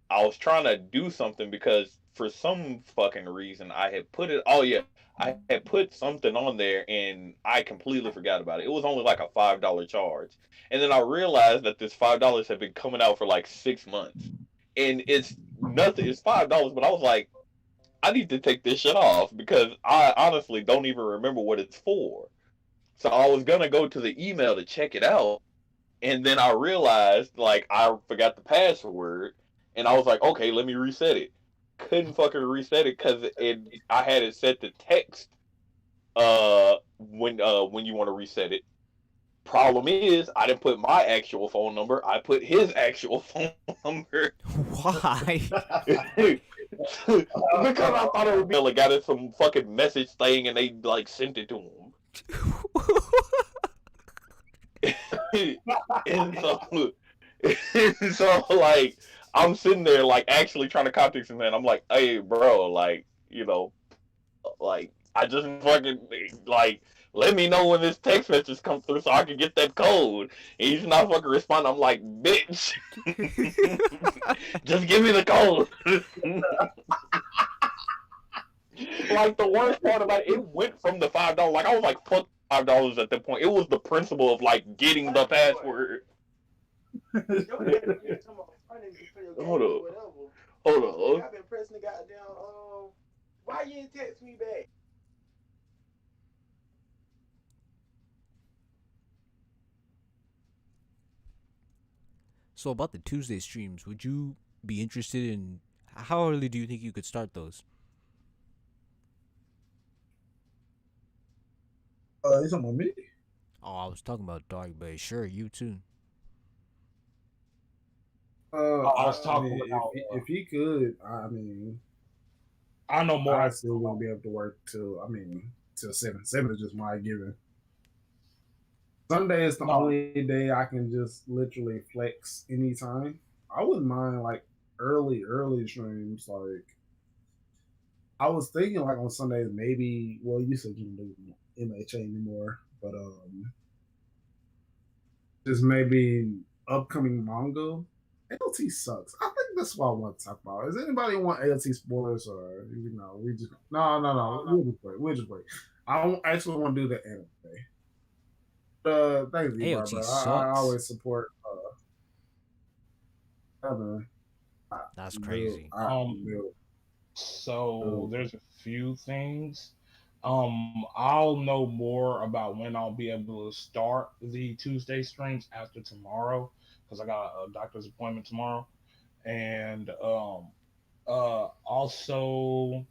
Speaker 3: I was trying to do something because for some fucking reason I had put it. Oh yeah, I had put something on there and I completely forgot about it. It was only like a $5 charge, and then I realized that this $5 had been coming out for like 6 months, and it's nothing. It's $5, but I was like, I need to take this shit off because I honestly don't even remember what it's for. So I was gonna go to the email to check it out, and then I realized like I forgot the password, and I was like, okay, let me reset it. Couldn't fucking reset it because I had it set to text when you want to reset it. Problem is, I didn't put my actual phone number. I put his actual phone number.
Speaker 6: Why?
Speaker 3: Because I thought it would be like got it some fucking message thing and they like sent it to him. and so and so like I'm sitting there like actually trying to contact him and I'm like, hey bro, like, like I just fucking like let me know when this text message comes through so I can get that code. And he's not fucking responding. I'm like, bitch, just give me the code. Like the worst part about it went from the $5. Like I was like, fuck $5 at that point. It was the principle of like getting the password. Hold up. Hold on.
Speaker 8: I've been pressing the goddamn. Why you didn't text me back?
Speaker 6: So about the Tuesday streams, would you be interested in how early do you think you could start those?
Speaker 7: You talking about me?
Speaker 6: Oh, I was talking about Dark, but sure, you too.
Speaker 1: I was talking
Speaker 7: mean,
Speaker 1: about.
Speaker 7: if he could, I mean,
Speaker 1: I know more.
Speaker 7: I still wouldn't be able to work till till 7. 7 is just my given. Sunday is the only day I can just literally flex anytime. I wouldn't mind like early streams. Like I was thinking like on Sundays maybe. Well, you said you don't do MHA anymore, but just maybe upcoming manga. ALT sucks. I think that's what I want to talk about. Does anybody want ALT spoilers or we just no. We'll just wait. I don't actually want to do the anime. Thanks,
Speaker 6: AOT
Speaker 7: bro.
Speaker 6: sucks.
Speaker 7: I always support.
Speaker 6: That's crazy.
Speaker 1: So there's a few things. I'll know more about when I'll be able to start the Tuesday streams after tomorrow because I got a doctor's appointment tomorrow, and also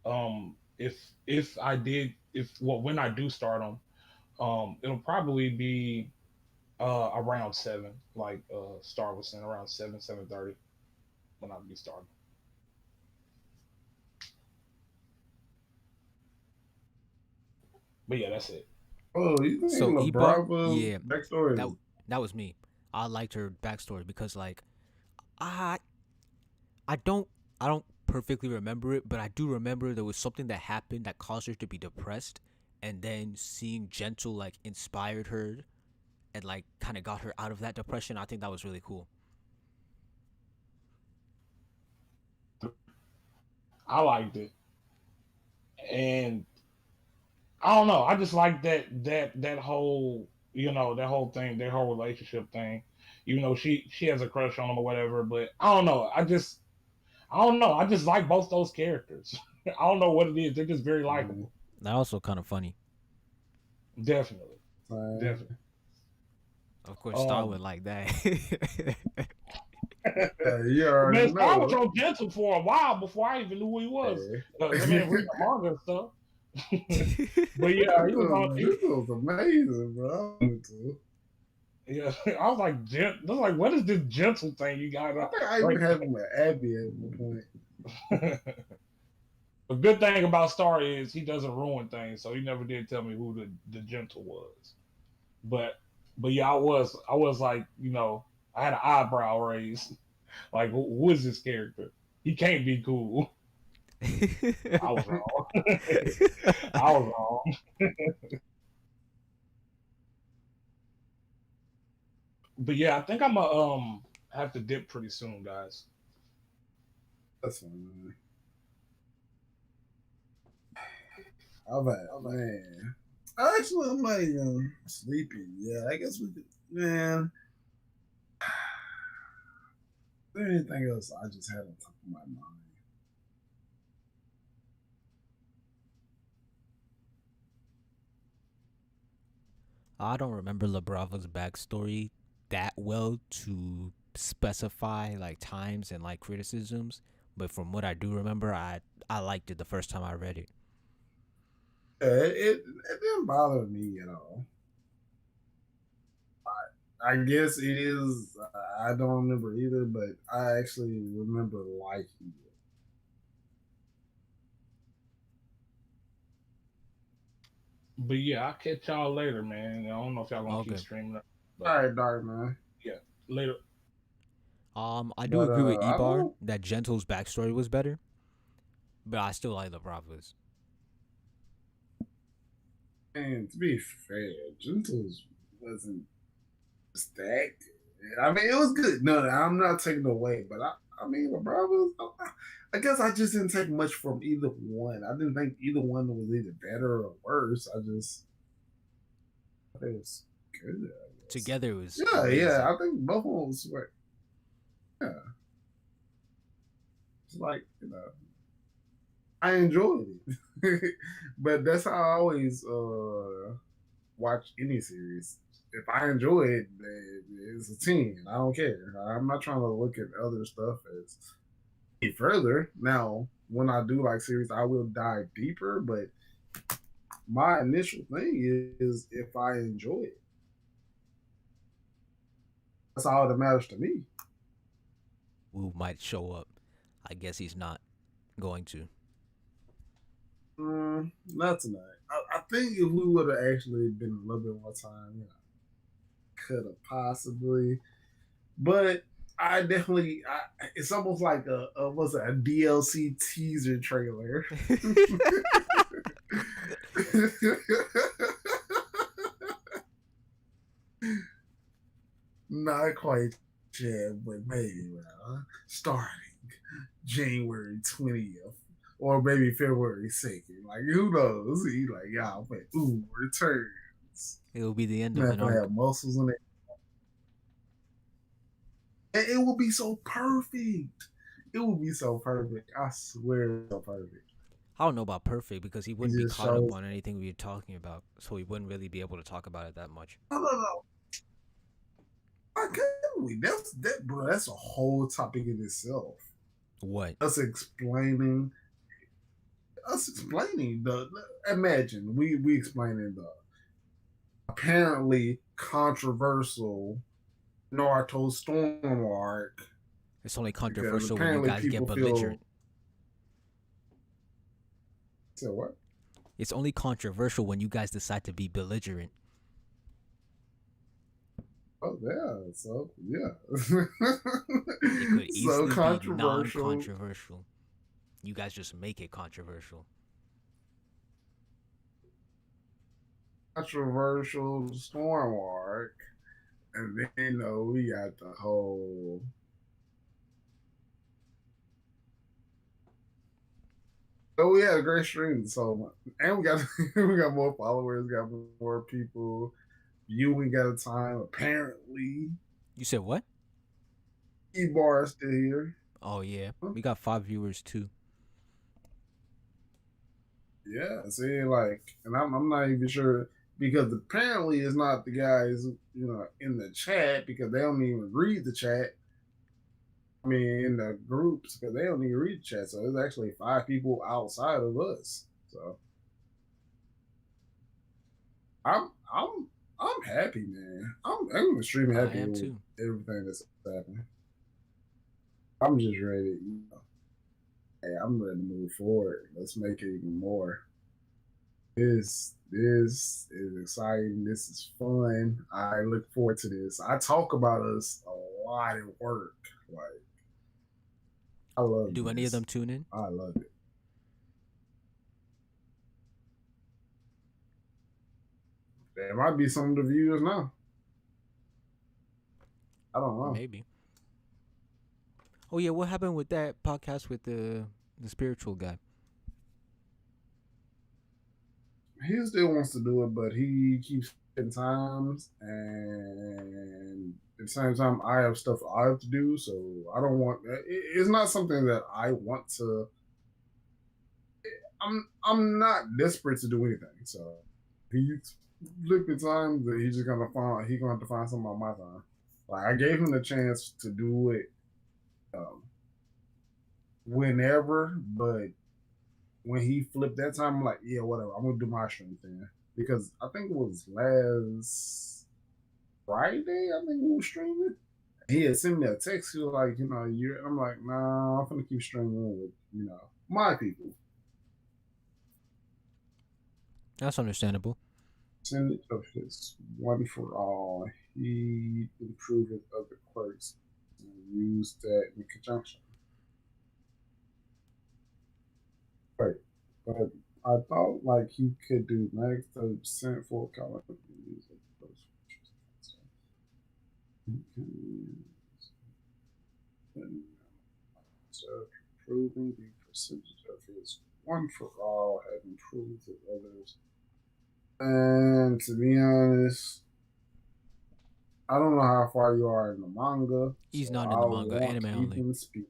Speaker 1: when I do start them, it'll probably be around 7, like Star was saying, around 7:30 when I'll be starting. But yeah, that's it.
Speaker 7: Oh, you think
Speaker 6: So
Speaker 7: LeBrava's
Speaker 6: yeah,
Speaker 7: backstory?
Speaker 6: That was me. I liked her backstory because like I don't perfectly remember it, but I do remember there was something that happened that caused her to be depressed, and then seeing Gentle like inspired her and like kind of got her out of that depression. I think that was really cool.
Speaker 1: I liked it, and I don't know. I just like that whole that whole thing, that whole relationship thing. Even though she has a crush on him or whatever, but I don't know. I don't know. I just like both those characters. I don't know what it is. They're just very likable.
Speaker 6: They're also kind of funny.
Speaker 1: Definitely. Definitely.
Speaker 6: Of course, Star
Speaker 1: Um,
Speaker 6: would like that.
Speaker 7: You already
Speaker 1: Man, Star was
Speaker 7: know.
Speaker 1: on Gentle for a while before I even knew who he was.
Speaker 7: Hey.
Speaker 1: I mean, read the manga and stuff. But yeah, he was on.
Speaker 7: This was amazing, bro.
Speaker 1: Yeah, I was like, what is this Gentle thing you got?
Speaker 7: I think I even had him with Abby at one point.
Speaker 1: The good thing about Star is he doesn't ruin things, so he never did tell me who the Gentle was. But yeah, I was like, I had an eyebrow raised. Like, who is this character? He can't be cool. I was wrong. I was wrong. But yeah, I think I'm gonna have to dip pretty soon, guys.
Speaker 7: That's fine. All right, man. Actually, I'm like sleepy. Yeah, I guess we could. Man, is there anything else I just had on top of my mind?
Speaker 6: I don't remember LaBrava's backstory that well to specify like times and like criticisms, but from what I do remember, I liked it the first time I read it.
Speaker 7: It didn't bother me at all. I guess it is. I don't remember either, but I actually remember liking it.
Speaker 1: But yeah, I'll catch y'all later, man. I don't know if y'all gonna keep
Speaker 6: Okay.
Speaker 1: streaming it.
Speaker 7: All right, dark man.
Speaker 1: Later.
Speaker 6: I do
Speaker 7: But,
Speaker 6: agree with
Speaker 7: I
Speaker 6: Ebar
Speaker 7: don't-
Speaker 6: that Gentle's backstory was better, but I still like LaBrava's.
Speaker 7: And to be fair, Gentles wasn't just that good. I mean, it was good. No, I'm not taking it away, but I mean, the brothers. I guess I just didn't take much from either one. I didn't think either one was either better or worse. I just thought it was good. I guess.
Speaker 6: Together it was
Speaker 7: Yeah,
Speaker 6: amazing.
Speaker 7: yeah. I think both of them was right. Yeah, it's like I enjoyed it, but that's how I always watch any series. If I enjoy it, it's a 10. I don't care. I'm not trying to look at other stuff as any further. Now, when I do like series, I will dive deeper, but my initial thing is if I enjoy it. That's all that matters to me.
Speaker 6: Wu might show up. I guess he's not going to.
Speaker 7: Not tonight. I think if we would have actually been a little bit more time, could have possibly. But I definitely, it's almost like a DLC teaser trailer. Not quite yet, but maybe starting January 20th. Or maybe February 2nd. Like, who knows? He like, y'all, but returns.
Speaker 6: It'll be the end of
Speaker 7: Not
Speaker 6: an
Speaker 7: gonna
Speaker 6: arc.
Speaker 7: have muscles in it. And it will be so perfect. It will be so perfect. I swear it's so perfect.
Speaker 6: I don't know about perfect because he wouldn't be
Speaker 7: just
Speaker 6: caught up
Speaker 7: shows-
Speaker 6: on anything we were talking about, so he wouldn't really be able to talk about it that much.
Speaker 7: No. I can't. Bro. That's a whole topic in itself.
Speaker 6: What?
Speaker 7: Us explaining the. Imagine we explaining the apparently controversial Naruto Storm arc.
Speaker 6: It's only
Speaker 7: Because
Speaker 6: controversial when you
Speaker 7: apparently
Speaker 6: guys get
Speaker 7: people
Speaker 6: belligerent.
Speaker 7: So what?
Speaker 6: It's only controversial when you guys decide to be belligerent.
Speaker 7: Oh yeah, so yeah.
Speaker 6: It could easily
Speaker 7: so
Speaker 6: be
Speaker 7: controversial.
Speaker 6: non-controversial. You guys just make it controversial.
Speaker 7: Controversial Storm arc, and then we got the whole. So we had a great stream, so and we got we got more followers, got more people viewing at a time. Apparently,
Speaker 6: You said what?
Speaker 7: E-Bar is still here.
Speaker 6: Oh yeah, we got 5 viewers too.
Speaker 7: Yeah, see, like, and I'm not even sure. because apparently it's not the guys, in the chat because they don't even read the chat. I mean, in the groups because they don't even read the chat. So there's actually 5 people outside of us. So I'm happy, man. I'm extremely
Speaker 6: I
Speaker 7: happy
Speaker 6: am
Speaker 7: with
Speaker 6: too.
Speaker 7: everything that's happening. I'm just ready, hey, I'm ready to move forward. Let's make it even more. This is exciting. This is fun. I look forward to this. I talk about us a lot at work. Like, I love
Speaker 6: Do any of
Speaker 7: this.
Speaker 6: them tune in?
Speaker 7: I love it. There might be some of the viewers now. I don't know.
Speaker 6: Maybe. Oh yeah, what happened with that podcast with the spiritual guy?
Speaker 7: He still wants to do it, but he keeps getting times, and at the same time, I have stuff I have to do, so I don't want. It's not something that I want to. I'm not desperate to do anything, so he's flipping times that he's just gonna find. He's gonna have to find something on my time. Like I gave him the chance to do it whenever, but when he flipped that time, I'm like, yeah, whatever. I'm gonna do my stream thing because I think it was last Friday. I think we were streaming. He had sent me a text. He was like, I'm like, nah, I'm gonna keep streaming with my people.
Speaker 6: That's understandable.
Speaker 7: Send of his one for all. He improved his other quirks and used that in conjunction. Right. But I thought like he could do max 30% for color. So improving the percentage of his one for all had improved the others. And to be honest, I don't know how far you are in the manga.
Speaker 6: He's
Speaker 7: so
Speaker 6: not in the
Speaker 7: I
Speaker 6: manga,
Speaker 7: want
Speaker 6: anime only.
Speaker 7: Ethan to speak.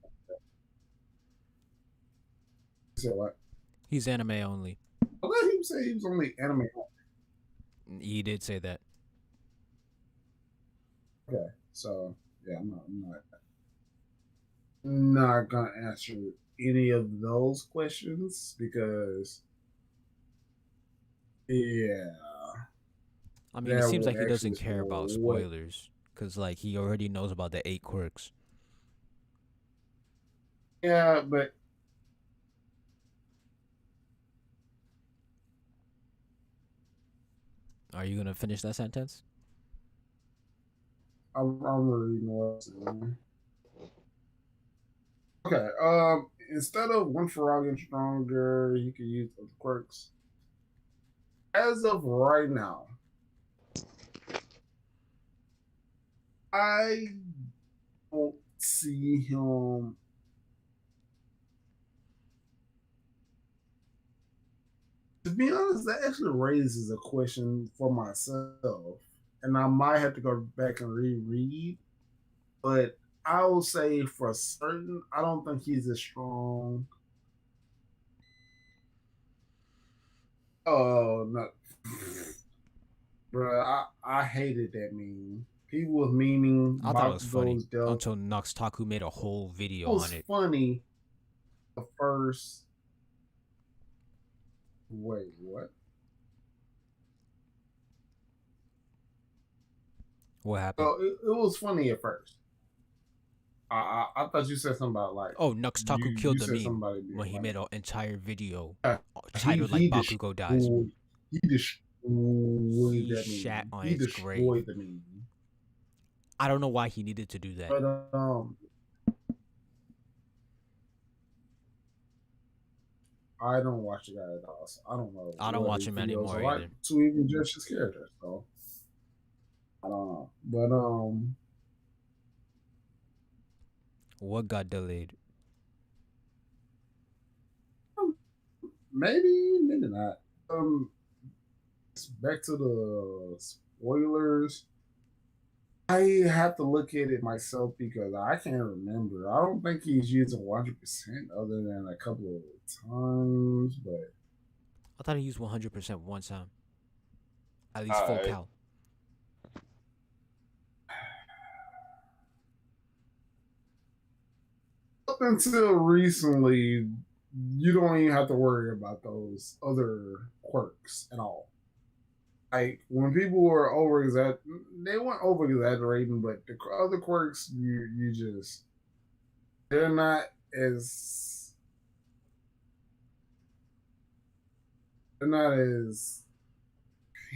Speaker 7: You said what?
Speaker 6: He's anime only.
Speaker 7: I let him say he was only anime only.
Speaker 6: He did say that.
Speaker 7: Okay, so yeah, I'm not gonna answer any of those questions because yeah,
Speaker 6: I mean, it
Speaker 7: that
Speaker 6: seems
Speaker 7: would
Speaker 6: like he doesn't
Speaker 7: actually
Speaker 6: care about
Speaker 7: spoil what-
Speaker 6: spoilers because like he already knows about the 8 quirks.
Speaker 7: Yeah, but
Speaker 6: Are you gonna finish that sentence?
Speaker 7: I'm reading what's in there. Okay. Instead of one for all getting stronger, you can use those quirks. As of right now, I don't see him. To be honest, that actually raises a question for myself, and I might have to go back and reread. But I will say for certain, I don't think he's as strong. Oh no, bro! I hated that meme. People was memeing.
Speaker 6: I thought it was funny
Speaker 7: Bakugo's death.
Speaker 6: until Noxtaku made a whole
Speaker 7: It
Speaker 6: video
Speaker 7: was
Speaker 6: on it.
Speaker 7: funny. The first. Wait, what?
Speaker 6: What happened?
Speaker 7: Oh, it was funny at first. I thought you said something about like.
Speaker 6: Oh, Noxtaku killed the
Speaker 7: said
Speaker 6: meme
Speaker 7: somebody being
Speaker 6: when he
Speaker 7: funny.
Speaker 6: made an entire video
Speaker 7: Yeah,
Speaker 6: titled like Bakugo dies.
Speaker 7: He destroyed
Speaker 6: He
Speaker 7: that meme.
Speaker 6: shat on
Speaker 7: He
Speaker 6: its
Speaker 7: destroyed
Speaker 6: grave.
Speaker 7: the meme.
Speaker 6: I don't know why he needed to do that.
Speaker 7: But I don't watch the guy at all. So I don't know.
Speaker 6: I don't
Speaker 7: what
Speaker 6: watch
Speaker 7: his
Speaker 6: him
Speaker 7: videos
Speaker 6: anymore
Speaker 7: are like
Speaker 6: either.
Speaker 7: to even judge his character. So I don't know. But
Speaker 6: What got delayed?
Speaker 7: maybe not. Back to the spoilers. I have to look at it myself because I can't remember. I don't think he's using 100% other than a couple of times, but
Speaker 6: I thought he used 100% one time. At least full
Speaker 3: Alright.
Speaker 6: count.
Speaker 7: Up until recently, you don't even have to worry about those other quirks at all. Like when people were they weren't over exaggerating, but the other quirks, you just they're not as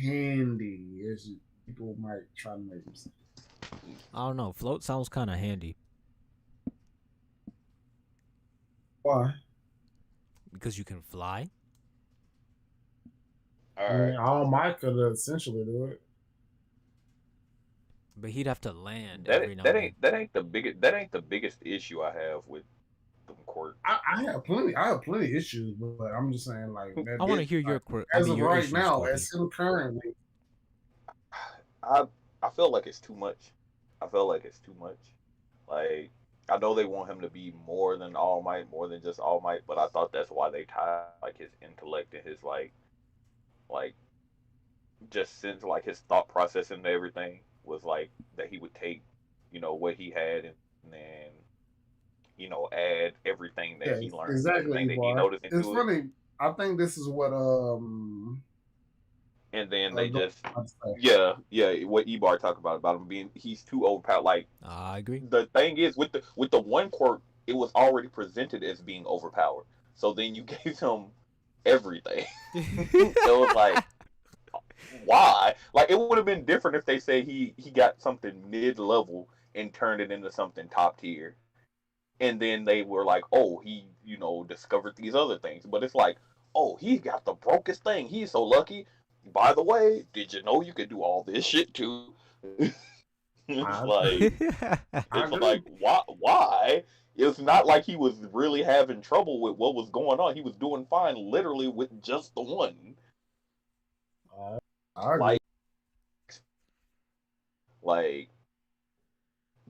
Speaker 7: handy as people might try to make them seem.
Speaker 6: I don't know. Float sounds kind of handy
Speaker 7: Why?
Speaker 6: because you can fly.
Speaker 7: I
Speaker 3: Alright.
Speaker 7: mean, All Might could essentially do it.
Speaker 6: But he'd have to land
Speaker 3: That
Speaker 6: every now
Speaker 3: that
Speaker 6: and
Speaker 3: ain't that ain't the biggest issue I have with them quirks.
Speaker 7: I have plenty. I have plenty of issues, but I'm just saying, like, that
Speaker 6: I want to
Speaker 7: it-
Speaker 6: hear your
Speaker 7: like,
Speaker 6: quirk.
Speaker 7: as of
Speaker 6: your
Speaker 7: right
Speaker 6: issues,
Speaker 7: now,
Speaker 6: Kobe.
Speaker 7: as him currently,
Speaker 3: I feel like it's too much. I feel like it's too much. Like I know they want him to be more than All Might, more than just All Might, but I thought that's why they tied like his intellect and his like just since like his thought process and everything was like that he would take, what he had and then, add everything that he
Speaker 7: yes,
Speaker 3: learned,
Speaker 7: exactly,
Speaker 3: everything that he
Speaker 7: Ibar.
Speaker 3: noticed
Speaker 7: It's
Speaker 3: into it,
Speaker 7: funny. I think this is what
Speaker 3: and then they
Speaker 7: go
Speaker 3: just
Speaker 7: on to say.
Speaker 3: yeah, what Ebar talked about him being he's too overpowered. Like
Speaker 6: I agree.
Speaker 3: the thing is with the one quirk, it was already presented as being overpowered. So then you gave him everything. It was like, why? Like it would have been different if they say he got something mid level and turned it into something top tier, and then they were like, oh, he discovered these other things. But it's like, oh, he got the brokest thing. He's so lucky. By the way, did you know you could do all this shit too? It's
Speaker 7: I-
Speaker 3: like
Speaker 7: I
Speaker 3: it's
Speaker 7: agree.
Speaker 3: like why? It's not like he was really having trouble with what was going on. He was doing fine literally with just the one.
Speaker 7: I agree.
Speaker 3: Like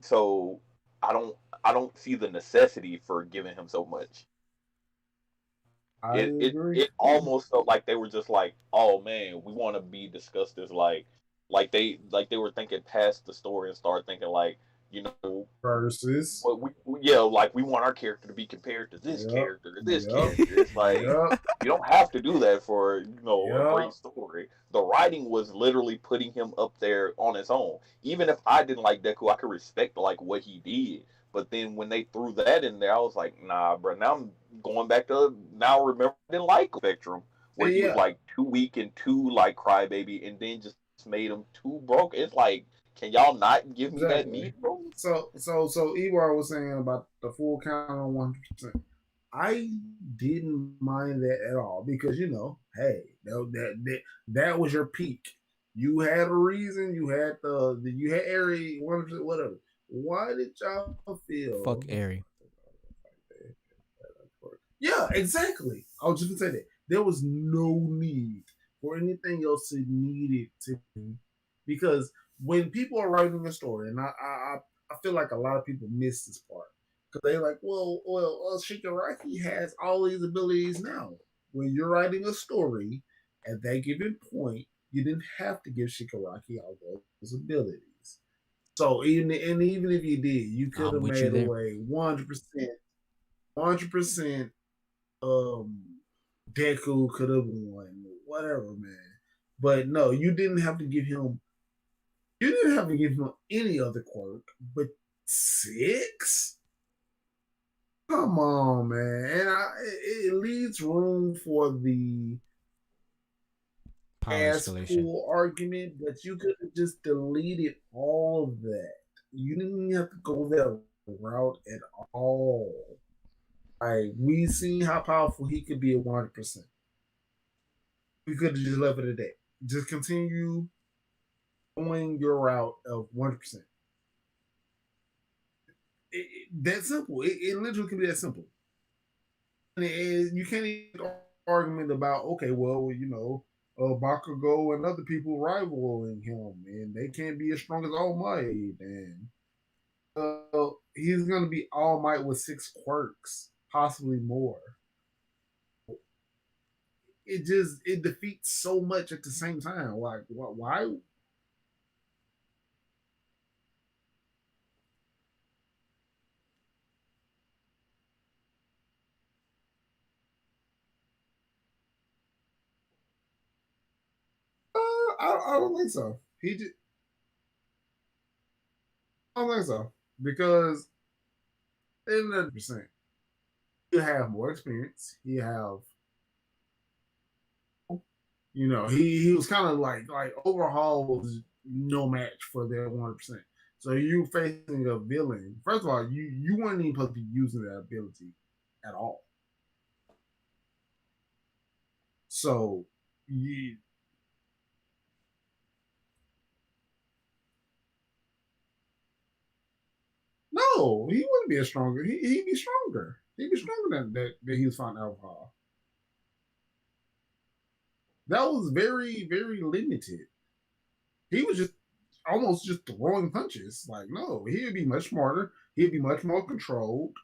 Speaker 3: so I don't see the necessity for giving him so much.
Speaker 7: I agree.
Speaker 3: It almost felt like they were just like, oh man, we want to be discussed as like they were thinking past the story and started thinking like,
Speaker 7: Versus.
Speaker 3: well, like we want our character to be compared to this
Speaker 7: Yep.
Speaker 3: character, this
Speaker 7: Yep.
Speaker 3: character. It's like
Speaker 7: Yep.
Speaker 3: you don't have to do that for a
Speaker 7: Yep.
Speaker 3: great story. The writing was literally putting him up there on his own. Even if I didn't like Deku, I could respect like what he did. But then when they threw that in there, I was like, nah, bro. Now I'm going back to remember I didn't like Spectrum, where he was
Speaker 7: Yeah.
Speaker 3: like too weak and too like crybaby, and then just made him too broke. It's like, can y'all not give me that
Speaker 7: Exactly.
Speaker 3: need, bro?
Speaker 7: So Ibar was saying about the full count on 100%. I didn't mind that at all because hey, that was your peak. You had a reason. You had you had Airy 100%, whatever. Why did y'all feel?
Speaker 6: Fuck Airy.
Speaker 7: Yeah, exactly. I was just gonna say that there was no need for anything else to need it to be, because when people are writing a story, and I feel like a lot of people miss this part because they're like, well, Shigaraki has all these abilities now. When you're writing a story, at that given point, you didn't have to give Shigaraki all those abilities. So even if you did, you could
Speaker 6: I'm
Speaker 7: have
Speaker 6: with you
Speaker 7: made
Speaker 6: there.
Speaker 7: away 100%. Deku could have won, whatever, man. But no, you didn't have to give him. You didn't have to give him any other quirk, but 6. Come on, man, and it leaves room for the
Speaker 6: Power
Speaker 7: ass
Speaker 6: installation.
Speaker 7: pool argument, but you could have just deleted all of that. You didn't have to go that route at all. Like, we seen how powerful he could be at 100%. We could have just left it at that. Just continue going your route of 100%. That simple. It literally can be that simple. And you can't even argument about, okay, well, Bakugo and other people rivaling him, and they can't be as strong as All Might. And he's going to be All Might with 6 quirks, possibly more. it defeats so much at the same time. Like why? I don't think so. I don't think so because in 100%, you have more experience. You have, he was kind of like Overhaul was no match for their 100%. So you facing a villain. First of all, you weren't even supposed to be using that ability at all. So you no, he wouldn't be as stronger. He'd be stronger. He'd be stronger than that he was fighting Overhaul. That was very, very limited. He was just almost just throwing punches. Like, no, he'd be much smarter. He'd be much more controlled.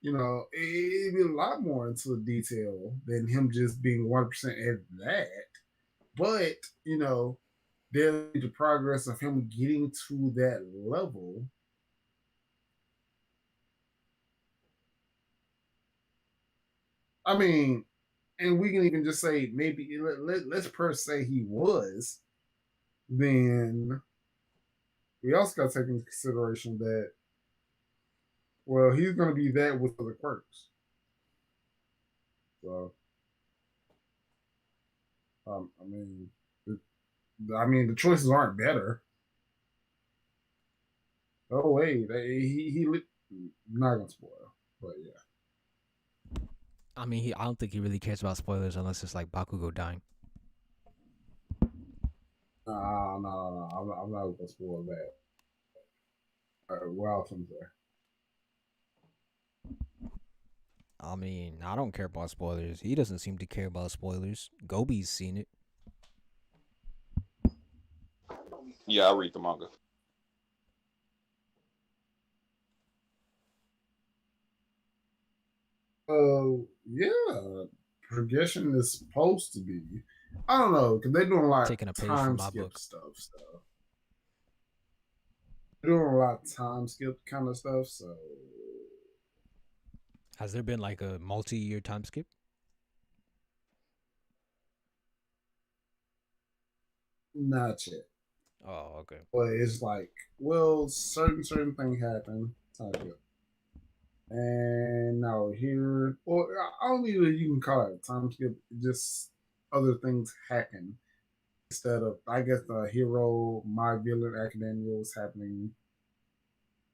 Speaker 7: It'd be a lot more into detail than him just being 1% at that. But, there's the progress of him getting to that level. I mean, and we can even just say maybe let's per se he was, then we also got to take into consideration that, well, he's going to be that with the quirks. So, the choices aren't better. Oh wait, he not gonna spoil, but yeah.
Speaker 6: I mean, I don't think he really cares about spoilers unless it's like Bakugo dying.
Speaker 7: No, I'm not gonna spoil that. What else is there?
Speaker 6: I mean, I don't care about spoilers. He doesn't seem to care about spoilers. Gobi's seen it.
Speaker 3: Yeah, I read the manga.
Speaker 7: Yeah, progression is supposed to be. I don't know because they're doing a lot
Speaker 6: Taking a
Speaker 7: of
Speaker 6: page
Speaker 7: time
Speaker 6: from my
Speaker 7: skip
Speaker 6: book.
Speaker 7: stuff. So they're doing a lot of time skip kind of stuff. So
Speaker 6: has there been like a multi-year time skip?
Speaker 7: Not yet.
Speaker 6: Oh, okay.
Speaker 7: But it's like, well, certain thing happen. Time skip. And now here, or I don't even you can call it a time skip. Just other things happen instead of, I guess, the Hero My Villain Academia was happening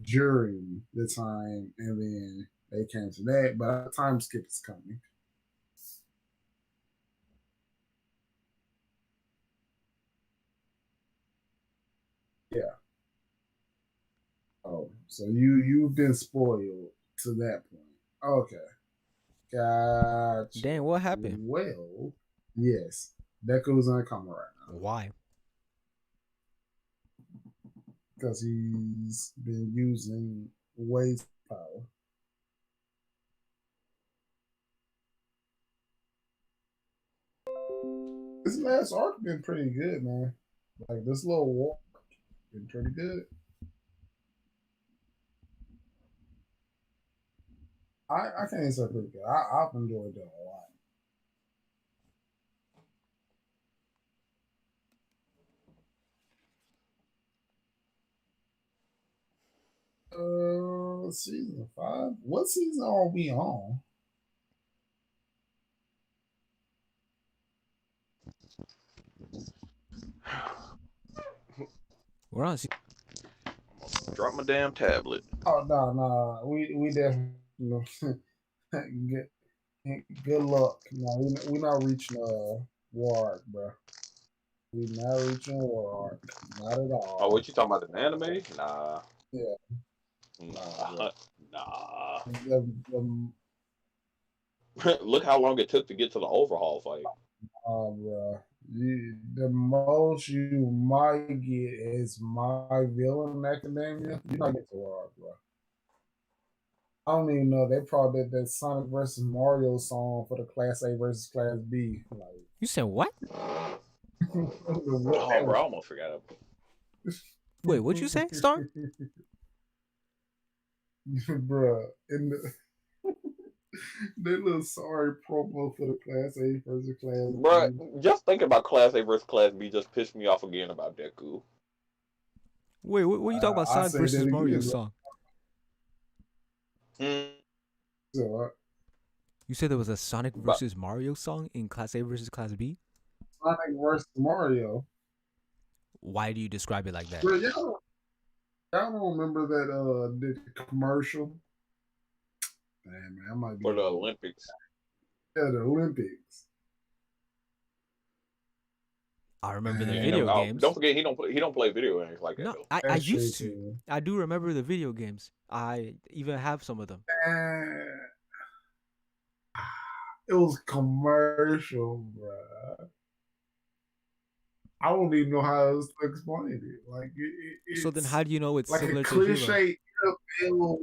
Speaker 7: during the time, and then they came to that. But a time skip is coming. Yeah. Oh, so you've been spoiled to that point. Okay. Gotcha.
Speaker 6: Damn, what happened?
Speaker 7: Well, yes. Deku's on camera right now.
Speaker 6: Why?
Speaker 7: Because he's been using waste power. This last arc been pretty good, man. Like this little walk been pretty good. I can't say pretty good. I've enjoyed that a lot. Season 5. What season are we on?
Speaker 6: We're on.
Speaker 3: Drop my damn tablet.
Speaker 7: Oh no, we definitely good luck. No, we not reaching war arc, bro. We not reaching war arc. Not at all.
Speaker 3: Oh, what you talking about? The anime? Nah.
Speaker 7: Yeah.
Speaker 3: Nah.
Speaker 7: The,
Speaker 3: Look how long it took to get to the Overhaul fight.
Speaker 7: bro. The most you might get is My Villain Academia. You might get to war arc, bro. I don't even know. They probably did that Sonic versus Mario song for the Class A versus Class B. Like,
Speaker 6: You said what?
Speaker 7: I don't know what
Speaker 3: Oh,
Speaker 7: that
Speaker 3: bro, I
Speaker 7: was.
Speaker 3: almost forgot it.
Speaker 6: Wait, what'd you say, Star?
Speaker 7: Bruh, in the that little sorry promo for the Class A versus Class
Speaker 3: Bro,
Speaker 7: B.
Speaker 3: just thinking about Class A versus Class B just pissed me off again about Deku.
Speaker 6: Wait, what you talking about?
Speaker 7: I
Speaker 6: Sonic
Speaker 7: say
Speaker 6: versus
Speaker 7: that
Speaker 6: Mario
Speaker 7: again.
Speaker 6: song?
Speaker 3: Mm,
Speaker 7: So,
Speaker 6: You said there was a Sonic
Speaker 3: but
Speaker 6: versus Mario song in Class A versus Class B?
Speaker 7: Sonic versus Mario.
Speaker 6: Why do you describe it like that?
Speaker 7: Bro, y'all don't remember that the commercial? Damn, man, I might be
Speaker 3: for the Olympics.
Speaker 7: Yeah, the Olympics.
Speaker 6: I remember the
Speaker 3: Yeah,
Speaker 6: video games.
Speaker 3: don't forget he don't play video games like that
Speaker 6: No,
Speaker 3: though.
Speaker 6: I
Speaker 7: That's true
Speaker 6: used to.
Speaker 7: too.
Speaker 6: I do remember the video games. I even have some of them.
Speaker 7: It was commercial, bruh. I don't even know how else to explain it. Like
Speaker 6: So then
Speaker 7: it's
Speaker 6: how do you know it's
Speaker 7: like
Speaker 6: similar
Speaker 7: a
Speaker 6: to Hero?
Speaker 7: cliche NFL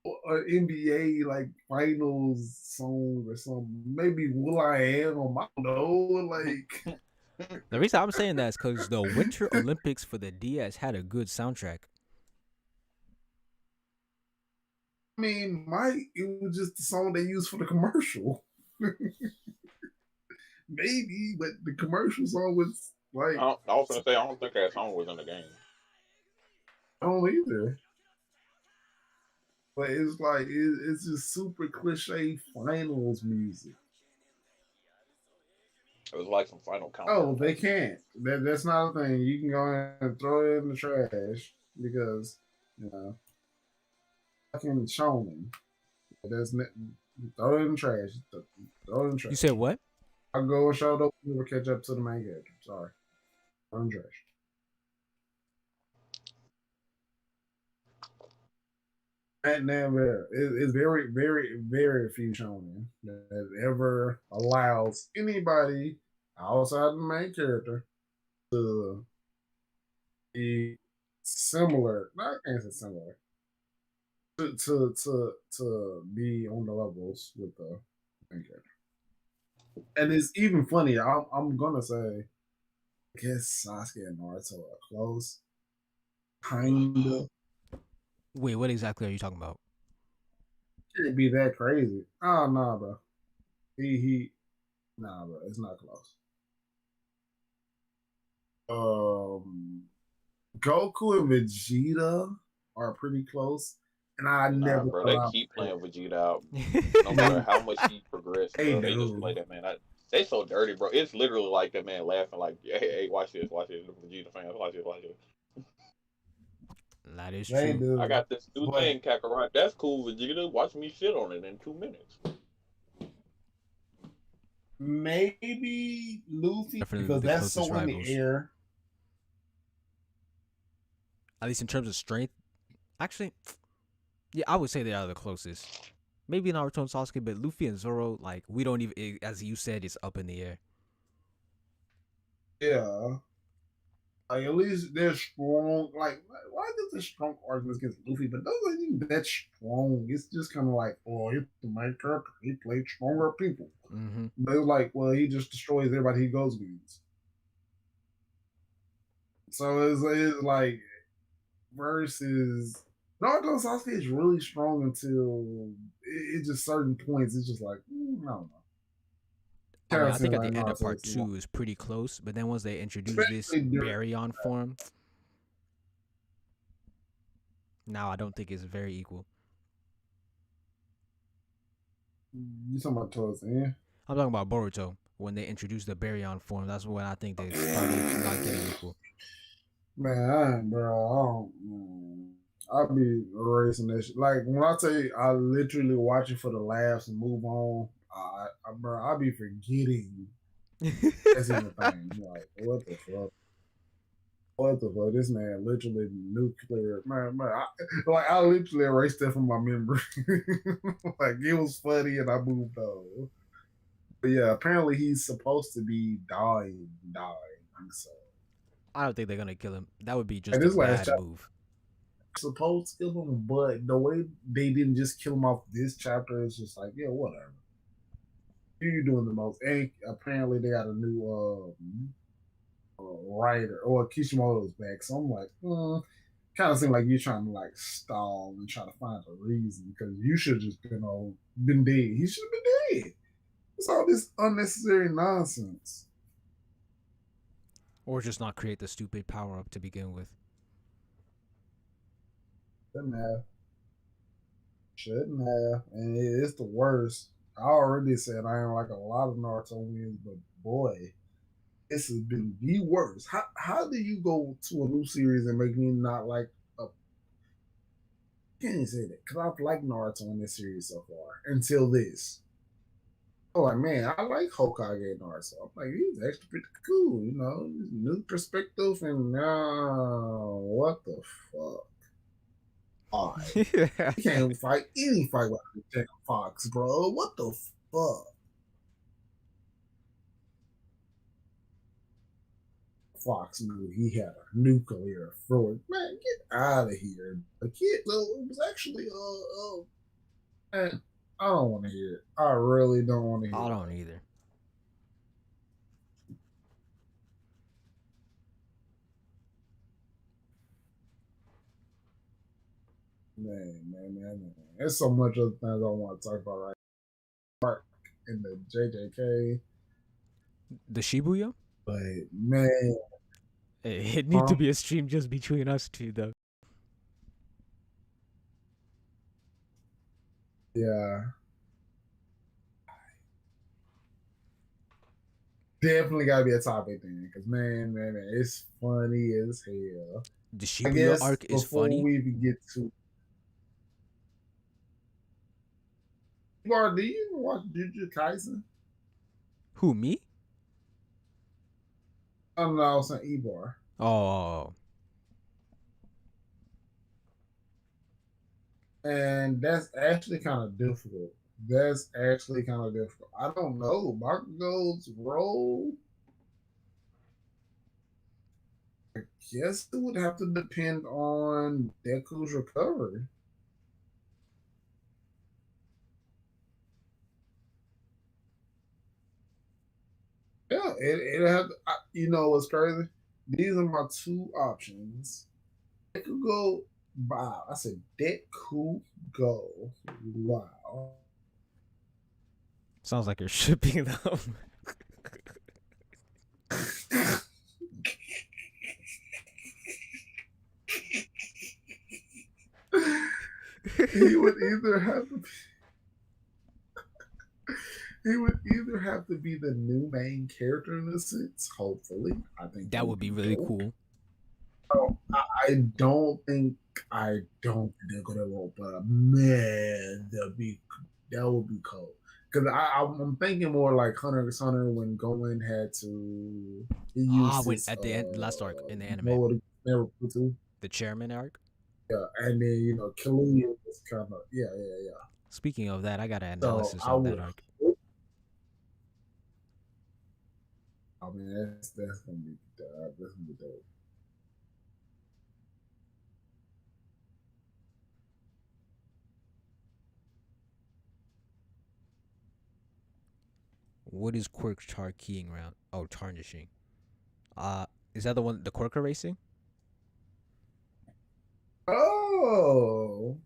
Speaker 7: or NBA like finals song or something. Maybe Will I Am? I don't know. Like
Speaker 6: The reason I'm saying that is because the Winter Olympics for the DS had a good soundtrack.
Speaker 7: I mean, it was just the song they used for the commercial. Maybe, but the commercial song was like
Speaker 3: I was gonna say I don't think that song was in the game.
Speaker 7: I don't either. But it's like it's just super cliche finals music.
Speaker 3: It was like some Final Countdown.
Speaker 7: Oh, they can't. That's not a thing. You can go ahead and throw it in the trash because fucking shonen. That's throw it in the trash. Throw it in the trash.
Speaker 6: You said what?
Speaker 7: I'll go and show it up. Never catch up to the main character. Sorry. Throw it in the trash. And never it's very, very, very few shonen that ever allows anybody outside the main character to be similar. Not I can't say similar. To be on the levels with the main character. And it's even funny. I'm gonna say, I guess Sasuke and Naruto are close. Kinda.
Speaker 6: Wait, what exactly are you talking about?
Speaker 7: Can't be that crazy. Oh nah, bro. Nah, bro. It's not close. Goku and Vegeta are pretty close, and I
Speaker 3: Nah,
Speaker 7: never.
Speaker 3: bro, they keep playing Vegeta out. No matter how much he progressed,
Speaker 7: They
Speaker 3: bro, they just
Speaker 7: do.
Speaker 3: play that man. They so dirty, bro. It's literally like that man laughing, like, hey, watch this, Vegeta fans, watch this.
Speaker 6: That is
Speaker 7: They
Speaker 6: true.
Speaker 7: do.
Speaker 3: I got this new
Speaker 7: But
Speaker 3: thing, Kakarot. That's cool, Vegeta. Watch me shit on it in 2 minutes.
Speaker 7: maybe Luffy
Speaker 6: Definitely
Speaker 7: because
Speaker 6: the
Speaker 7: that's so
Speaker 6: closest
Speaker 7: in
Speaker 6: rivals.
Speaker 7: the air.
Speaker 6: At least in terms of strength. Actually, yeah, I would say they are the closest. Maybe Naruto and Sasuke, but Luffy and Zoro, like, we don't even, as you said, it's up in the air.
Speaker 7: Yeah. Like at least they're strong. Like why does the strong arguments against Luffy? But those are even that strong. It's just kind of like, oh, he's the main character. He played stronger people.
Speaker 6: Mm-hmm.
Speaker 7: But it's like, well, he just destroys everybody he goes against. So it's like versus Naruto and Sasuke is really strong until it's just certain points. It's just like I don't know.
Speaker 6: I mean, I think at
Speaker 7: Like
Speaker 6: the end of
Speaker 7: Naruto
Speaker 6: part
Speaker 7: is
Speaker 6: 2 is pretty close, but then once they introduce this
Speaker 7: Especially during-
Speaker 6: Baryon form, now I don't think it's very equal.
Speaker 7: You talking about towards the end?
Speaker 6: I'm talking about Boruto. When they introduced the Baryon form, that's when I think they started not getting equal.
Speaker 7: Man, I'll be erasing that shit. Like when I say I literally watch it for the laughs and move on, I'll be forgetting that's even a thing. Like what the fuck? What the fuck? This man literally nuclear. Man, I literally erased that from my memory. Like it was funny and I moved on. But yeah, apparently he's supposed to be dying. So
Speaker 6: I don't think they're gonna kill him. That would be just
Speaker 7: And
Speaker 6: a
Speaker 7: this last
Speaker 6: bad
Speaker 7: chapter-
Speaker 6: move.
Speaker 7: supposed to kill him, but the way they didn't just kill him off this chapter is just like, yeah, whatever. You doing the most, and apparently they got a new writer, or Kishimoto's back. So I'm like, kind of seem like you're trying to like stall and try to find a reason because you should have just been dead. He should have been dead. It's all this unnecessary nonsense.
Speaker 6: Or just not create the stupid power up to begin with.
Speaker 7: Shouldn't have. And it's the worst. I already said I ain't like a lot of Naruto wins, but boy, this has been the worst. How do you go to a new series and make me not like a? Can't even say that because I've liked Naruto in this series so far until this. Oh, like man, I like Hokage Naruto. I'm like, he's actually pretty cool, you know, new perspective. And now, what the fuck? You can't fight any fight with Jack Fox, bro. What the fuck? Fox knew he had a nuclear threat. Man, get out of here. The kid, so it was actually man, I don't want to hear it. I really don't want to hear it.
Speaker 6: I don't either.
Speaker 7: Man. There's so much other things I want to talk about right now. Mark in the JJK.
Speaker 6: The Shibuya?
Speaker 7: But man,
Speaker 6: It need to be a stream just between us two, though.
Speaker 7: Yeah. Definitely gotta be a topic then, because man, it's funny as hell.
Speaker 6: The Shibuya arc is funny.
Speaker 7: Before we even get to, do you even watch Jujutsu Kaisen?
Speaker 6: Who, me?
Speaker 7: I don't know, I was saying Ebar.
Speaker 6: Oh.
Speaker 7: And that's actually kind of difficult. I don't know. Bakugo's role, I guess it would have to depend on Deku's recovery. Yeah, it have. You know what's crazy? These are my two options. Deku go. Wow, I said Deku go. Wow.
Speaker 6: Sounds like you're shipping them.
Speaker 7: He would either have to be. He would either have to be the new main character in a sense. Hopefully, I think
Speaker 6: That would be really cool.
Speaker 7: I don't think they're gonna roll, but man, that would be cool. Because I'm thinking more like Hunter x Hunter when Goen had to.
Speaker 6: At the end, last arc in the anime. The chairman arc.
Speaker 7: Yeah, and then Killing was kind of yeah.
Speaker 6: Speaking of that, I got an analysis on that arc.
Speaker 7: I mean, that's gonna be dope.
Speaker 6: What is Quirk Char keying round? Oh, tarnishing. Is that the one, the Quirker racing?
Speaker 7: Oh.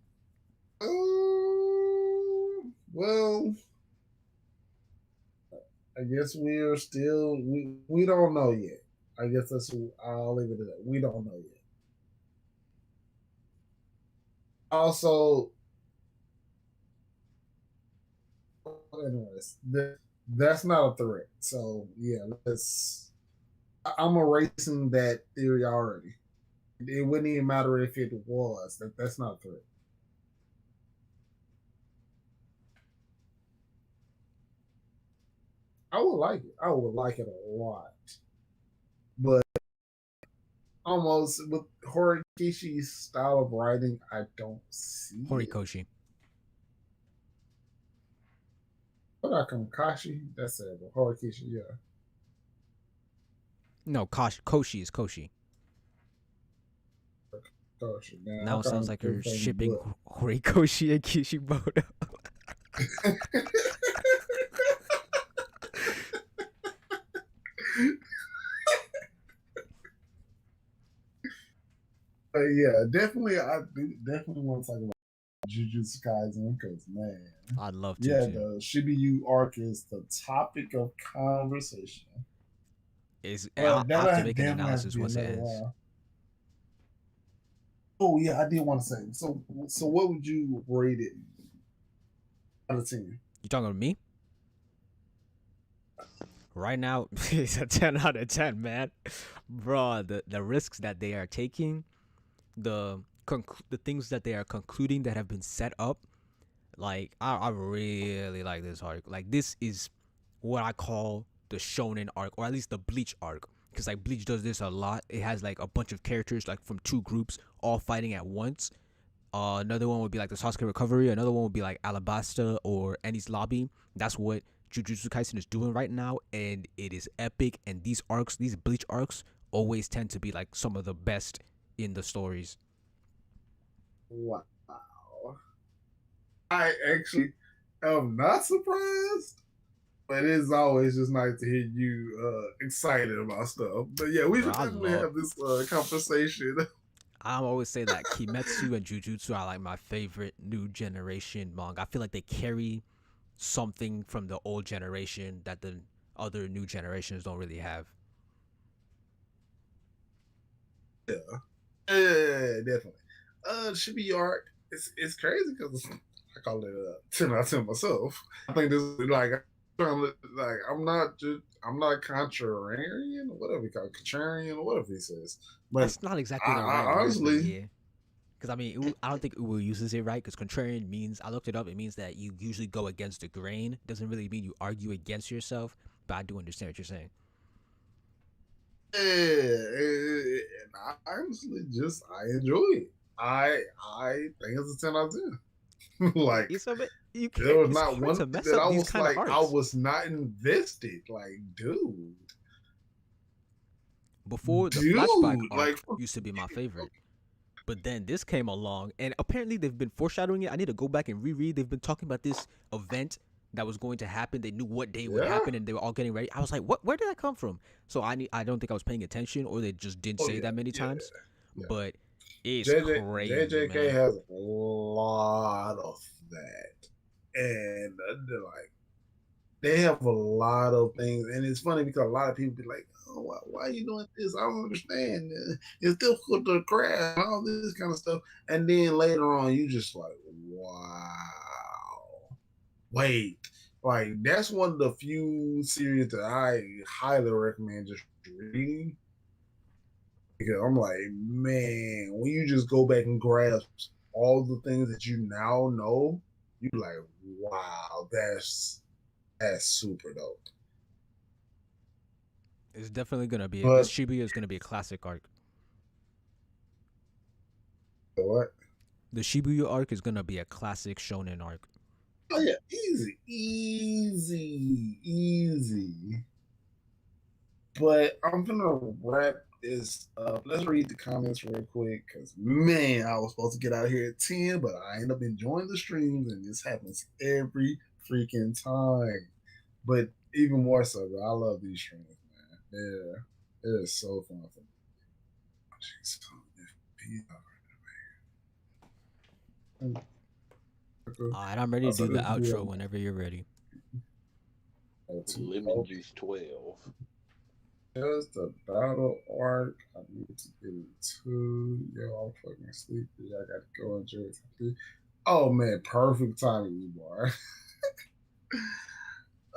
Speaker 7: Well, I guess we are still we don't know yet. I guess I'll leave it at that. We don't know yet. Also, anyways, that's not a threat. So yeah, I'm erasing that theory already. It wouldn't even matter if it was. That's not a threat. I would like it. I would like it a lot. But almost with Horikishi's style of writing, I don't see
Speaker 6: Horikoshi.
Speaker 7: What about Kashi? That's it. Horikishi, yeah.
Speaker 6: No, Koshi is Koshi.
Speaker 7: Gosh, man,
Speaker 6: Now
Speaker 7: I
Speaker 6: it sounds
Speaker 7: found
Speaker 6: like you're
Speaker 7: everything
Speaker 6: shipping
Speaker 7: but-
Speaker 6: Horikoshi and Kishimoto.
Speaker 7: Yeah, definitely. I do definitely want to talk about Jujutsu Kaisen because man,
Speaker 6: I'd love to.
Speaker 7: yeah,
Speaker 6: too.
Speaker 7: the Shibuya arc is the topic of conversation.
Speaker 6: And I'll have to make an
Speaker 7: definitely
Speaker 6: analysis
Speaker 7: be
Speaker 6: once it
Speaker 7: another
Speaker 6: ends.
Speaker 7: while. Oh yeah, I did want to say. So what would you rate it out of 10?
Speaker 6: You talking about me? Right now, it's a 10 out of 10, man. Bro, the risks that they are taking, the things that they are concluding that have been set up, like, I really like this arc. Like, this is what I call the shonen arc, or at least the Bleach arc. Because, like, Bleach does this a lot. It has, like, a bunch of characters, like, from two groups all fighting at once. Another one would be like the Sasuke Recovery. Another one would be like Alabasta or Enies Lobby. That's what Jujutsu Kaisen is doing right now, and it is epic. And these arcs, these Bleach arcs, always tend to be like some of the best in the stories.
Speaker 7: Wow. I actually am not surprised, but it's always just nice to hear you excited about stuff. But yeah, we should
Speaker 6: Bro, I
Speaker 7: definitely
Speaker 6: love-
Speaker 7: have this conversation.
Speaker 6: I always say that Kimetsu and Jujutsu are like my favorite new generation manga. I feel like they carry something from the old generation that the other new generations don't really have.
Speaker 7: Yeah, definitely. Shibuya arc. It's crazy because I call it a 10 out of 10 myself. I think this is like I'm not contrarian or whatever he call it, contrarian or whatever he says. But
Speaker 6: That's not exactly the
Speaker 7: I
Speaker 6: right word, but
Speaker 7: honestly-
Speaker 6: yeah. Because I mean, I don't think Uwu uses it right. Because contrarian means, I looked it up. It means that you usually go against the grain. Doesn't really mean you argue against yourself. But I do understand what you're saying.
Speaker 7: yeah, and I honestly I enjoy it. I think it's a 10 out of 10. Like
Speaker 6: It's a bit. You can't.
Speaker 7: there was
Speaker 6: it's
Speaker 7: not
Speaker 6: hard
Speaker 7: one
Speaker 6: to
Speaker 7: thing
Speaker 6: mess
Speaker 7: that
Speaker 6: up
Speaker 7: I
Speaker 6: these
Speaker 7: was
Speaker 6: kind of
Speaker 7: like
Speaker 6: arcs.
Speaker 7: I was not invested. Like, dude.
Speaker 6: Before the
Speaker 7: Dude,
Speaker 6: flashback arc
Speaker 7: like-
Speaker 6: used to be my favorite. But then this came along, and apparently they've been foreshadowing it. I need to go back and reread. They've been talking about this event that was going to happen. They knew what day it would
Speaker 7: Yeah.
Speaker 6: happen, and they were all getting ready. I was like, "What? Where did that come from?" So I don't think I was paying attention, or they just didn't
Speaker 7: Oh,
Speaker 6: say
Speaker 7: yeah,
Speaker 6: that many
Speaker 7: yeah,
Speaker 6: times.
Speaker 7: yeah.
Speaker 6: But it's crazy,
Speaker 7: JJK
Speaker 6: man.
Speaker 7: has a lot of that, and they're like they have a lot of things, and it's funny because a lot of people be like, "Oh, why are you doing this? I don't understand. It's difficult to craft and all this kind of stuff." And then later on, you just like, "Wow, wait." Like that's one of the few series that I highly recommend just reading. Because I'm like, man, when you just go back and grasp all the things that you now know, you like, wow, that's super dope.
Speaker 6: It's definitely gonna be.
Speaker 7: But-
Speaker 6: This Shibuya is gonna be a classic arc.
Speaker 7: So what?
Speaker 6: The Shibuya arc is gonna be a classic shonen arc.
Speaker 7: Oh yeah, easy. But I'm gonna wrap this up. Let's read the comments real quick, because man, I was supposed to get out here at 10, but I end up enjoying the streams, and this happens every freaking time. But even more so, bro, I love these streams, man. Yeah, it is so fun for me. Jeez,
Speaker 6: Alright, I'm ready to do the
Speaker 7: Also, this
Speaker 6: outro
Speaker 7: video-
Speaker 6: whenever you're ready.
Speaker 3: Lemon juice 12.
Speaker 7: Just the battle arc. I need to get it too. Yo, I'm fucking sleepy. I got to go enjoy it. Oh man, perfect timing, you boy.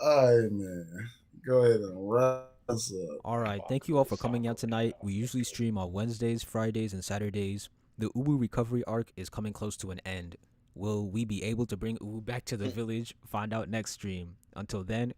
Speaker 7: All right, man. Go ahead and wrap us up.
Speaker 6: Alright, thank you all for coming out tonight. We usually stream on Wednesdays, Fridays, and Saturdays. The Ubu recovery arc is coming close to an end. Will we be able to bring Ubu back to the village? Find out next stream. Until then,